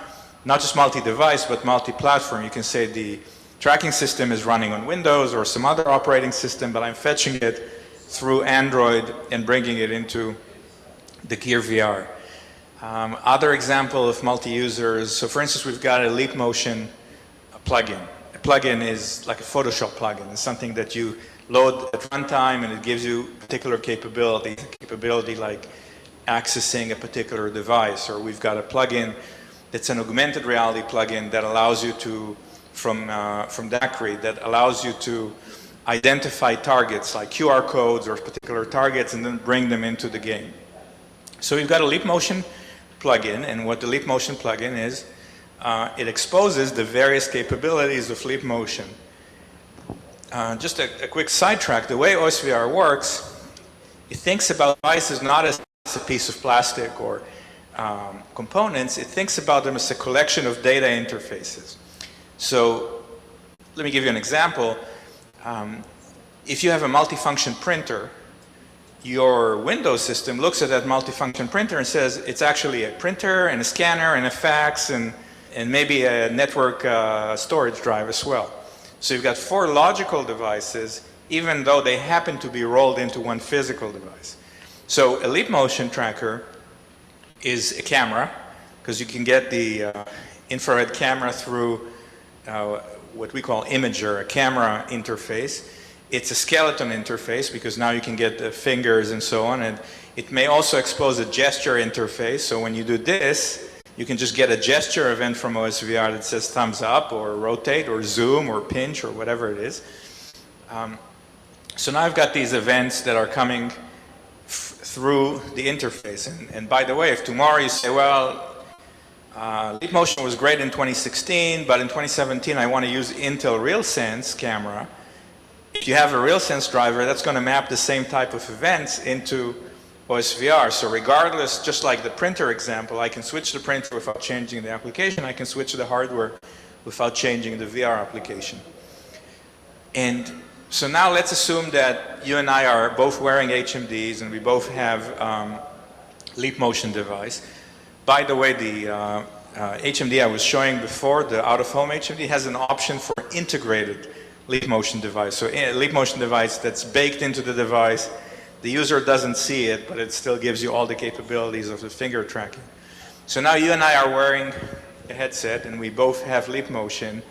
not just multi-device, but multi-platform. You can say the tracking system is running on Windows or some other operating system, but I'm fetching it through Android and bringing it into the Gear VR. Other example of multi-users, so for instance, we've got a Leap Motion plugin. A plugin is like a Photoshop plugin. It's something that you load at runtime and it gives you particular capability like accessing a particular device. Or we've got a plugin that's an augmented reality plugin that allows you to, from DAQRI, that allows you to identify targets like QR codes or particular targets and then bring them into the game. So we've got a Leap Motion plugin, and what the Leap Motion plugin is, it exposes the various capabilities of Leap Motion. Just a quick sidetrack, the way OSVR works, it thinks about devices not as a piece of plastic or components, it thinks about them as a collection of data interfaces. So let me give you an example. If you have a multifunction printer, your Windows system looks at that multifunction printer and says it's actually a printer and a scanner and a fax and maybe a network storage drive as well. So you've got 4 logical devices, even though they happen to be rolled into one physical device. So a Leap Motion tracker is a camera, because you can get the infrared camera through what we call Imager, a camera interface. It's a skeleton interface because now you can get the fingers and so on, and it may also expose a gesture interface. So when you do this, you can just get a gesture event from OSVR that says thumbs up or rotate or zoom or pinch or whatever it is. So now I've got these events that are coming through the interface. And by the way, if tomorrow you say, well, Leap Motion was great in 2016, but in 2017 I want to use Intel RealSense camera. If you have a RealSense driver, that's going to map the same type of events into OSVR. So regardless, just like the printer example, I can switch the printer without changing the application. I can switch the hardware without changing the VR application. And so now let's assume that you and I are both wearing HMDs and we both have Leap Motion device. By the way, the HMD I was showing before, the out-of-home HMD, has an option for integrated Leap Motion device. So a Leap Motion device that's baked into the device, the user doesn't see it, but it still gives you all the capabilities of the finger tracking. So now you and I are wearing a headset and we both have Leap Motion,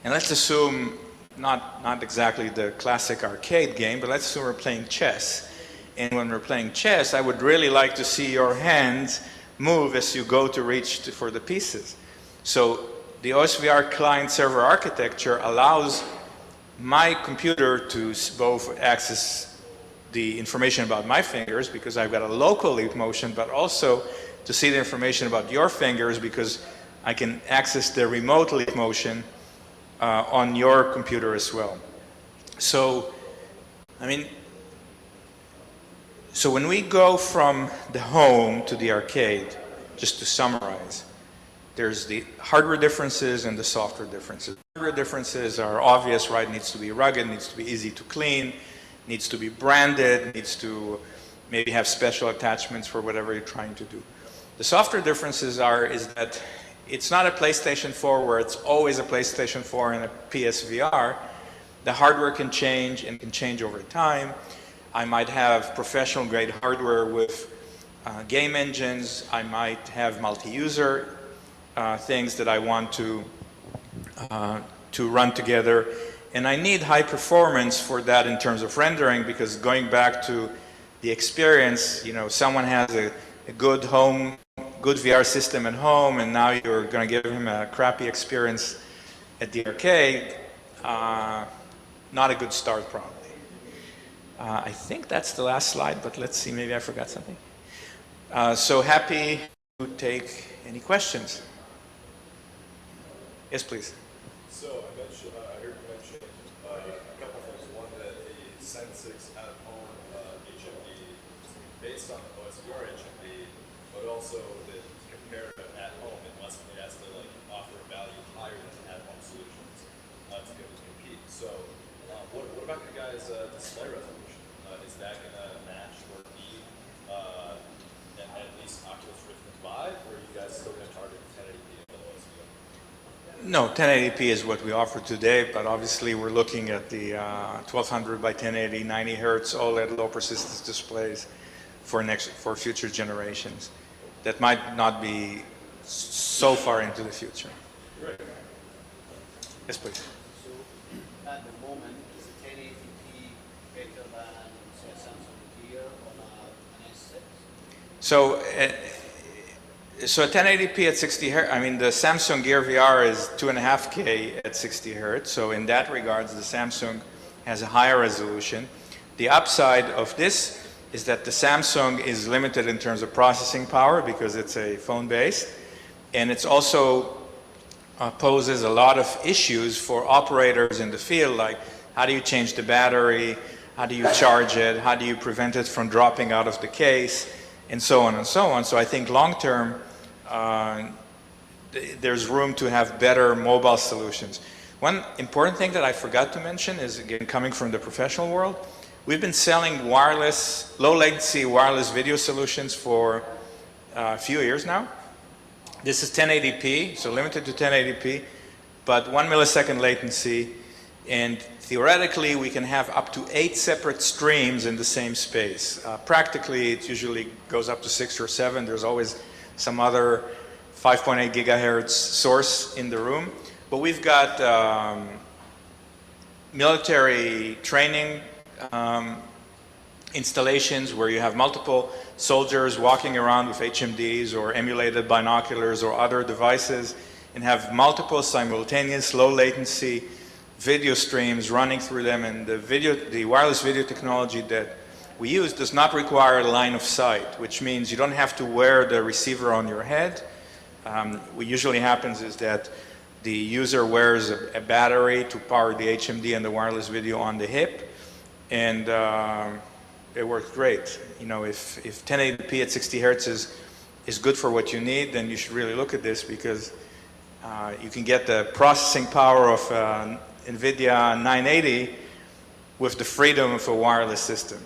and let's assume not exactly the classic arcade game, but let's assume we're playing chess. And when we're playing chess, I would really like to see your hands move as you go to reach for the pieces. So the OSVR client-server architecture allows my computer to both access the information about my fingers because I've got a local Leap Motion, but also to see the information about your fingers because I can access the remote Leap Motion on your computer as well. So, I mean, so when we go from the home to the arcade, just to summarize, there's the hardware differences and the software differences. Hardware differences are obvious, right? It needs to be rugged, needs to be easy to clean, needs to be branded, needs to maybe have special attachments for whatever you're trying to do. The software differences is that it's not a PlayStation 4 where it's always a PlayStation 4 and a PSVR. The hardware can change and can change over time. I might have professional grade hardware with game engines. I might have multi-user things that I want to run together. And I need high performance for that in terms of rendering, because going back to the experience, you know, someone has a good VR system at home, and now you're going to give him a crappy experience at the arcade. Not a good start, probably. I think that's the last slide, but let's see, maybe I forgot something. So happy to take any questions. Yes, please. So I heard you mention a couple of things. One, that a Sen 6 at-home HMD is based on the OSVR HMD, but also that to compare it at home, it has to like offer a value higher than at-home solutions to be able to compete. So what about your guys' display resolution? Is that going to match or beat at least Oculus Rift and Vive, or are you guys still going to target 1080p and OSVR? No, 1080p is what we offer today, but obviously we're looking at the 1200 by 1080, 90 hertz OLED low persistence displays for future generations. That might not be so far into the future. Right. Yes, please. So at the moment, is the 1080p better than, say, a Samsung Gear on an S6? So at 1080p at 60 hertz, I mean, the Samsung Gear VR is 2.5K at 60 hertz. So in that regards, the Samsung has a higher resolution. The upside of this is that the Samsung is limited in terms of processing power because it's a phone-based, and it's also poses a lot of issues for operators in the field, like how do you change the battery, how do you charge it, how do you prevent it from dropping out of the case, and so on and so on. So I think long-term, there's room to have better mobile solutions. One important thing that I forgot to mention is, again, coming from the professional world, we've been selling wireless, low-latency wireless video solutions for a few years now. This is 1080p, so limited to 1080p, but 1 millisecond latency, and theoretically we can have up to 8 separate streams in the same space. Practically it usually goes up to 6 or 7. There's always some other 5.8 gigahertz source in the room, but we've got military training installations where you have multiple soldiers walking around with HMDs or emulated binoculars or other devices and have multiple simultaneous low latency video streams running through them, and the wireless video technology that we use does not require a line of sight, which means you don't have to wear the receiver on your head. What usually happens is that the user wears a battery to power the HMD and the wireless video on the hip, and it works great. You know, if 1080p at 60 hertz is good for what you need, then you should really look at this, because you can get the processing power of NVIDIA 980 with the freedom of a wireless system.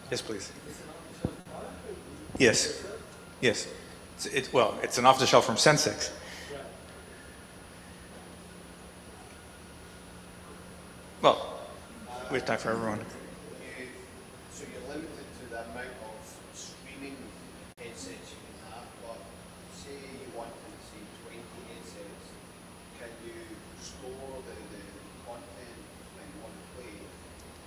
Yes, please. Yes. Yes. Well, it's an off-the-shelf from Sensex. Well, we have time for everyone. So you're limited to the amount of streaming headsets you can have, but say you want to see 20 headsets, can you store the content that you want to play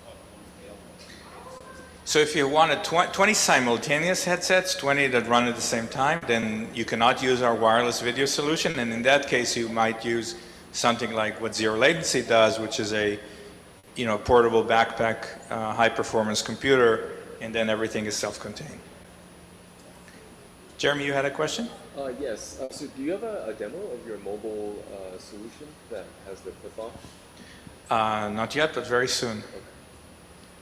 on the headsets? So if you wanted 20 simultaneous headsets, 20 that run at the same time, then you cannot use our wireless video solution, and in that case you might use something like what Zero Latency does, which is a portable backpack, high-performance computer, and then everything is self-contained. Jeremy, you had a question? Yes. So do you have a demo of your mobile solution that has the flip-off? Not yet, but very soon. Okay.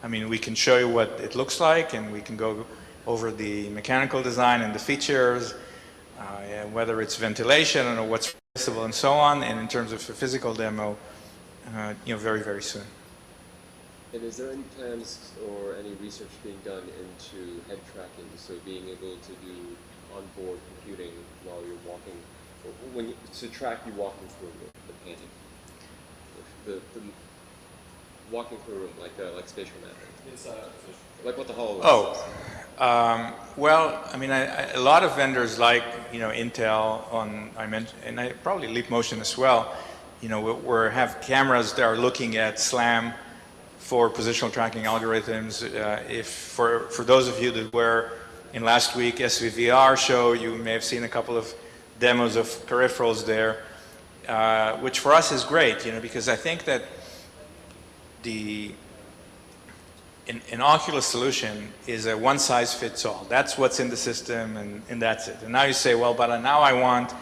I mean, we can show you what it looks like, and we can go over the mechanical design and the features, and whether it's ventilation or what's possible and so on, and in terms of a physical demo, very, very soon. And is there any plans or any research being done into head tracking, so being able to do onboard computing while you're walking, or to track you walking through the painting, the walking through a room, like spatial mapping, like what the HoloLens is. Well, I mean, a lot of vendors like Intel and I probably Leap Motion as well, you know, we have cameras that are looking at SLAM for positional tracking algorithms. If for those of you that were in last week SVVR show, you may have seen a couple of demos of peripherals there, which for us is great, you know, because I think that an Oculus solution is a one-size-fits-all. That's what's in the system, and that's it. And now you say, well, but now I want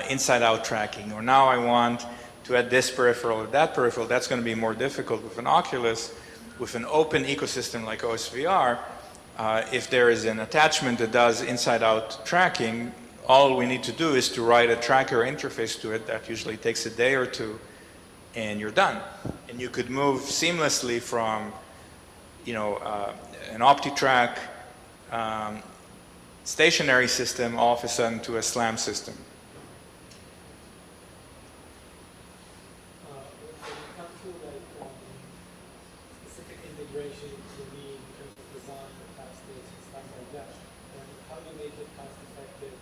inside-out tracking, or now I want to add this peripheral or that peripheral. That's going to be more difficult with an Oculus. With an open ecosystem like OSVR, if there is an attachment that does inside-out tracking, all we need to do is to write a tracker interface to it. That usually takes a day or two, and you're done. And you could move seamlessly from, you know, an OptiTrack stationary system all of a sudden to a SLAM system. When it comes to like specific integration you need in terms of design, plastics, and stuff like that, and how do you make it cost effective?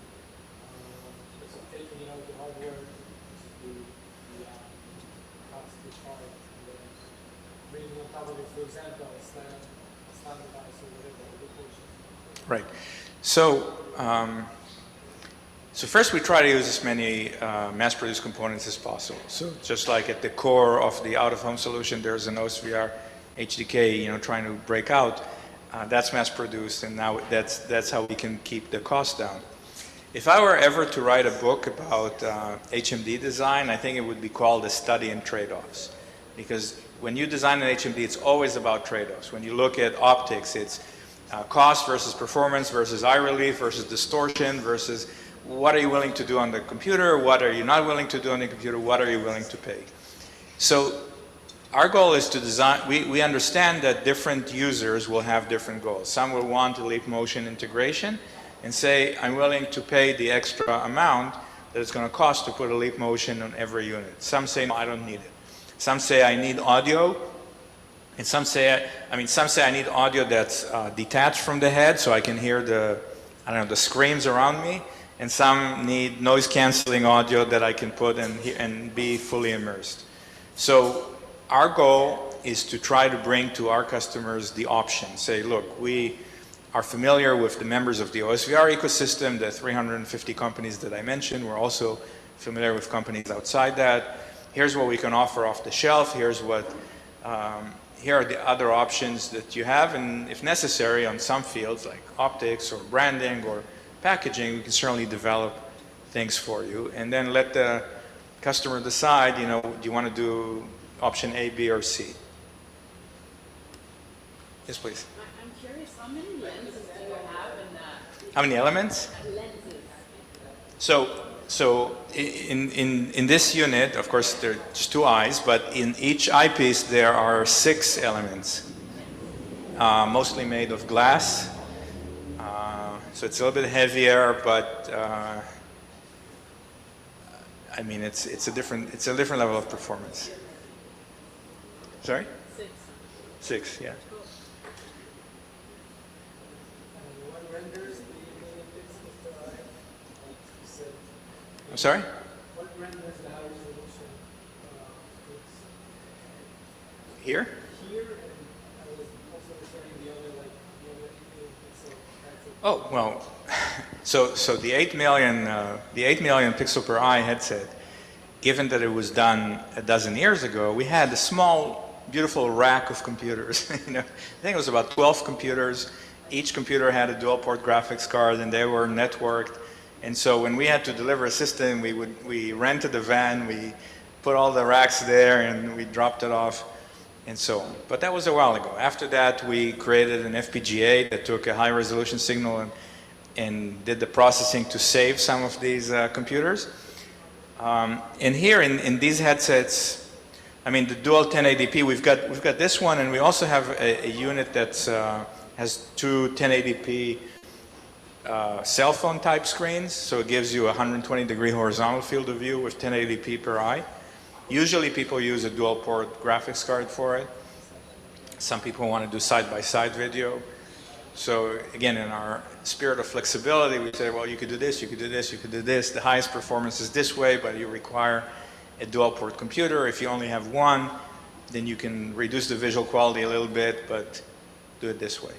So taking, you know, the hardware, the cost required, and then bringing on top of it, for example, a standardized or whatever the portion. Right. So, so first we try to use as many mass-produced components as possible. So just like at the core of the out-of-home solution, there's an OSVR HDK, you know, trying to break out. That's mass-produced, and now that's how we can keep the cost down. If I were ever to write a book about HMD design, I think it would be called A Study in Trade-offs. Because when you design an HMD, it's always about trade-offs. When you look at optics, it's cost versus performance versus eye relief versus distortion versus what are you willing to do on the computer, what are you not willing to do on the computer, what are you willing to pay. So our goal is to design, we understand that different users will have different goals. Some will want a leap motion integration and say, I'm willing to pay the extra amount that it's going to cost to put a leap motion on every unit. Some say, no, I don't need it. Some say I need audio, and some say I need audio that's detached from the head so I can hear the screams around me, and some need noise canceling audio that I can put and be fully immersed. So our goal is to try to bring to our customers the option. Say, look, we are familiar with the members of the OSVR ecosystem, the 350 companies that I mentioned. We're also familiar with companies outside that. Here's what we can offer off the shelf. Here's what, here are the other options that you have. And if necessary, on some fields like optics or branding or packaging, we can certainly develop things for you. And then let the customer decide, you know, do you want to do option A, B, or C? Yes, please. I'm curious, how many lenses do you have in that? How many elements? Lenses. So in this unit, of course, there are just two eyes, but in each eyepiece there are 6 elements, mostly made of glass. So it's a little bit heavier, but I mean it's a different level of performance. Sorry? 6. 6, yeah. I'm sorry? What renders the high resolution Here? here, and I was also referring the other, like, the other pixel. Oh, well, so the 8 million pixel per eye headset, given that it was done a dozen years ago, we had a small, beautiful rack of computers. You know, I think it was about 12 computers. Each computer had a dual port graphics card, and they were networked. And so when we had to deliver a system, we rented a van, we put all the racks there, and we dropped it off, and so on. But that was a while ago. After that, we created an FPGA that took a high-resolution signal and did the processing to save some of these computers. And here in these headsets, I mean, the dual 1080p, we've got this one, and we also have a unit that has 2 1080p cell phone type screens, so it gives you a 120-degree horizontal field of view with 1080p per eye. Usually people use a dual port graphics card for it. Some people want to do side-by-side video. So again, in our spirit of flexibility, we say, well, you could do this, you could do this, you could do this. The highest performance is this way, but you require a dual port computer. If you only have one, then you can reduce the visual quality a little bit, but do it this way.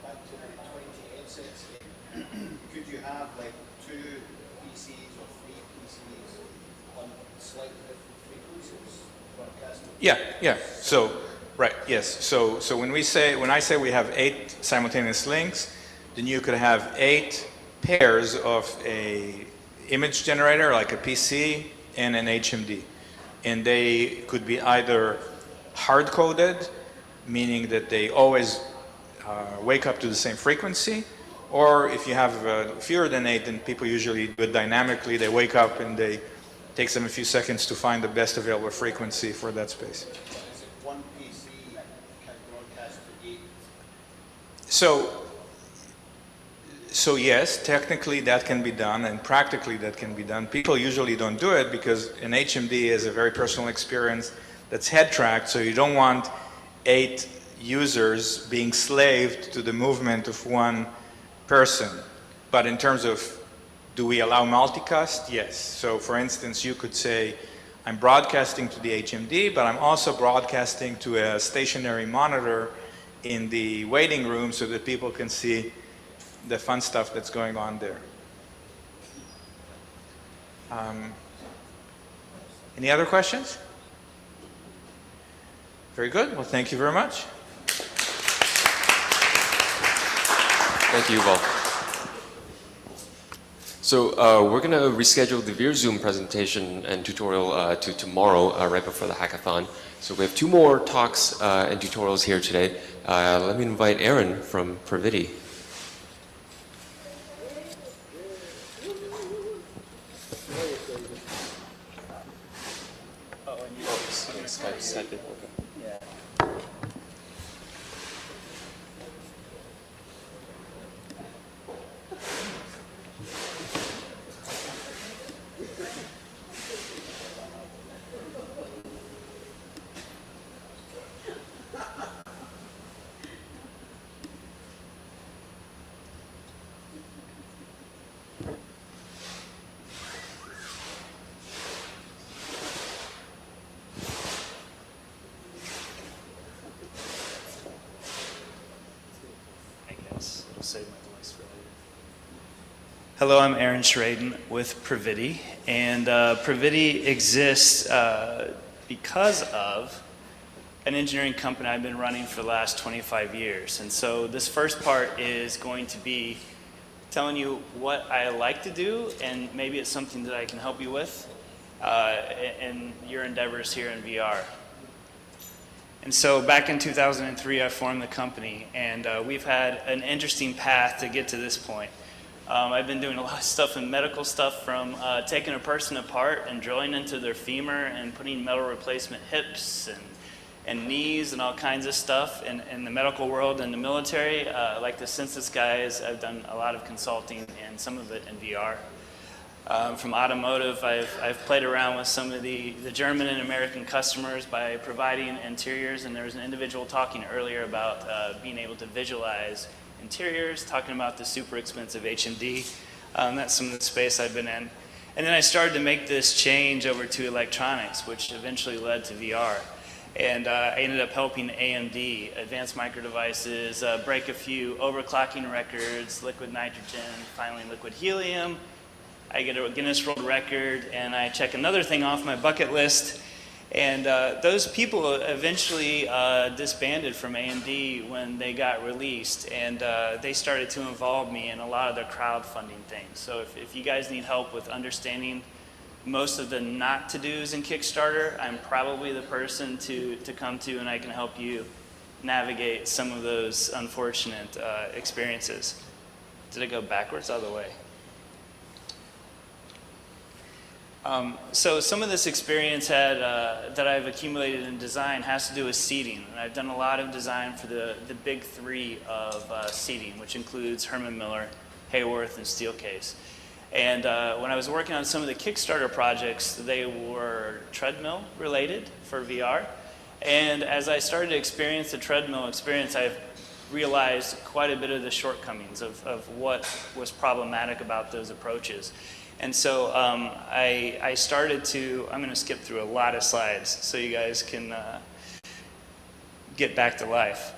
Back to the 20 headsets again. Could you have like 2 PCs or 3 PCs on slightly different frequencies broadcasting? Yeah. So, right, yes. So when I say we have 8 simultaneous links, then you could have 8 pairs of a image generator, like a PC, and an HMD. And they could be either hard-coded, meaning that they always wake up to the same frequency, or if you have fewer than 8, then people usually do it dynamically. They wake up and they takes them a few seconds to find the best available frequency for that space. Is it one PC can broadcast to 8? So yes, technically that can be done, and practically that can be done. People usually don't do it because an HMD is a very personal experience that's head-tracked, so you don't want 8 users being slaved to the movement of one person. But in terms of, do we allow multicast? Yes. So for instance, you could say, I'm broadcasting to the HMD, but I'm also broadcasting to a stationary monitor in the waiting room so that people can see the fun stuff that's going on there. Any other questions? Very good. Well, thank you very much. Thank you, Yuval. So we're going to reschedule the VirZoom presentation and tutorial to tomorrow, right before the hackathon. So we have 2 more talks and tutorials here today. Let me invite Aaron from Praviti. Skype it, okay. Yeah. Save my voice for later. Hello, I'm Aaron Schraden with Praviti, and Praviti exists because of an engineering company I've been running for the last 25 years. And so this first part is going to be telling you what I like to do, and maybe it's something that I can help you with in your endeavors here in VR. And so back in 2003, I formed the company, and we've had an interesting path to get to this point. I've been doing a lot of stuff in medical stuff, from taking a person apart and drilling into their femur and putting metal replacement hips and knees and all kinds of stuff in the medical world and the military. Like the census guys, I've done a lot of consulting and some of it in VR. From automotive, I've played around with some of the German and American customers by providing interiors, and there was an individual talking earlier about being able to visualize interiors, talking about the super expensive HMD. That's some of the space I've been in. And then I started to make this change over to electronics, which eventually led to VR. And I ended up helping AMD, Advanced Micro Devices, break a few overclocking records, liquid nitrogen, finally liquid helium. I get a Guinness World Record, and I check another thing off my bucket list. And those people eventually disbanded from AMD when they got released, and they started to involve me in a lot of their crowdfunding things. So if you guys need help with understanding most of the not-to-dos in Kickstarter, I'm probably the person to come to, and I can help you navigate some of those unfortunate experiences. Did I go backwards all the way? So some of this experience that I've accumulated in design has to do with seating. And I've done a lot of design for the big 3 of seating, which includes Herman Miller, Hayworth, and Steelcase. And when I was working on some of the Kickstarter projects, they were treadmill related for VR. And as I started to experience the treadmill experience, I've realized quite a bit of the shortcomings of what was problematic about those approaches. And so I started to, I'm going to skip through a lot of slides so you guys can get back to life.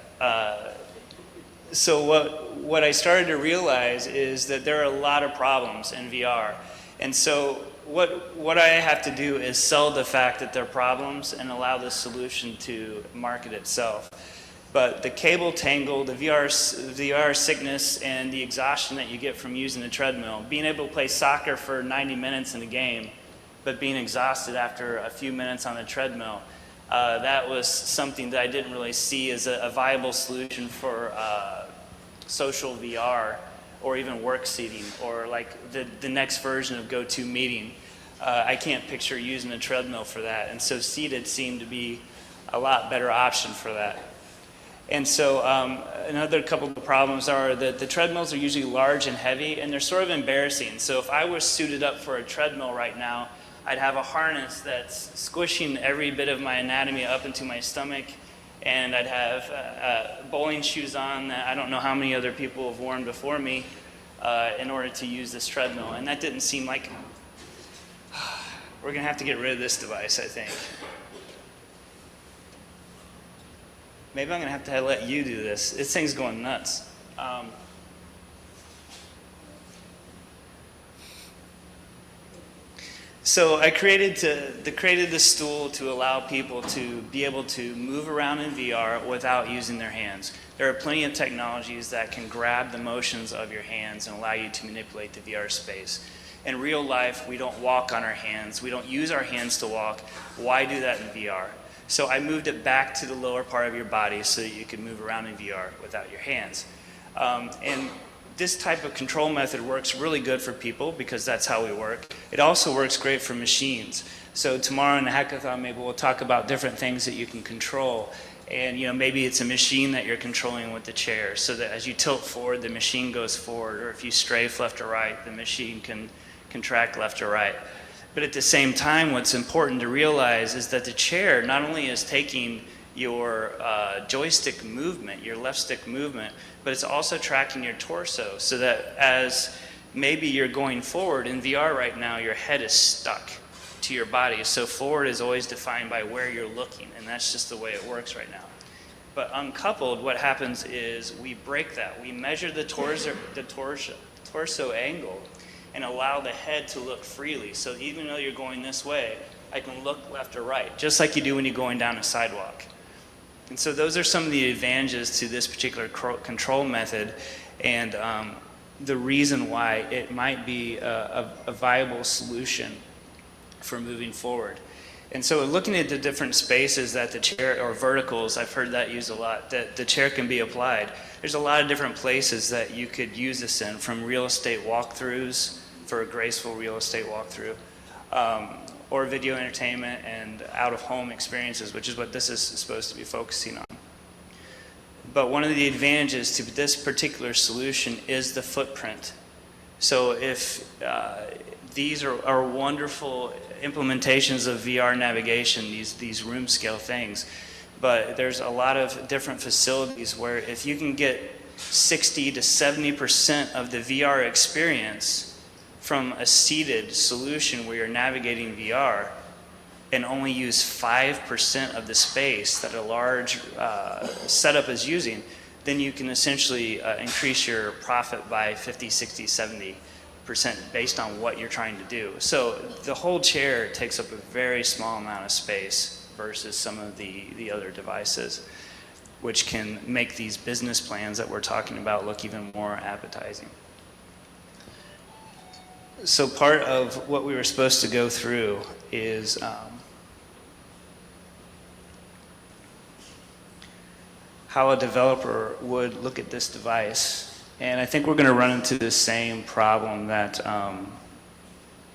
So what I started to realize is that there are a lot of problems in VR. And so what I have to do is sell the fact that there are problems and allow the solution to market itself. But the cable tangle, the VR sickness, and the exhaustion that you get from using the treadmill, being able to play soccer for 90 minutes in a game, but being exhausted after a few minutes on the treadmill, that was something that I didn't really see as a viable solution for social VR or even work seating or like the next version of GoToMeeting. I can't picture using a treadmill for that. And so seated seemed to be a lot better option for that. And so another couple of problems are that the treadmills are usually large and heavy, and they're sort of embarrassing. So if I was suited up for a treadmill right now, I'd have a harness that's squishing every bit of my anatomy up into my stomach, and I'd have bowling shoes on that I don't know how many other people have worn before me in order to use this treadmill. And that didn't seem like... We're going to have to get rid of this device, I think. Maybe I'm going to have to let you do this. This thing's going nuts. So I created this tool to allow people to be able to move around in VR without using their hands. There are plenty of technologies that can grab the motions of your hands and allow you to manipulate the VR space. In real life, we don't walk on our hands. We don't use our hands to walk. Why do that in VR? So I moved it back to the lower part of your body so that you can move around in VR without your hands. And this type of control method works really good for people because that's how we work. It also works great for machines. So tomorrow in the hackathon, maybe we'll talk about different things that you can control. And maybe it's a machine that you're controlling with the chair so that as you tilt forward, the machine goes forward. Or if you strafe left or right, the machine can contract left or right. But at the same time, what's important to realize is that the chair not only is taking your joystick movement, your left stick movement, but it's also tracking your torso so that as maybe you're going forward in VR right now, your head is stuck to your body. So forward is always defined by where you're looking, and that's just the way it works right now. But uncoupled, what happens is we break that. We measure the torso angle and allow the head to look freely. So even though you're going this way, I can look left or right, just like you do when you're going down a sidewalk. And so those are some of the advantages to this particular control method and the reason why it might be a viable solution for moving forward. And so looking at the different spaces that the chair, or verticals, I've heard that used a lot, that the chair can be applied. There's a lot of different places that you could use this in, from real estate walkthroughs for a graceful real estate walkthrough, or video entertainment and out-of-home experiences, which is what this is supposed to be focusing on. But one of the advantages to this particular solution is the footprint. So if these are wonderful implementations of VR navigation, these room scale things, but there's a lot of different facilities where if you can get 60 to 70% of the VR experience from a seated solution where you're navigating VR and only use 5% of the space that a large setup is using, then you can essentially increase your profit by 50, 60, 70% based on what you're trying to do. So the whole chair takes up a very small amount of space versus some of the other devices, which can make these business plans that we're talking about look even more appetizing. So part of what we were supposed to go through is how a developer would look at this device. And I think we're going to run into the same problem that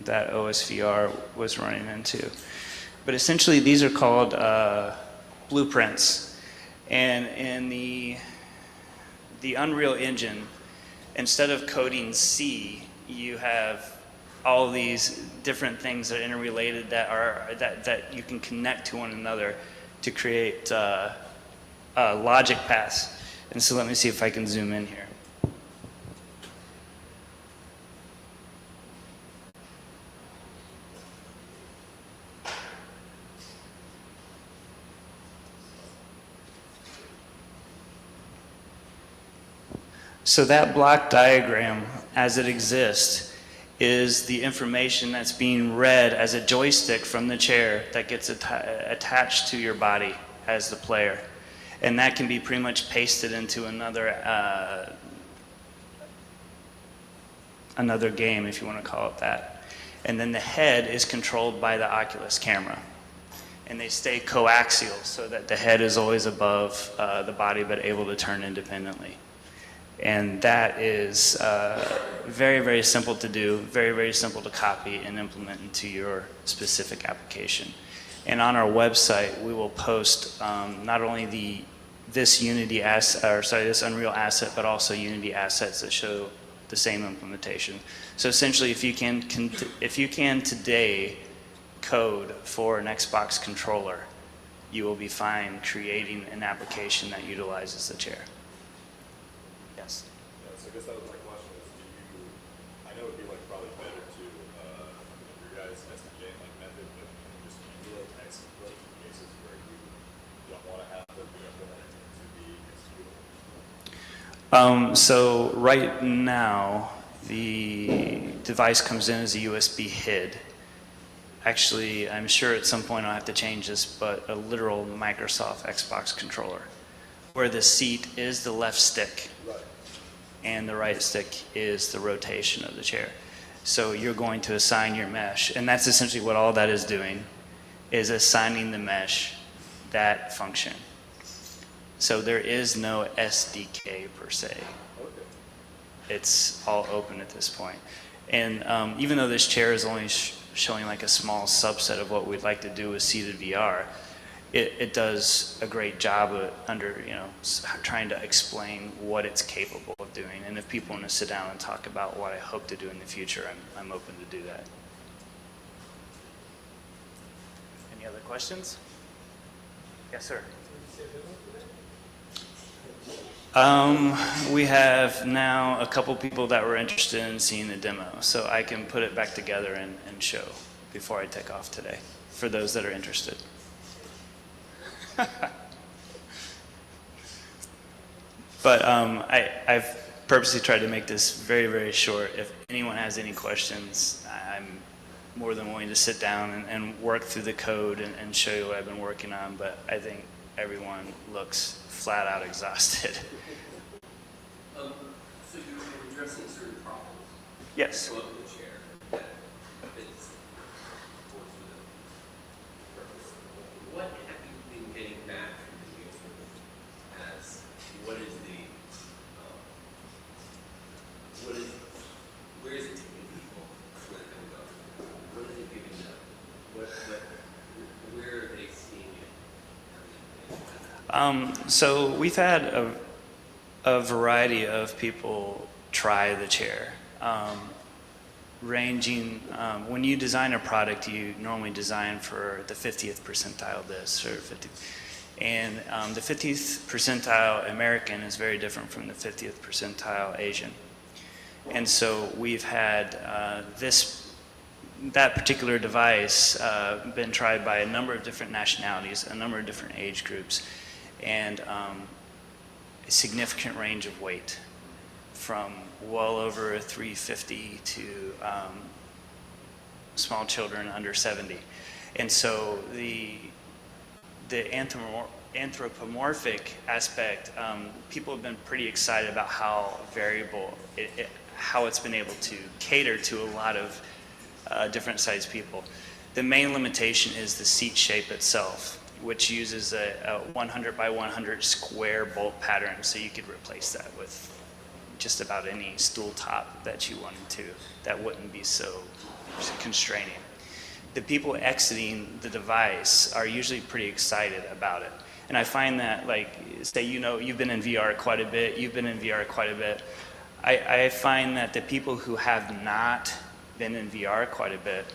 that OSVR was running into. But essentially these are called blueprints. And in the Unreal Engine, instead of coding C, you have all these different things that are interrelated that you can connect to one another to create logic paths. And so let me see if I can zoom in here. So that block diagram, as it exists, is the information that's being read as a joystick from the chair that gets attached to your body as the player. And that can be pretty much pasted into another game, if you want to call it that. And then the head is controlled by the Oculus camera. And they stay coaxial so that the head is always above the body but able to turn independently. And that is very, very simple to do, very, very simple to copy and implement into your specific application. And on our website, we will post not only this Unity this Unreal asset, but also Unity assets that show the same implementation. So essentially, if you can today code for an Xbox controller, you will be fine creating an application that utilizes the chair. Yes. Yeah, so I guess that was my question is, I know it'd be like probably better to, your guys' SDK method, but just real cases where you don't want to have to implement it to be executable. So right now, the device comes in as a USB HID. Actually, I'm sure at some point I'll have to change this, but a literal Microsoft Xbox controller, where the seat is the left stick and the right stick is the rotation of the chair. So you're going to assign your mesh, and that's essentially what all that is doing, is assigning the mesh that function. So there is no SDK per se. It's all open at this point. And even though this chair is only showing like a small subset of what we'd like to do with seated VR, it does a great job of trying to explain what it's capable of doing. And if people want to sit down and talk about what I hope to do in the future, I'm open to do that. Any other questions? Yes, sir. We have now a couple people that were interested in seeing the demo, so I can put it back together and show before I take off today, for those that are interested. But I've purposely tried to make this very, very short. If anyone has any questions, I'm more than willing to sit down and work through the code and show you what I've been working on, but I think everyone looks flat out exhausted. So you're addressing certain problems. Yes. Of the chair that fits the purpose. What have you been getting back from the user as what is where is it taking people when they go? What is it giving them? Where are they seeing it? So we've had a variety of people try the chair, ranging, when you design a product, you normally design for the 50th percentile this or 50. And the 50th percentile American is very different from the 50th percentile Asian. And so we've had that particular device been tried by a number of different nationalities, a number of different age groups, and a significant range of weight, from well over 350 to small children under 70. And so the anthropomorphic aspect, people have been pretty excited about how variable, how it's been able to cater to a lot of different sized people. The main limitation is the seat shape itself, which uses a 100 by 100 square bolt pattern, so you could replace that with just about any stool top that you wanted to. That wouldn't be so constraining. The people exiting the device are usually pretty excited about it. And I find that, like, say, you've been in VR quite a bit, I find that the people who have not been in VR quite a bit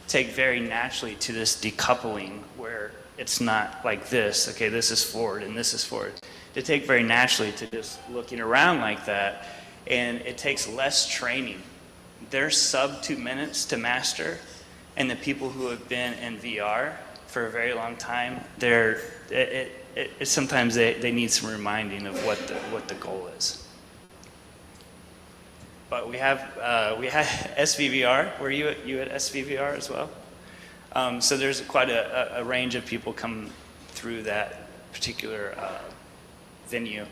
take very naturally to this decoupling where it's not like this, okay, this is forward and this is forward. They take very naturally to just looking around like that, and it takes less training. They're sub 2 minutes to master, and the people who have been in VR for a very long time, sometimes they need some reminding of what the goal is. but we had SVVR. Were you at SVVR as well? So there's quite a range of people come through that particular venue.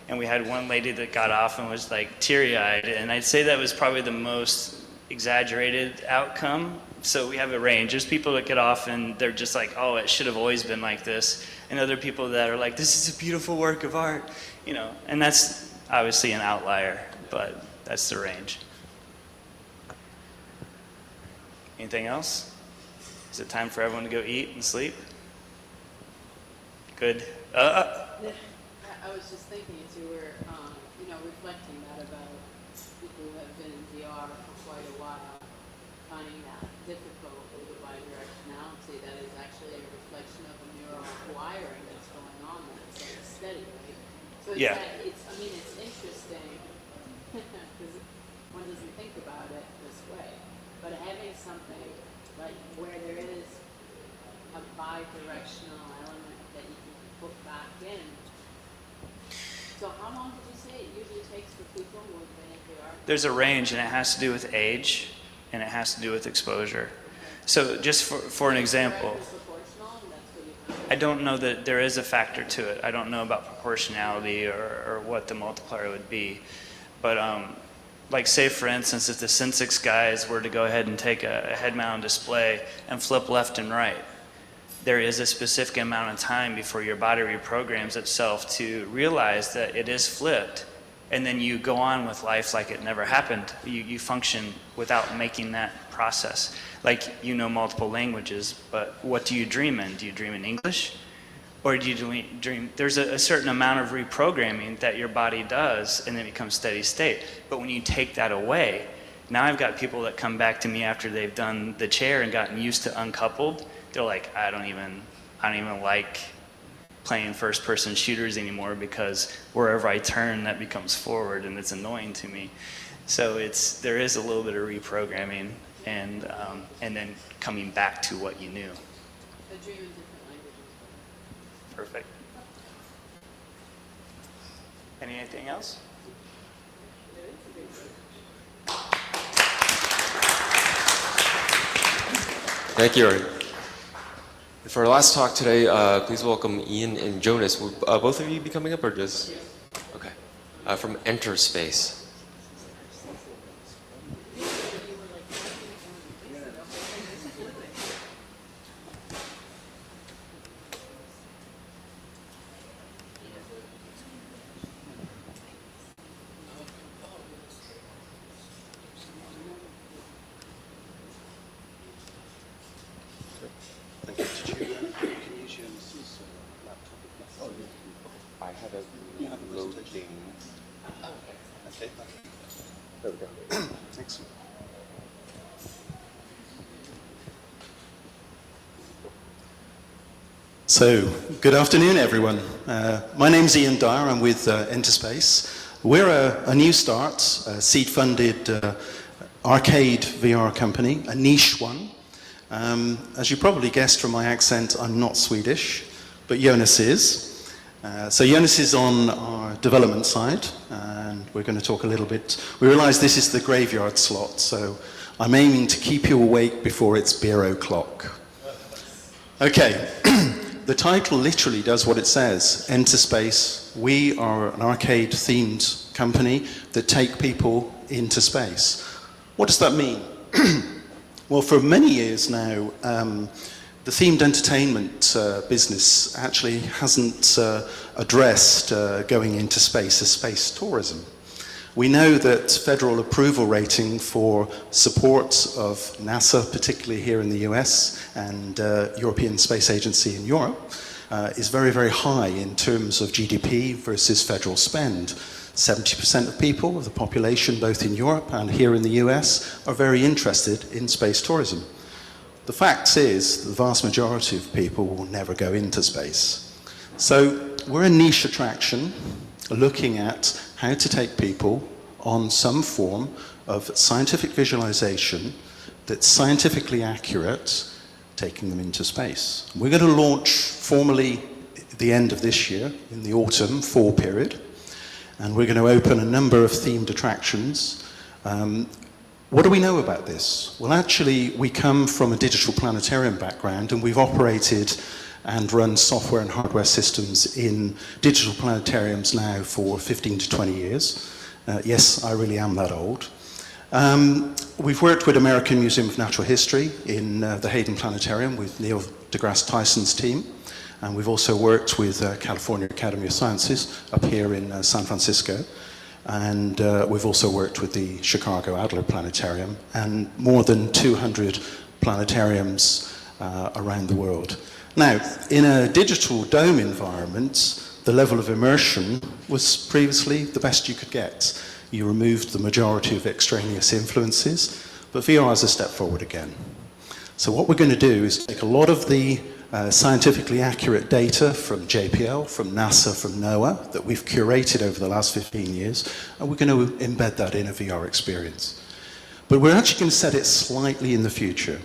And we had one lady that got off and was like teary-eyed, and I'd say that was probably the most exaggerated outcome. So we have a range. There's people that get off and they're just like, oh, it should have always been like this. And other people that are like, this is a beautiful work of art, you know. And that's obviously an outlier, but that's the range. Anything else? Is it time for everyone to go eat and sleep? Good. I was just thinking as you were, reflecting that about people who have been in VR for quite a while, finding that difficult with the bidirectionality, that is actually a reflection of a neural wiring that's going on that's steady, right? So it's, it's interesting, because one doesn't think about it this way, but having something like where there is a bidirectional element that you can put back in. So how long did you say it usually takes for people who have been in VR? There's a range, and it has to do with age, and it has to do with exposure. So just for an example, I don't know that there is a factor to it. I don't know about proportionality or what the multiplier would be. But like say for instance, if the Sensix guys were to go ahead and take a head-mounted display and flip left and right, there is a specific amount of time before your body reprograms itself to realize that it is flipped, and then you go on with life like it never happened. You function without making that process. Like, you know multiple languages, but what do you dream in? Do you dream in English? Or do you dream, there's a certain amount of reprogramming that your body does, and then it becomes steady state. But when you take that away, now I've got people that come back to me after they've done the chair and gotten used to uncoupled. They're like, I don't even like playing first-person shooters anymore, because wherever I turn, that becomes forward, and it's annoying to me. So there is a little bit of reprogramming, and then coming back to what you knew. A dream in different languages. Perfect. Anything else? Thank you, Aaron. For our last talk today, please welcome Ian and Jonas. Will both of you be coming up, or just? Okay. From Enter Space. So, good afternoon, everyone. My name's Ian Dyer. I'm with Enter Space. We're a new start, seed-funded arcade VR company, a niche one. As you probably guessed from my accent, I'm not Swedish, but Jonas is. So Jonas is on our development side, and we're going to talk a little bit. We realize this is the graveyard slot, so I'm aiming to keep you awake before it's beer o'clock. Okay. The title literally does what it says, Enter Space. We are an arcade-themed company that take people into space. What does that mean? Well, for many years now, the themed entertainment business actually hasn't addressed going into space as space tourism. We know that federal approval rating for support of NASA, particularly here in the US, and European Space Agency in Europe, is very, very high in terms of GDP versus federal spend. 70% of people, of the population, both in Europe and here in the US, are very interested in space tourism. The fact is, the vast majority of people will never go into space. So we're a niche attraction, looking at how to take people on some form of scientific visualization that's scientifically accurate, taking them into space. We're going to launch formally at the end of this year, in the autumn fall period, and we're going to open a number of themed attractions What do we know about this? Well, actually, we come from a digital planetarium background, and we've operated and run software and hardware systems in digital planetariums now for 15 to 20 years. Yes, I really am that old. We've worked with American Museum of Natural History in the Hayden Planetarium with Neil deGrasse Tyson's team. And we've also worked with California Academy of Sciences up here in San Francisco. And we've also worked with the Chicago Adler Planetarium and more than 200 planetariums around the world. Now, in a digital dome environment, the level of immersion was previously the best you could get. You removed the majority of extraneous influences, but VR is a step forward again. So what we're going to do is take a lot of the scientifically accurate data from JPL, from NASA, from NOAA that we've curated over the last 15 years, and we're going to embed that in a VR experience. But we're actually going to set it slightly in the future.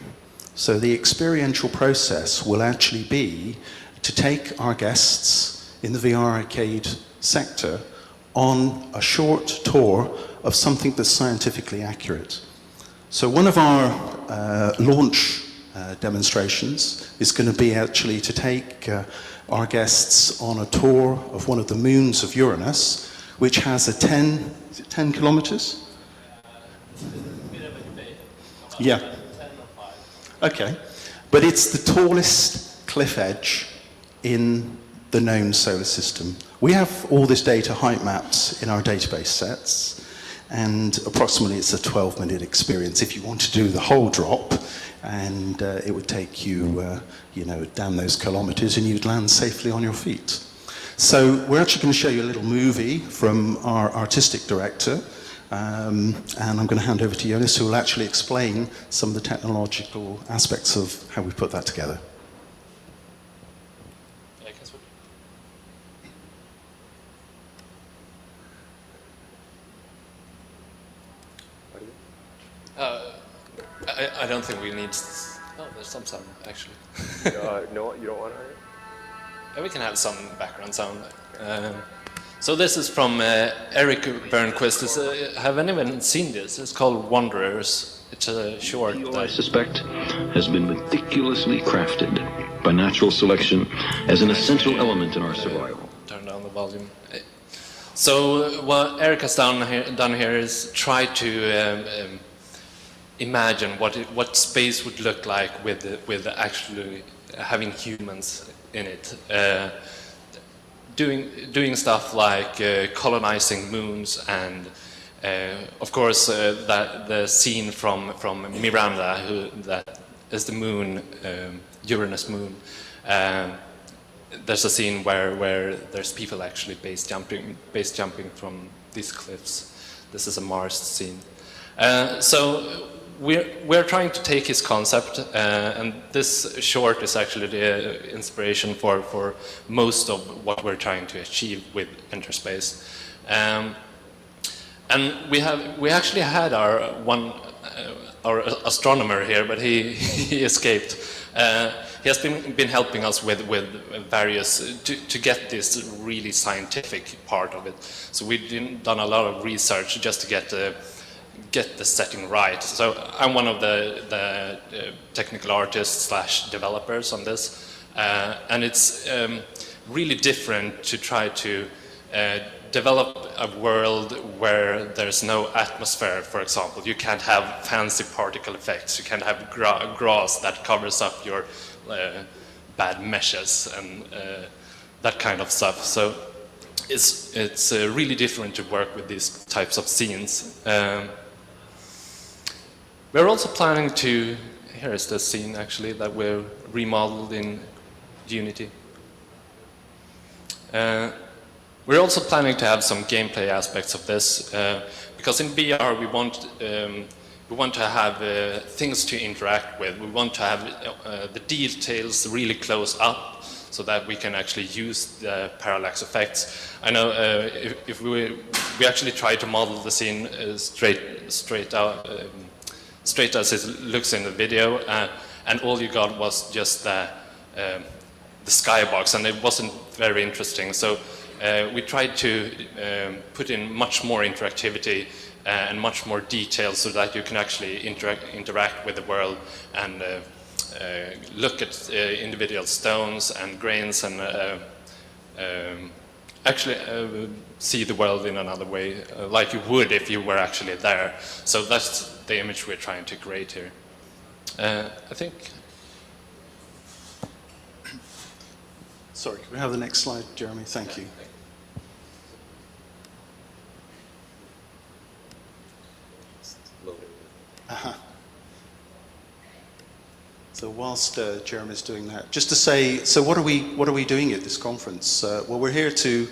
So the experiential process will actually be to take our guests in the VR arcade sector on a short tour of something that's scientifically accurate. So one of our launch demonstrations is going to be actually to take our guests on a tour of one of the moons of Uranus, which has a 10 kilometers? Yeah. Okay. But it's the tallest cliff edge in the known solar system. We have all this data height mapped in our database sets, and approximately it's a 12-minute experience if you want to do the whole drop, and it would take you, down those kilometers, and you'd land safely on your feet. So we're actually going to show you a little movie from our artistic director, and I'm going to hand over to Jonas, who will actually explain some of the technological aspects of how we put that together. I don't think we need. Oh, there's some sound actually. No, you don't want to hear it? Yeah, we can have some background sound. So this is from Eric Bernquist. Have anyone seen this? It's called Wanderers. It's a short. I suspect has been meticulously crafted by natural selection as an essential element in our survival. Turn down the volume. So what Eric has done here is try to imagine what space would look like with actually having humans in it, doing stuff like colonizing moons, and of course that the scene from Miranda, that is the moon, Uranus moon. There's a scene where there's people actually base jumping from these cliffs. This is a Mars scene. So we're trying to take his concept, and this short is actually the inspiration for most of what we're trying to achieve with Enterspace. And we actually had our astronomer here, but he escaped. He has been helping us with various to get this really scientific part of it. So we've done a lot of research just to get the setting right. So I'm one of the technical artists / developers on this, and it's really different to try to develop a world where there's no atmosphere, for example. You can't have fancy particle effects. You can't have grass that covers up your bad meshes and that kind of stuff. So it's really different to work with these types of scenes. We're also planning to, here is the scene actually that we're remodeled in Unity. We're also planning to have some gameplay aspects of this, because in VR we want to have things to interact with. We want to have the details really close up so that we can actually use the parallax effects. I know if we actually try to model the scene straight as it looks in the video, and all you got was just the skybox, and it wasn't very interesting. So we tried to put in much more interactivity and much more detail so that you can actually interact with the world and look at individual stones and grains and actually see the world in another way, like you would if you were actually there. So that's the image we're trying to create here. I think. Sorry, can we have the next slide, Jeremy? Thank you. So whilst Jeremy's doing that, just to say, so what are we doing at this conference? Well, we're here to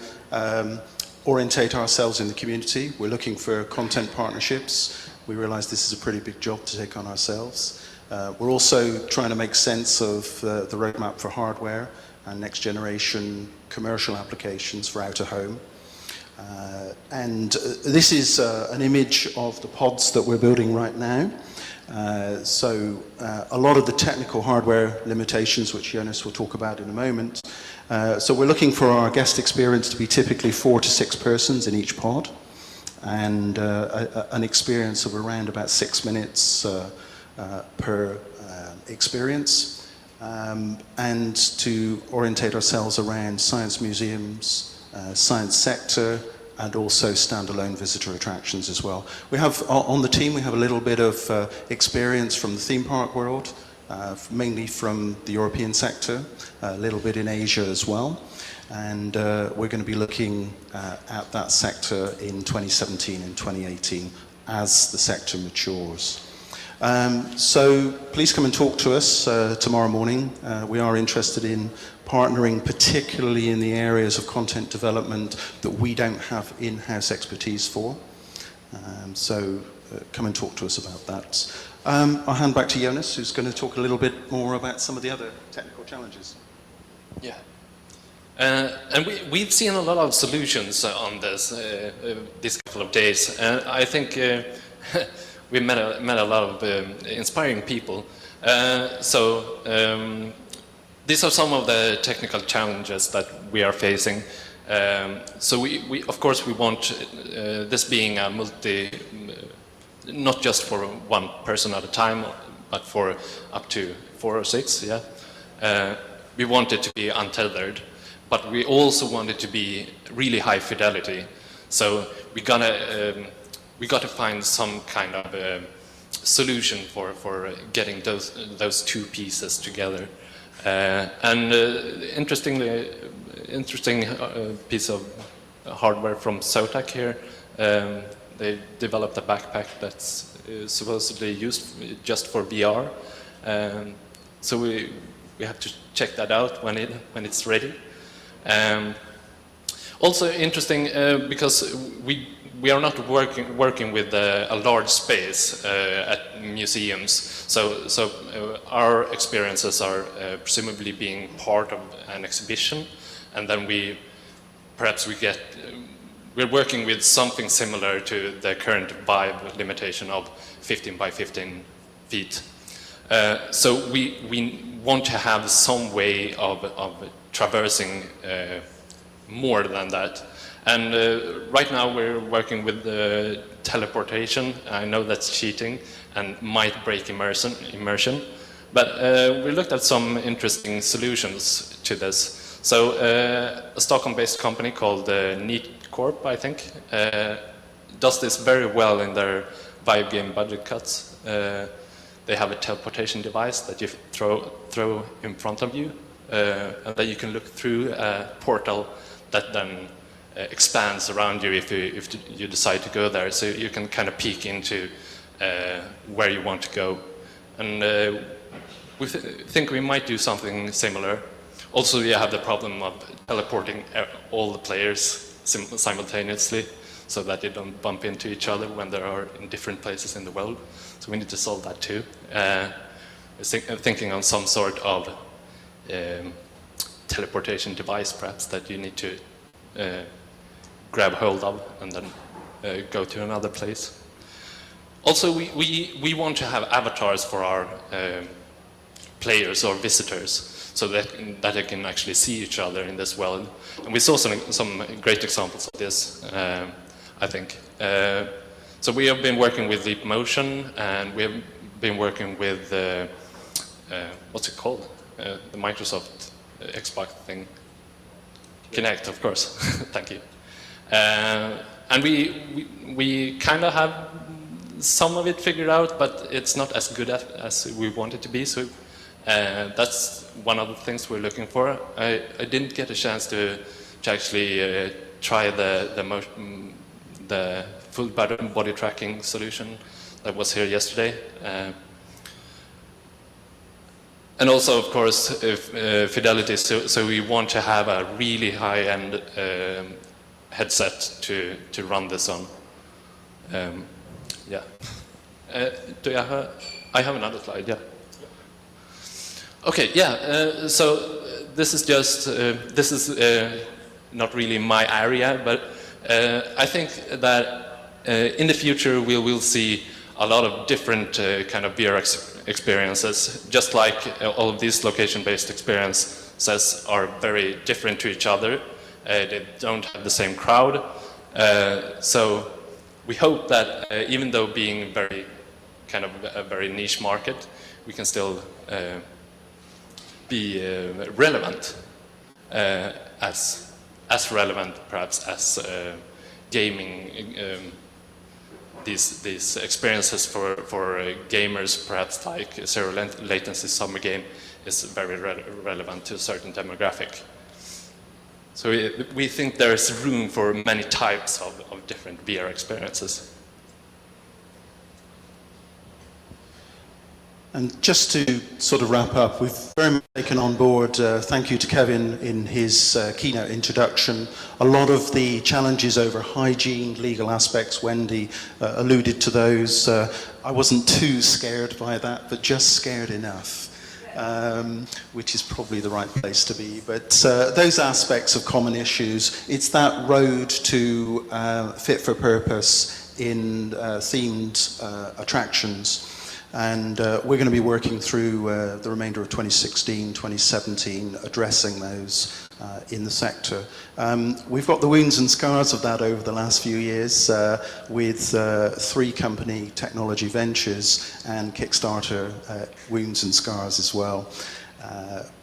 orientate ourselves in the community. We're looking for content partnerships. We realize this is a pretty big job to take on ourselves. We're also trying to make sense of the roadmap for hardware and next generation commercial applications for out of home. And this is an image of the pods that we're building right now. So a lot of the technical hardware limitations, which Jonas will talk about in a moment. So we're looking for our guest experience to be typically 4 to 6 persons in each pod, and an experience of around about 6 minutes per experience, and to orientate ourselves around science museums, science sector, and also standalone visitor attractions as well. We have, on the team, we have a little bit of experience from the theme park world, mainly from the European sector, a little bit in Asia as well. And we're going to be looking at that sector in 2017 and 2018 as the sector matures. So please come and talk to us tomorrow morning. We are interested in partnering particularly in the areas of content development that we don't have in-house expertise for. So come and talk to us about that. I'll hand back to Jonas, who's going to talk a little bit more about some of the other technical challenges. Yeah. And we've seen a lot of solutions on this this couple of days. And I think we met a lot of inspiring people. These are some of the technical challenges that we are facing. So we of course we want this being a not just for one person at a time, but for up to 4 or 6. Yeah, we want it to be untethered, but we also want it to be really high fidelity. So we got to find some kind of solution for getting those two pieces together. Interesting piece of hardware from Zotac here. They developed a backpack that's supposedly used just for VR. So we have to check that out when it's ready. Also interesting because we are not working with a large space at museums, so our experiences are presumably being part of an exhibition, and then we're working with something similar to the current Vive limitation of 15 by 15 feet. So we want to have some way of traversing more than that. And right now we're working with teleportation. I know that's cheating and might break immersion. But we looked at some interesting solutions to this. So a Stockholm-based company called NeatCorp, I think, does this very well in their Vive game budget cuts. They have a teleportation device that you throw in front of you, and then you can look through a portal that then expands around you if you decide to go there, so you can kind of peek into where you want to go. And we think we might do something similar. Also, you have the problem of teleporting all the players simultaneously, so that they don't bump into each other when they are in different places in the world. So we need to solve that too. Thinking on some sort of teleportation device, perhaps, that you need to grab hold of and then go to another place. Also, we want to have avatars for our players or visitors. so that they can actually see each other in this world. And we saw some great examples of this, I think. So we have been working with Leap Motion, and we have been working with, what's it called? The Microsoft Xbox thing. Kinect, of course. Thank you. And we kind of have some of it figured out, but it's not as good as we want it to be. So that's one of the things we're looking for. I didn't get a chance to actually try the full body tracking solution that was here yesterday. And also, of course, fidelity. So we want to have a really high-end headset to run this on. Yeah. Do I have another slide? Yeah. Okay. Yeah. So this is just this is not really my area, but I think that in the future we will see a lot of different kind of VR experiences, just like all of these location-based experiences are very different to each other. They don't have the same crowd. So we hope that even though being very kind of a very niche market, we can still be relevant, as relevant perhaps as gaming. These experiences for gamers, perhaps like zero latency summer game, is very relevant to a certain demographic. So we think there is room for many types of different VR experiences. And just to sort of wrap up, we've very much taken on board, thank you to Kevin in his keynote introduction, a lot of the challenges over hygiene, legal aspects. Wendy alluded to those. I wasn't too scared by that, but just scared enough. Which is probably the right place to be. But those aspects of common issues, it's that road to fit for purpose in themed attractions. And we're going to be working through the remainder of 2016, 2017, addressing those in the sector. We've got the wounds and scars of that over the last few years with 3 company technology ventures and Kickstarter wounds and scars as well.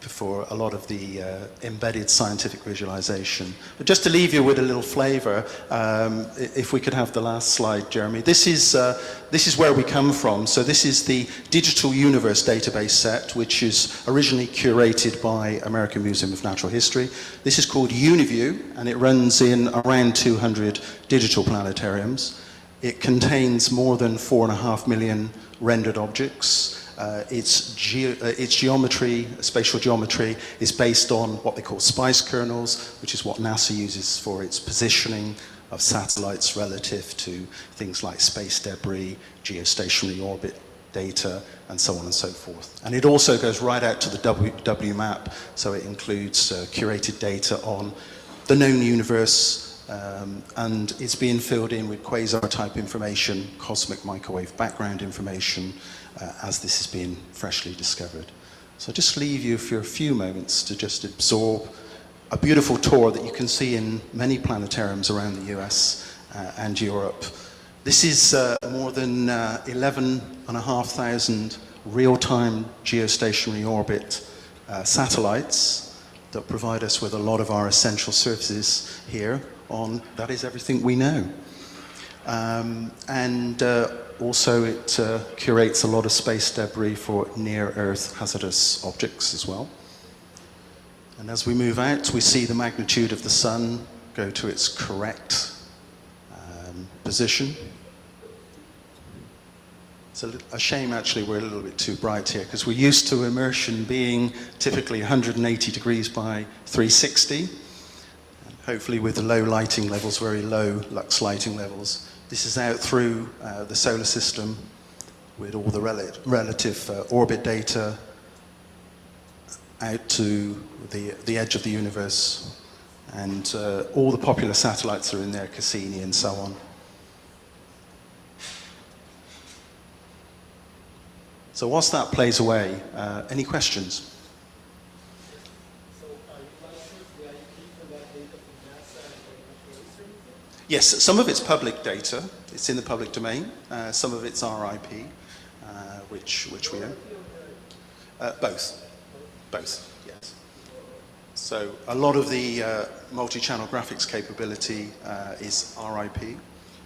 For a lot of the embedded scientific visualization. But just to leave you with a little flavor, if we could have the last slide, Jeremy. This is where we come from. So this is the Digital Universe database set, which is originally curated by American Museum of Natural History. This is called UniView, and it runs in around 200 digital planetariums. It contains more than 4.5 million rendered objects. Its geometry, spatial geometry, is based on what they call SPICE kernels, which is what NASA uses for its positioning of satellites relative to things like space debris, geostationary orbit data, and so on and so forth. And it also goes right out to the WMAP, so it includes curated data on the known universe, and it's being filled in with quasar-type information, cosmic microwave background information, as this is being freshly discovered. So just leave you for a few moments to just absorb a beautiful tour that you can see in many planetariums around the US and Europe. This is more than 11,500 real-time geostationary orbit satellites that provide us with a lot of our essential services here on That Is Everything We Know. Also, it curates a lot of space debris for near-Earth hazardous objects as well. And as we move out, we see the magnitude of the sun go to its correct position. It's a shame, actually, we're a little bit too bright here, because we're used to immersion being typically 180 degrees by 360. Hopefully with the low lighting levels, very low lux lighting levels. This is out through the solar system with all the relative orbit data out to the edge of the universe. And all the popular satellites are in there, Cassini and so on. So whilst that plays away, any questions? Yes, some of it's public data. It's in the public domain. Some of it's our IP, which we own. Both. Both, yes. So a lot of the multi-channel graphics capability is our IP.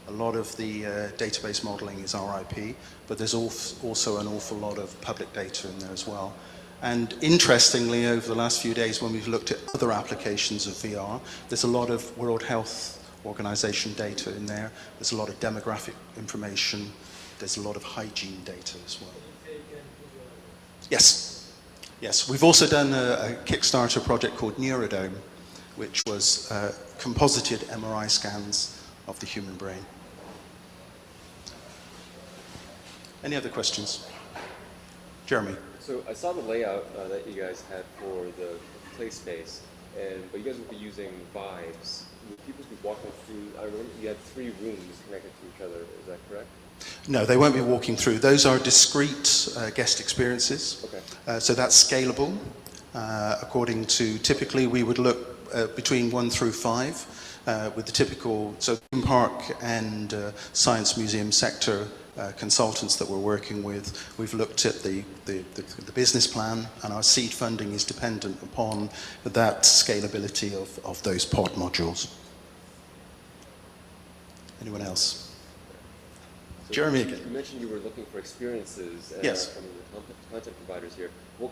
A lot of the database modeling is our IP, but there's also an awful lot of public data in there as well. And interestingly, over the last few days, when we've looked at other applications of VR, there's a lot of World Health Organization data in there. There's a lot of demographic information. There's a lot of hygiene data as well. Yes. Yes. We've also done a Kickstarter project called Neurodome, which was composited MRI scans of the human brain. Any other questions? Jeremy. So I saw the layout that you guys had for the play space, but you guys would be using Vibes. Would people be walking through? I remember you had 3 rooms connected to each other. Is that correct? No, they won't be walking through. Those are discrete guest experiences. Okay. So that's scalable. According to, typically we would look between 1 through 5 with the typical, so theme park and science museum sector consultants that we're working with. We've looked at the business plan, and our seed funding is dependent upon that scalability of those pod modules. Anyone else? So Jeremy again. You mentioned you were looking for experiences Yes. from the content providers here. What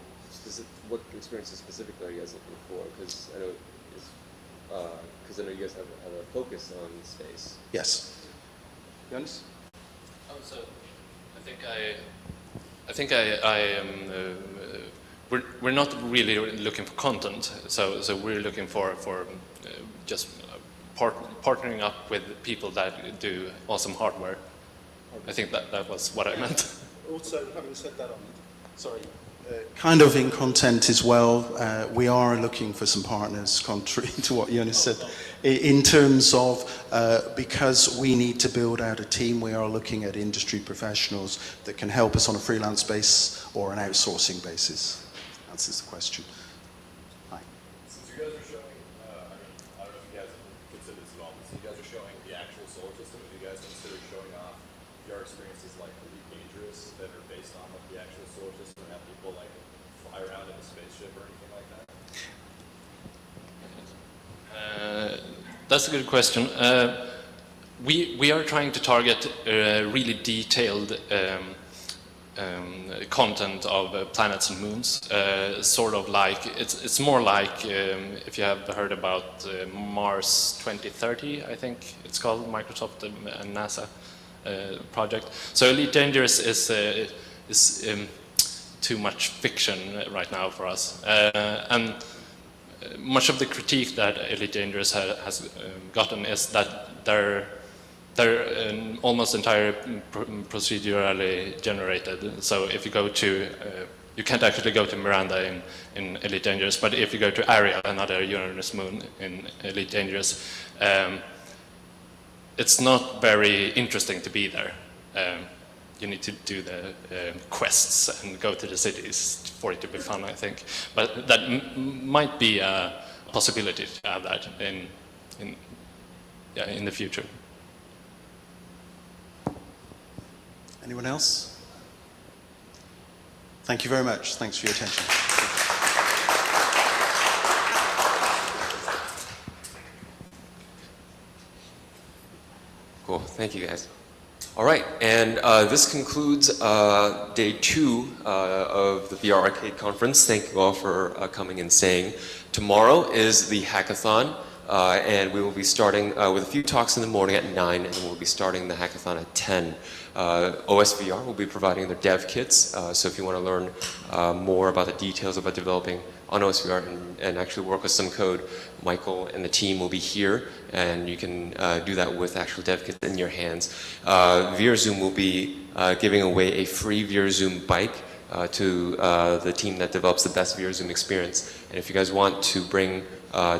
experiences specifically are you guys looking for? Because I know you guys have a focus on space. Yes. Jonas? So I think I am. We're not really looking for content. So we're looking for just partnering up with people that do awesome hardware. I think that was what I meant. Also, having said that, sorry. Kind of in content as well, we are looking for some partners, contrary to what Jonas said, in terms of, because we need to build out a team, we are looking at industry professionals that can help us on a freelance basis or an outsourcing basis. Answers the question. Hi. Since you guys are showing, I don't know if you guys have considered this at all, but since you guys are showing the actual solar system, have you guys considered showing off VR experiences like Elite Dangerous that are based on the actual solar system and have people like fly around in a spaceship or anything like that? That's a good question. We are trying to target really detailed content of planets and moons. Sort of like it's more like if you have heard about Mars 2030, I think it's called, Microsoft and NASA project. So Elite Dangerous is too much fiction right now for us, and much of the critique that Elite Dangerous has gotten is that they're almost entirely procedurally generated. So if you go to, you can't actually go to Miranda in Elite Dangerous, but if you go to Ariel, another Uranus moon in Elite Dangerous, it's not very interesting to be there. You need to do the quests and go to the cities for it to be fun, I think. But that might be a possibility to have that in the future. Anyone else? Thank you very much. Thanks for your attention. Cool. Thank you, guys. All right, and this concludes day 2 of the VR Arcade Conference. Thank you all for coming and staying. Tomorrow is the hackathon, and we will be starting with a few talks in the morning at 9, and then we'll be starting the hackathon at 10. OSVR will be providing their dev kits, so if you want to learn more about the details about developing on OSVR and actually work with some code, Michael and the team will be here, and you can do that with actual dev kits in your hands. VRZoom will be giving away a free VRZoom bike to the team that develops the best VRZoom experience. And if you guys want to bring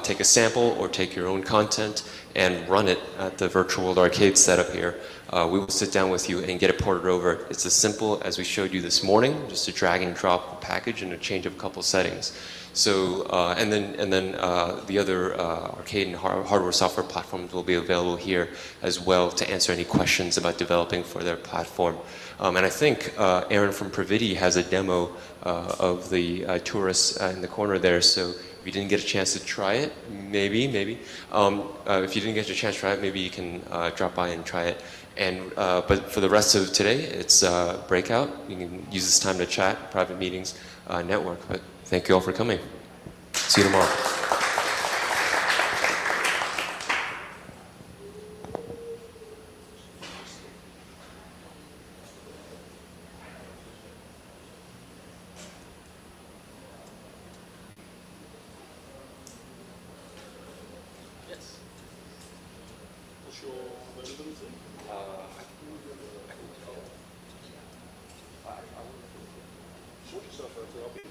take a sample or take your own content and run it at the Virtual World Arcade setup here. We will sit down with you and get it ported over. It's as simple as we showed you this morning, just to drag and drop the package and a change of a couple settings. So, and then the other arcade and hardware software platforms will be available here as well to answer any questions about developing for their platform. And I think Aaron from Pravidi has a demo of the Tourist in the corner there. So if you didn't get a chance to try it, maybe. If you didn't get a chance to try it, maybe you can drop by and try it. And but for the rest of today, it's breakout. You can use this time to chat, private meetings, network. But thank you all for coming. See you tomorrow. Yes. What's your availability? Sort yourself out. I'll be.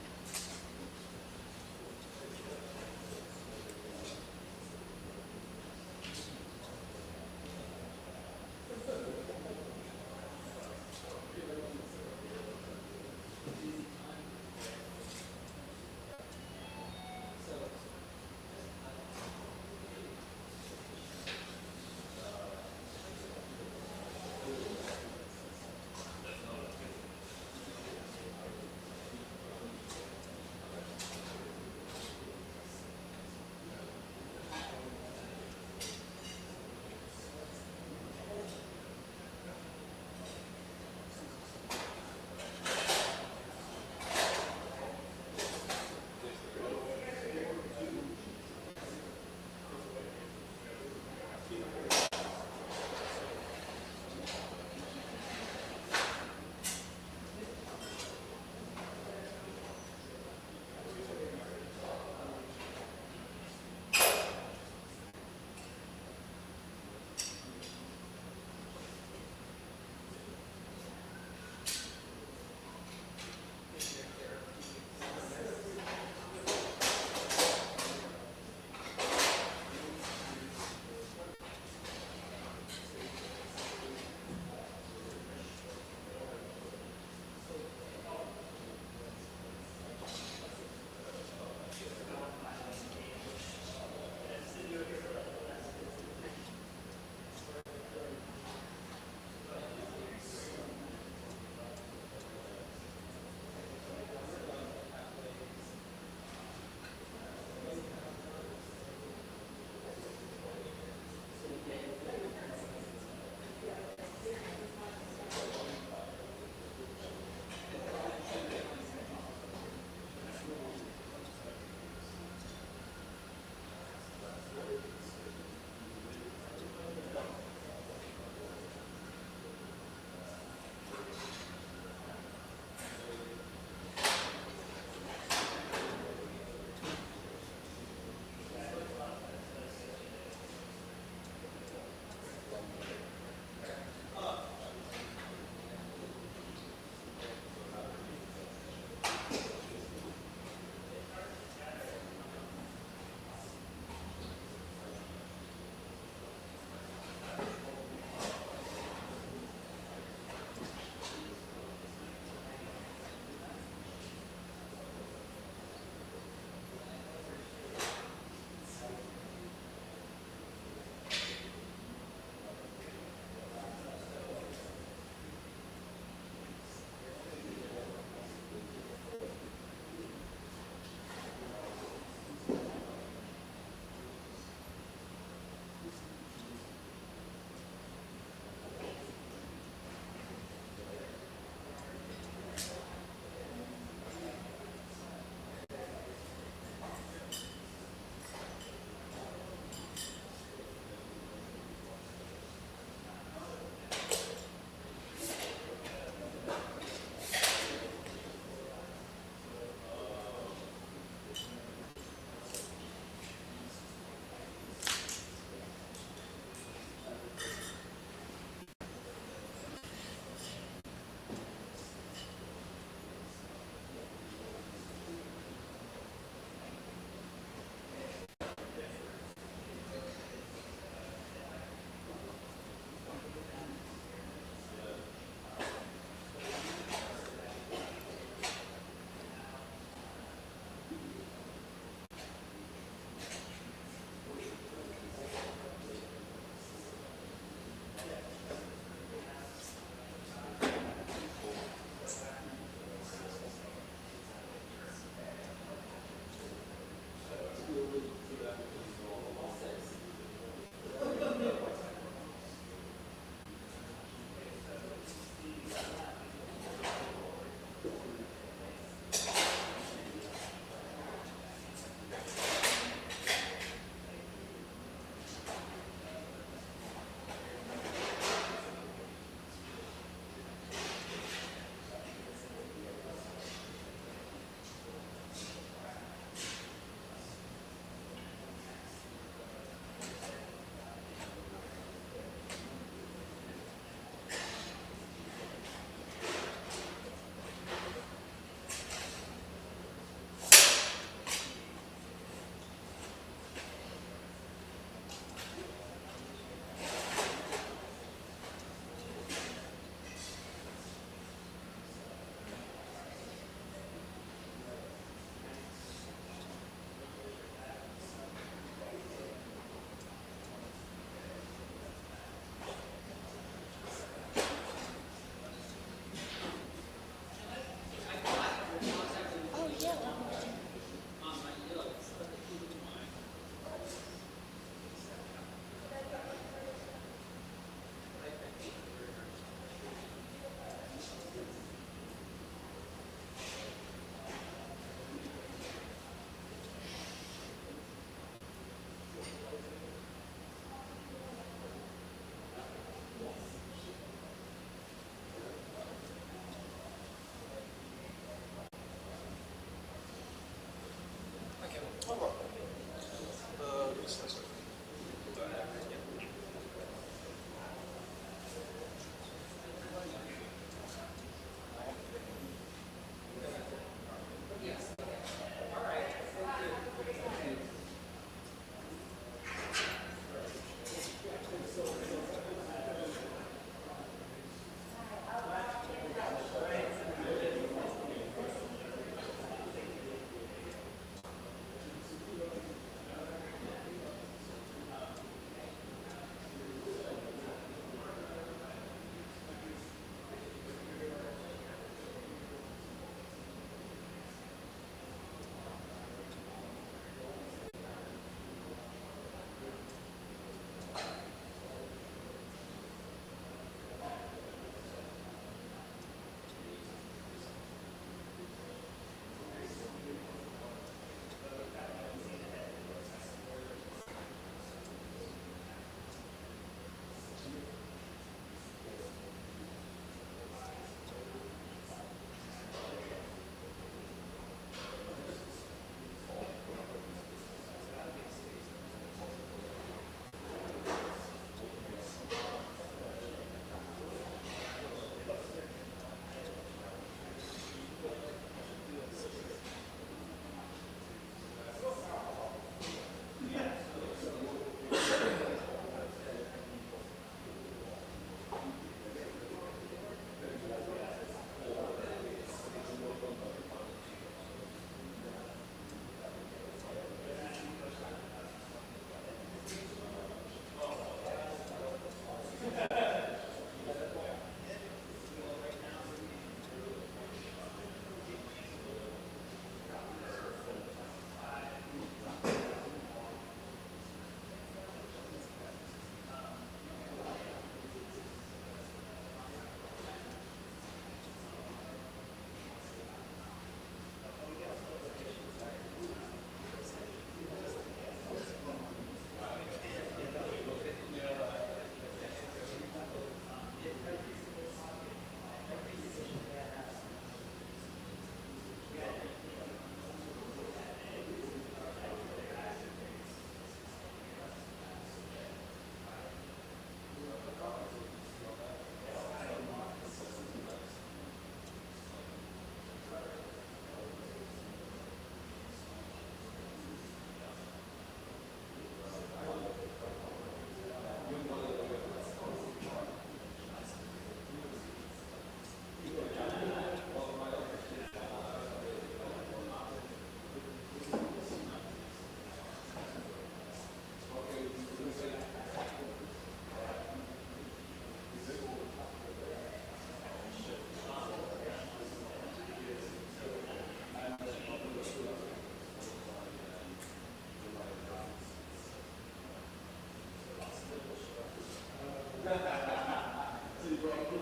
We'll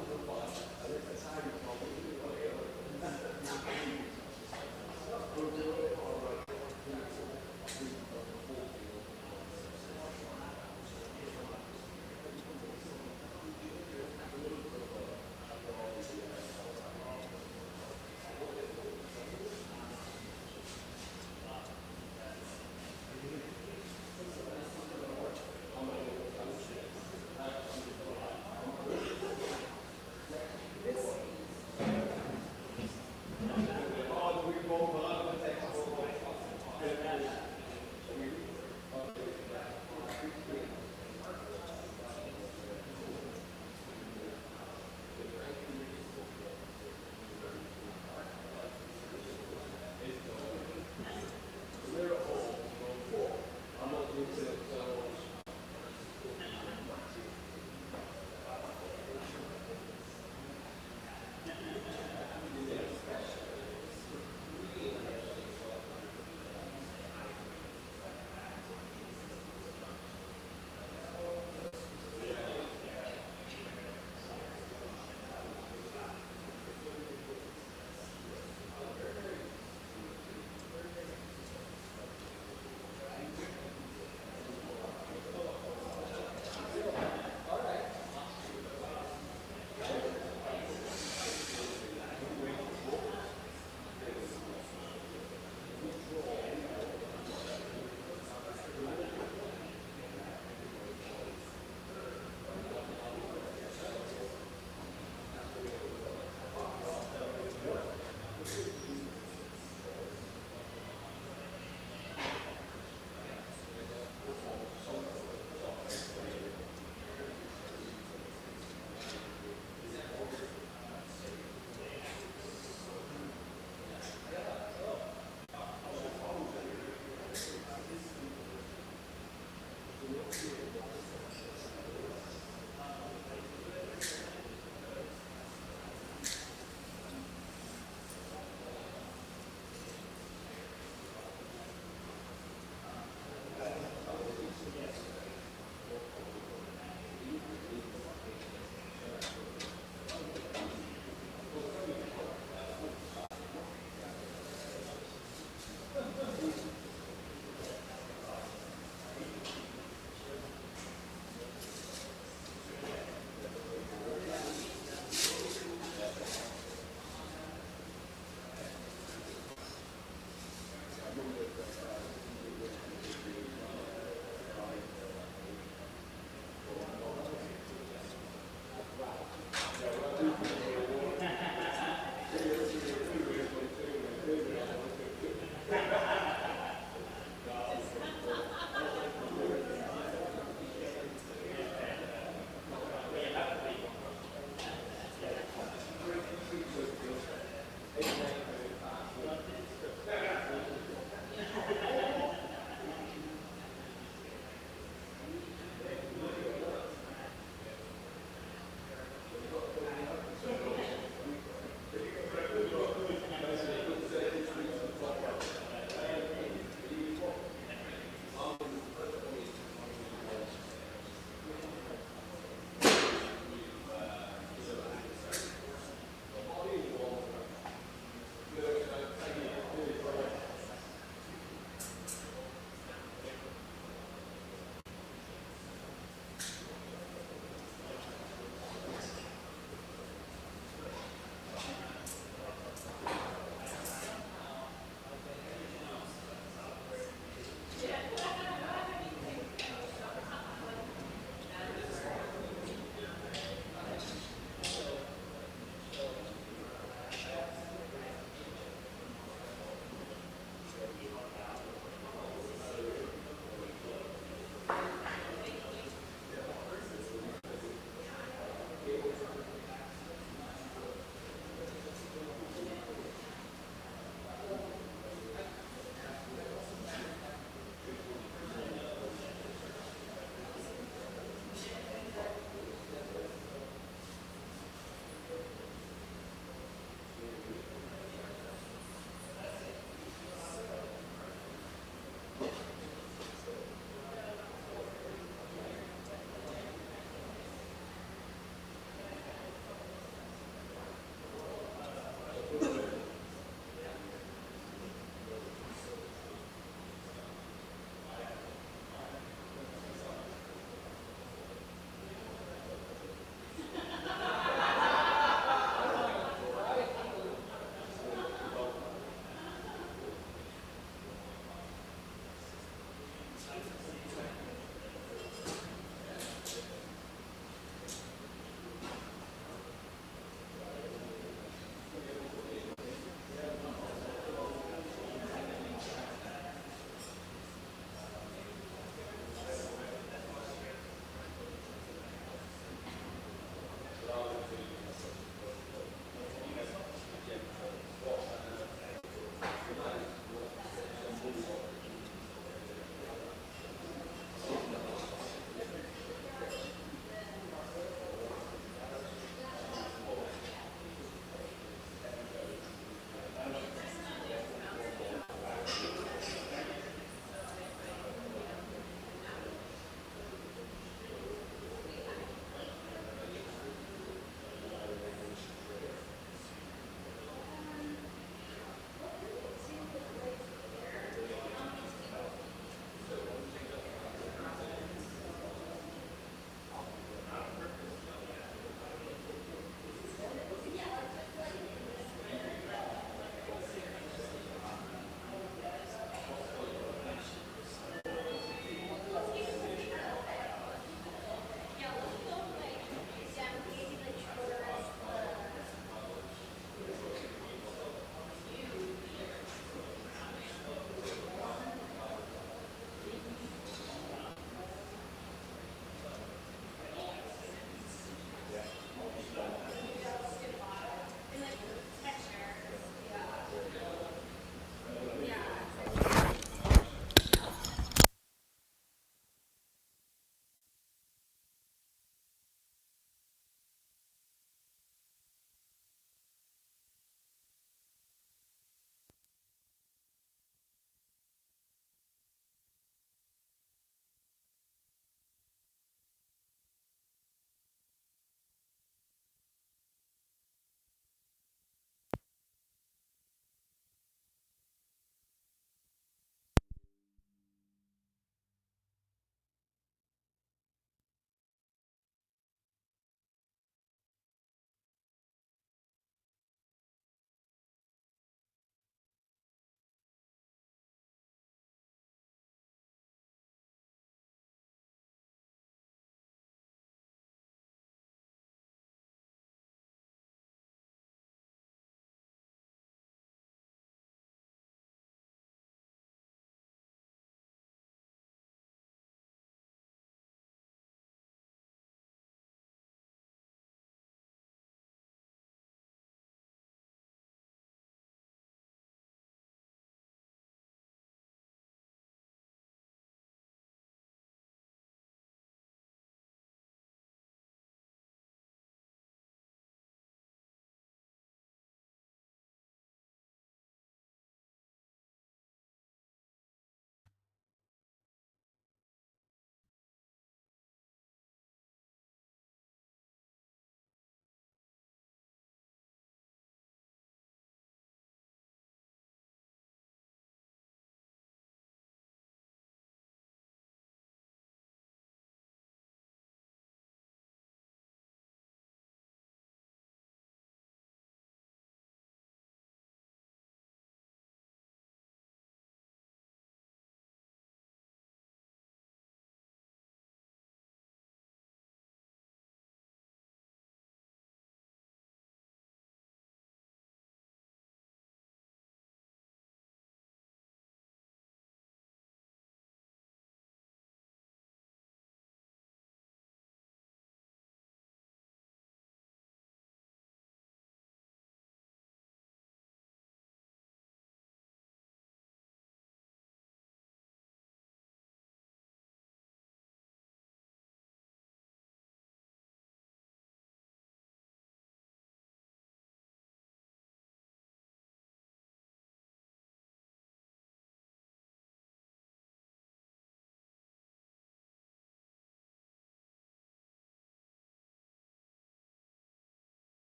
do it.